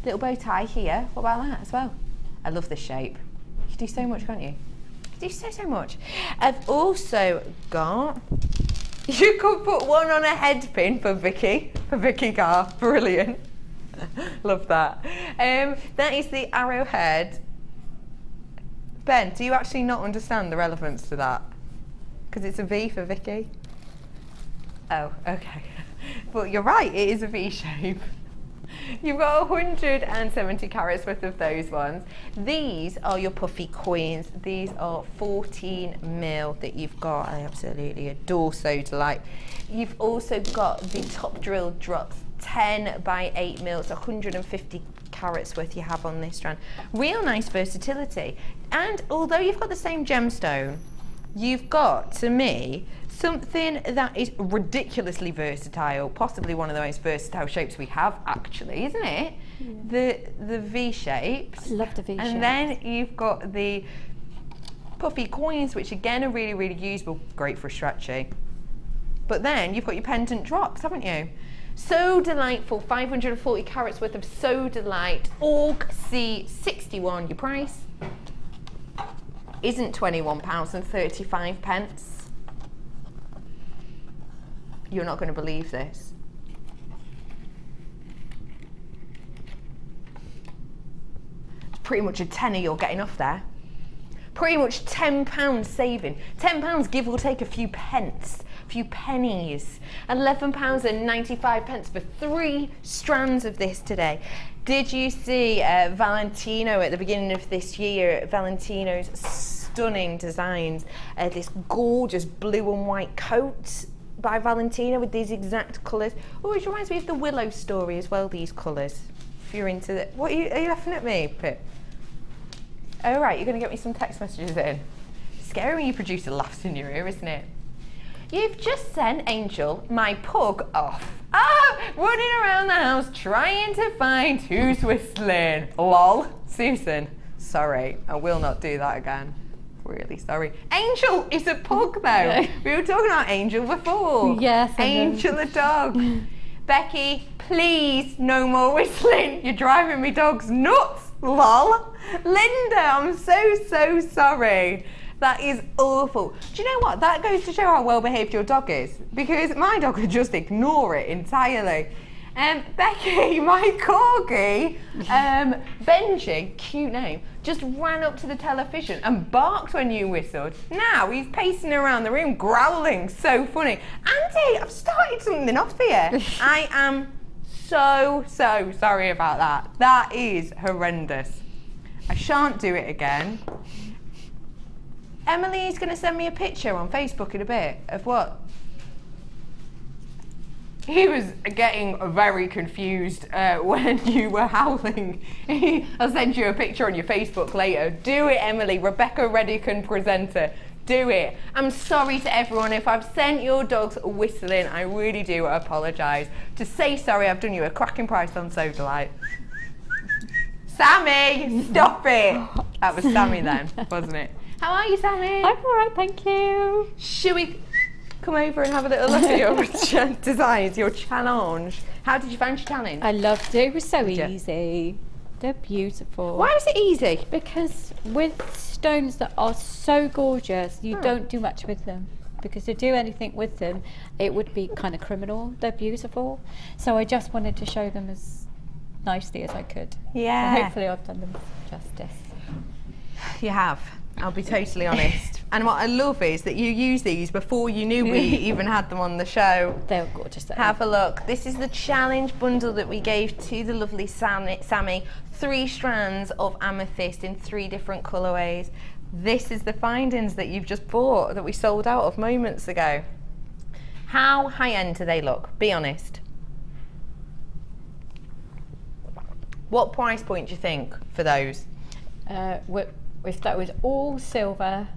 Little bow tie here. What about that as well? I love this shape. You can do so much, can't you? You can do so much. I've also got, you could put one on a head pin for Vicky Carr. Brilliant. Love that. That is the arrowhead. Ben, do you actually not understand the relevance to that? Because it's a V for Vicky. Oh, okay. But you're right, it is a V shape. You've got 170 carats worth of those ones. These are your puffy coins. These are 14 mil that you've got. I absolutely adore So Delight. You've also got the top drill drops, 10 by 8 mils, 150 carats worth you have on this strand. Real nice versatility. And although you've got the same gemstone, you've got, to me, something that is ridiculously versatile, possibly one of the most versatile shapes we have, actually, isn't it? Yeah. The V shapes. I love the V shapes. And then you've got the puffy coins, which again are really, really usable, great for stretchy. But then you've got your pendant drops, haven't you? So delightful, 540 carats worth of So Delight, Org C61. Your price isn't £21.35. You're not going to believe this. It's pretty much a tenner you're getting off there. Pretty much £10 saving. £10 give or take a few pence, a few pennies. £11.95 for 3 strands of this today. Did you see Valentino at the beginning of this year? Valentino's stunning designs. This gorgeous blue and white coat by Valentino with these exact colours. Oh, it reminds me of the Willow story as well, these colours. If you're into it. What are you laughing at me, Pip? Oh, right, you're going to get me some text messages in. Scary when your producer laughs in your ear, isn't it? You've just sent Angel, my pug, off. Running around the house trying to find who's whistling. Lol. Susan, sorry, I will not do that again. Really sorry. Angel is a pug though. We were talking about Angel before. Yes. Angel the dog. Becky, please, no more whistling. You're driving me dogs nuts. Lol. Linda, I'm so sorry. That is awful. Do you know what? That goes to show how well behaved your dog is, because my dog would just ignore it entirely. Becky, my corgi, Benji, cute name, just ran up to the television and barked when you whistled. Now he's pacing around the room growling, so funny. Andy, I've started something off here. I am so sorry about that. That is horrendous. I shan't do it again. Emily's going to send me a picture on Facebook in a bit of what? He was getting very confused when you were howling. I'll send you a picture on your Facebook later. Do it, Emily. Rebecca Redican presenter. Do it. I'm sorry to everyone if I've sent your dogs whistling. I really do apologise. To say sorry, I've done you a cracking price on Soda Light. Sammy, stop it. That was Sammy then, wasn't it? How are you, Sammy? I'm all right, thank you. Should we come over and have a little look at your designs, your challenge? How did you find your challenge? I loved it. It was so easy. They're beautiful. Why was it easy? Because with stones that are so gorgeous, you don't do much with them. Because to do anything with them, it would be kind of criminal. They're beautiful. So I just wanted to show them as nicely as I could. Yeah. So hopefully I've done them justice. You have. I'll be totally honest. And what I love is that you use these before you knew we even had them on the show. They were gorgeous. Have a look. This is the challenge bundle that we gave to the lovely Sammy. 3 strands of amethyst in 3 different colourways. This is the findings that you've just bought that we sold out of moments ago. How high end do they look? Be honest. What price point do you think for those? If that was all silver,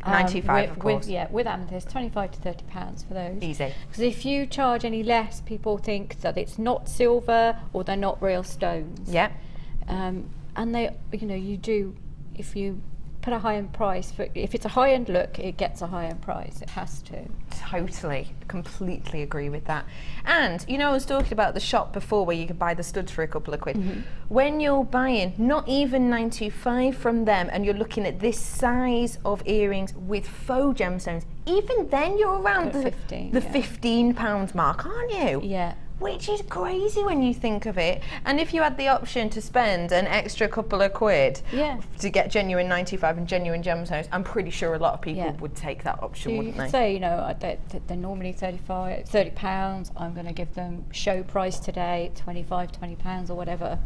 95 of course. With amethyst, £25 to £30 for those. Easy. Because if you charge any less, people think that it's not silver or they're not real stones. Yeah. And they, you do, if you put a high-end price for, if it's a high-end look, it gets a high-end price. It has to. Totally, completely agree with that. And I was talking about the shop before where you could buy the studs for a couple of quid. When you're buying not even 925 from them and you're looking at this size of earrings with faux gemstones, even then you're around the £15 mark, aren't you? Yeah. Which is crazy when you think of it. And if you had the option to spend an extra couple of quid to get genuine 95 and genuine gemstones, I'm pretty sure a lot of people would take that option, wouldn't they? Say, they're normally £30. I'm going to give them show price today, £20 or whatever.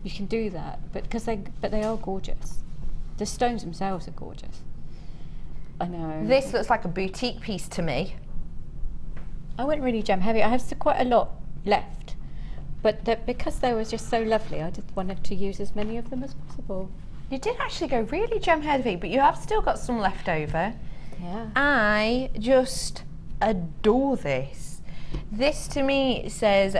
You can do that, but they are gorgeous. The stones themselves are gorgeous. I know. This looks like a boutique piece to me. I went really gem heavy. I have quite a lot left, but because they were just so lovely, I just wanted to use as many of them as possible. You did actually go really gem heavy, but you have still got some left over. Yeah. I just adore this. This to me says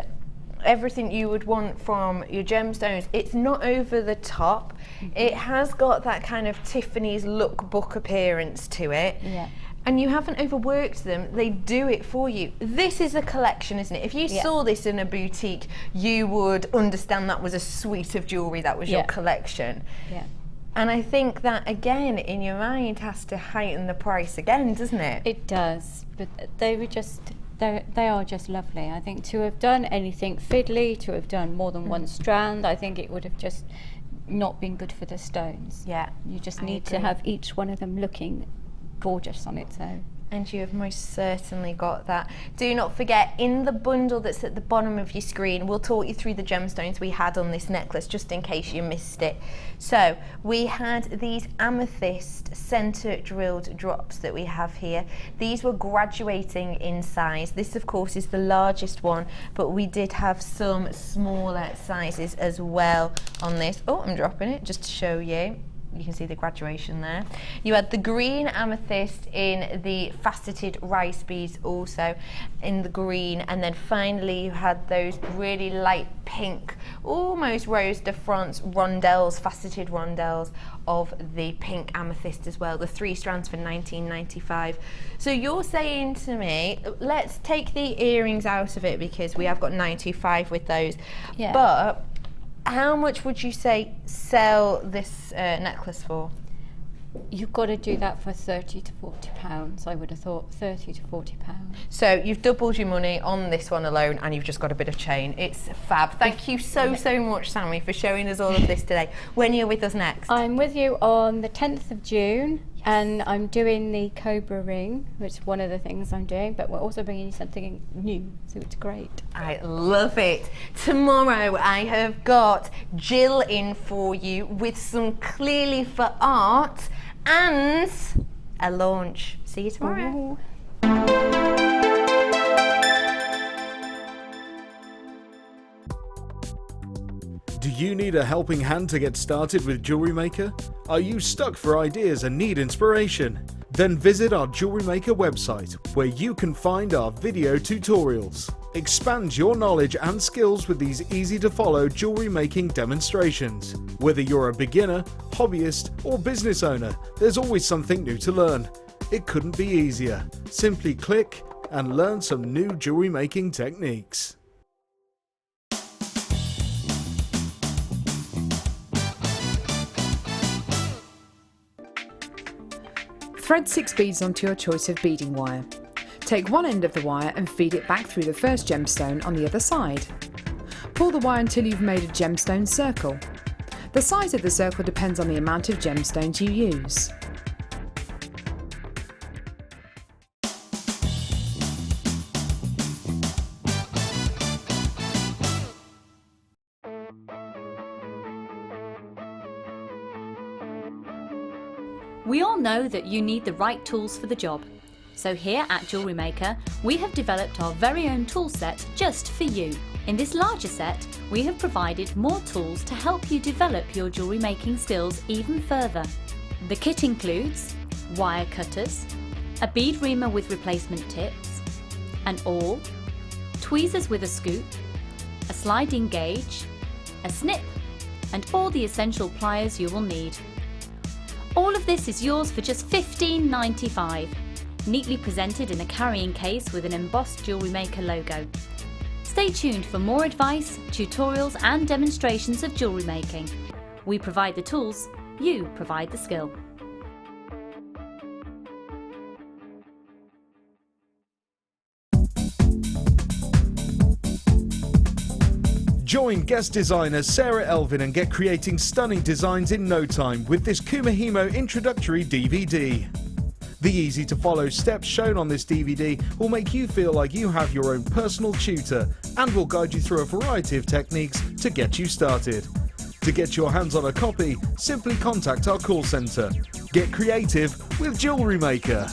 everything you would want from your gemstones. It's not over the top. It has got that kind of Tiffany's lookbook appearance to it. Yeah. And you haven't overworked them, they do it for you. This is a collection, isn't it? If you saw this in a boutique, you would understand that was a suite of jewellery, that was your collection. Yeah. And I think that, again, in your mind, has to heighten the price again, doesn't it? It does, but they are just lovely. I think to have done anything fiddly, to have done more than one strand, I think it would have just not been good for the stones. Yeah, you just I need to agree. have each one of them looking gorgeous on its own. And you have most certainly got that. Do not forget, in the bundle that's at the bottom of your screen, we'll talk you through the gemstones we had on this necklace, just in case you missed it. So we had these amethyst center drilled drops that we have here. These were graduating in size. This of course is the largest one, but we did have some smaller sizes as well on this. Oh, I'm dropping it just to show you. You can see the graduation there. You had the green amethyst in the faceted rice beads also in the green, and then finally you had those really light pink, almost Rose de France rondelles, faceted rondelles of the pink amethyst as well, the 3 strands for $19.95. So you're saying to me, let's take the earrings out of it because we have got $9.25 with those. Yeah. But how much would you say sell this necklace for? You've got to do that for £30 to £40. I would have thought £30 to £40. So you've doubled your money on this one alone, and you've just got a bit of chain. It's fab. Thank you so much, Sammy, for showing us all of this today. When you're with us next? I'm with you on the 10th of June. And I'm doing the Cobra ring, which is one of the things I'm doing, but we're also bringing you something new, so it's great. I love it. Tomorrow I have got Jill in for you with some clearly for art and a launch. See you tomorrow. Do you need a helping hand to get started with Jewellery Maker? Are you stuck for ideas and need inspiration? Then visit our Jewellery Maker website, where you can find our video tutorials. Expand your knowledge and skills with these easy to follow jewellery making demonstrations. Whether you're a beginner, hobbyist or business owner, there's always something new to learn. It couldn't be easier. Simply click and learn some new jewellery making techniques. Thread 6 beads onto your choice of beading wire. Take one end of the wire and feed it back through the first gemstone on the other side. Pull the wire until you've made a gemstone circle. The size of the circle depends on the amount of gemstones you use. We all know that you need the right tools for the job. So here at Jewellery Maker, we have developed our very own tool set just for you. In this larger set, we have provided more tools to help you develop your jewellery making skills even further. The kit includes wire cutters, a bead reamer with replacement tips, an awl, tweezers with a scoop, a sliding gauge, a snip, and all the essential pliers you will need. All of this is yours for just $15.95, neatly presented in a carrying case with an embossed Jewellery Maker logo. Stay tuned for more advice, tutorials and demonstrations of jewellery making. We provide the tools, you provide the skill. Join guest designer Sarah Elvin and get creating stunning designs in no time with this Kumahimo introductory DVD. The easy to follow steps shown on this DVD will make you feel like you have your own personal tutor and will guide you through a variety of techniques to get you started. To get your hands on a copy, simply contact our call centre. Get creative with Jewellery Maker.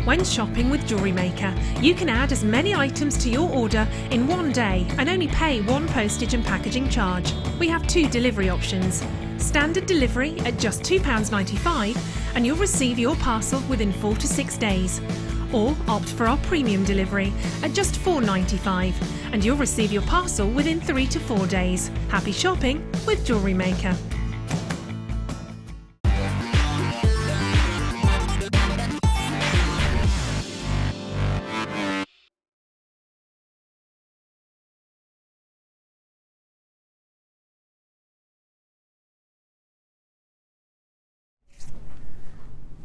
When shopping with Jewellery Maker, you can add as many items to your order in one day and only pay one postage and packaging charge. We have 2 delivery options. Standard delivery at just £2.95 and you'll receive your parcel within 4 to 6 days. Or opt for our premium delivery at just £4.95 and you'll receive your parcel within 3 to 4 days. Happy shopping with Jewellery Maker.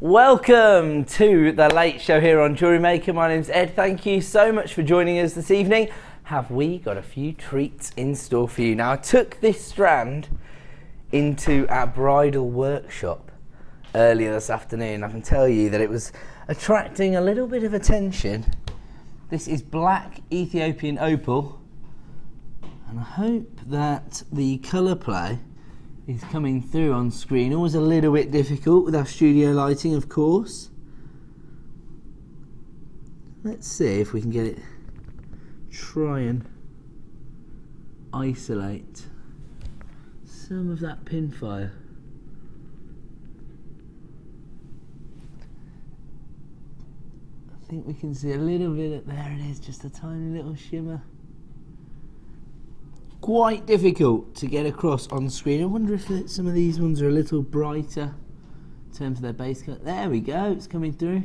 Welcome to the late show here on Jewellery Maker. My name's Ed. Thank you so much for joining us this evening. have we got a few treats in store for you. Now, I took this strand into our bridal workshop earlier this afternoon. I can tell you that it was attracting a little bit of attention. This is black Ethiopian opal, and I hope that the colour play is coming through on screen. Always a little bit difficult with our studio lighting, of course. Let's see if we can get it, try and isolate some of that pin fire. I think we can see a little bit, there it is, just a tiny little shimmer. Quite difficult to get across on screen. I wonder if some of these ones are a little brighter in terms of their base colour. There we go, it's coming through.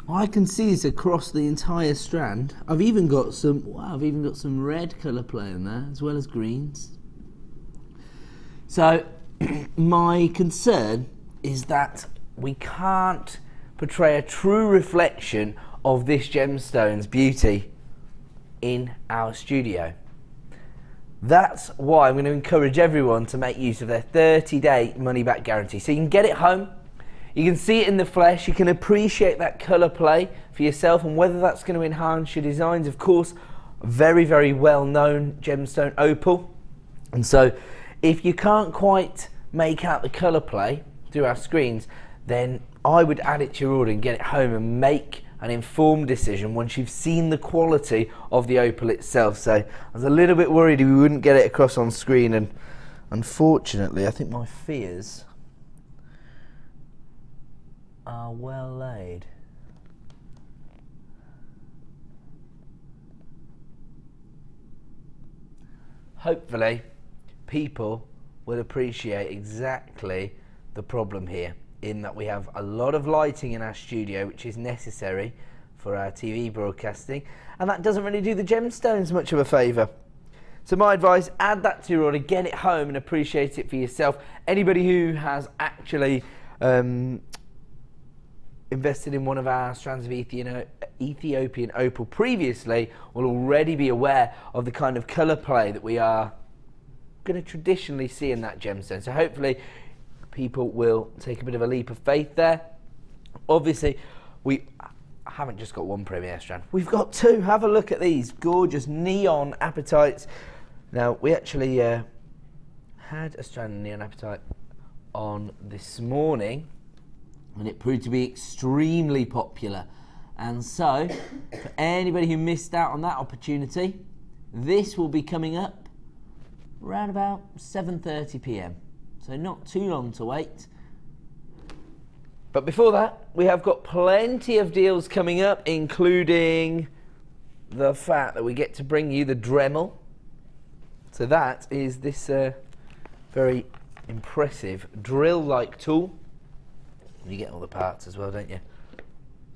I can see this across the entire strand. I've even got some, wow, I've even got some red colour play in there, as well as greens. So, my concern is that we can't portray a true reflection of this gemstone's beauty in our studio. That's why I'm going to encourage everyone to make use of their 30-day money-back guarantee. So you can get it home, you can see it in the flesh, you can appreciate that colour play for yourself, and whether that's going to enhance your designs. Of course, very, very well-known gemstone opal. And so if you can't quite make out the colour play through our screens, then I would add it to your order and get it home and make an informed decision once you've seen the quality of the opal itself. So I was a little bit worried we wouldn't get it across on screen, and unfortunately I think my fears are well laid. Hopefully people will appreciate exactly the problem here, in that we have a lot of lighting in our studio which is necessary for our TV broadcasting, and that doesn't really do the gemstones much of a favour. So my advice, add that to your order, get it home and appreciate it for yourself. Anybody who has actually invested in one of our strands of Ethiopian opal previously will already be aware of the kind of colour play that we are going to traditionally see in that gemstone. So hopefully people will take a bit of a leap of faith there. Obviously, we haven't just got one premier strand, we've got two. Have a look at these gorgeous neon apatites. Now, we actually had a strand of neon apatite on this morning, and it proved to be extremely popular. And so, for anybody who missed out on that opportunity, this will be coming up around about 7:30 p.m. So not too long to wait. But before that, we have got plenty of deals coming up, including the fact that we get to bring you the Dremel. So that is this very impressive drill-like tool. You get all the parts as well, don't you?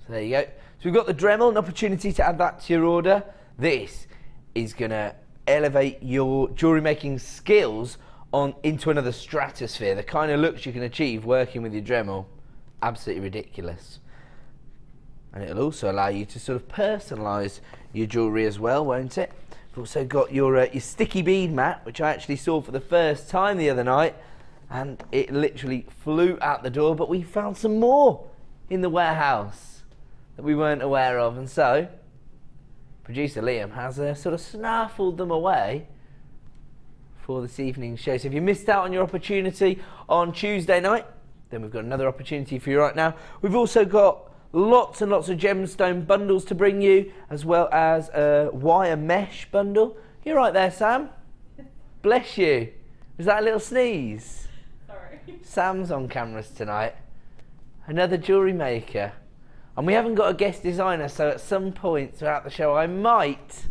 So there you go. So we've got the Dremel, an opportunity to add that to your order. This is going to elevate your jewellery making skills into another stratosphere. The kind of looks you can achieve working with your Dremel, absolutely ridiculous. And it'll also allow you to sort of personalise your jewellery as well, won't it? We've also got your sticky bead mat, which I actually saw for the first time the other night, and it literally flew out the door, but we found some more in the warehouse that we weren't aware of, and so producer Liam has sort of snaffled them away for this evening's show. So if you missed out on your opportunity on Tuesday night, then we've got another opportunity for you right now. We've also got lots and lots of gemstone bundles to bring you, as well as a wire mesh bundle. You're right there, Sam. Bless you. Was that a little sneeze? Sorry. Sam's on cameras tonight. Another jewellery maker. And we haven't got a guest designer, so at some point throughout the show I might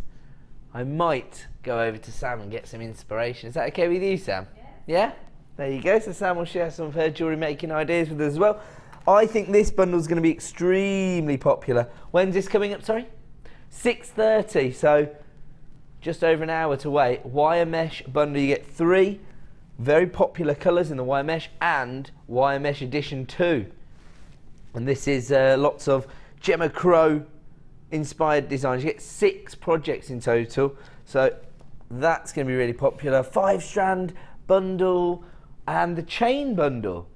go over to Sam and get some inspiration. Is that okay with you, Sam? Yeah? There you go. So Sam will share some of her jewellery making ideas with us as well. I think this bundle is going to be extremely popular. When's this coming up, sorry? 6:30, so just over an hour to wait. Wire mesh bundle, you get 3 very popular colours in the wire mesh and wire mesh edition 2. And this is lots of Gemma Crow inspired designs. You get 6 projects in total, so that's going to be really popular. 5-strand bundle and the chain bundle.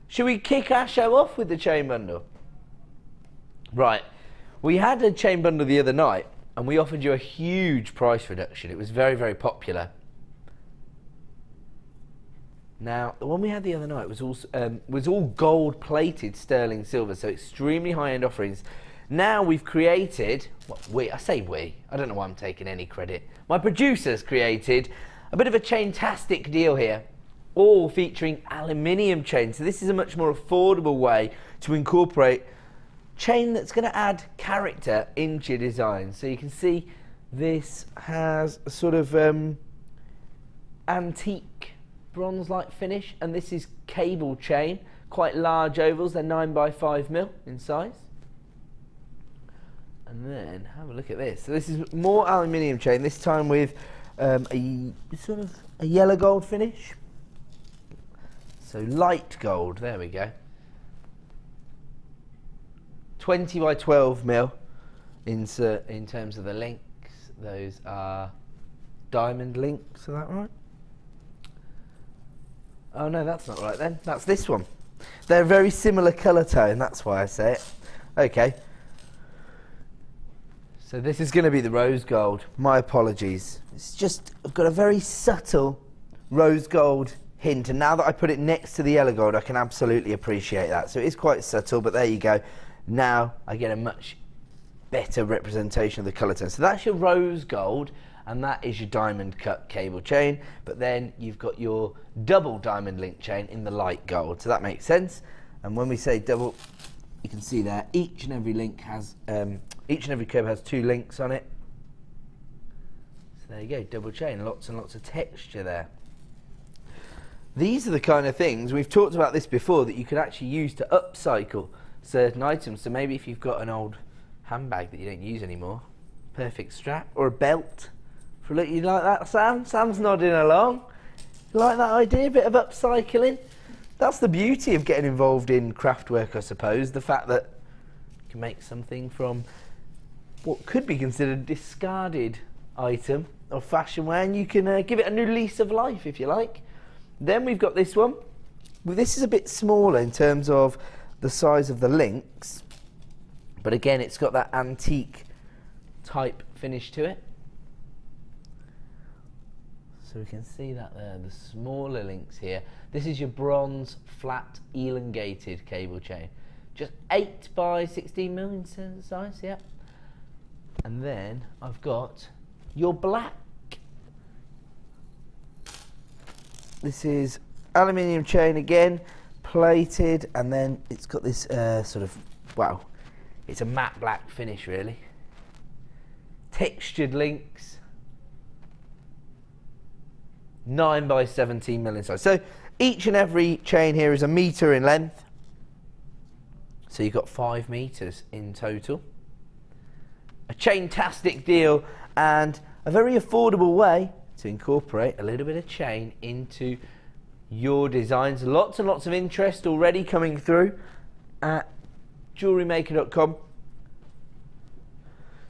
Should we kick our show off with the chain bundle? Right, we had a chain bundle the other night and we offered you a huge price reduction. It was very, very popular. Now, the one we had the other night was all gold-plated sterling silver, so extremely high-end offerings. Now we've created, I don't know why I'm taking any credit. My producers created a bit of a chain-tastic deal here, all featuring aluminium chain. So this is a much more affordable way to incorporate chain that's going to add character into your design. So you can see this has a sort of antique bronze-like finish, and this is cable chain, quite large ovals. They're 9x5mm in size. And then have a look at this. So this is more aluminium chain, this time with a sort of a yellow gold finish. So light gold, there we go. 20x12mm insert in terms of the links. Those are diamond links, is that right? Oh no, that's not right then. That's this one. They're a very similar colour tone, that's why I say it. Okay. So this is going to be the rose gold. My apologies. It's just, I've got a very subtle rose gold hint, and now that I put it next to the yellow gold, I can absolutely appreciate that. So it is quite subtle, but there you go. Now I get a much better representation of the colour tone. So that's your rose gold, and that is your diamond cut cable chain, but then you've got your double diamond link chain in the light gold, so that makes sense. And when we say double, you can see there each and every link has each and every curve has 2 links on it. So there you go, double chain, lots and lots of texture there. These are the kind of things, we've talked about this before, that you could actually use to upcycle certain items. So maybe if you've got an old handbag that you don't use anymore, perfect strap, or a belt. For a look, you like that, Sam? Sam's nodding along. You like that idea, a bit of upcycling? That's the beauty of getting involved in craft work, I suppose, the fact that you can make something from what could be considered a discarded item of fashion wear, and you can give it a new lease of life, if you like. Then we've got this one. Well, this is a bit smaller in terms of the size of the links, but again, it's got that antique type finish to it. So we can see that there, the smaller links here. This is your bronze flat elongated cable chain. Just 8x16mm in size, yeah. And then I've got your black. This is aluminium chain again, plated, and then it's got this sort of, wow, it's a matte black finish really. Textured links. 9x17mm in size. So each and every chain here is 1 metre in length. So you've got 5 meters in total. A chain-tastic deal and a very affordable way to incorporate a little bit of chain into your designs. Lots and lots of interest already coming through at JewelleryMaker.com.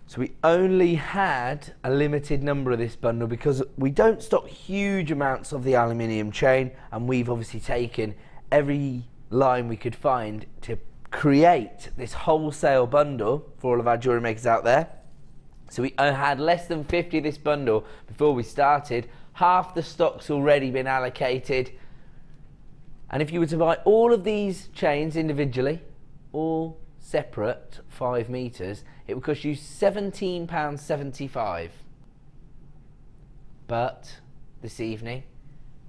So we only had a limited number of this bundle because we don't stock huge amounts of the aluminium chain, and we've obviously taken every line we could find to create this wholesale bundle for all of our jewellery makers out there. So we had less than 50 of this bundle before we started. Half the stock's already been allocated. And if you were to buy all of these chains individually, all separate 5 meters, it would cost you £17.75. But this evening,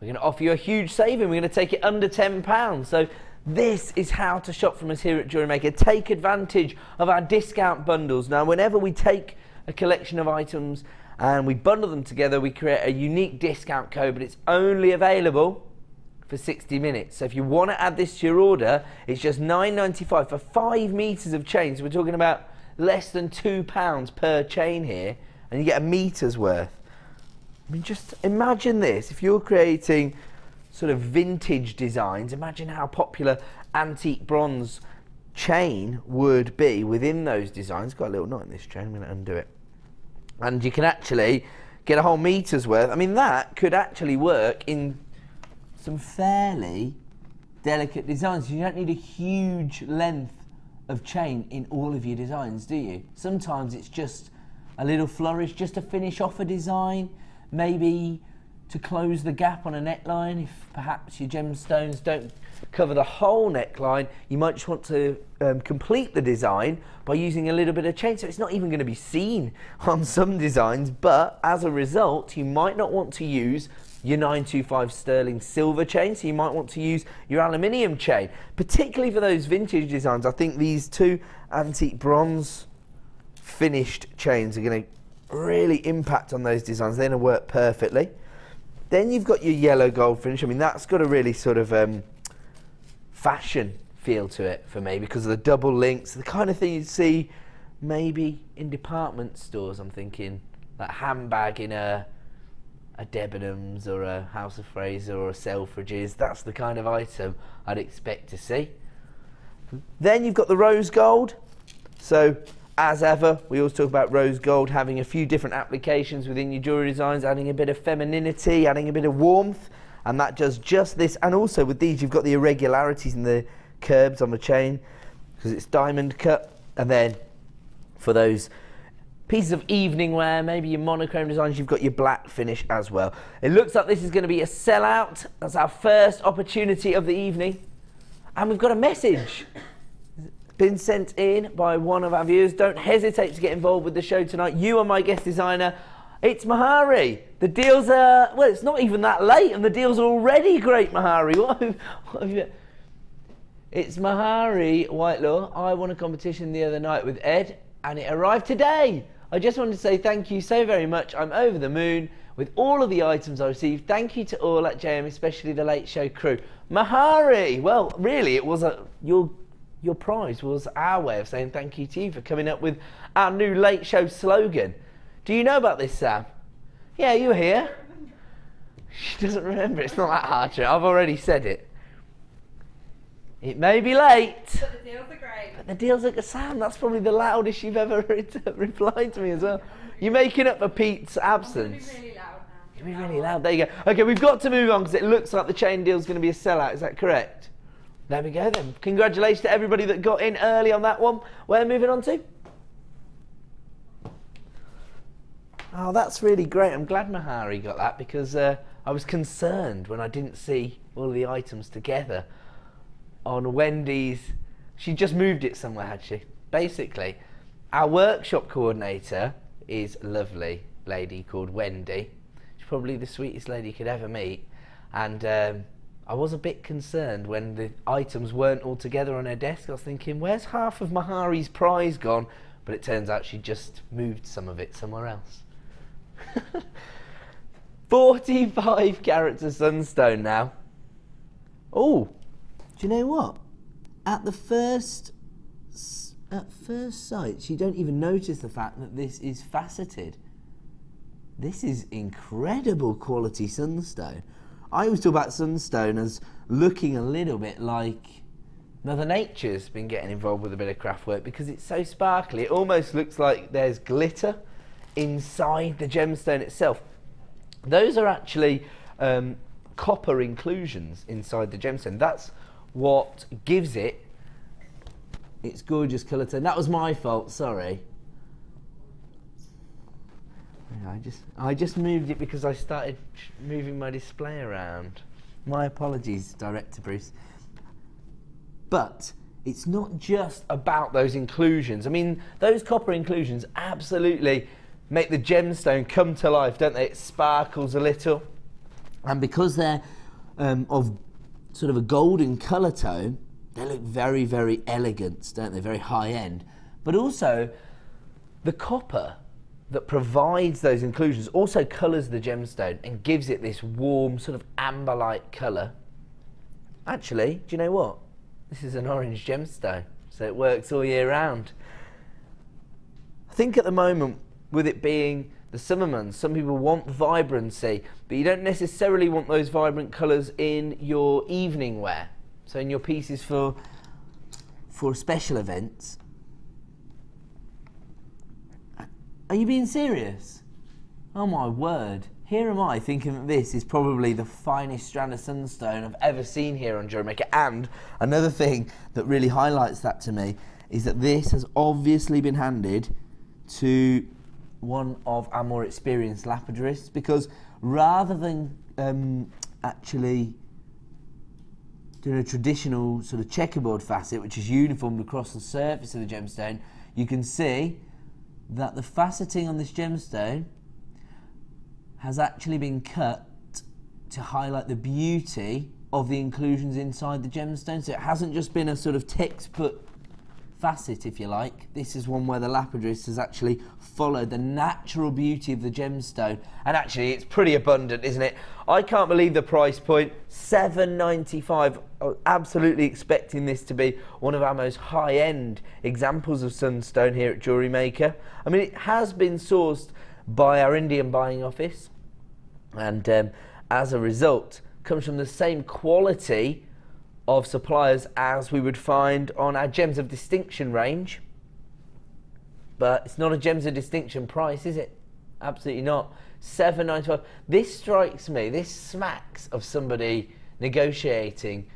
we're going to offer you a huge saving. We're going to take it under £10. So this is how to shop from us here at Jewellery Maker. Take advantage of our discount bundles. Now, whenever we take a collection of items and we bundle them together, we create a unique discount code, but it's only available for 60 minutes. So if you want to add this to your order, it's just £9.95 for 5 meters of chain. So we're talking about less than £2 per chain here, and you get a meter's worth. I mean, just imagine this. If you're creating sort of vintage designs, imagine how popular antique bronze chain would be within those designs. Got a little knot in this chain, I'm going to undo it. And you can actually get a whole meter's worth. I mean, that could actually work in some fairly delicate designs. You don't need a huge length of chain in all of your designs, do you? Sometimes it's just a little flourish just to finish off a design, maybe to close the gap on a neckline. If perhaps your gemstones don't cover the whole neckline, you might just want to complete the design by using a little bit of chain, so it's not even going to be seen on some designs, but as a result you might not want to use your 925 sterling silver chain, so you might want to use your aluminium chain, particularly for those vintage designs. I think these two antique bronze finished chains are going to really impact on those designs. They're going to work perfectly. Then you've got your yellow gold finish. I mean, that's got a really sort of fashion feel to it for me because of the double links, the kind of thing you'd see maybe in department stores. I'm thinking that handbag in a Debenhams or a House of Fraser or a Selfridges. That's the kind of item I'd expect to see. Then you've got the rose gold. So as ever, we always talk about rose gold having a few different applications within your jewellery designs, adding a bit of femininity, adding a bit of warmth, and that does just this. And also with these, you've got the irregularities in the curbs on the chain because it's diamond cut. And then for those pieces of evening wear, maybe your monochrome designs, you've got your black finish as well. It looks like this is going to be a sellout. That's our first opportunity of the evening. And we've got a message been sent in by one of our viewers. Don't hesitate to get involved with the show tonight. You are my guest designer. It's Mahari. The deals are, well, it's not even that late and the deals are already great, Mahari. What have you... It's Mahari Whitelaw. I won a competition the other night with Ed and it arrived today. I just wanted to say thank you so very much. I'm over the moon with all of the items I received. Thank you to all at JM, especially the Late Show crew. Mahari, well, really, it was your prize was our way of saying thank you to you for coming up with our new Late Show slogan. Do you know about this, Sam? Yeah, you were here. She doesn't remember. It's not that hard, I've already said it. It may be late. But the deals are great. But the deals are... Sam, that's probably the loudest you've ever replied to me as well. You're making up for Pete's absence. I'm going to be really loud now. You're be really loud. There you go. Okay, we've got to move on because it looks like the chain deal's going to be a sellout. Is that correct? There we go then. Congratulations to everybody that got in early on that one. We're moving on to... Oh, that's really great. I'm glad Mahari got that because I was concerned when I didn't see all of the items together on Wendy's. She just moved it somewhere, had she? Basically, our workshop coordinator is a lovely lady called Wendy. She's probably the sweetest lady you could ever meet. And I was a bit concerned when the items weren't all together on her desk. I was thinking, where's half of Mahari's prize gone? But it turns out she just moved some of it somewhere else. 45 carats of sunstone now. Oh, do you know what? At first sight, you don't even notice the fact that this is faceted. This is incredible quality sunstone. I always talk about sunstone as looking a little bit like Mother Nature's been getting involved with a bit of craft work because it's so sparkly. It almost looks like there's glitter inside the gemstone itself. Those are actually copper inclusions inside the gemstone. That's what gives it its gorgeous colour tone. That was my fault, sorry. I just moved it because I started moving my display around. My apologies, Director Bruce. But it's not just about those inclusions. I mean, those copper inclusions absolutely make the gemstone come to life, don't they? It sparkles a little. And because they're of sort of a golden colour tone, they look very, very elegant, don't they? Very high end. But also, the copper that provides those inclusions also colours the gemstone and gives it this warm sort of amber-like colour. Actually, do you know what? This is an orange gemstone, so it works all year round. I think at the moment, with it being the summer months, some people want vibrancy, but you don't necessarily want those vibrant colours in your evening wear. So in your pieces for for special events. Are you being serious? Oh my word. Here am I thinking that this is probably the finest strand of sunstone I've ever seen here on Jewellery Maker. And another thing that really highlights that to me is that this has obviously been handed to one of our more experienced lapidarists, because rather than actually doing a traditional sort of checkerboard facet, which is uniformed across the surface of the gemstone, you can see that the faceting on this gemstone has actually been cut to highlight the beauty of the inclusions inside the gemstone. So it hasn't just been a sort of textbook facet, if you like. This is one where the lapidarist has actually followed the natural beauty of the gemstone, and actually it's pretty abundant, isn't it? I can't believe the price point, $7.95. I was absolutely expecting this to be one of our most high-end examples of sunstone here at Jewellery Maker. I mean, it has been sourced by our Indian buying office, and as a result comes from the same quality of suppliers as we would find on our Gems of Distinction range. But it's not a Gems of Distinction price, is it? Absolutely not. $7.95. This strikes me, this smacks of somebody negotiating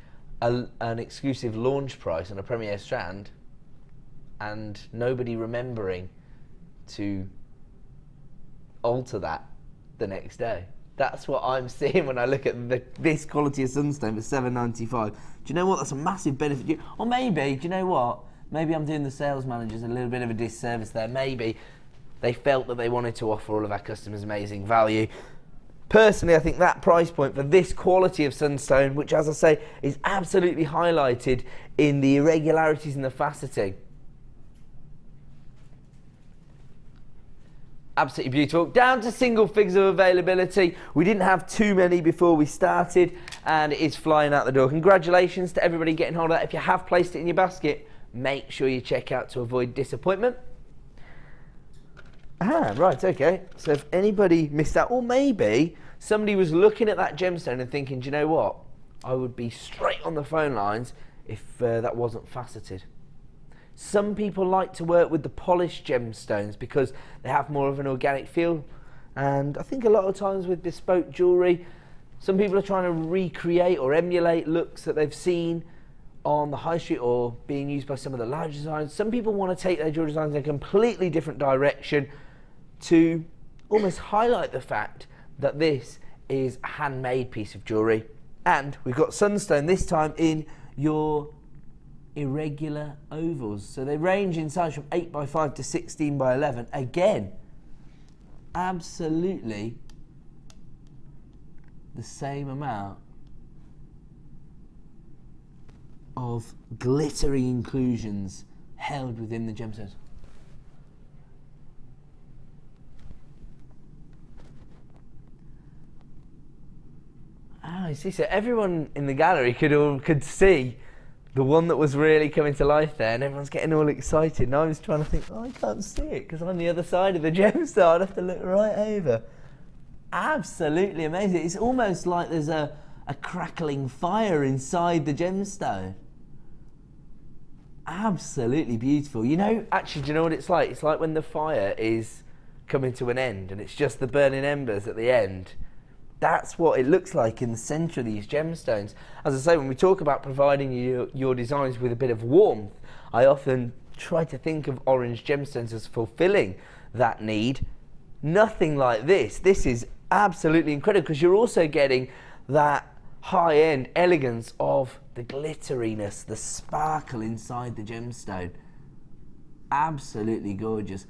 an exclusive launch price on a premier strand and nobody remembering to alter that the next day. That's what I'm seeing when I look at this quality of sunstone for $7.95. Do you know what? That's a massive benefit. Or maybe, do you know what? Maybe I'm doing the sales managers a little bit of a disservice there. Maybe they felt that they wanted to offer all of our customers amazing value. Personally, I think that price point for this quality of sunstone, which, as I say, is absolutely highlighted in the irregularities in the faceting. Absolutely beautiful. Down to single figures of availability. We didn't have too many before we started, and it is flying out the door. Congratulations to everybody getting hold of that. If you have placed it in your basket, make sure you check out to avoid disappointment. Right, okay. So if anybody missed out, or maybe somebody was looking at that gemstone and thinking, do you know what? I would be straight on the phone lines if that wasn't faceted. Some people like to work with the polished gemstones because they have more of an organic feel, and I think a lot of times with bespoke jewellery, some people are trying to recreate or emulate looks that they've seen on the high street or being used by some of the large designs. Some people want to take their jewellery designs in a completely different direction to almost highlight the fact that this is a handmade piece of jewellery. And we've got sunstone this time in your irregular ovals, so they range in size from 8x5 to 16x11. Again, absolutely the same amount of glittery inclusions held within the gemstones. I see. So everyone in the gallery could see the one that was really coming to life there, and everyone's getting all excited. And I was trying to think, oh, I can't see it because I'm on the other side of the gemstone. I'd have to look right over. Absolutely amazing. It's almost like there's a crackling fire inside the gemstone. Absolutely beautiful. You know, actually, do you know what it's like? It's like when the fire is coming to an end and it's just the burning embers at the end. That's what it looks like in the centre of these gemstones. As I say, when we talk about providing your designs with a bit of warmth, I often try to think of orange gemstones as fulfilling that need. Nothing like this. This is absolutely incredible because you're also getting that high-end elegance of the glitteriness, the sparkle inside the gemstone. Absolutely gorgeous.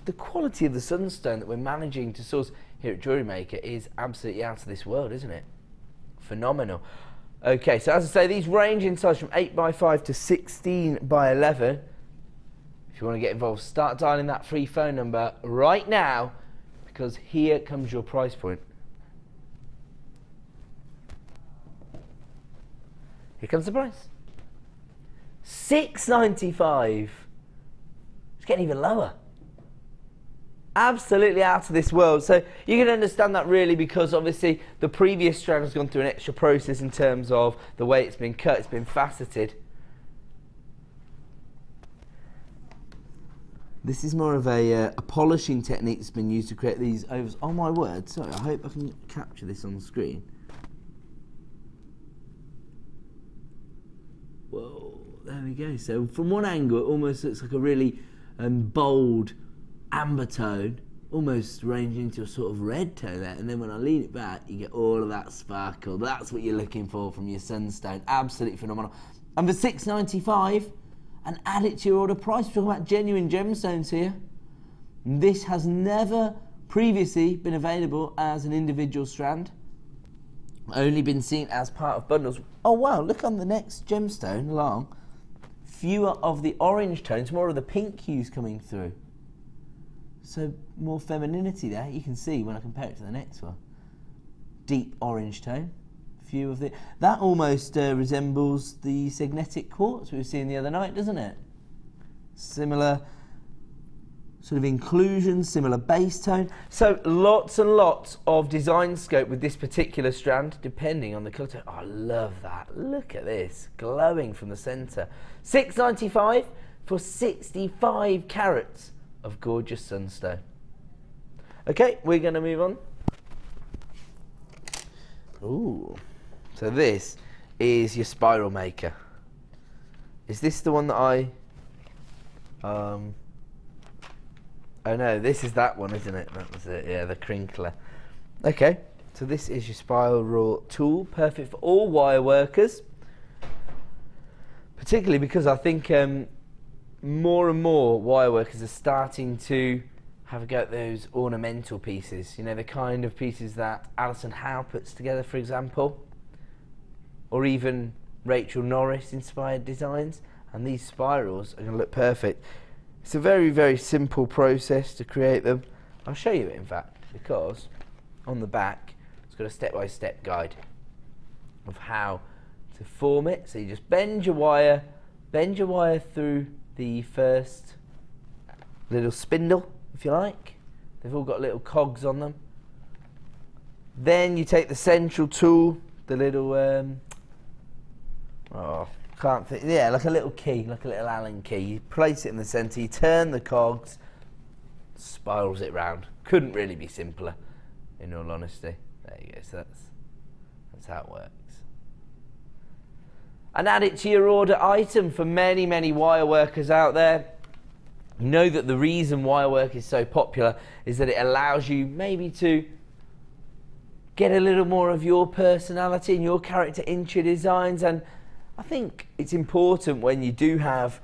The quality of the sunstone that we're managing to source here at Jewellery Maker is absolutely out of this world, isn't it? Phenomenal. Okay, so as I say, these range in size from 8x5 to 16x11. If you want to get involved, start dialing that free phone number right now, because here comes your price point. Here comes the price. $6.95. It's getting even lower. Absolutely out of this world. So you can understand that really because obviously the previous strand has gone through an extra process in terms of the way it's been cut, it's been faceted. This is more of a polishing technique that's been used to create these ovals. Oh my word, sorry, I hope I can capture this on the screen. Whoa, there we go. So from one angle, it almost looks like a really bold amber tone, almost ranging to a sort of red tone there. And then when I lean it back, you get all of that sparkle. That's what you're looking for from your sunstone. Absolutely phenomenal. And for $6.95, and add it to your order price. We're talking about genuine gemstones here. This has never previously been available as an individual strand. Only been seen as part of bundles. Oh wow, look on the next gemstone along. Fewer of the orange tones, more of the pink hues coming through. So more femininity there, you can see when I compare it to the next one. Deep orange tone. Few of the, that almost resembles the magnetic quartz we were seeing the other night, doesn't it? Similar sort of inclusion, similar base tone. So lots and lots of design scope with this particular strand, depending on the colour tone. Oh, I love that. Look at this, glowing from the centre. $6.95 for 65 carats of gorgeous sunstone. Okay, we're going to move on. Ooh. So this is your spiral maker. Is this the one that I... oh no, this is that one, isn't it? That was it, yeah, the crinkler. Okay, so this is your spiral tool, perfect for all wire workers. Particularly because I think more and more wire workers are starting to have a go at those ornamental pieces. You know, the kind of pieces that Alison Howe puts together, for example. Or even Rachel Norris inspired designs, and these spirals are going to look perfect. It's a very, very simple process to create them. I'll show you it in fact, because on the back it's got a step-by-step guide of how to form it. So you just bend your wire through the first little spindle, if you like. They've all got little cogs on them. Then you take the central tool, the little oh, can't think. Yeah, like a little key, like a little Allen key. You place it in the centre, you turn the cogs, spirals it round. Couldn't really be simpler, in all honesty. There you go, so that's how it works. And add it to your order item for many, many wire workers out there. You know that the reason wire work is so popular is that it allows you maybe to get a little more of your personality and your character into your designs. And I think it's important when you do have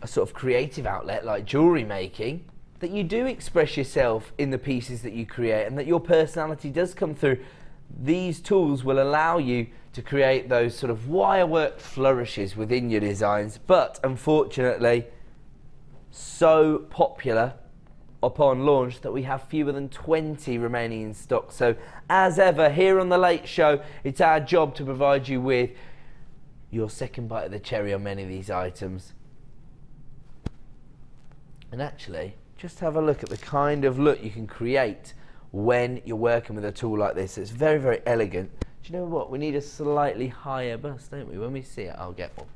a sort of creative outlet like jewellery making, that you do express yourself in the pieces that you create and that your personality does come through. These tools will allow you to create those sort of wire work flourishes within your designs, but unfortunately so popular upon launch that we have fewer than 20 remaining in stock. So as ever, here on The Late Show, it's our job to provide you with your second bite of the cherry on many of these items. And actually, just have a look at the kind of look you can create when you're working with a tool like this. It's very, very elegant. Do you know what? We need a slightly higher bust, don't we? When we see it, I'll get one.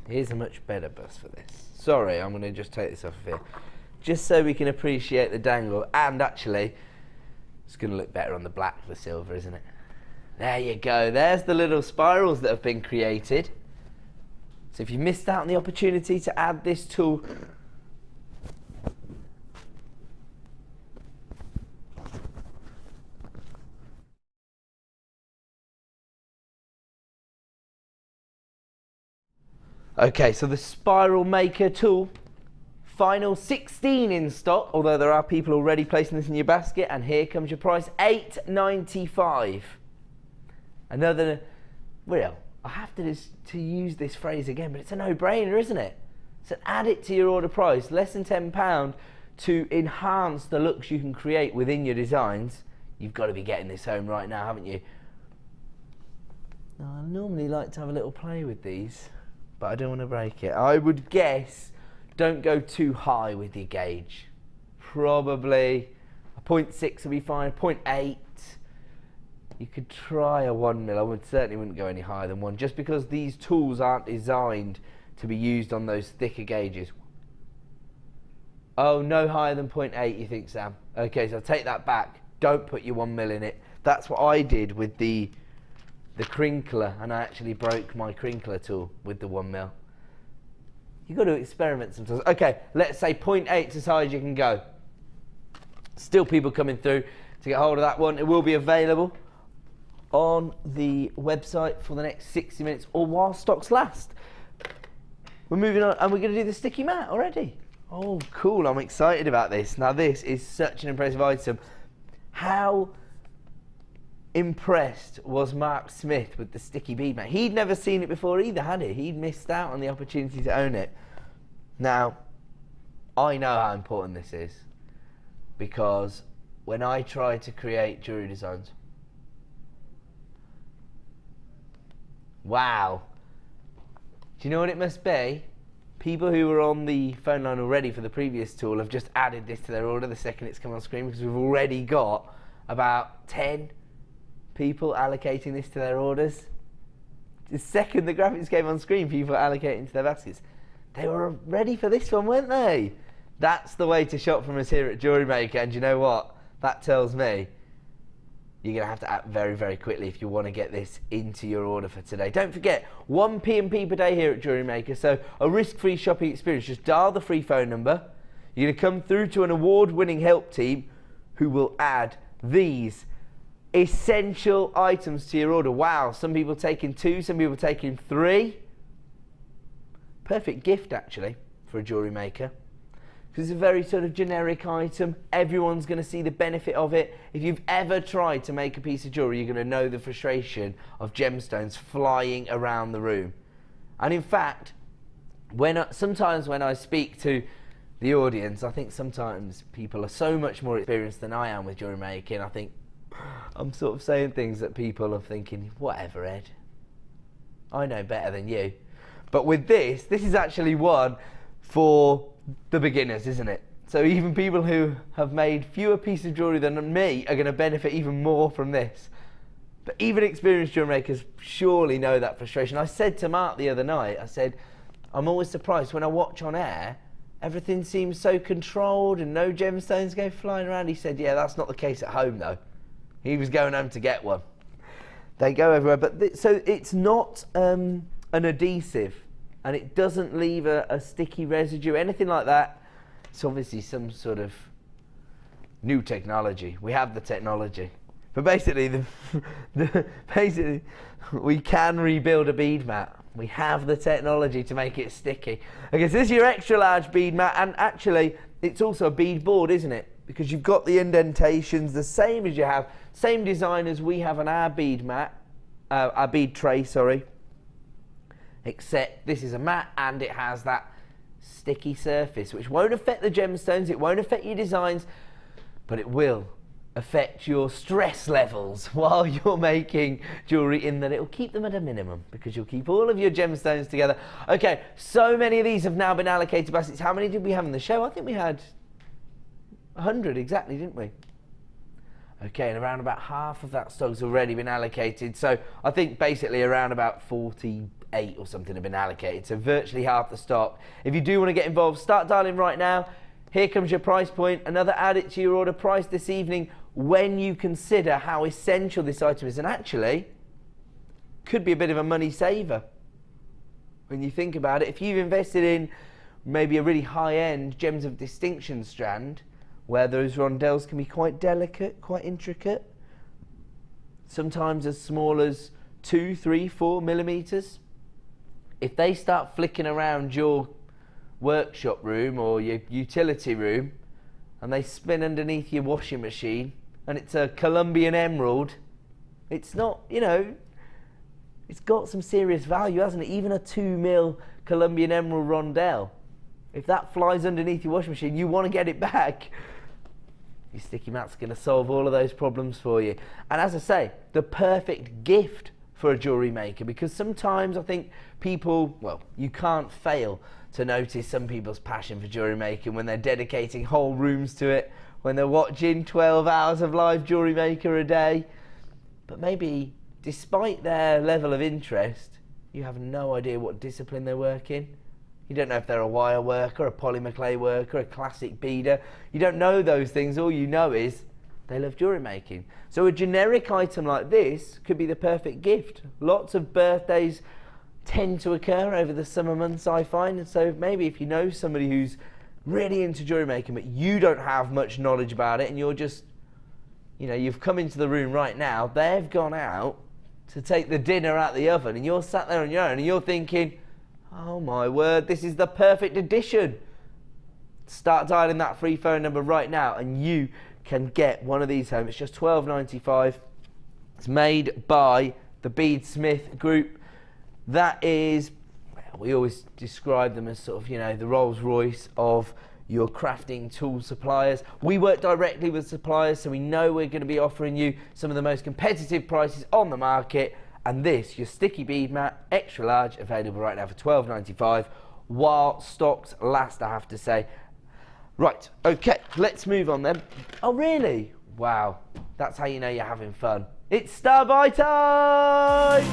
Here's a much better bust for this. Sorry, I'm going to just take this off of here. Just so we can appreciate the dangle. And actually, it's going to look better on the black for silver, isn't it? There you go. There's the little spirals that have been created. So if you missed out on the opportunity to add this tool, okay, so the Spiral Maker tool, final 16 in stock, although there are people already placing this in your basket, and here comes your price, $8.95. Another, well, I have to use this phrase again, but it's a no-brainer, isn't it? So add it to your order price, less than £10, to enhance the looks you can create within your designs. You've got to be getting this home right now, haven't you? Now, I normally like to have a little play with these, but I don't want to break it. I would guess don't go too high with your gauge. Probably a 0.6 will be fine, 0.8. You could try a 1mm. I certainly wouldn't go any higher than 1, just because these tools aren't designed to be used on those thicker gauges. Oh, no higher than 0.8, you think, Sam? Okay, so I'll take that back. Don't put your 1mm in it. That's what I did with the crinkler, and I actually broke my crinkler tool with the 1mm. You've got to experiment sometimes. Okay, let's say 0.8's as high as you can go. Still people coming through to get hold of that one. It will be available on the website for the next 60 minutes or while stocks last. We're moving on, and we're going to do the sticky mat already. Oh, cool. I'm excited about this. Now, this is such an impressive item. How impressed was Mark Smith with the sticky bead mat? He'd never seen it before either, had he? He'd missed out on the opportunity to own it. Now, I know how important this is, because when I try to create jewellery designs, wow, do you know what it must be? People who were on the phone line already for the previous tool have just added this to their order the second it's come on screen, because we've already got about 10 people allocating this to their orders. The second the graphics came on screen, people were allocating to their baskets. They were ready for this one, weren't they? That's the way to shop from us here at Jewellery Maker, and you know what? That tells me you're going to have to act very, very quickly if you want to get this into your order for today. Don't forget, 1 P&P per day here at Jewellery Maker, so a risk-free shopping experience. Just dial the free phone number. You're going to come through to an award-winning help team who will add these essential items to your order. Wow, some people taking 2, some people taking 3. Perfect gift, actually, for a Jewellery Maker, because it's a very sort of generic item. Everyone's going to see the benefit of it. If you've ever tried to make a piece of jewellery, you're going to know the frustration of gemstones flying around the room. And in fact, sometimes when I speak to the audience, I think sometimes people are so much more experienced than I am with jewellery making. I think I'm sort of saying things that people are thinking, whatever, Ed, I know better than you. But with this is actually one for the beginners, isn't it? So even people who have made fewer pieces of jewellery than me are going to benefit even more from this. But even experienced jewellery makers surely know that frustration. I said to Mark the other night, I said, I'm always surprised when I watch on air, everything seems so controlled and no gemstones go flying around. He said, yeah, that's not the case at home though. He was going home to get one. They go everywhere. But so it's not an adhesive, and it doesn't leave a sticky residue, anything like that. It's obviously some sort of new technology. We have the technology. But basically, basically, we can rebuild a bead mat. We have the technology to make it sticky. Okay, so this is your extra large bead mat, and actually, it's also a bead board, isn't it? Because you've got the indentations the same as you have, same design as we have on our bead mat, our bead tray, sorry. Except this is a mat and it has that sticky surface, which won't affect the gemstones, it won't affect your designs, but it will affect your stress levels while you're making jewellery, in that it'll keep them at a minimum, because you'll keep all of your gemstones together. Okay, so many of these have now been allocated baskets. How many did we have in the show? I think we had 100 exactly, didn't we? Okay, and around about half of that stock's already been allocated. So I think basically around about 48 or something have been allocated. So virtually half the stock. If you do want to get involved, start dialing right now. Here comes your price point. Another add it to your order price this evening when you consider how essential this item is. And actually, could be a bit of a money saver when you think about it. If you've invested in maybe a really high-end Gems of Distinction strand, where those rondelles can be quite delicate, quite intricate, sometimes as small as 2, 3, 4 millimeters. If they start flicking around your workshop room or your utility room and they spin underneath your washing machine and it's a Colombian emerald, it's not, you know, it's got some serious value, hasn't it? Even a 2mm Colombian emerald rondelle, if that flies underneath your washing machine, you want to get it back. Your sticky mat's going to solve all of those problems for you. And as I say, the perfect gift for a jewellery maker, because sometimes I think people, well, you can't fail to notice some people's passion for jewellery making when they're dedicating whole rooms to it, when they're watching 12 hours of live Jewellery Maker a day. but maybe despite their level of interest, you have no idea what discipline they work in. You don't know if they're a wire worker, a polymer clay worker, a classic beader. You don't know those things. All you know is they love jewellery making. So a generic item like this could be the perfect gift. Lots of birthdays tend to occur over the summer months, I find, and so maybe if you know somebody who's really into jewellery making but you don't have much knowledge about it, and you're just, you know, you've come into the room right now, they've gone out to take the dinner out the oven, and you're sat there on your own and you're thinking, oh my word, this is the perfect addition. Start dialing that free phone number right now and you can get one of these home. It's just $12.95. It's made by the Beadsmith Group. That is, we always describe them as sort of, you know, the Rolls Royce of your crafting tool suppliers. We work directly with suppliers, so we know we're going to be offering you some of the most competitive prices on the market. And this, your sticky bead mat, extra large, available right now for $12.95 while stocks last, I have to say. Right, okay, let's move on then. Oh really? Wow, that's how you know you're having fun. It's Star By time!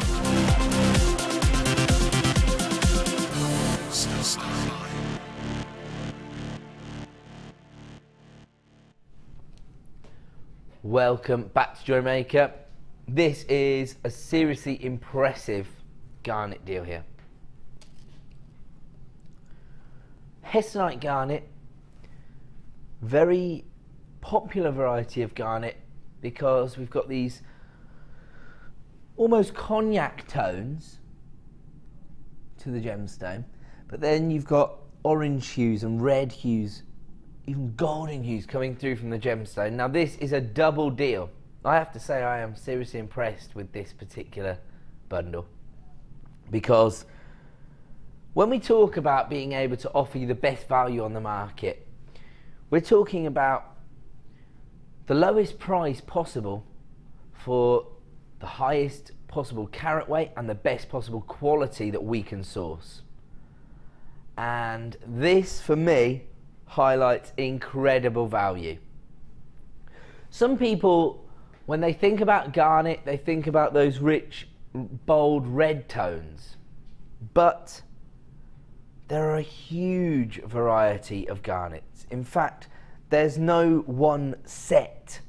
Welcome back to Jewellery Maker. This is a seriously impressive garnet deal here. Hessonite garnet, very popular variety of garnet because we've got these almost cognac tones to the gemstone, but then you've got orange hues and red hues, even golden hues coming through from the gemstone. Now this is a double deal. I have to say I am seriously impressed with this particular bundle, because when we talk about being able to offer you the best value on the market, we're talking about the lowest price possible for the highest possible carat weight and the best possible quality that we can source. And this, for me, highlights incredible value. Some people, when they think about garnet, they think about those rich, bold red tones. But there are a huge variety of garnets. In fact, there's no one set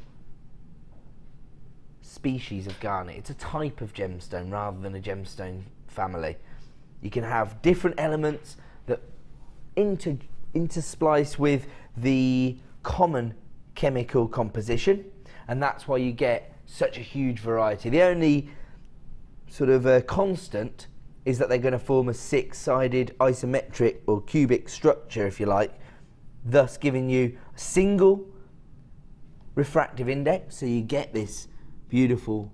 species of garnet. It's a type of gemstone rather than a gemstone family. You can have different elements that intersplice with the common chemical composition, and that's why you get such a huge variety. The only sort of constant is that they're going to form a six-sided isometric or cubic structure, if you like, thus giving you a single refractive index, so you get this beautiful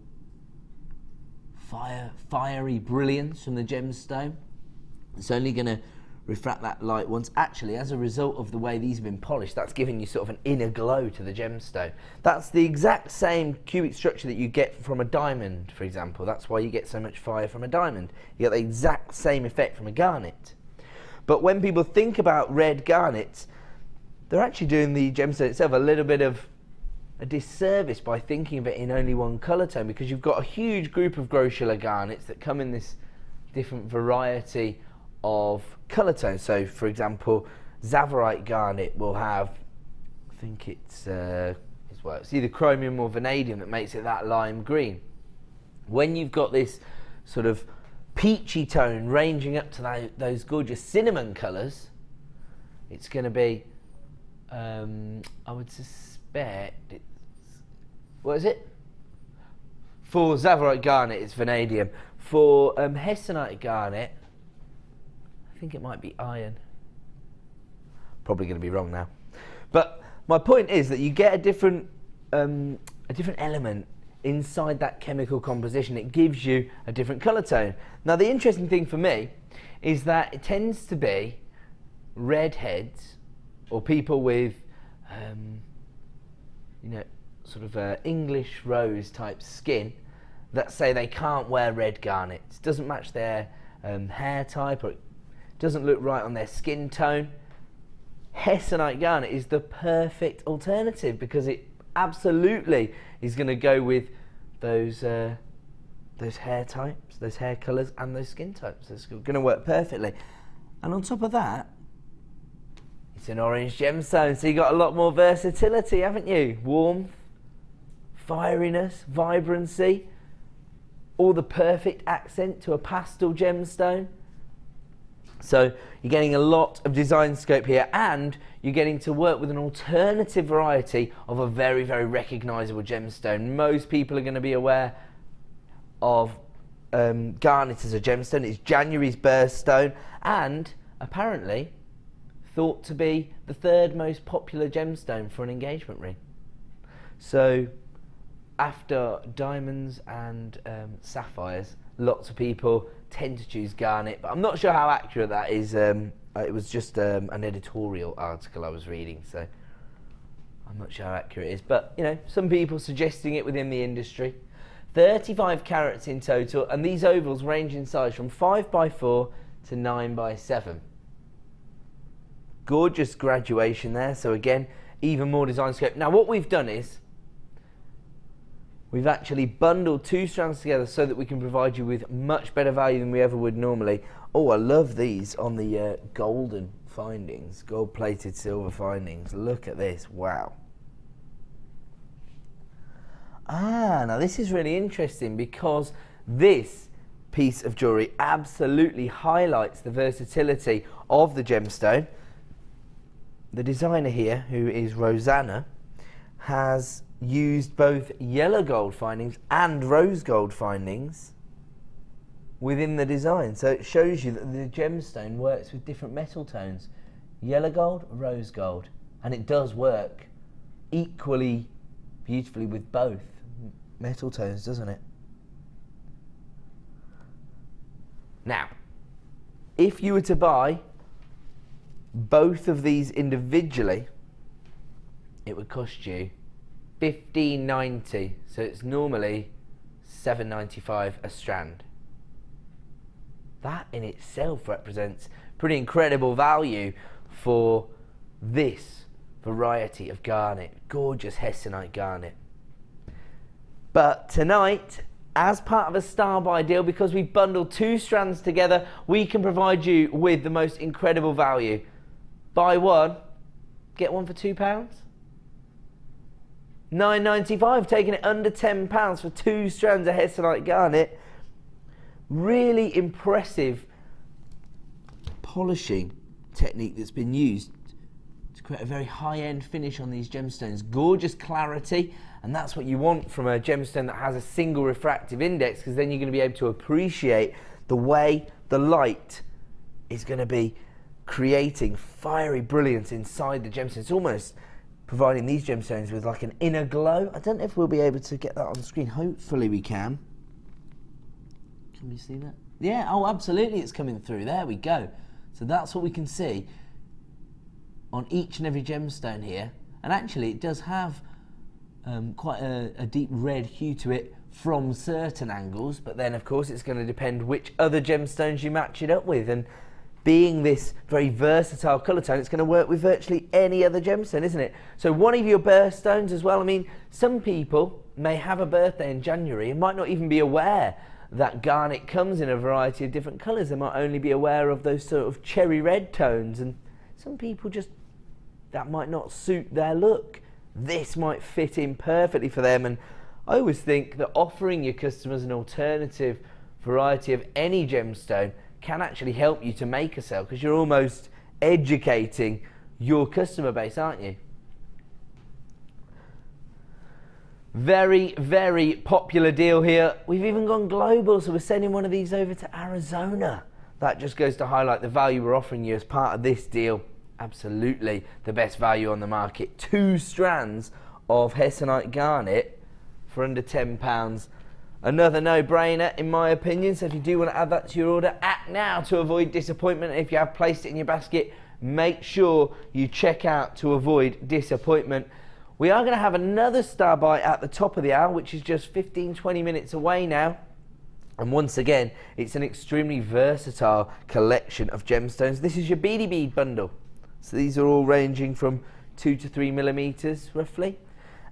fiery brilliance from the gemstone. It's only going to refract that light once. Actually, as a result of the way these have been polished, that's giving you sort of an inner glow to the gemstone. That's the exact same cubic structure that you get from a diamond, for example. That's why you get so much fire from a diamond. You get the exact same effect from a garnet. But when people think about red garnets, they're actually doing the gemstone itself a little bit of a disservice by thinking of it in only one colour tone, because you've got a huge group of Groschiller garnets that come in this different variety of colour tones. So for example, Zavorite garnet will have, I think it's either chromium or vanadium that makes it that lime green. When you've got this sort of peachy tone ranging up to those gorgeous cinnamon colours, it's going to be, I would suspect it's, what is it? For Zavorite garnet it's vanadium. For Hessonite garnet, I think it might be iron. Probably going to be wrong now. But my point is that you get a different element inside that chemical composition. It gives you a different colour tone. Now the interesting thing for me is that it tends to be redheads or people with you know, sort of English rose type skin that say they can't wear red garnets. It doesn't match their hair type, or it doesn't look right on their skin tone. Hessonite garnet is the perfect alternative because it absolutely is going to go with those hair types, those hair colours and those skin types. It's going to work perfectly. And on top of that, it's an orange gemstone, so you've got a lot more versatility, haven't you? Warmth, fieriness, vibrancy, all the perfect accent to a pastel gemstone. So you're getting a lot of design scope here, and you're getting to work with an alternative variety of a very, very recognisable gemstone. Most people are going to be aware of garnet as a gemstone. It's January's birthstone, and apparently thought to be the 3rd most popular gemstone for an engagement ring. So after diamonds and sapphires, lots of people tend to choose garnet, but I'm not sure how accurate that is. It was just an editorial article I was reading, so I'm not sure how accurate it is, but you know, some people suggesting it within the industry. 35 carats in total, and these ovals range in size from 5x4 to 9x7. Gorgeous graduation there, so again, even more design scope. Now what we've done is we've actually bundled 2 strands together so that we can provide you with much better value than we ever would normally. Oh, I love these on the golden findings, gold-plated silver findings. Look at this, wow. Now this is really interesting because this piece of jewellery absolutely highlights the versatility of the gemstone. The designer here, who is Rosanna, has used both yellow gold findings and rose gold findings within the design. So it shows you that the gemstone works with different metal tones. Yellow gold, rose gold. And it does work equally beautifully with both metal tones, doesn't it? Now, if you were to buy both of these individually, it would cost you $15.90, so it's normally $7.95 a strand. That in itself represents pretty incredible value for this variety of garnet, gorgeous hessonite garnet. But tonight, as part of a star buy deal, because we've bundled 2 strands together, we can provide you with the most incredible value. Buy one, get one for £2. $9.95, taking it under £10 for 2 strands of hessonite garnet. Really impressive polishing technique that's been used to create a very high-end finish on these gemstones. Gorgeous clarity, and that's what you want from a gemstone that has a single refractive index, because then you're going to be able to appreciate the way the light is going to be creating fiery brilliance inside the gemstone. It's almost providing these gemstones with like an inner glow. I don't know if we'll be able to get that on the screen. Hopefully we can. Can we see that? Yeah, oh absolutely, it's coming through. There we go. So that's what we can see on each and every gemstone here. And actually it does have quite a deep red hue to it from certain angles, but then of course it's going to depend which other gemstones you match it up with. And being this very versatile colour tone, it's going to work with virtually any other gemstone, isn't it? So one of your birthstones as well. I mean, some people may have a birthday in January and might not even be aware that garnet comes in a variety of different colours. They might only be aware of those sort of cherry red tones, and some people just, that might not suit their look. This might fit in perfectly for them, and I always think that offering your customers an alternative variety of any gemstone can actually help you to make a sale, because you're almost educating your customer base, aren't you? Very, very popular deal here. We've even gone global, so we're sending one of these over to Arizona. That just goes to highlight the value we're offering you as part of this deal. Absolutely the best value on the market. 2 strands of hessonite garnet for under £10. Another no-brainer in my opinion, so if you do want to add that to your order, act now to avoid disappointment. If you have placed it in your basket, make sure you check out to avoid disappointment. We are going to have another star buy at the top of the hour, which is just 15-20 minutes away now. And once again, it's an extremely versatile collection of gemstones. This is your beady bead bundle. So these are all ranging from 2 to 3 millimeters roughly.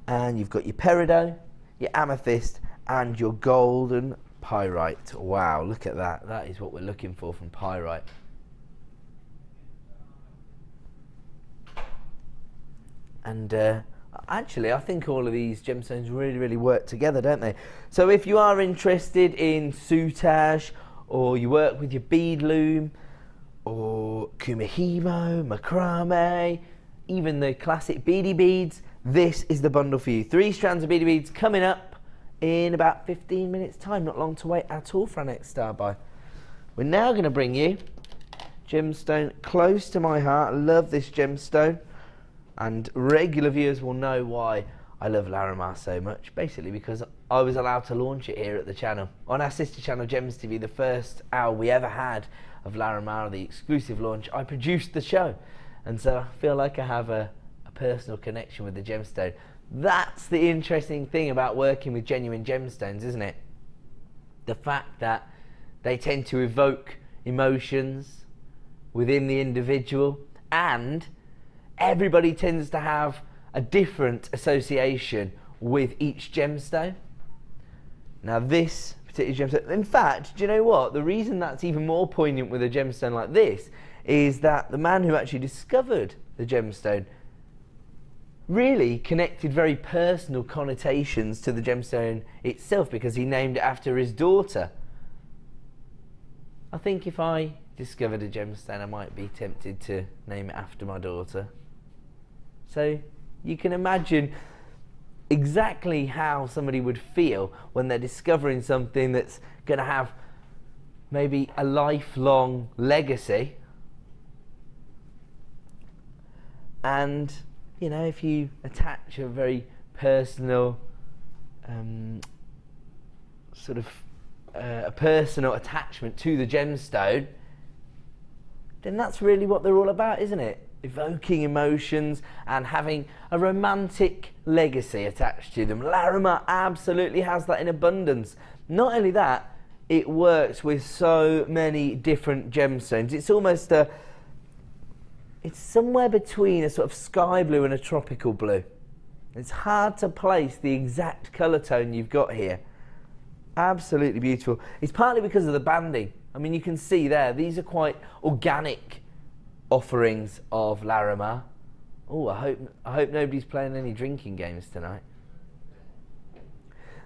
And you've got your peridot, your amethyst, and your golden pyrite. Wow, look at that. That is what we're looking for from pyrite. And actually, I think all of these gemstones really work together, don't they? So if you are interested in soutache, or you work with your bead loom, or kumihimo, macrame, even the classic beady beads, this is the bundle for you. 3 strands of beady beads coming up in about 15 minutes time. Not long to wait at all for our next star buy. We're now going to bring you gemstone close to my heart. I love this gemstone, and regular viewers will know why I love Larimar so much. Basically because I was allowed to launch it here at the channel. On our sister channel Gems TV, the first hour we ever had of Larimar, the exclusive launch, I produced the show. And so I feel like I have a personal connection with the gemstone. That's the interesting thing about working with genuine gemstones, isn't it? The fact that they tend to evoke emotions within the individual, and everybody tends to have a different association with each gemstone. Now this particular gemstone, in fact, do you know what? The reason that's even more poignant with a gemstone like this is that the man who actually discovered the gemstone really connected very personal connotations to the gemstone itself, because he named it after his daughter. I think if I discovered a gemstone, I might be tempted to name it after my daughter. So you can imagine exactly how somebody would feel when they're discovering something that's going to have maybe a lifelong legacy. And, you know, if you attach a very personal a personal attachment to the gemstone, then that's really what they're all about, isn't it? Evoking emotions and having a romantic legacy attached to them. Larimar absolutely has that in abundance. Not only that, it works with so many different gemstones. It's almost it's somewhere between a sort of sky blue and a tropical blue. It's hard to place the exact colour tone you've got here. Absolutely beautiful. It's partly because of the banding. I mean, you can see there, these are quite organic offerings of Larimar. Oh, I hope nobody's playing any drinking games tonight.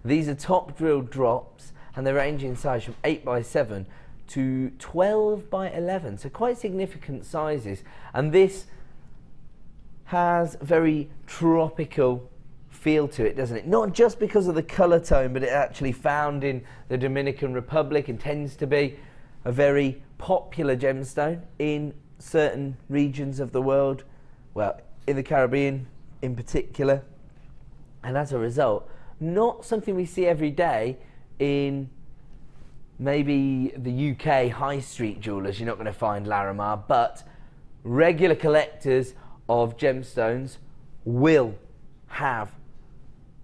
These are top drilled drops, and they range in size from 8x7 to 12x11, so quite significant sizes. And this has very tropical feel to it, doesn't it? Not just because of the colour tone, but it's actually found in the Dominican Republic and tends to be a very popular gemstone in certain regions of the world, well, in the Caribbean in particular. And as a result, not something we see every day in maybe the UK high street jewellers. You're not going to find Larimar, but regular collectors of gemstones will have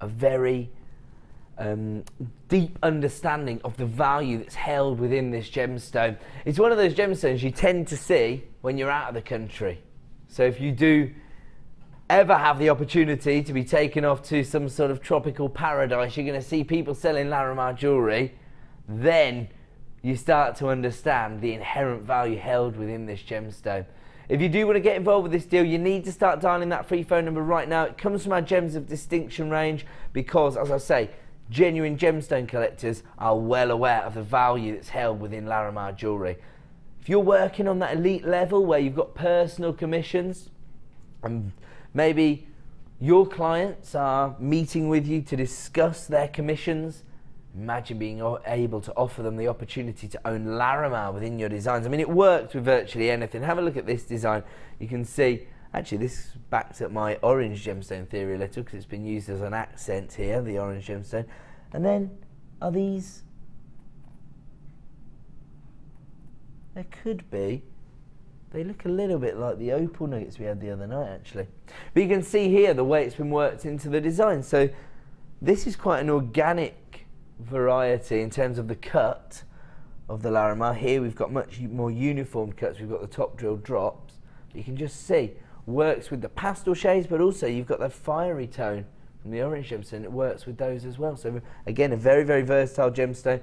a very deep understanding of the value that's held within this gemstone. It's one of those gemstones you tend to see when you're out of the country. So if you do ever have the opportunity to be taken off to some sort of tropical paradise, you're going to see people selling Larimar jewellery. Then you start to understand the inherent value held within this gemstone. If you do want to get involved with this deal, you need to start dialing that free phone number right now. It comes from our Gems of Distinction range because, as I say, genuine gemstone collectors are well aware of the value that's held within Larimar jewellery. If you're working on that elite level where you've got personal commissions, and maybe your clients are meeting with you to discuss their commissions, imagine being able to offer them the opportunity to own Larimar within your designs. I mean, it works with virtually anything. Have a look at this design. You can see, actually, this backs up my orange gemstone theory a little because it's been used as an accent here, the orange gemstone. And then are these, there could be, they look a little bit like the opal nuggets we had the other night, actually. But you can see here the way it's been worked into the design. So this is quite an organic variety in terms of the cut of the Larimar. Here we've got much more uniform cuts. We've got the top drill drops. You can just see works with the pastel shades, but also you've got that fiery tone from the orange gemstone, it works with those as well. So again, a very, very versatile gemstone.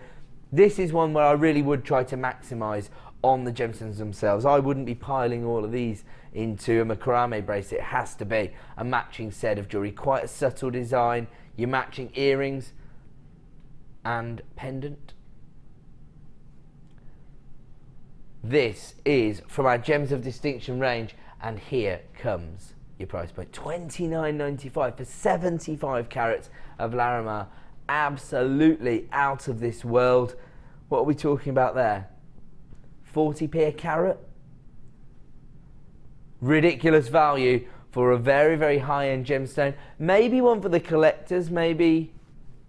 This is one where I really would try to maximise on the gemstones themselves. I wouldn't be piling all of these into a macrame bracelet. It has to be a matching set of jewellery, quite a subtle design, your matching earrings and pendant. This is from our Gems of Distinction range, and here comes your price point. $29.95 for 75 carats of Larimar. Absolutely out of this world. What are we talking about there? 40p a carat? Ridiculous value for a very, very high-end gemstone. Maybe one for the collectors, maybe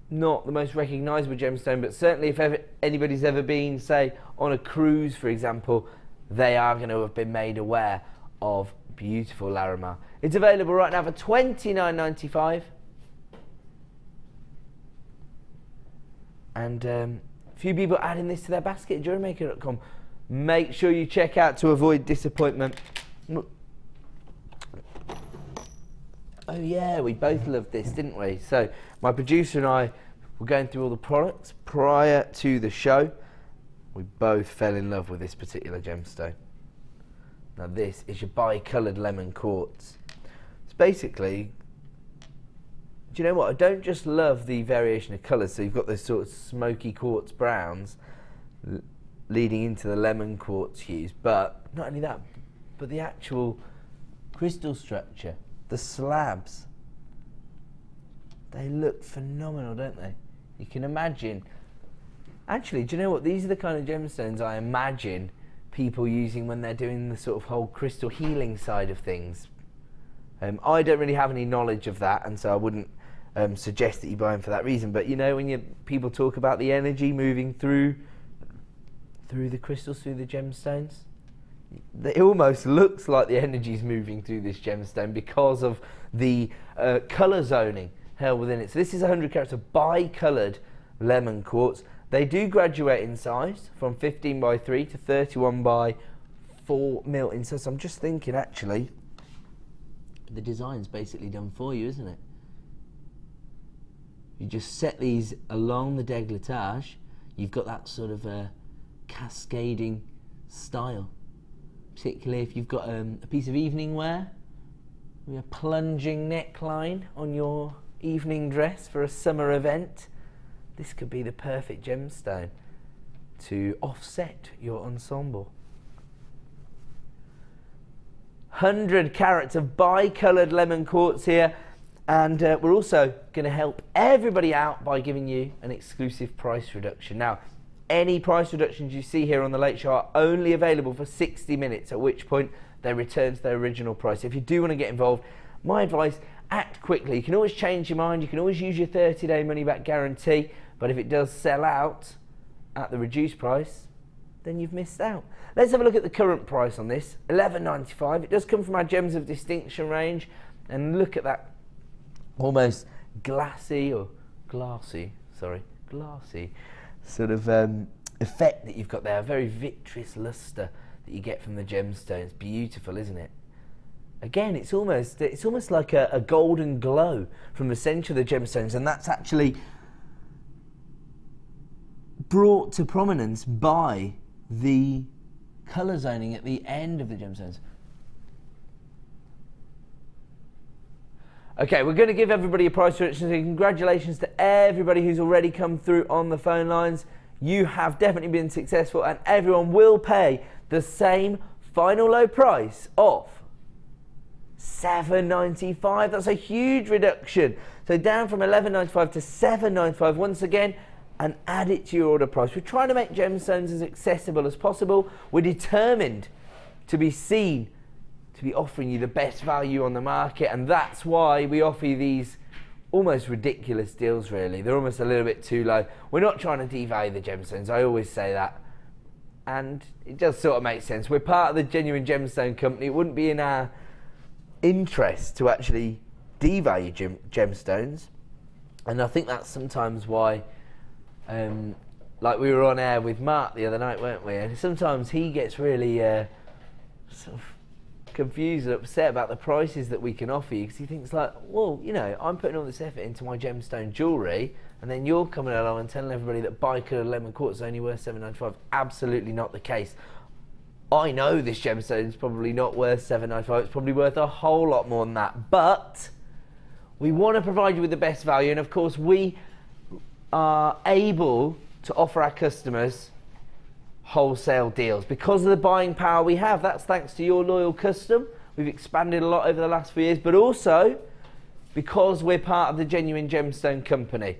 not the most recognisable gemstone, but certainly if anybody's ever been, say, on a cruise, for example, they are going to have been made aware of beautiful Larimar. It's available right now for $29.95. And a few people adding this to their basket at JewelleryMaker.com. Make sure you check out to avoid disappointment. Oh yeah, we both loved this, didn't we? So my producer and I were going through all the products prior to the show. We both fell in love with this particular gemstone. Now this is your bi-coloured lemon quartz. It's basically, do you know what? I don't just love the variation of colours. So you've got those sort of smoky quartz browns leading into the lemon quartz hues, but not only that, but the actual crystal structure, the slabs, they look phenomenal, don't they? You can imagine, actually, do you know what? These are the kind of gemstones I imagine people using when they're doing the sort of whole crystal healing side of things. I don't really have any knowledge of that, and so I wouldn't suggest that you buy them for that reason, but you know, when people talk about the energy moving through the crystals, through the gemstones, it almost looks like the energy's moving through this gemstone because of the colour zoning held within it. So this is 100 carats of bi-coloured lemon quartz. They do graduate in size from 15 by 3 to 31 by 4 mil in size. So I'm just thinking, actually, the design's basically done for you, isn't it? You just set these along the décolletage, you've got that sort of cascading style. Particularly if you've got a piece of evening wear, with a plunging neckline on your evening dress for a summer event, this could be the perfect gemstone to offset your ensemble. 100 carats of bi-coloured lemon quartz here, and we're also going to help everybody out by giving you an exclusive price reduction. Now, any price reductions you see here on The Late Show are only available for 60 minutes, at which point they return to their original price. If you do want to get involved, my advice, act quickly. You can always change your mind, you can always use your 30-day money-back guarantee, but if it does sell out at the reduced price, then you've missed out. Let's have a look at the current price on this, $11.95. It does come from our Gems of Distinction range, and look at that almost glassy sort of effect that you've got there, a very vitreous luster that you get from the gemstones. Beautiful, isn't it? Again, it's almost like a golden glow from the centre of the gemstones, and that's actually brought to prominence by the colour zoning at the end of the gemstones. Okay, we're going to give everybody a price reduction, so congratulations to everybody who's already come through on the phone lines. You have definitely been successful, and everyone will pay the same final low price of $7.95. That's a huge reduction. So down from $11.95 to $7.95 once again, and add it to your order price. We're trying to make gemstones as accessible as possible. We're determined to be seen to be offering you the best value on the market, and that's why we offer you these almost ridiculous deals, really. They're almost a little bit too low. We're not trying to devalue the gemstones, I always say that, and it does sort of make sense. We're part of the Genuine Gemstone Company. It wouldn't be in our interest to actually devalue gemstones, and I think that's sometimes why, like we were on air with Mark the other night, weren't we, and sometimes he gets really sort of confused and upset about the prices that we can offer you, because he thinks like, well, you know, I'm putting all this effort into my gemstone jewellery, and then you're coming along and telling everybody that bicoloured lemon quartz is only worth $7.95. Absolutely not the case. I know this gemstone is probably not worth $7.95. It's probably worth a whole lot more than that, but we want to provide you with the best value, and of course we are able to offer our customers wholesale deals because of the buying power we have. That's thanks to your loyal custom. We've expanded a lot over the last few years, but also because we're part of the Genuine Gemstone Company.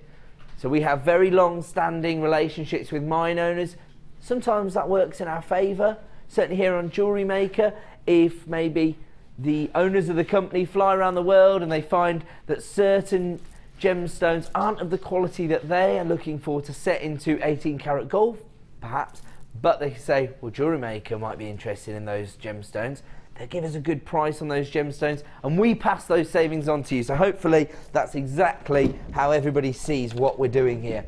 So we have very long-standing relationships with mine owners. Sometimes that works in our favour. Certainly here on Jewellery Maker, if maybe the owners of the company fly around the world and they find that certain gemstones aren't of the quality that they are looking for to set into 18 karat gold, perhaps, but they say, well, Jewellery Maker might be interested in those gemstones. They give us a good price on those gemstones and we pass those savings on to you. So hopefully that's exactly how everybody sees what we're doing here.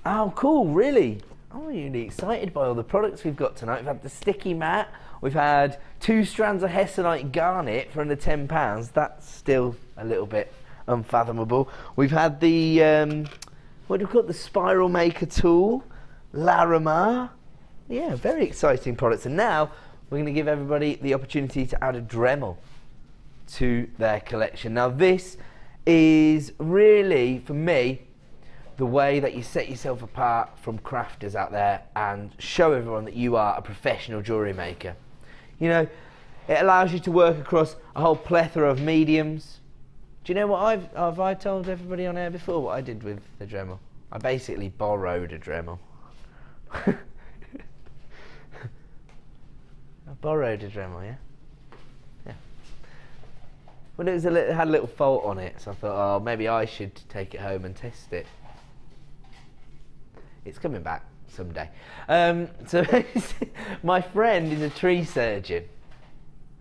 Oh, cool, really? I'm really excited by all the products we've got tonight. We've had the sticky mat, we've had 2 strands of hessonite garnet for under £10. That's still a little bit unfathomable. We've had the, what do we call it, the spiral maker tool, Larimar. Yeah, very exciting products. And now we're going to give everybody the opportunity to add a Dremel to their collection. Now this is really, for me, the way that you set yourself apart from crafters out there and show everyone that you are a professional jewellery maker. You know, it allows you to work across a whole plethora of mediums. Do you know what have I told everybody on air before what I did with the Dremel? I basically borrowed a Dremel. I borrowed a Dremel, yeah? Yeah. Well, it had a little fault on it, so I thought, oh, maybe I should take it home and test it. It's coming back someday. So my friend is a tree surgeon.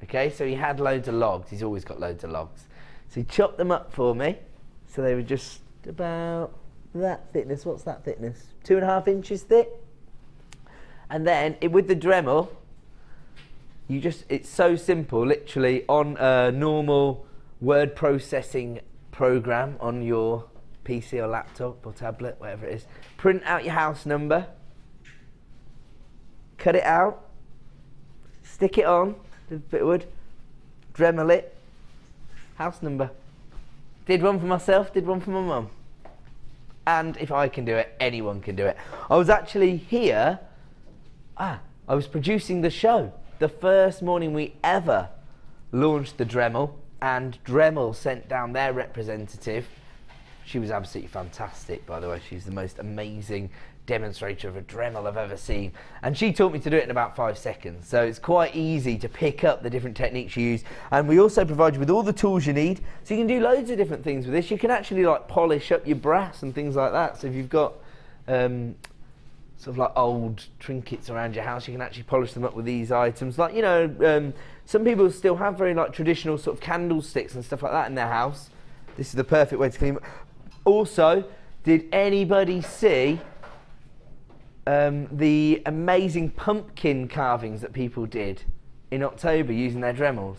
Okay, so he had loads of logs. He's always got loads of logs. So he chopped them up for me. So they were just about that thickness. What's that thickness? 2.5 inches thick. And then with the Dremel, it's so simple. Literally on a normal word processing program on your PC or laptop or tablet, whatever it is, print out your house number, cut it out, stick it on, a bit of wood, Dremel it, house number. Did one for myself, did one for my mum. And if I can do it, anyone can do it. I was actually here, I was producing the show, the first morning we ever launched the Dremel, and Dremel sent down their representative. She was absolutely fantastic, by the way. She's the most amazing demonstrator of a Dremel I've ever seen. And she taught me to do it in about 5 seconds. So it's quite easy to pick up the different techniques you use. And we also provide you with all the tools you need. So you can do loads of different things with this. You can actually like polish up your brass and things like that. So if you've got sort of like old trinkets around your house, you can actually polish them up with these items. Like, you know, some people still have very like traditional sort of candlesticks and stuff like that in their house. This is the perfect way to clean them. Also, did anybody see the amazing pumpkin carvings that people did in October using their Dremels?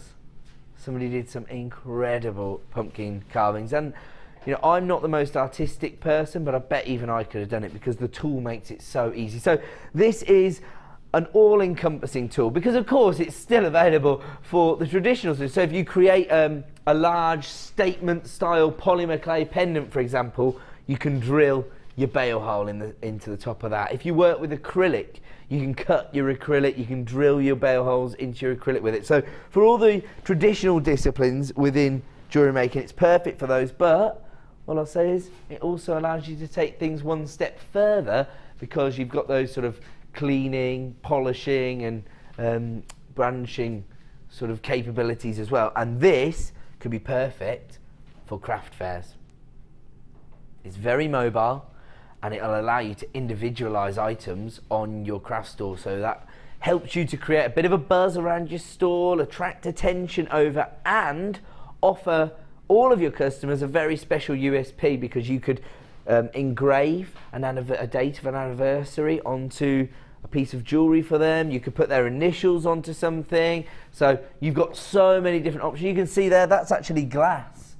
Somebody did some incredible pumpkin carvings, and you know, I'm not the most artistic person, but I bet even I could have done it because the tool makes it so easy. So this is an all-encompassing tool because of course it's still available for the traditional tools. So if you create a large statement style polymer clay pendant, for example, you can drill your bail hole into the top of that. If you work with acrylic, you can cut your acrylic, you can drill your bail holes into your acrylic with it. So for all the traditional disciplines within jewellery making, it's perfect for those, but all I'll say is it also allows you to take things one step further because you've got those sort of cleaning, polishing and branching sort of capabilities as well. And this could be perfect for craft fairs. It's very mobile and it'll allow you to individualize items on your craft store, so that helps you to create a bit of a buzz around your stall, attract attention over, and offer all of your customers a very special USP because you could engrave a date of an anniversary onto a piece of jewellery for them. You could put their initials onto something. So you've got so many different options. You can see there, that's actually glass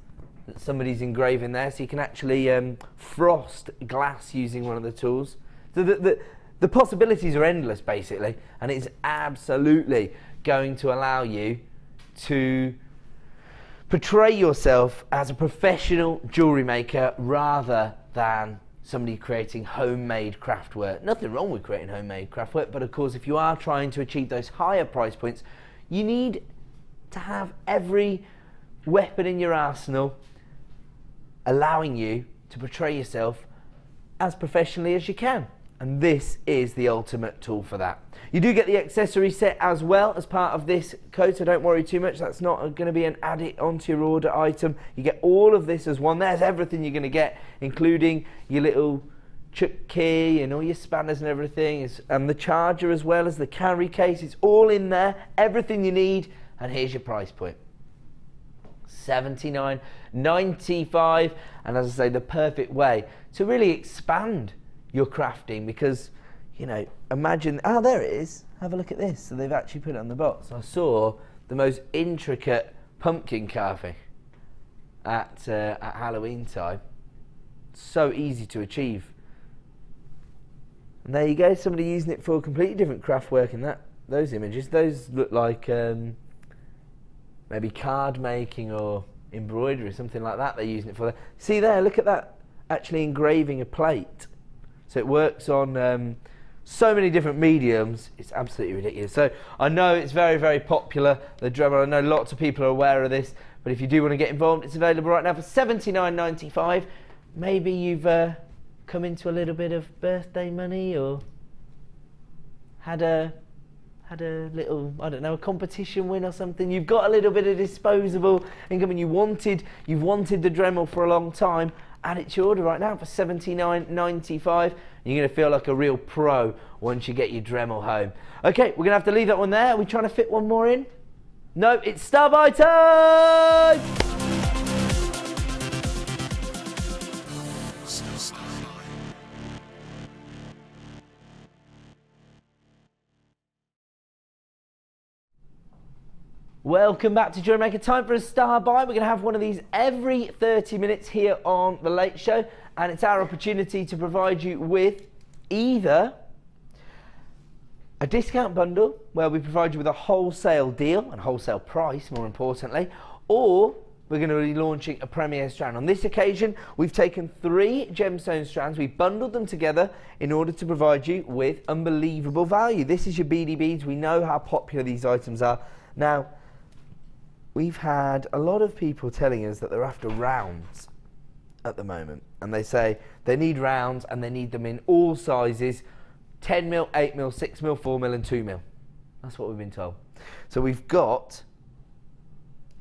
that somebody's engraving there. So you can actually frost glass using one of the tools. So the possibilities are endless, basically, and it's absolutely going to allow you to portray yourself as a professional jewellery maker rather than somebody creating homemade craft work. Nothing wrong with creating homemade craft work, but of course if you are trying to achieve those higher price points, you need to have every weapon in your arsenal allowing you to portray yourself as professionally as you can. And this is the ultimate tool for that. You do get the accessory set as well as part of this code, so don't worry too much. That's not going to be an add it onto your order item. You get all of this as one. There's everything you're going to get, including your little chuck key and all your spanners and everything, and the charger as well as the carry case. It's all in there, everything you need, and here's your price point. $79.95, and as I say, the perfect way to really expand your crafting, because, you know, imagine, oh, there it is, have a look at this. So they've actually put it on the box. I saw the most intricate pumpkin carving at Halloween time. So easy to achieve. And there you go, somebody using it for completely different craft work in those images. Those look like maybe card making or embroidery, something like that they're using it for. See there, look at that, actually engraving a plate. So it works on so many different mediums, it's absolutely ridiculous. So I know it's very, very popular, the Dremel. I know lots of people are aware of this, but if you do want to get involved, it's available right now for $79.95. Maybe you've come into a little bit of birthday money, or had a little, I don't know, a competition win or something. You've got a little bit of disposable income and you've wanted the Dremel for a long time. Add it to your order right now for $79.95. You're going to feel like a real pro once you get your Dremel home. Okay, we're going to have to leave that one there. Are we trying to fit one more in? No, it's star buy time! Welcome back to Jewellery Maker. Time for a star buy. We're going to have one of these every 30 minutes here on The Late Show, and it's our opportunity to provide you with either a discount bundle where we provide you with a wholesale deal and wholesale price, more importantly, or we're going to be launching a premier strand. On this occasion, we've taken 3 gemstone strands, we've bundled them together in order to provide you with unbelievable value. This is your beady beads. We know how popular these items are. Now, we've had a lot of people telling us that they're after rounds at the moment, and they say they need rounds and they need them in all sizes, 10mm, 8mm, 6mm, 4mm and 2mm. That's what we've been told. So we've got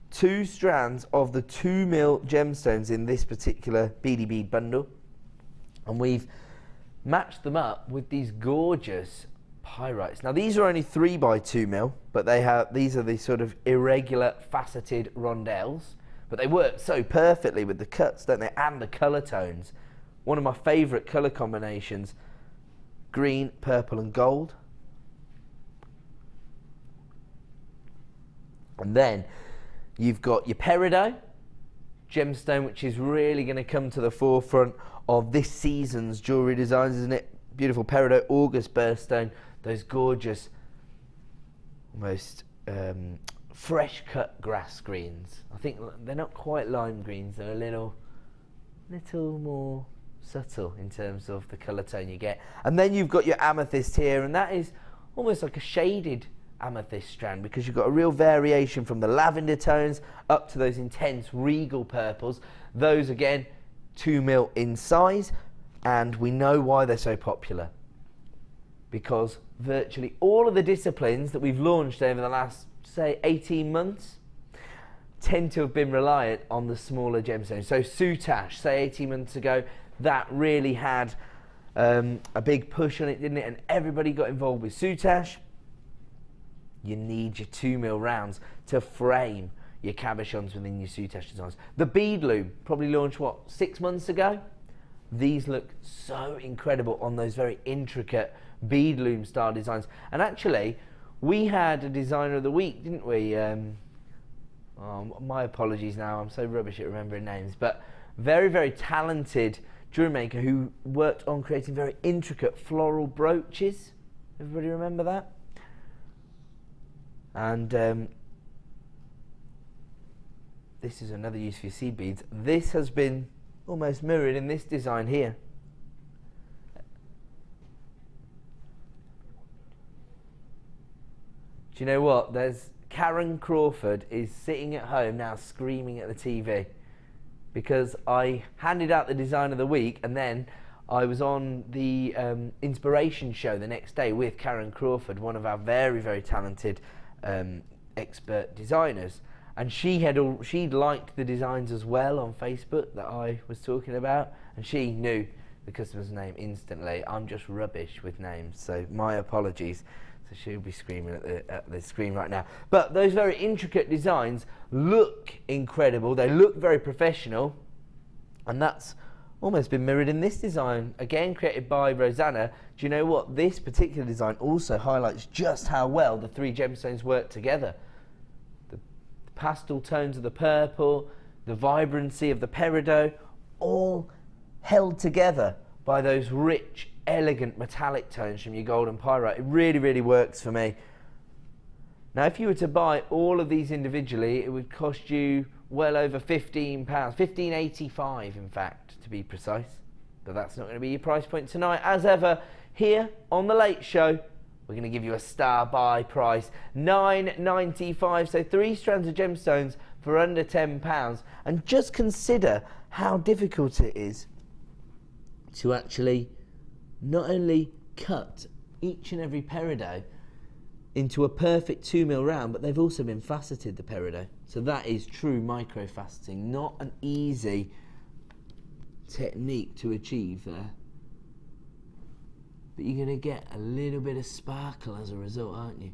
2 strands of the 2mm gemstones in this particular beady bead bundle, and we've matched them up with these gorgeous pyrites. Now these are only 3x2mm, but these are the sort of irregular faceted rondelles, but they work so perfectly with the cuts, don't they, and the colour tones. One of my favourite colour combinations, green, purple and gold. And then you've got your peridot gemstone, which is really going to come to the forefront of this season's jewellery designs, isn't it? Beautiful peridot August birthstone, those gorgeous, almost fresh cut grass greens. I think they're not quite lime greens, they're a little more subtle in terms of the colour tone you get. And then you've got your amethyst here, and that is almost like a shaded amethyst strand, because you've got a real variation from the lavender tones up to those intense regal purples. Those again 2mm in size, and we know why they're so popular, because virtually all of the disciplines that we've launched over the last, say, 18 months tend to have been reliant on the smaller gemstones. So soutache, say 18 months ago, that really had a big push on it, didn't it? And everybody got involved with soutache. You need your 2mm rounds to frame your cabochons within your soutache designs. The bead loom, probably launched, what, 6 months ago? these look so incredible on those very intricate bead loom style designs. And actually, we had a designer of the week, didn't we? Oh, my apologies now, I'm so rubbish at remembering names, but very, very talented jewellery maker who worked on creating very intricate floral brooches. Everybody remember that? And this is another use for your seed beads. This has been almost mirrored in this design here. Do you know what? There's Karen Crawford is sitting at home now screaming at the TV because I handed out the design of the week, and then I was on the inspiration show the next day with Karen Crawford, one of our very, very talented expert designers, and she'd liked the designs as well on Facebook that I was talking about, and she knew the customer's name instantly. I'm just rubbish with names, so my apologies. So she'll be screaming at the screen right now. But those very intricate designs look incredible. They look very professional, and that's almost been mirrored in this design, again created by Rosanna. Do you know what? This particular design also highlights just how well the three gemstones work together. The pastel tones of the purple, the vibrancy of the peridot, all held together by those rich, elegant metallic tones from your gold and pyrite. It really, really works for me. Now, if you were to buy all of these individually, it would cost you well over £15, £15.85 in fact, to be precise. But that's not going to be your price point tonight. As ever, here on The Late Show, we're going to give you a star buy price, £9.95. So 3 strands of gemstones for under £10. And just consider how difficult it is to actually not only cut each and every peridot into a perfect 2mm round, but they've also been faceted, the peridot. So that is true micro faceting, not an easy technique to achieve there. But you're going to get a little bit of sparkle as a result, aren't you?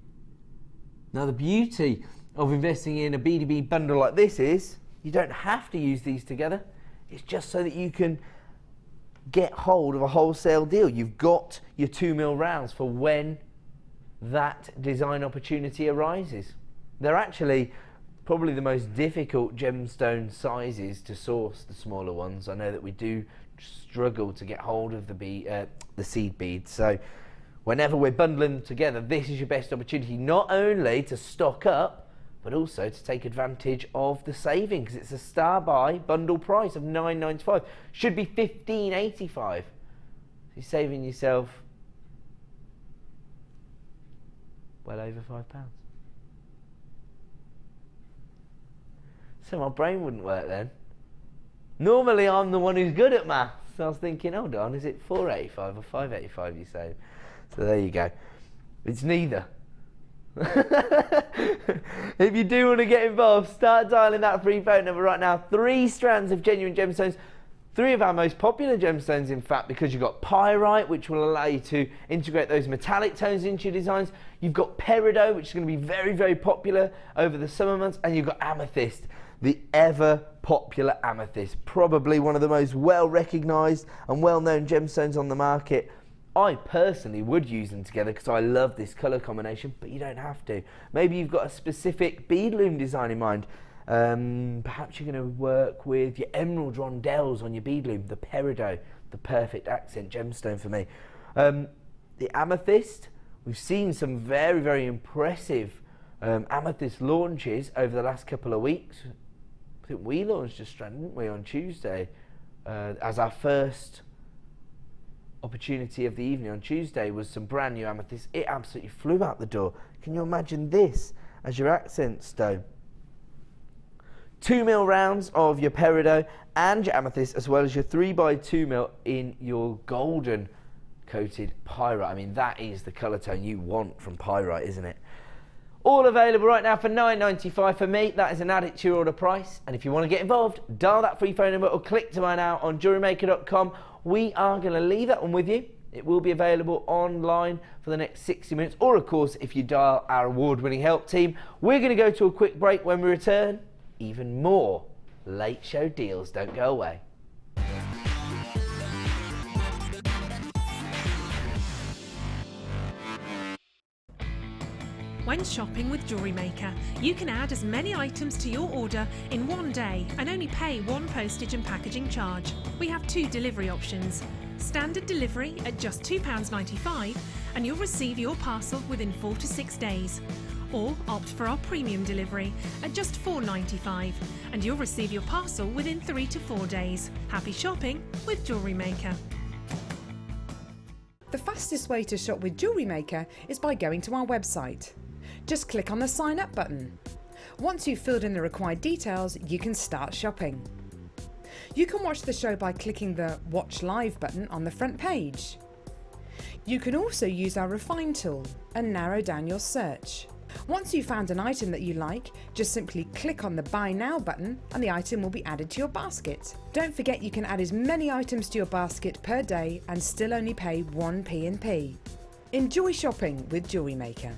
Now, the beauty of investing in a beady bead bundle like this is you don't have to use these together. It's just so that you can get hold of a wholesale deal. You've got your 2mm rounds for when that design opportunity arises. They're actually probably the most difficult gemstone sizes to source, the smaller ones. I know that we do struggle to get hold of the seed beads. So whenever we're bundling them together, this is your best opportunity, not only to stock up, but also to take advantage of the saving, because it's a star buy bundle price of £9.95. Should be £15.85. So you're saving yourself well over £5. So my brain wouldn't work then. Normally I'm the one who's good at maths. So I was thinking, hold on, is it £4.85 or £5.85 you save? So there you go. It's neither. If you do want to get involved, start dialing that free phone number right now. 3 strands of genuine gemstones, 3 of our most popular gemstones in fact, because you've got pyrite, which will allow you to integrate those metallic tones into your designs. You've got peridot, which is going to be very, very popular over the summer months, and you've got amethyst, the ever popular amethyst, probably one of the most well recognized and well known gemstones on the market. I personally would use them together because I love this colour combination, but you don't have to. Maybe you've got a specific bead loom design in mind. Perhaps you're going to work with your emerald rondelles on your bead loom, the peridot, the perfect accent gemstone for me. The amethyst, we've seen some very, very impressive amethyst launches over the last couple of weeks. I think we launched a strand, didn't we, on Tuesday as our first opportunity of the evening. On Tuesday was some brand new amethyst. It absolutely flew out the door. Can you imagine this as your accent stone? 2mm rounds of your peridot and your amethyst, as well as your 3x2mm in your golden coated pyrite. I mean, that is the colour tone you want from pyrite, isn't it? All available right now for £9.95 for me. That is an add it to your order price. And if you want to get involved, dial that free phone number or click to buy now on JewelleryMaker.com. We are going to leave that one with you. It will be available online for the next 60 minutes. Or, of course, if you dial our award-winning help team. We're going to go to a quick break. When we return, even more Late Show deals. Don't go away. When shopping with Jewellery Maker, you can add as many items to your order in one day and only pay one postage and packaging charge. We have two delivery options. Standard delivery at just £2.95 and you'll receive your parcel within 4 to 6 days. Or opt for our premium delivery at just £4.95 and you'll receive your parcel within 3 to 4 days. Happy shopping with Jewellery Maker. The fastest way to shop with Jewellery Maker is by going to our website. Just click on the sign up button. Once you've filled in the required details, you can start shopping. You can watch the show by clicking the Watch Live button on the front page. You can also use our Refine tool and narrow down your search. Once you've found an item that you like, just simply click on the Buy Now button and the item will be added to your basket. Don't forget you can add as many items to your basket per day and still only pay 1 P&P. Enjoy shopping with Jewellery Maker.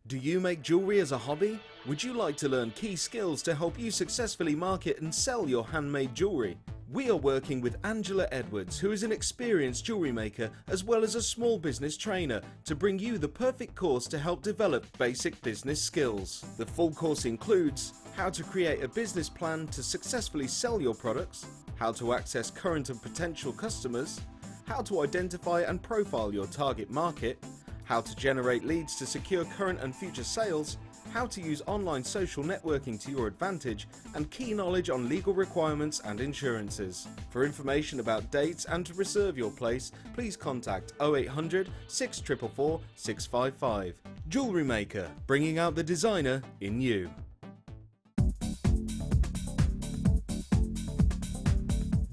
Do you make jewellery as a hobby? Would you like to learn key skills to help you successfully market and sell your handmade jewellery? We are working with Angela Edwards, who is an experienced jewellery maker as well as a small business trainer, to bring you the perfect course to help develop basic business skills. The full course includes how to create a business plan to successfully sell your products, how to access current and potential customers, how to identify and profile your target market, how to generate leads to secure current and future sales, how to use online social networking to your advantage, and key knowledge on legal requirements and insurances. For information about dates and to reserve your place, please contact 0800 644 655. Jewellery Maker, bringing out the designer in you.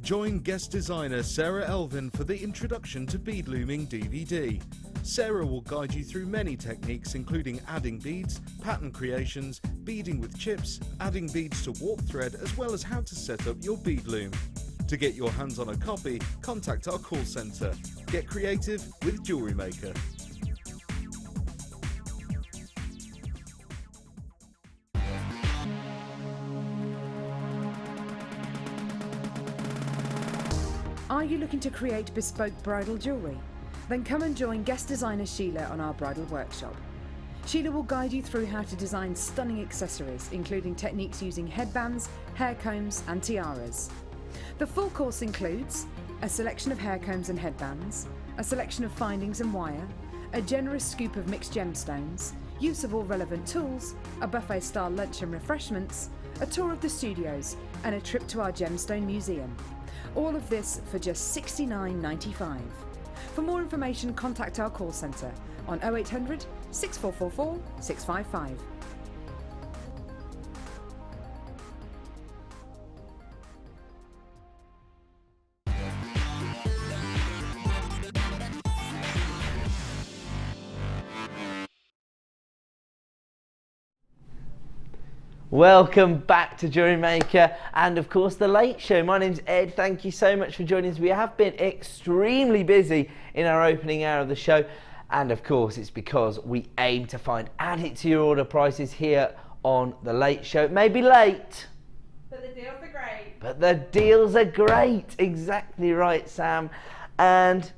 Join guest designer Sarah Elvin for the Introduction to Bead Looming DVD. Sarah will guide you through many techniques including adding beads, pattern creations, beading with chips, adding beads to warp thread, as well as how to set up your bead loom. To get your hands on a copy, contact our call centre. Get creative with Jewellery Maker. Are you looking to create bespoke bridal jewellery? Then come and join guest designer Sheila on our bridal workshop. Sheila will guide you through how to design stunning accessories, including techniques using headbands, hair combs and tiaras. The full course includes a selection of hair combs and headbands, a selection of findings and wire, a generous scoop of mixed gemstones, use of all relevant tools, a buffet-style lunch and refreshments, a tour of the studios and a trip to our Gemstone Museum. All of this for just $69.95. For more information, contact our call centre on 0800 6444 655. Welcome back to Jewellery Maker and of course the Late Show. My name's Ed, thank you so much for joining us. We have been extremely busy in our opening hour of the show, and of course it's because we aim to find add it to your order prices here on the Late Show. It may be late, but the deals are great. But the deals are great, exactly right, Sam. And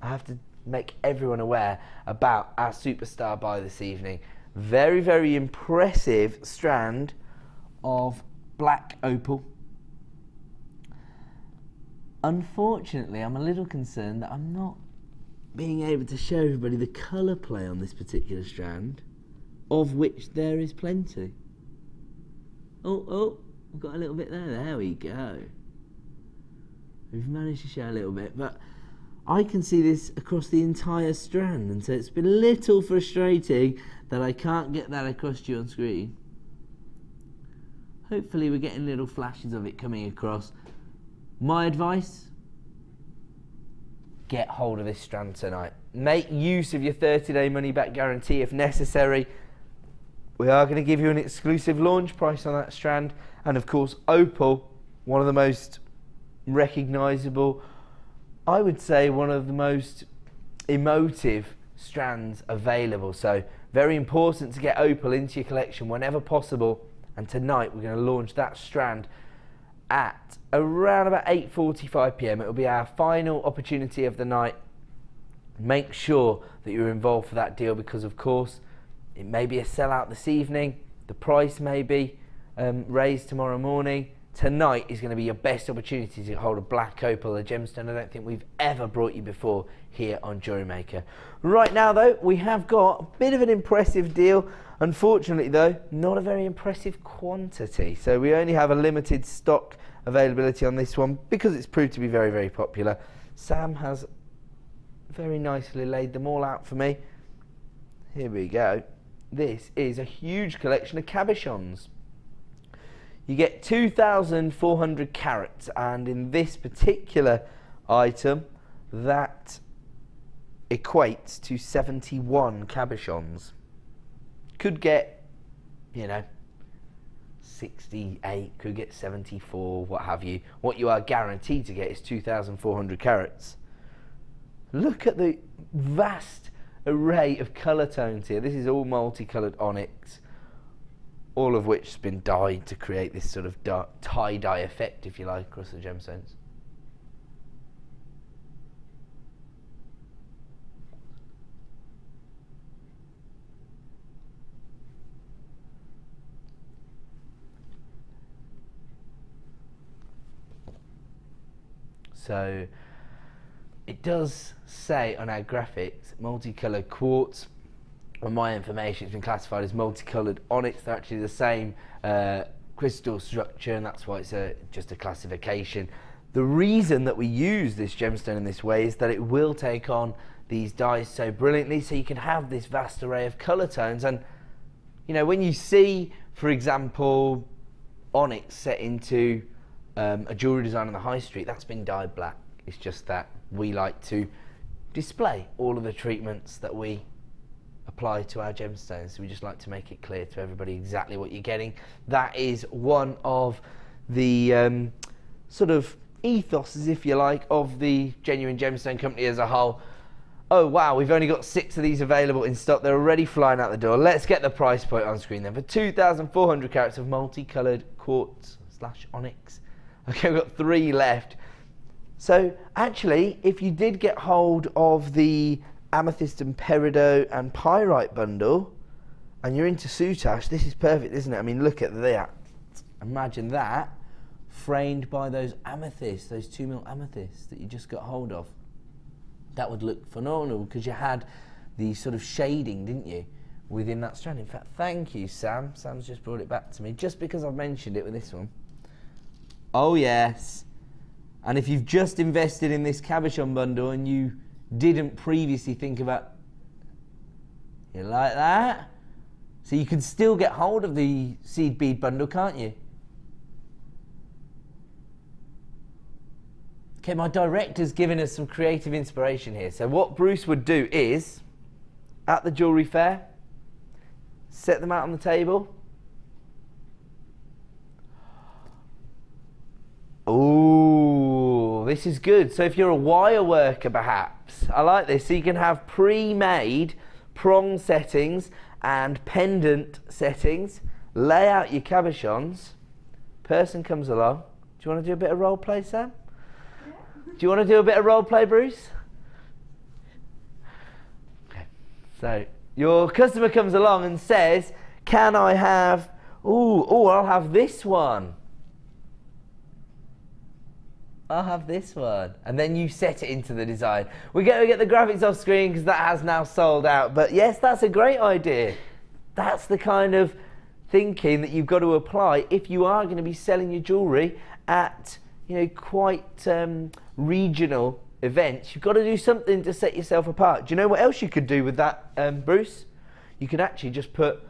I have to make everyone aware about our superstar buy this evening. Very, very impressive strand of black opal. Unfortunately, I'm a little concerned that I'm not being able to show everybody the colour play on this particular strand, of which there is plenty. Oh, we've got a little bit there. There we go. We've managed to show a little bit, but I can see this across the entire strand, and so it's been a little frustrating that I can't get that across to you on screen. Hopefully we're getting little flashes of it coming across. My advice, get hold of this strand tonight. Make use of your 30-day money-back guarantee if necessary. We are going to give you an exclusive launch price on that strand, and of course opal, one of the most recognisable, I would say one of the most emotive strands available. So very important to get opal into your collection whenever possible, and tonight we're going to launch that strand at around about 8:45 PM. It will be our final opportunity of the night make sure that you're involved for that deal, because of course it may be a sellout this evening, the price may be raised tomorrow morning. Tonight is going to be your best opportunity to hold a black opal, a gemstone I don't think we've ever brought you before here on Jewellery Maker. Right now though, we have got a bit of an impressive deal. Unfortunately though, not a very impressive quantity. So we only have a limited stock availability on this one because it's proved to be very, very popular. Sam has very nicely laid them all out for me. Here we go. This is a huge collection of cabochons. You get 2,400 carats, and in this particular item, that equates to 71 cabochons. Could get, you know, 68, could get 74, what have you. What you are guaranteed to get is 2,400 carats. Look at the vast array of colour tones here. This is all multicoloured onyx, all of which has been dyed to create this sort of tie-dye effect, if you like, across the gemstones. So it does say on our graphics multicoloured quartz. On my information, it's been classified as multicoloured onyx. They're actually the same crystal structure, and that's why it's just a classification. The reason that we use this gemstone in this way is that it will take on these dyes so brilliantly, so you can have this vast array of colour tones. And you know, when you see, for example, onyx set into a jewellery design on the high street, that's been dyed black. It's just that we like to display all of the treatments that we apply to our gemstones, so we just like to make it clear to everybody exactly what you're getting. That is one of the sort of ethoses, if you like, of the Genuine Gemstone Company as a whole. Oh wow, we've only got 6 of these available in stock. They're already flying out the door. Let's get the price point on screen then. For 2,400 carats of multicoloured quartz / onyx. Okay, we've got 3 left. So actually, if you did get hold of the amethyst and peridot and pyrite bundle, and you're into soutache, this is perfect, isn't it? I mean, look at that. Imagine that framed by those amethysts, those 2mm amethysts that you just got hold of. That would look phenomenal because you had the sort of shading, didn't you, within that strand. In fact, thank you, Sam. Sam's just brought it back to me just because I've mentioned it with this one. Oh yes. And if you've just invested in this cabochon bundle and you didn't previously think about, you like that? So you can still get hold of the seed bead bundle, can't you? Okay, my director's giving us some creative inspiration here. So what Bruce would do is, at the jewellery fair, set them out on the table. Ooh, this is good. So if you're a wire worker perhaps, I like this. So you can have pre-made prong settings and pendant settings. Lay out your cabochons. Person comes along. Do you want to do a bit of role play, Sam? Yeah. Do you want to do a bit of role play, Bruce? Okay. So your customer comes along and says, can I have, I'll have this one. I'll have this one. And then you set it into the design. We're going to get the graphics off screen because that has now sold out. But yes, that's a great idea. That's the kind of thinking that you've got to apply if you are going to be selling your jewellery at, you know, quite regional events. You've got to do something to set yourself apart. Do you know what else you could do with that, Bruce? You could actually just put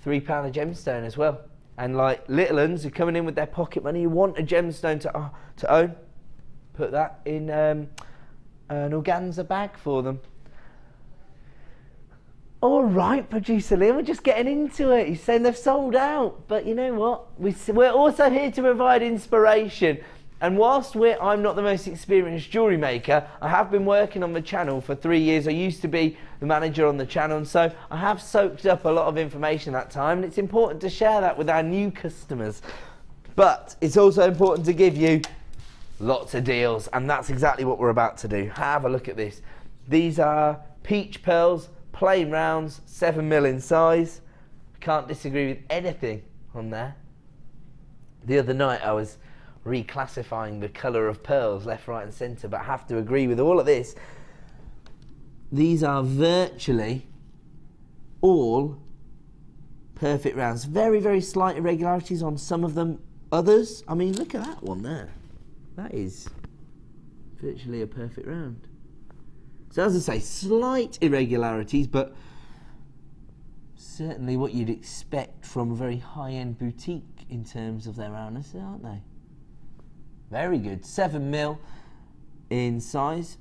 £3 a gemstone as well. And like little uns are coming in with their pocket money, you want a gemstone to own, put that in an organza bag for them. All right, producer Liam, we're just getting into it. He's saying they've sold out, but you know what? We're also here to provide inspiration. And whilst I'm not the most experienced jewellery maker, I have been working on the channel for 3 years. I used to be the manager on the channel, and so I have soaked up a lot of information that time, and it's important to share that with our new customers. But it's also important to give you lots of deals, and that's exactly what we're about to do. Have a look at this. These are peach pearls, plain rounds, 7mm in size. Can't disagree with anything on there. The other night I was reclassifying the colour of pearls left, right and centre, but I have to agree with all of this. These are virtually all perfect rounds. Very, very slight irregularities on some of them. Others, I mean, look at that one there. That is virtually a perfect round. So as I say, slight irregularities, but certainly what you'd expect from a very high-end boutique in terms of their roundness, aren't they? Very good. 7mm in size,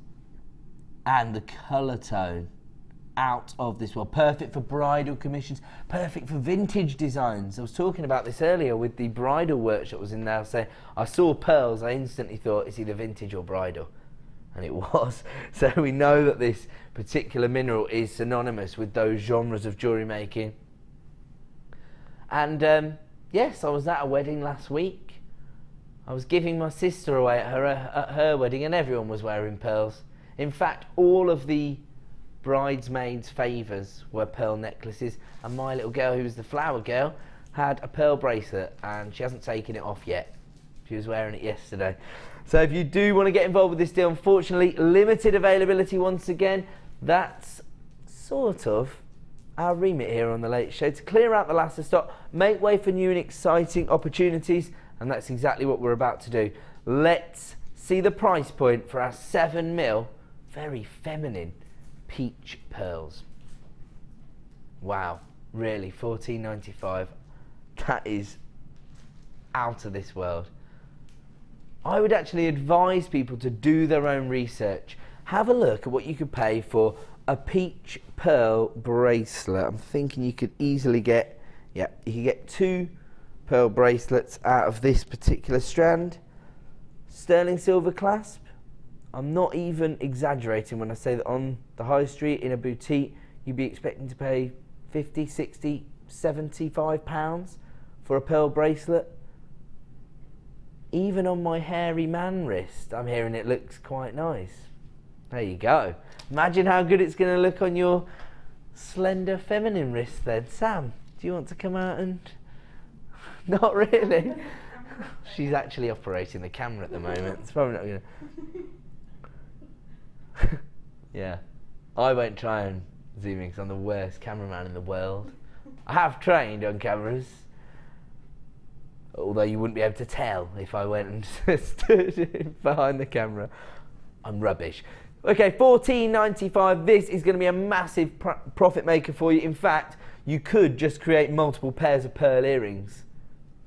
and the colour tone out of this world. Perfect for bridal commissions, perfect for vintage designs. I was talking about this earlier with the bridal workshop that was in there. Saying I saw pearls, I instantly thought it's either vintage or bridal, and it was. So we know that this particular mineral is synonymous with those genres of jewellery making. And yes, I was at a wedding last week. I was giving my sister away at her wedding, and everyone was wearing pearls. In fact, all of the bridesmaids' favours were pearl necklaces, and my little girl, who was the flower girl, had a pearl bracelet, and she hasn't taken it off yet. She was wearing it yesterday. So if you do want to get involved with this deal, unfortunately, limited availability once again. That's sort of our remit here on The Late Show, to clear out the last of stock, make way for new and exciting opportunities, and that's exactly what we're about to do. Let's see the price point for our 7mm, very feminine peach pearls. Wow, really, $14.95. That is out of this world. I would actually advise people to do their own research. Have a look at what you could pay for a peach pearl bracelet. I'm thinking you could easily get, yeah, you could get 2 pearl bracelets out of this particular strand. Sterling silver clasp. I'm not even exaggerating when I say that on the high street in a boutique you'd be expecting to pay 50, 60, 75 pounds for a pearl bracelet. Even on my hairy man wrist, I'm hearing it looks quite nice. There you go. Imagine how good it's going to look on your slender feminine wrist then. Sam, do you want to come out and... Not really. She's actually operating the camera at the moment. It's probably not going to... Yeah, I won't try and zoom in because I'm the worst cameraman in the world. I have trained on cameras, although you wouldn't be able to tell if I went and stood behind the camera. I'm rubbish. Okay, $14.95. This is going to be a massive profit maker for you. In fact, you could just create multiple pairs of pearl earrings.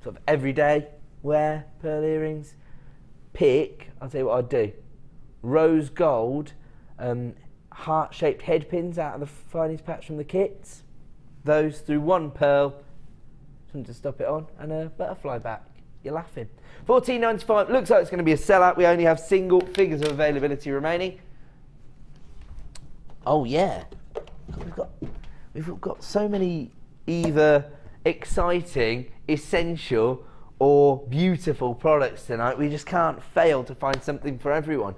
Sort of everyday wear pearl earrings. Pick, I'll tell you what I'd do. Rose gold, heart-shaped head pins out of the finest patch from the kits. Those through 1 pearl, something to stop it on, and a butterfly back. You're laughing. $14.95. Looks like it's going to be a sellout. We only have single figures of availability remaining. Oh yeah, we've got so many either exciting, essential, or beautiful products tonight. We just can't fail to find something for everyone.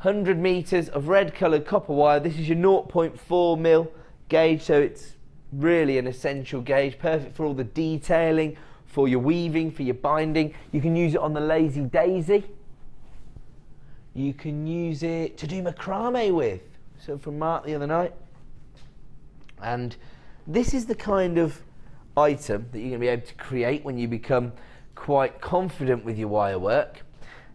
100 metres of red coloured copper wire. This is your 0.4mm gauge, so it's really an essential gauge, perfect for all the detailing, for your weaving, for your binding. You can use it on the Lazy Daisy. You can use it to do macrame with. So from Mark the other night. And this is the kind of item that you're going to be able to create when you become quite confident with your wire work.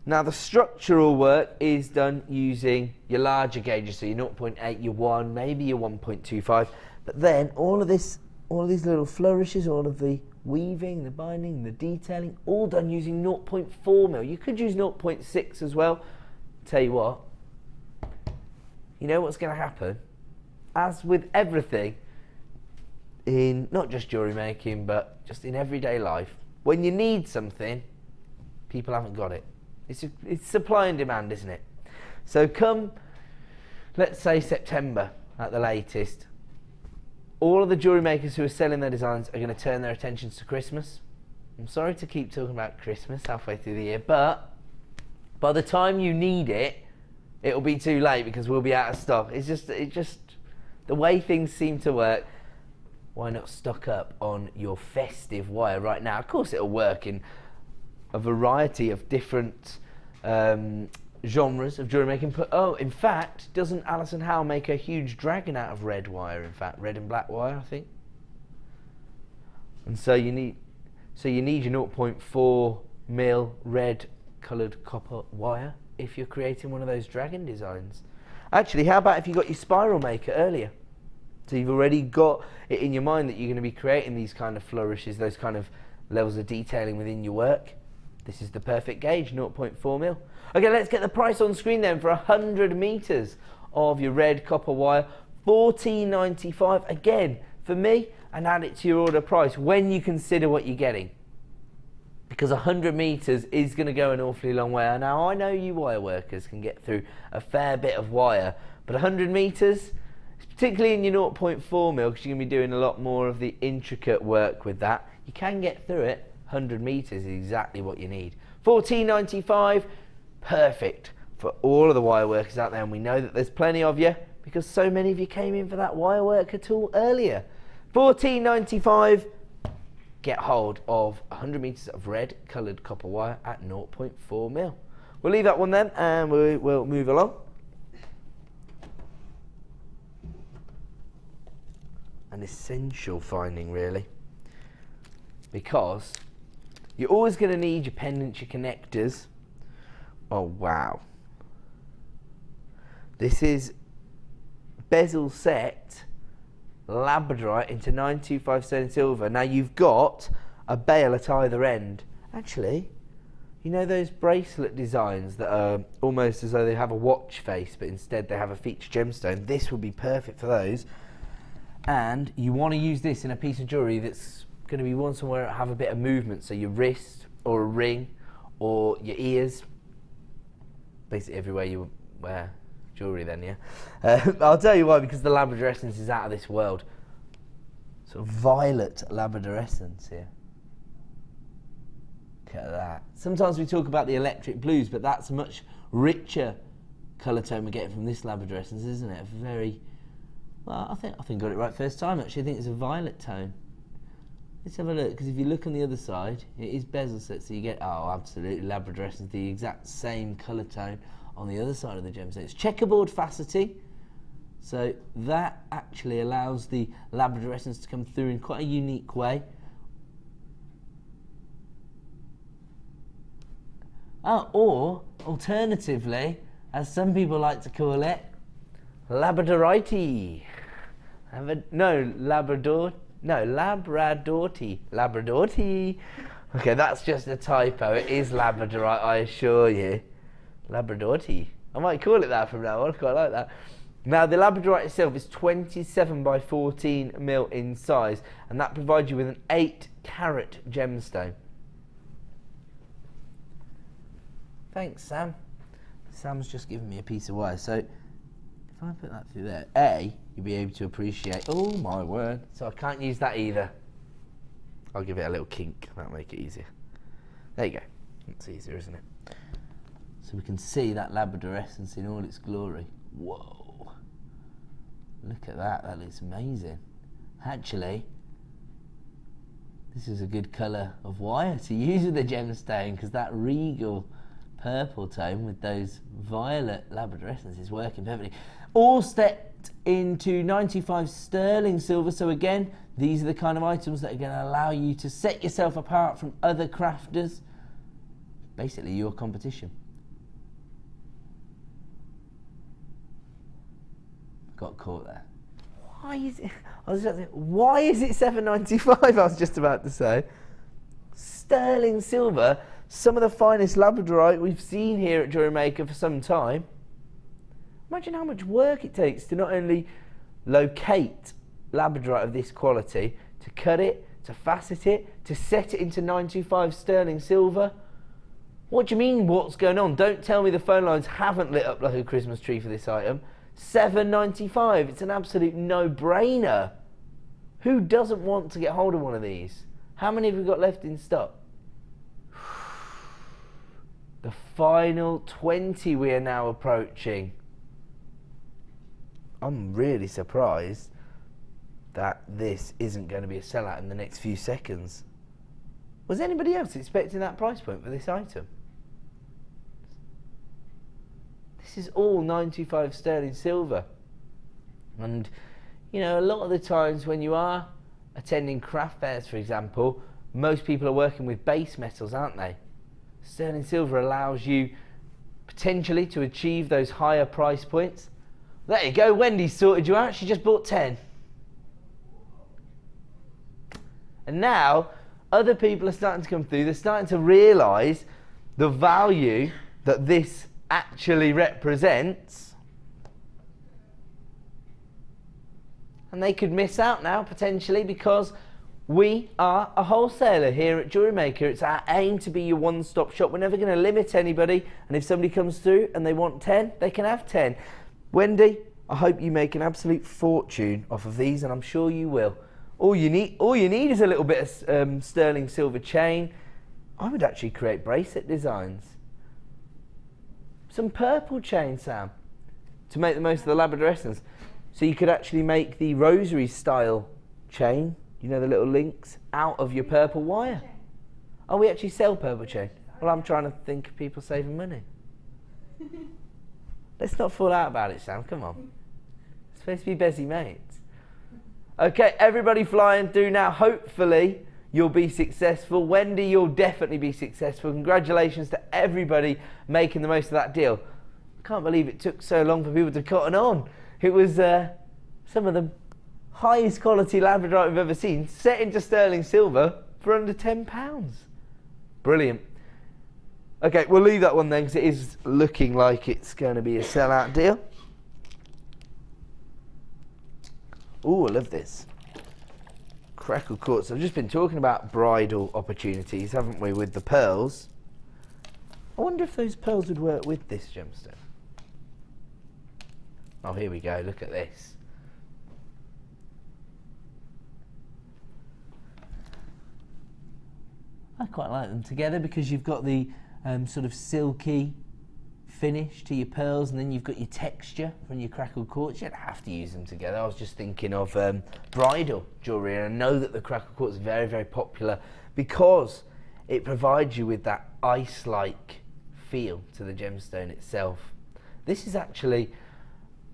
Now the structural work is done using your larger gauges, so your 0.8, your 1, maybe your 1.25, but then all of these little flourishes, all of the weaving, the binding, the detailing, all done using 0.4mm. You could use 0.6 as well. Tell you what, you know what's going to happen? As with everything, in not just jewellery making, but just in everyday life, when you need something, people haven't got it. It's supply and demand, isn't it? So come, let's say September at the latest, all of the jewellery makers who are selling their designs are going to turn their attentions to Christmas. I'm sorry to keep talking about Christmas halfway through the year, but by the time you need it, it'll be too late because we'll be out of stock. It's just the way things seem to work. Why not stock up on your festive wire right now? Of course, it'll work in a variety of different genres of jewellery making. Oh, in fact, doesn't Alison Howe make a huge dragon out of red wire? In fact, red and black wire, I think. And so you need your 0.4 mil red coloured copper wire if you're creating one of those dragon designs. Actually, how about if you got your spiral maker earlier? So you've already got it in your mind that you're going to be creating these kind of flourishes, those kind of levels of detailing within your work. This is the perfect gauge, 0.4 mil. Okay, let's get the price on screen then for 100 metres of your red copper wire, $14.95 again for me, and add it to your order price when you consider what you're getting. Because 100 metres is going to go an awfully long way. Now, I know you wire workers can get through a fair bit of wire, but 100 metres, particularly in your 0.4 mil, because you're going to be doing a lot more of the intricate work with that, you can get through it. 100 metres is exactly what you need. $14.95, perfect for all of the wire workers out there, and we know that there's plenty of you because so many of you came in for that wire worker tool earlier. $14.95, get hold of 100 metres of red coloured copper wire at 0.4 mil. We'll leave that one then and we'll move along. An essential finding, really, because you're always going to need your pendants, your connectors. Oh wow, this is bezel set Labradorite into 925 sterling silver. Now you've got a bail at either end. Actually, you know those bracelet designs that are almost as though they have a watch face, but instead they have a featured gemstone? This would be perfect for those. And you want to use this in a piece of jewellery that's going to be one somewhere that have a bit of movement, so your wrist or a ring or your ears, basically everywhere you wear jewellery then, yeah. I'll tell you why, because the Labradorescence is out of this world. Sort of violet Labradorescence here. Look at that. Sometimes we talk about the electric blues, but that's a much richer colour tone we're getting from this Labradorescence, isn't it? A very, well, I think I got it right first time actually. I think it's a violet tone. Let's have a look, because if you look on the other side, it is bezel set, so you get, oh absolutely, Labradorescence, the exact same colour tone on the other side of the gemstone. It's checkerboard faceting, so that actually allows the Labradorescence to come through in quite a unique way. Oh, or alternatively, as some people like to call it, Labradorite. Labradorite. Okay, that's just a typo. It is Labradorite, I assure you. Labradorite. I might call it that from now on. I quite like that. Now, the Labradorite itself is 27 by 14 mil in size, and that provides you with an 8-carat gemstone. Thanks, Sam. Sam's just given me a piece of wire. So, if I put that through there, A, you'll be able to appreciate. Oh my word! So I can't use that either. I'll give it a little kink. That'll make it easier. There you go. That's easier, isn't it? So we can see that Labradorescence in all its glory. Whoa! Look at that. That looks amazing. Actually, this is a good colour of wire to use with the gemstone, because that regal purple tone with those violet Labradorescence is working perfectly. All stepped into 95 sterling silver. So again, these are the kind of items that are going to allow you to set yourself apart from other crafters. Basically, your competition. Got caught there. Why is it? Why is it $7.95? I was just about to say. Sterling silver. Some of the finest Labradorite we've seen here at Jewellery Maker for some time. Imagine how much work it takes to not only locate Labradorite of this quality, to cut it, to facet it, to set it into 925 sterling silver. What do you mean, what's going on? Don't tell me the phone lines haven't lit up like a Christmas tree for this item. $7.95, it's an absolute no-brainer. Who doesn't want to get hold of one of these? How many have we got left in stock? The final 20 we are now approaching. I'm really surprised that this isn't going to be a sellout in the next few seconds. Was anybody else expecting that price point for this item? This is all 925 sterling silver. And, you know, a lot of the times when you are attending craft fairs, for example, most people are working with base metals, aren't they? Sterling silver allows you potentially to achieve those higher price points. There you go, Wendy's sorted you out, she just bought 10. And now, other people are starting to come through, they're starting to realise the value that this actually represents. And they could miss out now, potentially, because we are a wholesaler here at Jewellery Maker. It's our aim to be your one-stop shop. We're never going to limit anybody, and if somebody comes through and they want 10, they can have 10. Wendy, I hope you make an absolute fortune off of these, and I'm sure you will. All you need is a little bit of sterling silver chain. I would actually create bracelet designs. Some purple chain, Sam, to make the most of the Labradorescence. So you could actually make the rosary style chain, you know, the little links, out of your purple wire. Oh, we actually sell purple chain. Well, I'm trying to think of people saving money. Let's not fall out about it, Sam, come on. It's supposed to be busy mates. Okay, everybody flying through now. Hopefully you'll be successful. Wendy, you'll definitely be successful. Congratulations to everybody making the most of that deal. I can't believe it took so long for people to cotton on. It was some of the highest quality Labradorite we've ever seen, set into sterling silver for under £10. Brilliant. Okay, we'll leave that one then, because it is looking like it's going to be a sellout deal. Ooh, I love this. Crackle quartz. I've just been talking about bridal opportunities, haven't we, with the pearls. I wonder if those pearls would work with this gemstone. Oh, here we go, look at this. I quite like them together because you've got the sort of silky finish to your pearls, and then you've got your texture from your crackled quartz. You don't have to use them together. I was just thinking of bridal jewellery, and I know that the crackled quartz is very, very popular because it provides you with that ice-like feel to the gemstone itself. This is actually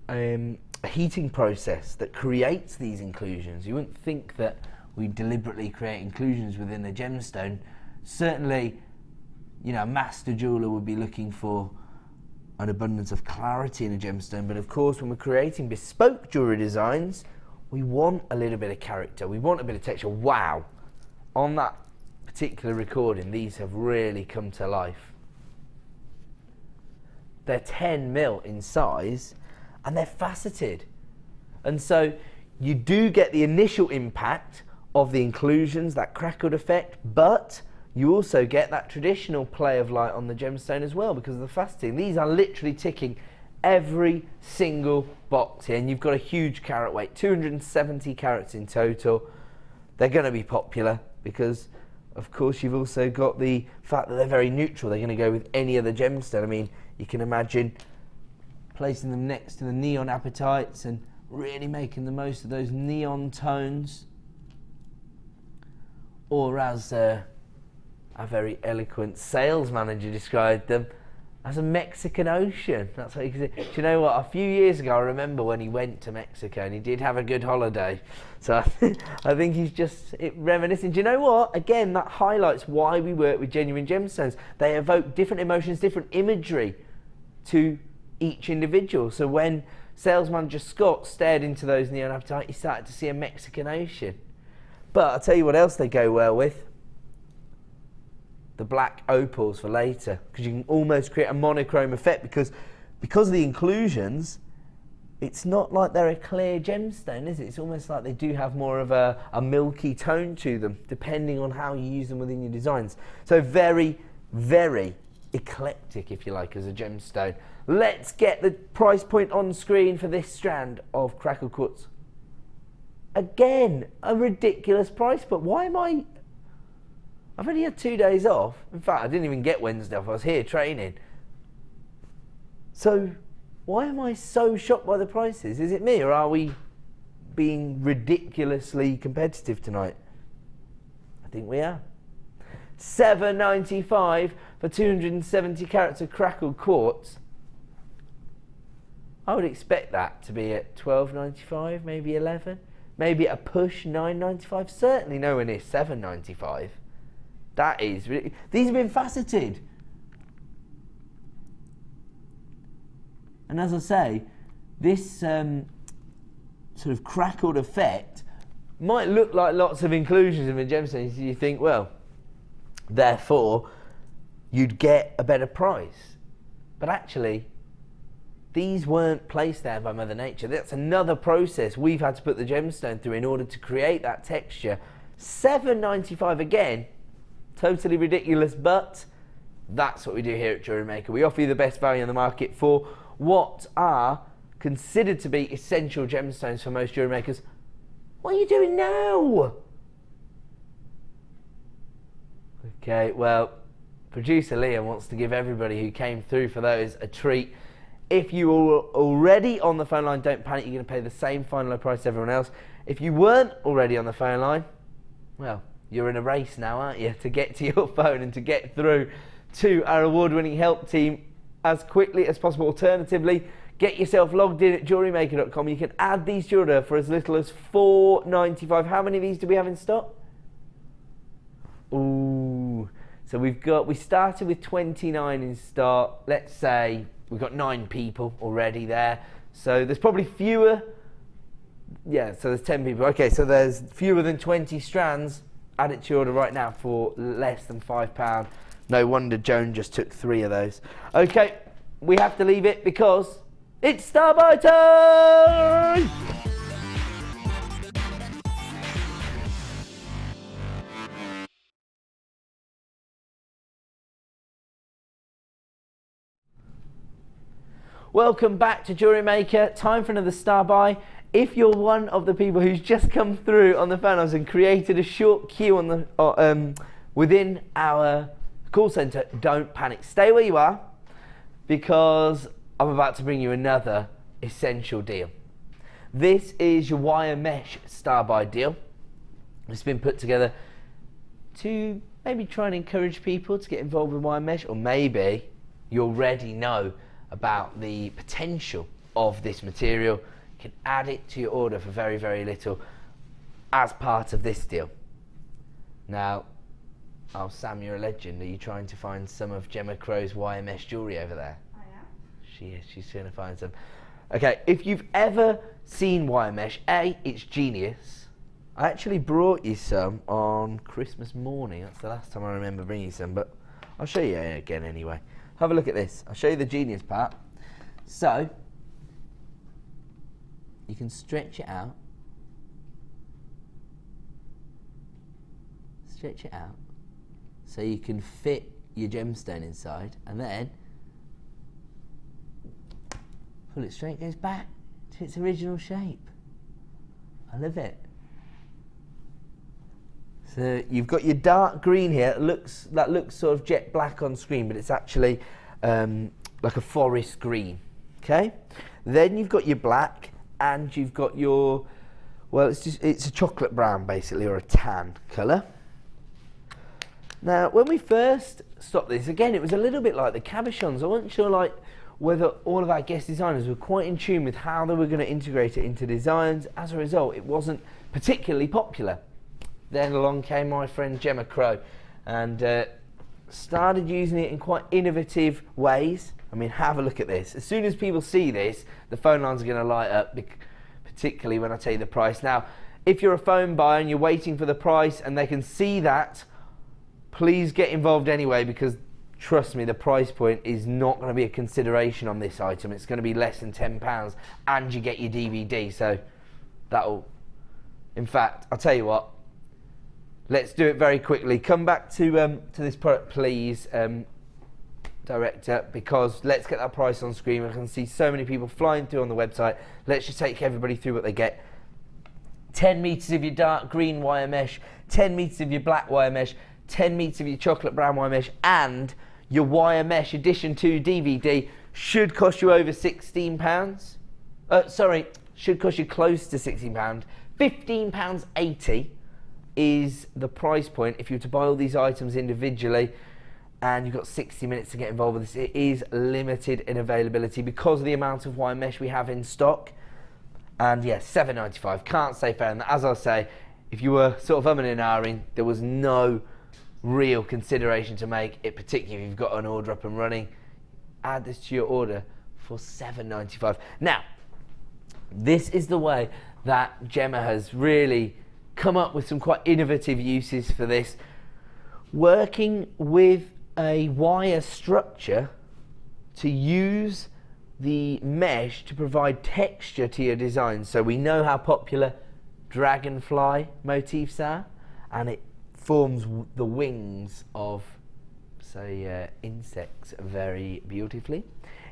a heating process that creates these inclusions. You wouldn't think that we deliberately create inclusions within a gemstone. Certainly, you know, a master jeweller would be looking for an abundance of clarity in a gemstone, but of course when we're creating bespoke jewellery designs, we want a little bit of character, we want a bit of texture. Wow, on that particular recording, these have really come to life. They're 10mm in size, and they're faceted, and so you do get the initial impact of the inclusions, that crackled effect, but you also get that traditional play of light on the gemstone as well because of the faceting. These are literally ticking every single box here, and you've got a huge carat weight, 270 carats in total. They're going to be popular because, of course, you've also got the fact that they're very neutral. They're going to go with any other gemstone. I mean, you can imagine placing them next to the neon apatites and really making the most of those neon tones. Or as a very eloquent sales manager described them, as a Mexican Ocean. That's what you can say. Do you know what? A few years ago, I remember when he went to Mexico and he did have a good holiday. So I think he's just reminiscing. Do you know what? Again, that highlights why we work with genuine gemstones. They evoke different emotions, different imagery to each individual. So when sales manager Scott stared into those neon apatite, he started to see a Mexican Ocean. But I'll tell you what else they go well with. The black opals for later, because you can almost create a monochrome effect because of the inclusions. It's not like they're a clear gemstone, is it? It's almost like they do have more of a milky tone to them, depending on how you use them within your designs. So very, very eclectic, if you like, as a gemstone. Let's get the price point on screen for this strand of crackled quartz. Again, a ridiculous price, but why am I I've only had 2 days off. In fact, I didn't even get Wednesday off. I was here training. So why am I so shocked by the prices? Is it me, or are we being ridiculously competitive tonight? I think we are. $7.95 for 270 carats of crackled quartz. I would expect that to be at $12.95, maybe $11, maybe at a push $9.95. Certainly nowhere near $7.95. That is really, these have been faceted. And as I say, this sort of crackled effect might look like lots of inclusions in the gemstones. You think, well, therefore, you'd get a better price. But actually, these weren't placed there by Mother Nature. That's another process we've had to put the gemstone through in order to create that texture. $7.95 again, totally ridiculous, but that's what we do here at Jewellery Maker. We offer you the best value on the market for what are considered to be essential gemstones for most jewellery makers. What are you doing now? Okay, well, producer Liam wants to give everybody who came through for those a treat. If you were already on the phone line, don't panic, you're going to pay the same final price as everyone else. If you weren't already on the phone line, well, you're in a race now, aren't you, to get to your phone and to get through to our award-winning help team as quickly as possible. Alternatively, get yourself logged in at jewellerymaker.com. You can add these to your order for as little as $4.95. How many of these do we have in stock? Ooh, so we started with 29 in stock. Let's say we've got 9 people already there. So there's probably fewer. Yeah, so there's 10 people. Okay, so there's fewer than 20 strands. Add it to your order right now for less than £5. No wonder Joan just took 3 of those. Okay, we have to leave it because it's star buy time! Welcome back to Jewellery Maker. Time for another star buy. If you're one of the people who's just come through on the phone and created a short queue on the within our call centre, don't panic. Stay where you are because I'm about to bring you another essential deal. This is your wire mesh star buy deal. It's been put together to maybe try and encourage people to get involved with wire mesh, or maybe you already know about the potential of this material. You can add it to your order for very, very little as part of this deal. Now, oh, Sam, you're a legend. Are you trying to find some of Gemma Crow's wire mesh jewellery over there? I am. She is. She's trying to find some. Okay, if you've ever seen wire mesh, A, it's genius. I actually brought you some on Christmas morning. That's the last time I remember bringing you some, but I'll show you again anyway. Have a look at this. I'll show you the genius part. So, you can stretch it out. Stretch it out. So you can fit your gemstone inside, and then pull it straight, goes back to its original shape. I love it. So you've got your dark green here. That looks sort of jet black on screen, but it's actually like a forest green. Okay. Then you've got your black, and you've got your, well, it's a chocolate brown basically, or a tan colour. Now, when we first stopped this, again, it was a little bit like the cabochons. I wasn't sure like whether all of our guest designers were quite in tune with how they were going to integrate it into designs. As a result, it wasn't particularly popular. Then along came my friend Gemma Crow and started using it in quite innovative ways. I mean, have a look at this. As soon as people see this, the phone lines are going to light up, particularly when I tell you the price. Now, if you're a phone buyer and you're waiting for the price and they can see that, please get involved anyway, because trust me, the price point is not going to be a consideration on this item. It's going to be less than £10 and you get your DVD. So that'll, in fact, I'll tell you what, let's do it very quickly. Come back to this product, please, director, because let's get that price on screen. I can see so many people flying through on the website. Let's just take everybody through what they get. 10 meters of your dark green wire mesh, 10 meters of your black wire mesh, 10 metres of your chocolate brown wire mesh and your wire mesh edition 2 DVD should cost you over £16. Sorry, should cost you close to £16. £15.80 is the price point if you were to buy all these items individually, and you've got 60 minutes to get involved with this. It is limited in availability because of the amount of wire mesh we have in stock. And yes, £7.95, can't say fair. And as I say, if you were sort of umming and ahhing, there was no real consideration to make it, particularly if you've got an order up and running. Add this to your order for £7.95. Now, this is the way that Gemma has really come up with some quite innovative uses for this. Working with a wire structure to use the mesh to provide texture to your design. So we know how popular dragonfly motifs are, and it forms the wings of, say, insects very beautifully.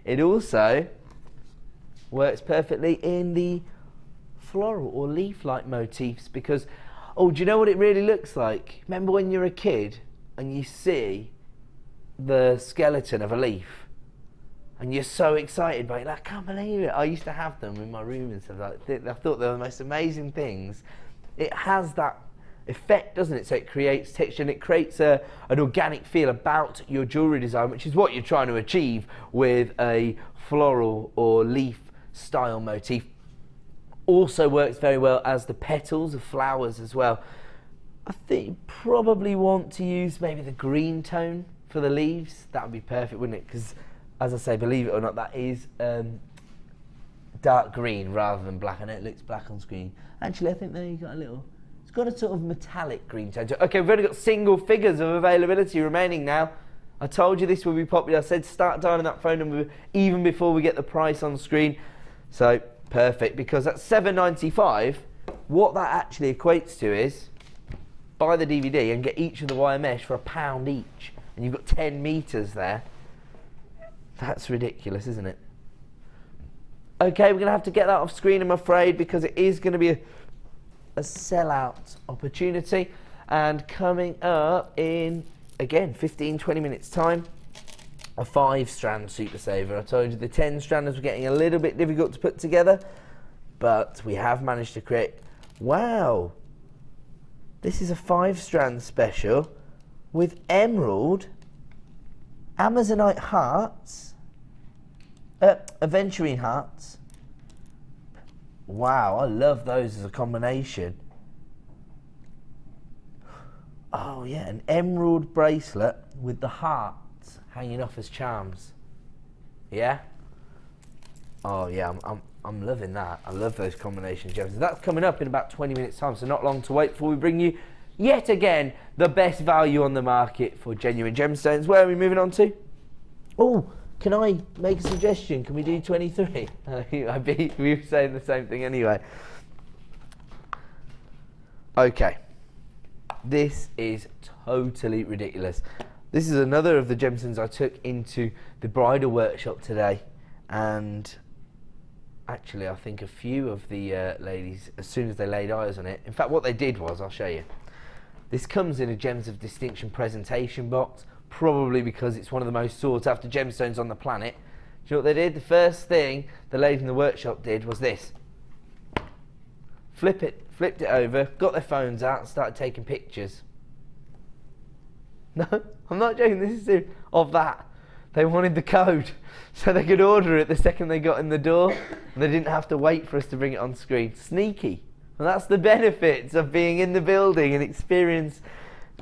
It also works perfectly in the floral or leaf-like motifs because, oh, do you know what it really looks like? Remember when you're a kid and you see the skeleton of a leaf and you're so excited by it, like, I can't believe it. I used to have them in my room and stuff like that. I thought they were the most amazing things. It has that effect, doesn't it? So it creates texture and it creates an organic feel about your jewellery design, which is what you're trying to achieve with a floral or leaf style motif. Also works very well as the petals of flowers as well. I think you probably want to use maybe the green tone for the leaves. That would be perfect, wouldn't it? Because, as I say, believe it or not, that is dark green rather than black. I know it looks black on screen. Actually, I think there you got a little, it's got a sort of metallic green tone to it. Okay, we've only got single figures of availability remaining now. I told you this would be popular. I said start dialing that phone number even before we get the price on screen. So, perfect, because at £7.95, what that actually equates to is buy the DVD and get each of the wire mesh for £1 each, and you've got 10 metres there. That's ridiculous, isn't it? Okay, we're going to have to get that off screen, I'm afraid, because it is going to be a sellout opportunity. And coming up in, again, 15-20 minutes time, a 5-strand super saver. I told you the 10-stranders were getting a little bit difficult to put together, but we have managed to create, wow, this is a 5-strand special with emerald, amazonite hearts, aventurine hearts. Wow, I love those as a combination. Oh yeah, an emerald bracelet with the hearts hanging off as charms. Yeah? Oh yeah, I'm loving that. I love those combination gems. That's coming up in about 20 minutes time, so not long to wait before we bring you yet again the best value on the market for genuine gemstones. Where are we moving on to? Oh, can I make a suggestion? Can we do 23? We were saying the same thing anyway. Okay. This is totally ridiculous. This is another of the gemstones I took into the bridal workshop today, and actually I think a few of the ladies, as soon as they laid eyes on it, in fact what they did was, I'll show you. This comes in a Gems of Distinction presentation box, probably because it's one of the most sought after gemstones on the planet. Do you know what they did? The first thing the lady in the workshop did was this. Flipped it over, got their phones out and started taking pictures. No, I'm not joking, this is serious. Of that. They wanted the code so they could order it the second they got in the door, and they didn't have to wait for us to bring it on screen. Sneaky. And that's the benefits of being in the building and experiencing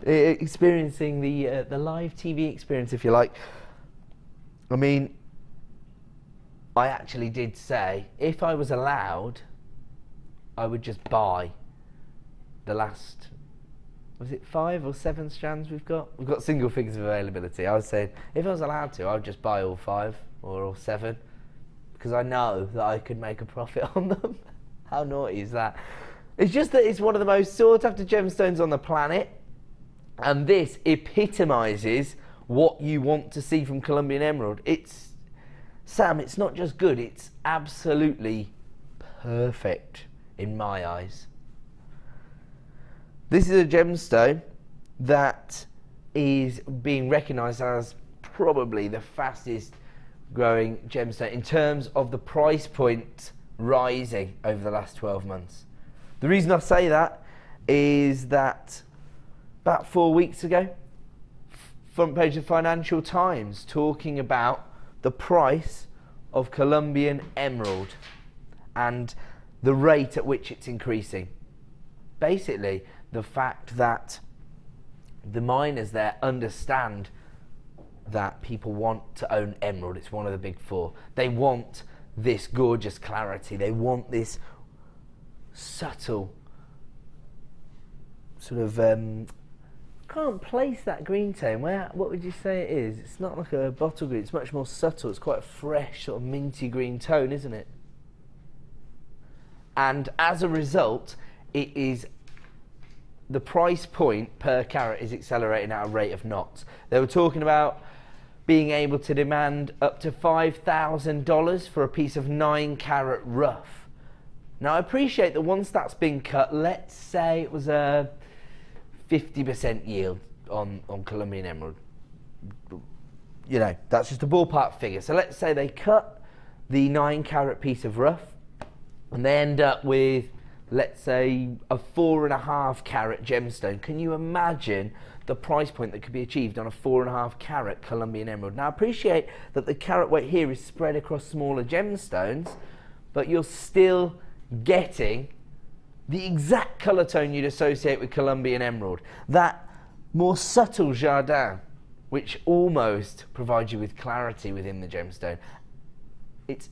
the live TV experience, if you like. I mean, I actually did say, if I was allowed, I would just buy the last, was it 5 or 7 strands we've got? We've got single figures of availability. I was saying, if I was allowed to, I would just buy all 5 or all 7, because I know that I could make a profit on them. How naughty is that? It's just that it's one of the most sought after gemstones on the planet, and this epitomises what you want to see from Colombian emerald. It's, Sam, it's not just good, it's absolutely perfect in my eyes. This is a gemstone that is being recognised as probably the fastest growing gemstone in terms of the price point rising over the last 12 months. The reason I say that is that about 4 weeks ago, front page of Financial Times talking about the price of Colombian emerald and the rate at which it's increasing. Basically, the fact that the miners there understand that people want to own emerald. It's one of the big four. They want this gorgeous clarity. They want this subtle sort of can't place that green tone. What would you say it is? It's not like a bottle green. It's much more subtle. It's quite a fresh sort of minty green tone, isn't it? And as a result, it is the price point per carat is accelerating at a rate of knots. They were talking about being able to demand up to $5,000 for a piece of 9 carat rough. Now I appreciate that once that's been cut, let's say it was a 50% yield on Colombian emerald. You know, that's just a ballpark figure. So let's say they cut the 9 carat piece of rough and they end up with, let's say, a 4.5 carat gemstone. Can you imagine the price point that could be achieved on a 4.5 carat Colombian emerald? Now I appreciate that the carat weight here is spread across smaller gemstones, but you're still getting the exact colour tone you'd associate with Colombian emerald. That more subtle jardin, which almost provides you with clarity within the gemstone. It's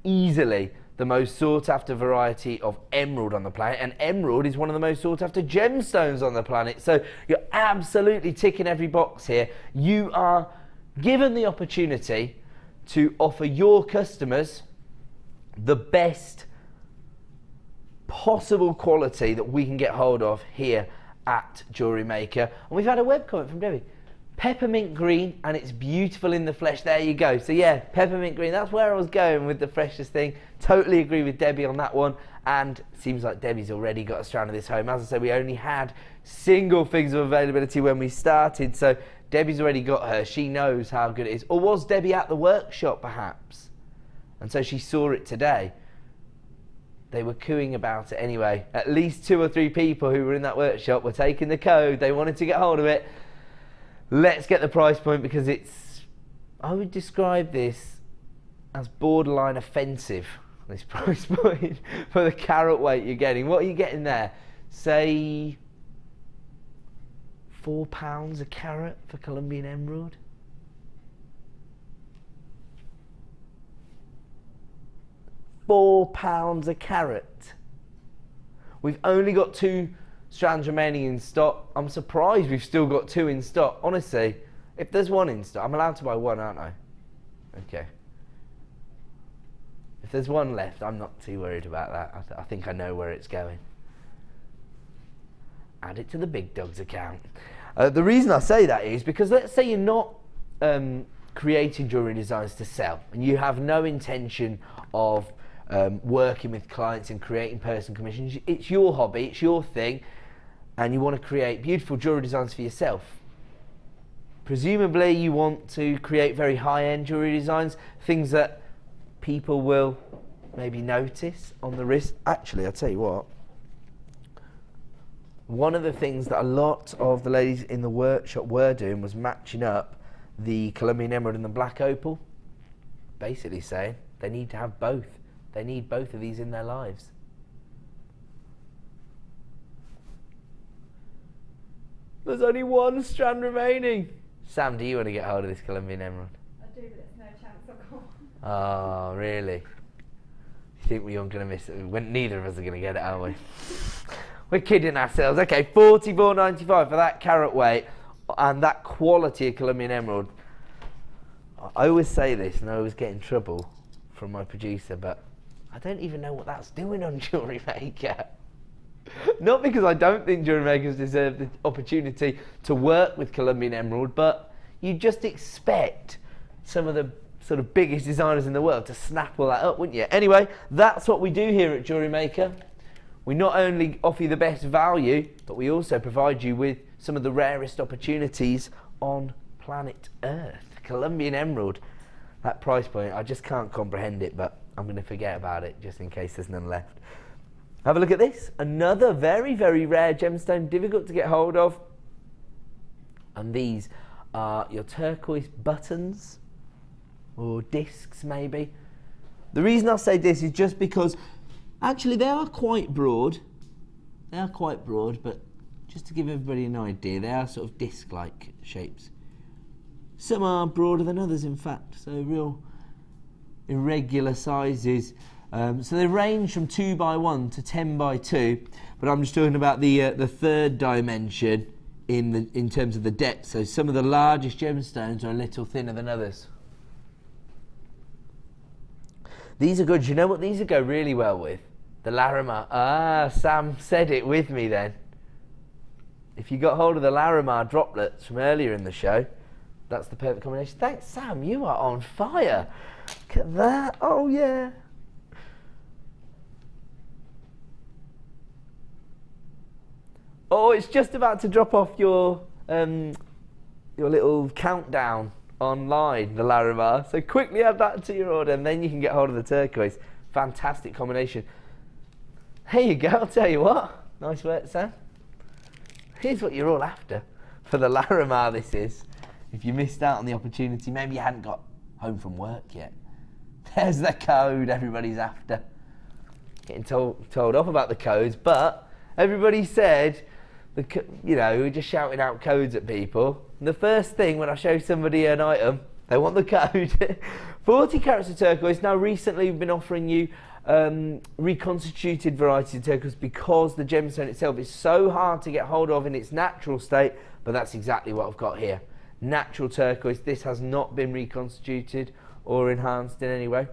easily the most sought after variety of emerald on the planet, and emerald is one of the most sought after gemstones on the planet. So you're absolutely ticking every box here. You are given the opportunity to offer your customers the best possible quality that we can get hold of here at Jewellery Maker. And we've had a web comment from Debbie. Peppermint green, and it's beautiful in the flesh. There you go. So yeah, peppermint green, that's where I was going with the freshest thing. Totally agree with Debbie on that one, and seems like Debbie's already got a strand of this home. As I said, we only had single figures of availability when we started, so Debbie's already got her. She knows how good it is. Or was Debbie at the workshop perhaps, and so she saw it today? They were cooing about it anyway. At least 2 or 3 people who were in that workshop were taking the code. They wanted to get hold of it. Let's get the price point, because it's, I would describe this as borderline offensive, this price point, for the carat weight you're getting. What are you getting there? Say £4 a carat for Colombian emerald? £4 a carat. We've only got 2 strands remaining in stock. I'm surprised we've still got 2 in stock. Honestly, if there's 1 in stock, I'm allowed to buy 1, aren't I? Okay. If there's 1 left, I'm not too worried about that. I think I know where it's going. Add it to the big dogs account. The reason I say that is because let's say you're not creating jewellery designs to sell, and you have no intention of working with clients and creating personal commissions. It's your hobby, it's your thing, and you want to create beautiful jewellery designs for yourself. Presumably you want to create very high-end jewellery designs, things that people will maybe notice on the wrist. Actually, I'll tell you what, one of the things that a lot of the ladies in the workshop were doing was matching up the Colombian emerald and the black opal, basically saying they need to have both. They need both of these in their lives. There's only 1 strand remaining. Sam, do you want to get hold of this Colombian emerald? I do, but there's no chance I'll go. Oh, really? You think we're going to miss it? Neither of us are going to get it, are we? We're kidding ourselves. Okay, $44.95 for that carat weight and that quality of Colombian emerald. I always say this and I always get in trouble from my producer, but I don't even know what that's doing on Jewellery Maker. Not because I don't think Jewellery Makers deserve the opportunity to work with Colombian emerald, but you just expect some of the sort of biggest designers in the world to snap all that up, wouldn't you? Anyway, that's what we do here at Jewellery Maker. We not only offer you the best value, but we also provide you with some of the rarest opportunities on planet Earth. Colombian emerald, that price point, I just can't comprehend it, but I'm going to forget about it just in case there's none left. Have a look at this, another very, very rare gemstone, difficult to get hold of. And these are your turquoise buttons, or discs maybe. The reason I say this is just because actually they are quite broad. They are quite broad, but just to give everybody an idea, they are sort of disc-like shapes. Some are broader than others, in fact, so real irregular sizes. So they range from 2x1 to 10x2, but I'm just talking about the third dimension in terms of the depth. So some of the largest gemstones are a little thinner than others. These are good. You know what these would go really well with? The Larimar. Ah, Sam said it with me then. If you got hold of the Larimar droplets from earlier in the show, that's the perfect combination. Thanks, Sam. You are on fire. Look at that. Oh, yeah. Oh, it's just about to drop off your little countdown online, the Larimar. So quickly add that to your order, and then you can get hold of the turquoise. Fantastic combination. There you go. I'll tell you what. Nice work, Sam. Here's what you're all after for the Larimar. This is. If you missed out on the opportunity, maybe you hadn't got home from work yet. There's the code everybody's after. Getting told off about the codes, but everybody said, you know, we're just shouting out codes at people. And the first thing when I show somebody an item, they want the code. 40 carats of turquoise. Now recently we've been offering you reconstituted varieties of turquoise because the gemstone itself is so hard to get hold of in its natural state, but that's exactly what I've got here. Natural turquoise. This has not been reconstituted or enhanced in any way.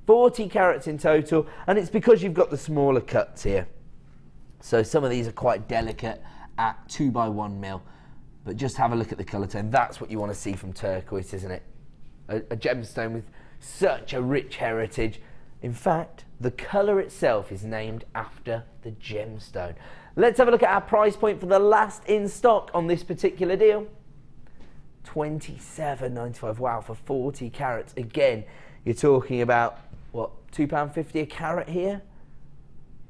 40 carats in total, and it's because you've got the smaller cuts here. So some of these are quite delicate at 2x1 mil, but just have a look at the colour tone. That's what you want to see from turquoise, isn't it? A gemstone with such a rich heritage. In fact, the colour itself is named after the gemstone. Let's have a look at our price point for the last in stock on this particular deal. £27.95. Wow, for 40 carats. Again, you're talking about, what, £2.50 a carat here?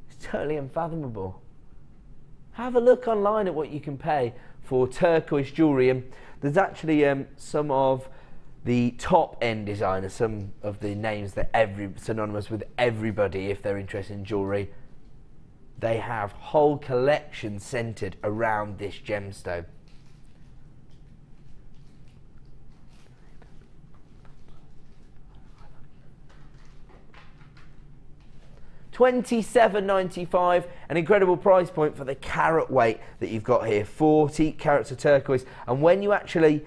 It's totally unfathomable. Have a look online at what you can pay for turquoise jewellery. And there's actually some of the top end designers, some of the names that synonymous with everybody if they're interested in jewellery. They have whole collections centred around this gemstone. £27.95, an incredible price point for the carat weight that you've got here. 40 carats of turquoise. And when you actually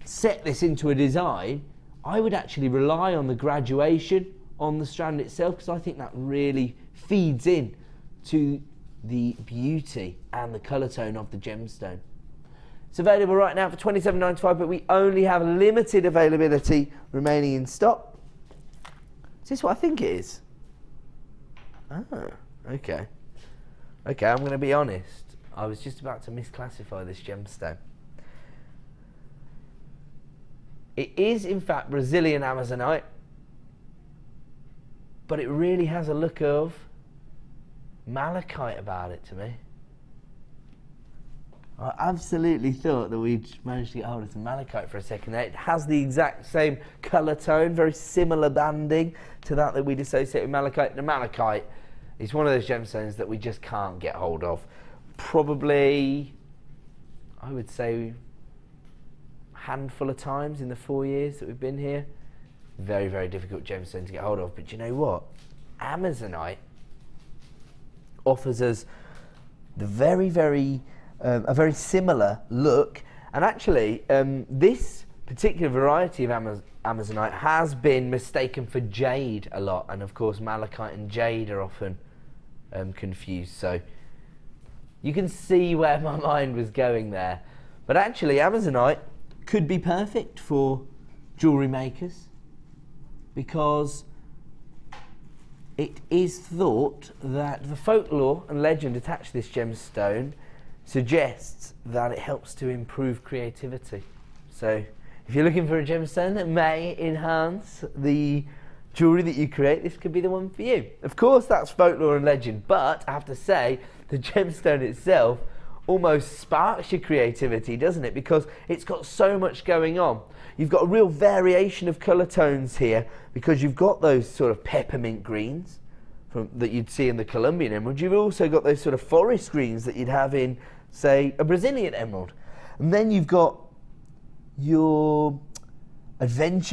set this into a design, I would actually rely on the graduation on the strand itself, because I think that really feeds in to the beauty and the colour tone of the gemstone. It's available right now for £27.95, but we only have limited availability remaining in stock. Is this what I think it is? Ah, okay. Okay, I'm going to be honest. I was just about to misclassify this gemstone. It is, in fact, Brazilian Amazonite, but it really has a look of malachite about it to me. I absolutely thought that we'd managed to get hold of some malachite for a second there. It has the exact same colour tone, very similar banding to that we'd associate with malachite. The malachite is one of those gemstones that we just can't get hold of. Probably, I would say, a handful of times in the 4 years that we've been here. Very, very difficult gemstone to get hold of. But you know what? Amazonite offers us the a very similar look, and actually this particular variety of Amazonite has been mistaken for jade a lot, and of course malachite and jade are often confused, so you can see where my mind was going there. But actually Amazonite could be perfect for jewellery makers, because it is thought that the folklore and legend attached to this gemstone suggests that it helps to improve creativity. So if you're looking for a gemstone that may enhance the jewellery that you create, this could be the one for you. Of course, that's folklore and legend, but I have to say the gemstone itself almost sparks your creativity, doesn't it? Because it's got so much going on. You've got a real variation of colour tones here because you've got those sort of peppermint greens that you'd see in the Colombian emerald. You've also got those sort of forest greens that you'd have in, say, a Brazilian emerald. And then you've got your adventure